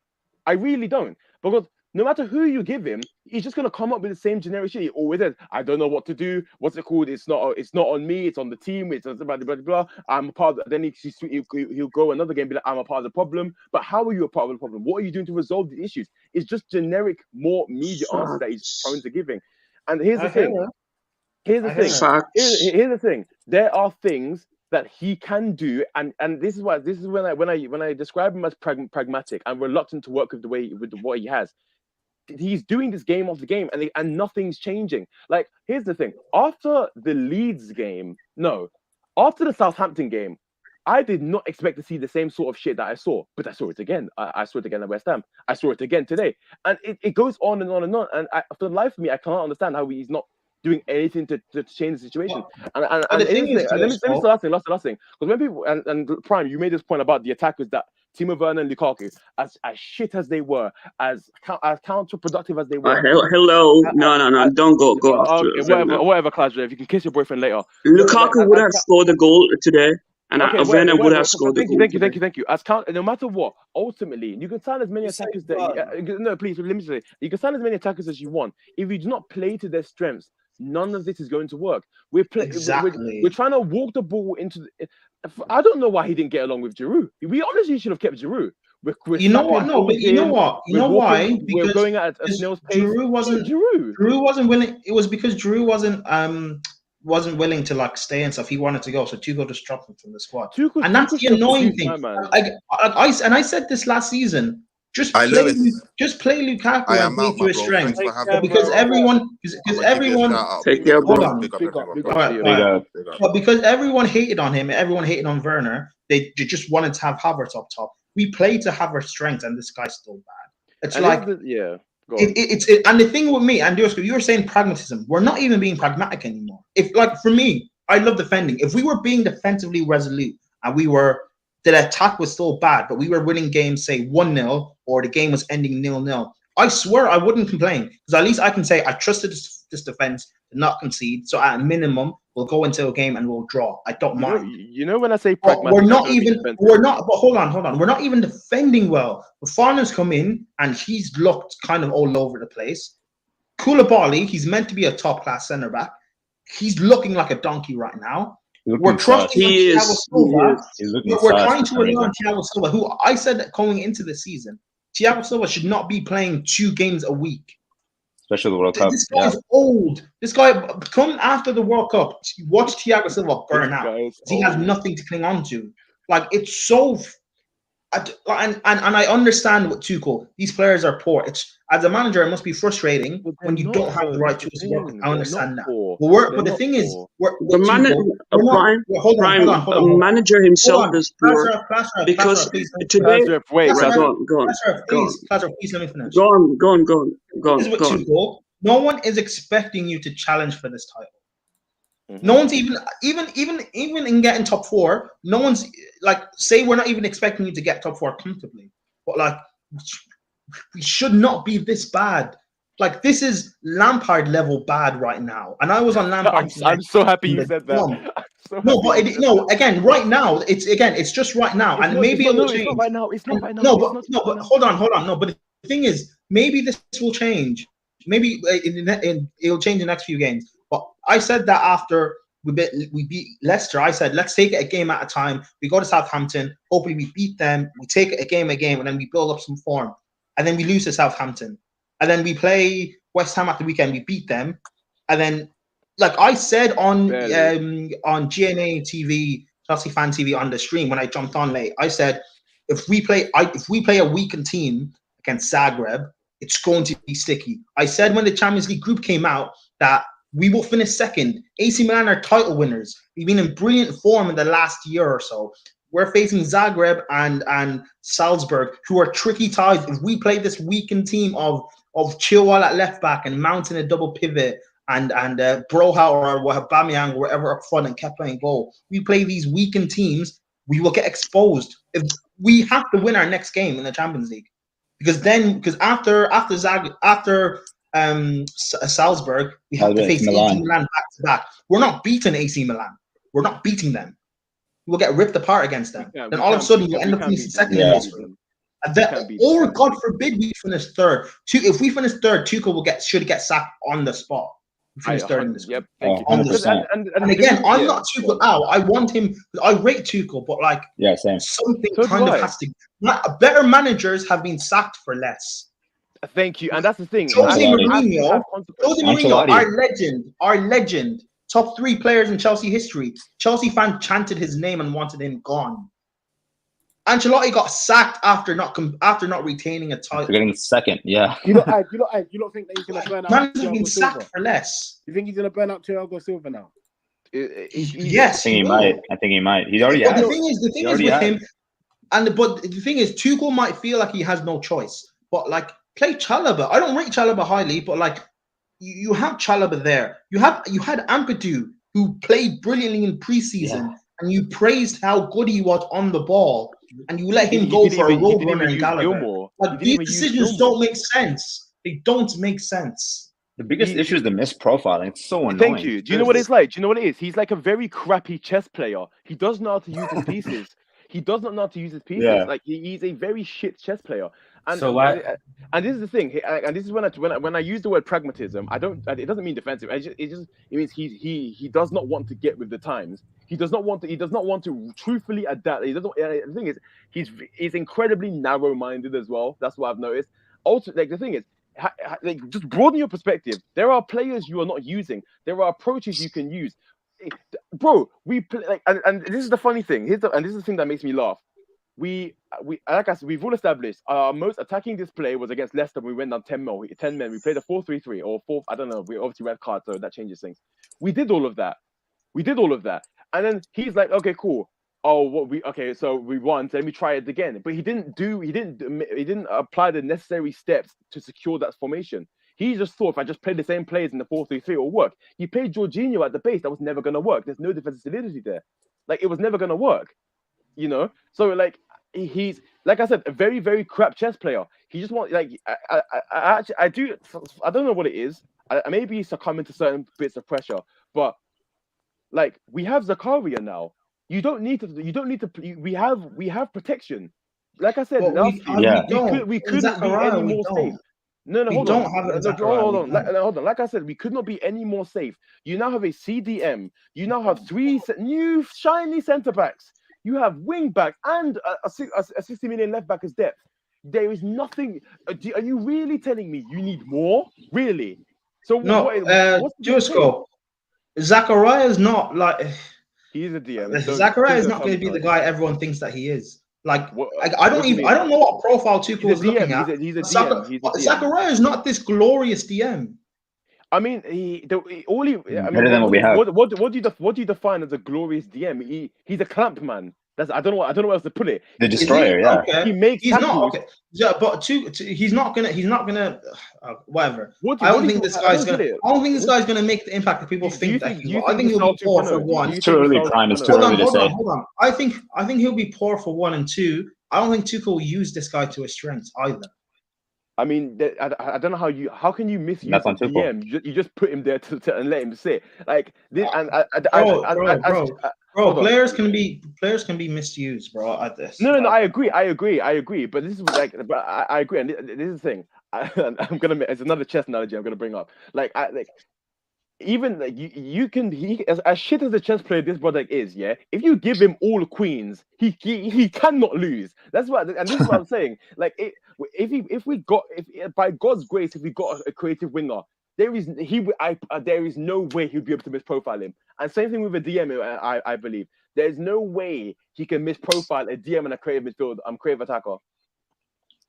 I really don't. Because no matter who you give him, he's just gonna come up with the same generic shit. He always says, "I don't know what to do. What's it called? It's not on me. It's on the team. It's blah blah blah." I'm a part. Then he'll go another game, be like, "I'm a part of the problem." But how are you a part of the problem? What are you doing to resolve the issues? It's just generic, more media answers that he's prone to giving. And here's the thing. Here's the thing. There are things that he can do, and this is when I describe him as pragmatic and reluctant to work with what he has. He's doing this game off the game, and nothing's changing. Like, here's the thing: after the Southampton game, I did not expect to see the same sort of shit that I saw, but I saw it again. I saw it again at West Ham. I saw it again today, and it goes on and on and on. And for the life of me, I cannot understand how he's not doing anything to change the situation. And the thing is, let me say last thing, because when people and Prime, you made this point about the attackers that Timo Werner and Lukaku, as shit as they were, as counterproductive as they were. Hello, no, don't go after. Okay, whatever, Klaus. If you can kiss your boyfriend later. Lukaku would have scored the goal today, and Werner would have scored the goal. Thank you. No matter what, ultimately, you can sign as many attackers no, please, let me say, you can sign as many attackers as you want. If you do not play to their strengths, none of this is going to work. We're trying to walk the ball into. I don't know why he didn't get along with Giroud. We honestly should have kept Giroud. You know what? No, but you know what? You know why? Because we're going at a snail's pace. Giroud wasn't willing. It was because Giroud wasn't willing to like stay and stuff. He wanted to go, so Tuchel just dropped him from the squad. And that's the annoying thing. I said this last season. Just play Lukaku and play to his strength. Because everyone hated on him, everyone hated on Werner. They just wanted to have Havertz up top. We play to Havertz's strength, and this guy's still bad. It's and and the thing with me, and you were saying pragmatism. We're not even being pragmatic anymore. For me, I love defending. If we were being defensively resolute and the attack was still bad, but we were winning games, say 1-0, or the game was ending 0-0, I swear I wouldn't complain, because at least I can say I trusted this defense to not concede. So at a minimum, we'll go into a game and we'll draw. I don't mind. You know when I say pragmatic, we're not. But hold on. We're not even defending well. The Farner's come in and he's looked kind of all over the place. Koulibaly, he's meant to be a top class centre back. He's looking like a donkey right now. We're trusting Thiago Silva. We're trying to rely on Thiago Silva, who I said that going into the season, Thiago Silva should not be playing 2 games a week. Especially the World Cup. This guy is old. This guy, coming after the World Cup, watch Thiago Silva burn out. He has nothing to cling on to. Like, it's so... And I understand what Tuchel. These players are poor. As a manager, it must be frustrating when you don't have the right tools to work. I understand that. But the thing is, the manager himself is poor because today. Please let me finish. Go on. This is what Tuchel. No one is expecting you to challenge for this title. No one's even in getting top 4. No one's say we're not even expecting you to get top 4 comfortably, but we should not be this bad. Like, this is Lampard level bad right now, and I was on Lampard. I'm so happy you said that. Again, right now it's just right now, and maybe it will change. It's not right now. It's not right now. But hold on. No, but the thing is, maybe this will change. Maybe it'll change in the next few games. But I said that after we beat Leicester, I said, let's take it a game at a time. We go to Southampton. Hopefully we beat them. We take it a game, and then we build up some form. And then we lose to Southampton. And then we play West Ham at the weekend. We beat them. And then, like I said on GNA TV, Chelsea Fan TV on the stream when I jumped on late, I said, if we play a weakened team against Zagreb, it's going to be sticky. I said when the Champions League group came out that we will finish second. AC Milan are title winners. We've been in brilliant form in the last year or so. we're facing Zagreb and Salzburg, who are tricky ties. If we play this weakened team of Chilwell at left back and Mount in a double pivot and Broha or Aubameyang or whatever up front and kept playing goal, we play these weakened teams, we will get exposed. If we have to win our next game in the Champions League, because after Salzburg, we have to face AC Milan back to back. We're not beating AC Milan. We're not beating them. We'll get ripped apart against them. Then all of a sudden, we'll end up finishing second in this group. Or God forbid we finish third. If we finish third, Tuchel should get sacked on the spot. Finish third in this group. On the spot. And again, I'm not Tuchel out. I want him. I rate Tuchel, but like something kind of has to. Better managers have been sacked for less. Thank you, and that's the thing. Jose Mourinho, our legend, top 3 players in Chelsea history. Chelsea fans chanted his name and wanted him gone. Ancelotti got sacked after not retaining a title. Getting second, yeah. You don't think that he's gonna burn out? Man's been sacked for less. You think he's gonna burn out Thiago Silva now? Yes, I think he might. He's already. But the thing is with him, but the thing is, Tuchel might feel like he has no choice. But like, play Chalobah. I don't rate Chalobah highly, but like, you have Chalobah there. You had Ampadu, who played brilliantly in preseason, and you praised how good he was on the ball, and you let him go for a road runner in Gallagher. Like, these decisions don't make sense. They don't make sense. The biggest issue is the misprofiling. It's so annoying. Thank you. Do you know what it's like? Do you know what it is? He's like a very crappy chess player. He doesn't know how to use his pieces. He does not know how to use his pieces. Yeah. Like he's a very shit chess player. And So why? And this is the thing. And this is when I use the word pragmatism. It doesn't mean defensive. It means he does not want to get with the times. He does not want to truthfully adapt. He doesn't. The thing is, he's incredibly narrow-minded as well. That's what I've noticed. Also, like the thing is, like, just broaden your perspective. There are players you are not using. There are approaches you can use. Bro, we play like, and this is the funny thing. This is the thing that makes me laugh. We like I said, we've all established our most attacking display was against Leicester. We went down 10 men. We played a 4-3-3 or 4. I don't know. We obviously red card, so that changes things. We did all of that. And then he's like, okay, cool. So we won. So let me try it again. But he didn't apply the necessary steps to secure that formation. He just thought if I just played the same players in the 4-3-3, it'll work. He played Jorginho at the base. That was never going to work. There's no defensive solidity there. Like, it was never going to work. You know? So, like, he's, like I said, a very, very crap chess player. He just wants, like, I don't know what it is. I maybe succumbing to certain bits of pressure. But, like, we have Zakaria now. We have protection. Like I said, we couldn't be any more safe. Hold on. Like I said, we could not be any more safe. You now have a CDM. You now have 3 new shiny centre backs. You have wing back and a 60 million left back as depth. There is nothing. Are you really telling me you need more? Really? So no, Jusko. Zakaria is not like. He's a DM. Zakaria is not going to be the guy everyone thinks that he is. Like, I don't know what profile Tuchel is looking at. He's a DM. Zakaria is not this glorious DM. I mean, better than what we have. What do you define as a glorious DM? He's a clamp man. I don't know what else to put it. The destroyer, yeah. Okay. He makes. He's not okay. Yeah, but he's not gonna. Whatever. I don't think this guy's gonna make the impact that people think that he will. I think he'll be poor for one. It's too early. Prime is too early to say. Hold on. I think he'll be poor for 1 and 2. I don't think Tuchel will use this guy to his strengths either. I mean, I don't know how can you misuse the DM? You just put him there and let him sit like this. And Bro, players can be misused, bro. At this. No. I agree. But this is like, I agree. And this is the thing. It's another chess analogy I'm gonna bring up. Even like you can as shit as a chess player this brother is, yeah. If you give him all queens, he cannot lose. That's what, and this is what I'm saying. Like, if by God's grace, if we got a creative winger, there is no way he'd be able to misprofile him. And same thing with a DM. I believe there's no way he can misprofile a DM and a creative midfield. Creative attacker.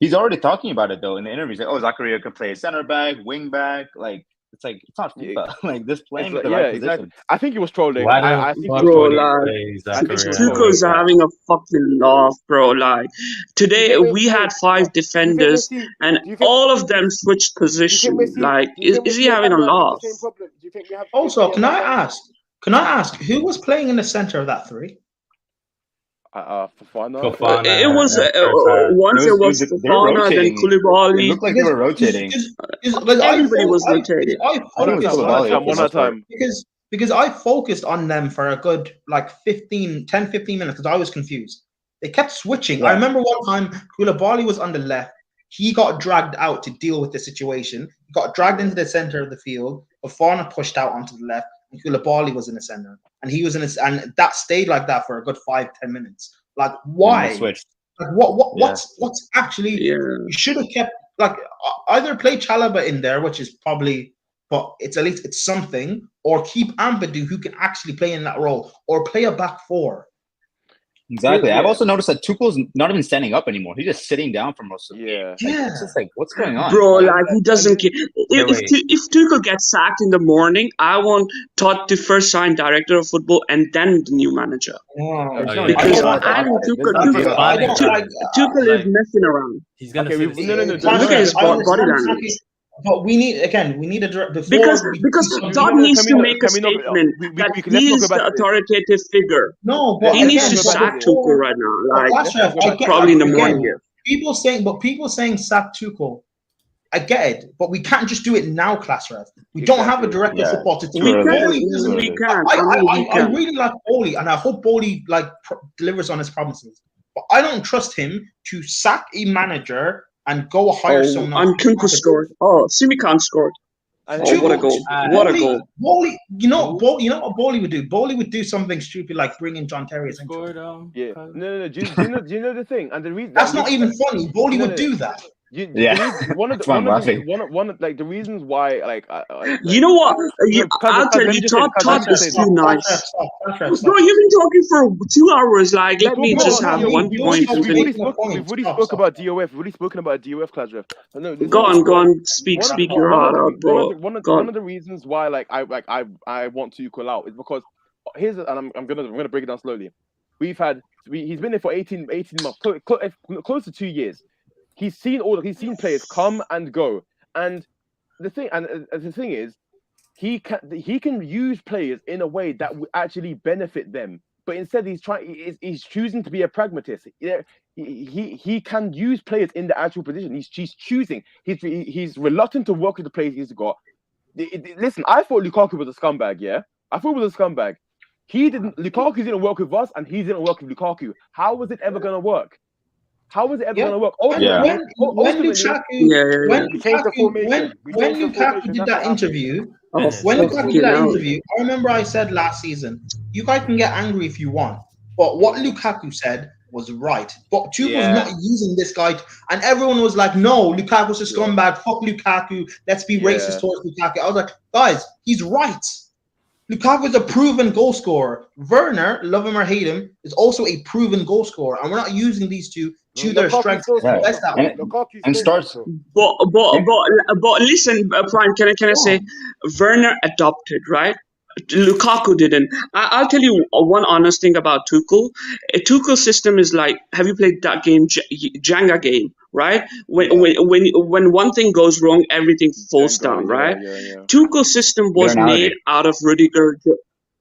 He's already talking about it though in the interviews. Like, Zakaria could play center back, wing back, like. It's like it's not FIFA. Like this playing It's with like, the yeah, right exactly. position. I think he was trolling. Why I the think he was fuck Bro, would he trolling. like I think he was Zakaria Tuchel's trolling. having a fucking laugh, bro. Like Do you today think we had five do you think we're defenders seeing? and Do you think? all of them switched Do you think we're position. seeing? Like Do you think we're is he seeing having Man a United have laugh? the same problem? Do you think we're Also, seeing can Man I United? ask who was playing in the center of that three? Fofana. It was It once was, it was they were Fofana, then rotating. It Koulibaly. looked like they were rotating. Like Everybody was rotating. I think it was Koulibaly for the most part. because I focused on them for a good like 10, 15 minutes because I was confused. They kept switching. I Yeah. remember one time Koulibaly was on the left. He got dragged out to deal with the situation. He got dragged into the center of the field. Fofana pushed out onto the left, and Koulibaly was in the center. And he was and that stayed like that for a good 5-10 minutes. Like why? Switched. Like what's actually? You should have kept like either play Chalobah in there, which is probably, but it's at least it's something, or keep Ampadu who can actually play in that role, or play a back four. Exactly. Yeah. I've also noticed that Tuchel's not even standing up anymore. He's just sitting down for most of the game. Like, it's just like, what's going on? Bro, like he doesn't care. Wait. If Tuchel gets sacked in the morning, I want Todd to first sign director of football and then the new manager. Because Tuchel is messing around. He's gonna Okay, say Look at his body language. But we need a director Because Todd needs to make a statement that he is the authoritative figure. No, but he needs again, to but sack before- Tuchel right now, but like Ashraf, I get- probably in the again, morning. Yeah. People saying sack Tuchel. I get it, but we can't just do it now, class ref. We don't have a director of football to do We it. can. We can. I really like Bowley, and I hope Bowley delivers on his promises. But I don't trust him to sack a manager and go hire someone. And Tuchel scored. Oh, Simikan scored. Oh, what a goal! What a goal! Bowley, you know what Bowley would do? Bowley would do something stupid like bring in John Terry. Scored, Yeah. No. Do you know the thing? And the reason that's not even funny. Bowley would do that. One of the reasons why you know what? I'll tell you, Todd is too nice. Bro, you've been talking for 2 hours. Like, let me just have 1 point. We've already spoken about DOF. We've already spoken about DOF, class ref. Go on. Speak your heart out, bro. One of the reasons why I want to call out is because I'm gonna break it down slowly. He's been there for 18 months, close to 2 years. He's seen players come and go, and the thing is, he can use players in a way that would actually benefit them. But instead, he's choosing to be a pragmatist. He can use players in the actual position. He's choosing. He's reluctant to work with the players he's got. Listen, I thought Lukaku was a scumbag. Yeah, I thought he was a scumbag. Lukaku didn't work with us, and he didn't work with Lukaku. How was it ever going to work? How was it ever going to work? When Lukaku did that interview, I remember I said last season, you guys can get angry if you want, but what Lukaku said was right. But Tuchel's not using this guy, and everyone was like, "No, Lukaku's a scumbag. Fuck Lukaku. Let's be racist towards Lukaku." I was like, "Guys, he's right. Lukaku is a proven goal scorer. Werner, love him or hate him, is also a proven goal scorer, and we're not using these two to their strengths. That's that way. And starts. But listen, Brian, can I say, Werner adopted, right? Lukaku didn't. I'll tell you one honest thing about Tuchel. A Tuchel system is like, have you played that game, Jenga game, right? When one thing goes wrong, everything falls down, right? Tuchel system was made out of Rudiger,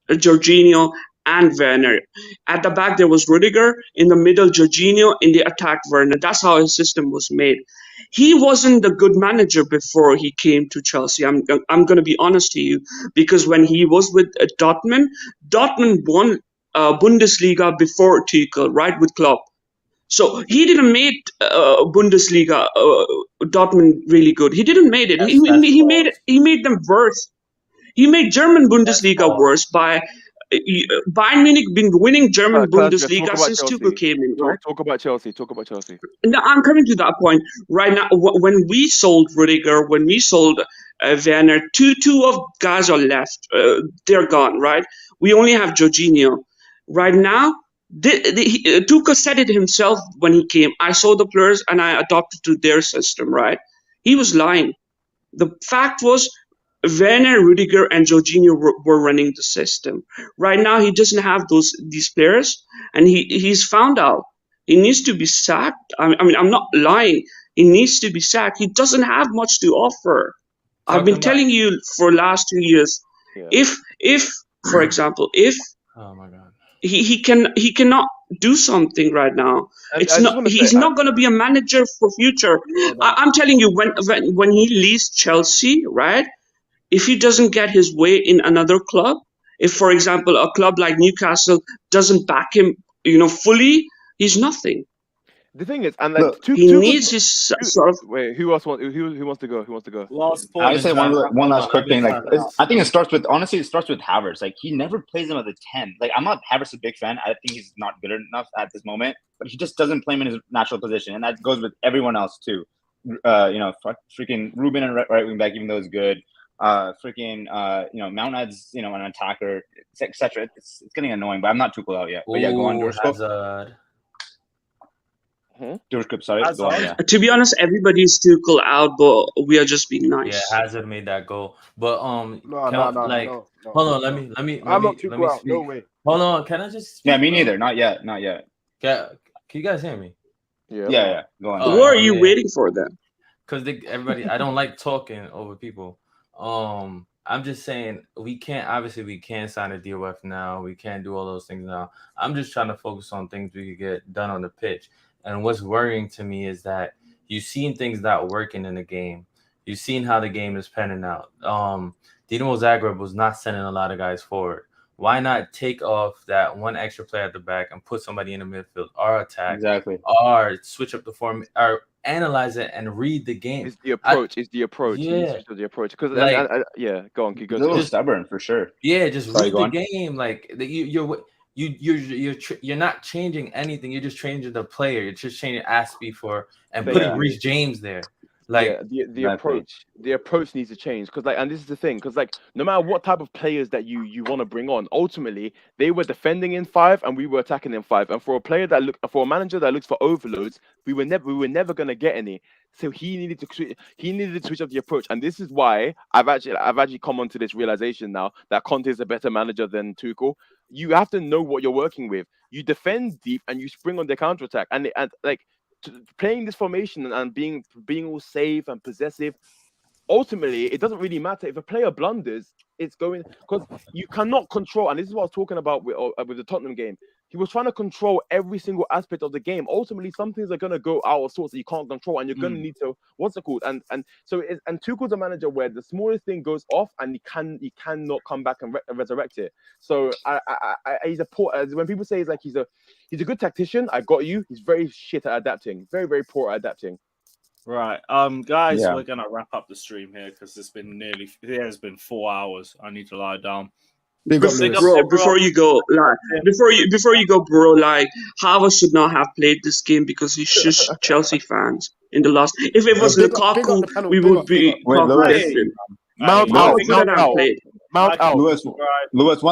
Jorginho, and Werner. At the back, there was Rudiger. In the middle, Jorginho. In the attack, Werner. That's how his system was made. He wasn't the good manager before he came to Chelsea. I'm going to be honest to you, because when he was with Dortmund won Bundesliga before Tuchel, right, with Klopp. So he didn't make Bundesliga Dortmund really good. He didn't make it. He made them worse. He made German Bundesliga worse by Bayern Munich been winning German Bundesliga since Tuchel came in. Right? Talk about Chelsea. Now, I'm coming to that point right now. When we sold Rudiger, when we sold Werner, two of guys are left. They're gone, right? We only have Jorginho. Right now, Tuchel said it himself when he came. I saw the players and I adopted to their system, right? He was lying. The fact was, Werner, Rudiger, and Jorginho were running the system. Right now, he doesn't have these players, and he's found out he needs to be sacked. I mean, I'm not lying. He needs to be sacked. He doesn't have much to offer. I've been telling you for the last 2 years. Yeah. If, for example, oh my God, he cannot do something right now. He's not going to be a manager for future. I'm telling you, when he leaves Chelsea, right? If he doesn't get his way in another club, if, for example, a club like Newcastle doesn't back him, fully, he's nothing. The thing is, and like he needs his sort of. Wait, who wants to go? Who wants to go? Last point. I would say one last quick thing. Like, I think it starts with Havertz. Like, he never plays him as a 10. Like, I'm not Havertz a big fan. I think he's not good enough at this moment, but he just doesn't play him in his natural position, and that goes with everyone else too. Freaking Ruben and right wing back, even though he's good. Mount adds, an attacker, etc. It's getting annoying, but I'm not too cool out yet. But yeah, go on, Hazard. Sorry, go on, yeah. To be honest, everybody's Tuchel out, but we are just being nice. Yeah, Hazard made that goal, but no. Hold on, let me. I'm not Tuchel out. No way. Hold on, can I just? Yeah, me neither. Not yet. Can you guys hear me? Yeah. Go on. What are you waiting for then? Because everybody, I don't like talking over people. I'm just saying we can't sign a deal with now. We can't do all those things now. I'm just trying to focus on things we could get done on the pitch. And what's worrying to me is that you've seen things not working in the game. You've seen how the game is panning out. Dinamo Zagreb was not sending a lot of guys forward. Why not take off that one extra player at the back and put somebody in the midfield or attack? Exactly. Or switch up the form or analyze it and read the game. It's the approach. Yeah. The approach. Because go on, keep going. He's a little stubborn for sure. Yeah, just read the game. Like you're not changing anything. You're just changing the player. You're just changing Aspie putting Reece James there. Like the approach needs to change because and this is the thing because no matter what type of players that you want to bring on, ultimately they were defending in 5 and we were attacking in 5. And for a manager that looks for overloads, we were never gonna get any. So he needed to switch up the approach, and this is why I've actually come onto this realization now that Conte is a better manager than Tuchel. You have to know what you're working with. You defend deep and you spring on the counterattack, and playing this formation and being all safe and possessive, ultimately it doesn't really matter if a player blunders. It's going because you cannot control, and this is what I was talking about with the Tottenham game. He was trying to control every single aspect of the game. Ultimately, some things are going to go out of sorts that you can't control, and you're going to need to and Tuchel's a manager where the smallest thing goes off, and he cannot come back and resurrect it. So he's a poor. When people say he's a good tactician, I got you. He's very shit at adapting. Very, very poor at adapting. Right, guys, we're gonna wrap up the stream here because it has been 4 hours. I need to lie down. Before you go, bro, Havertz should not have played this game because he shushed Chelsea fans in the last. If it was Lukaku, we would be talking different. Mount out. Lewis,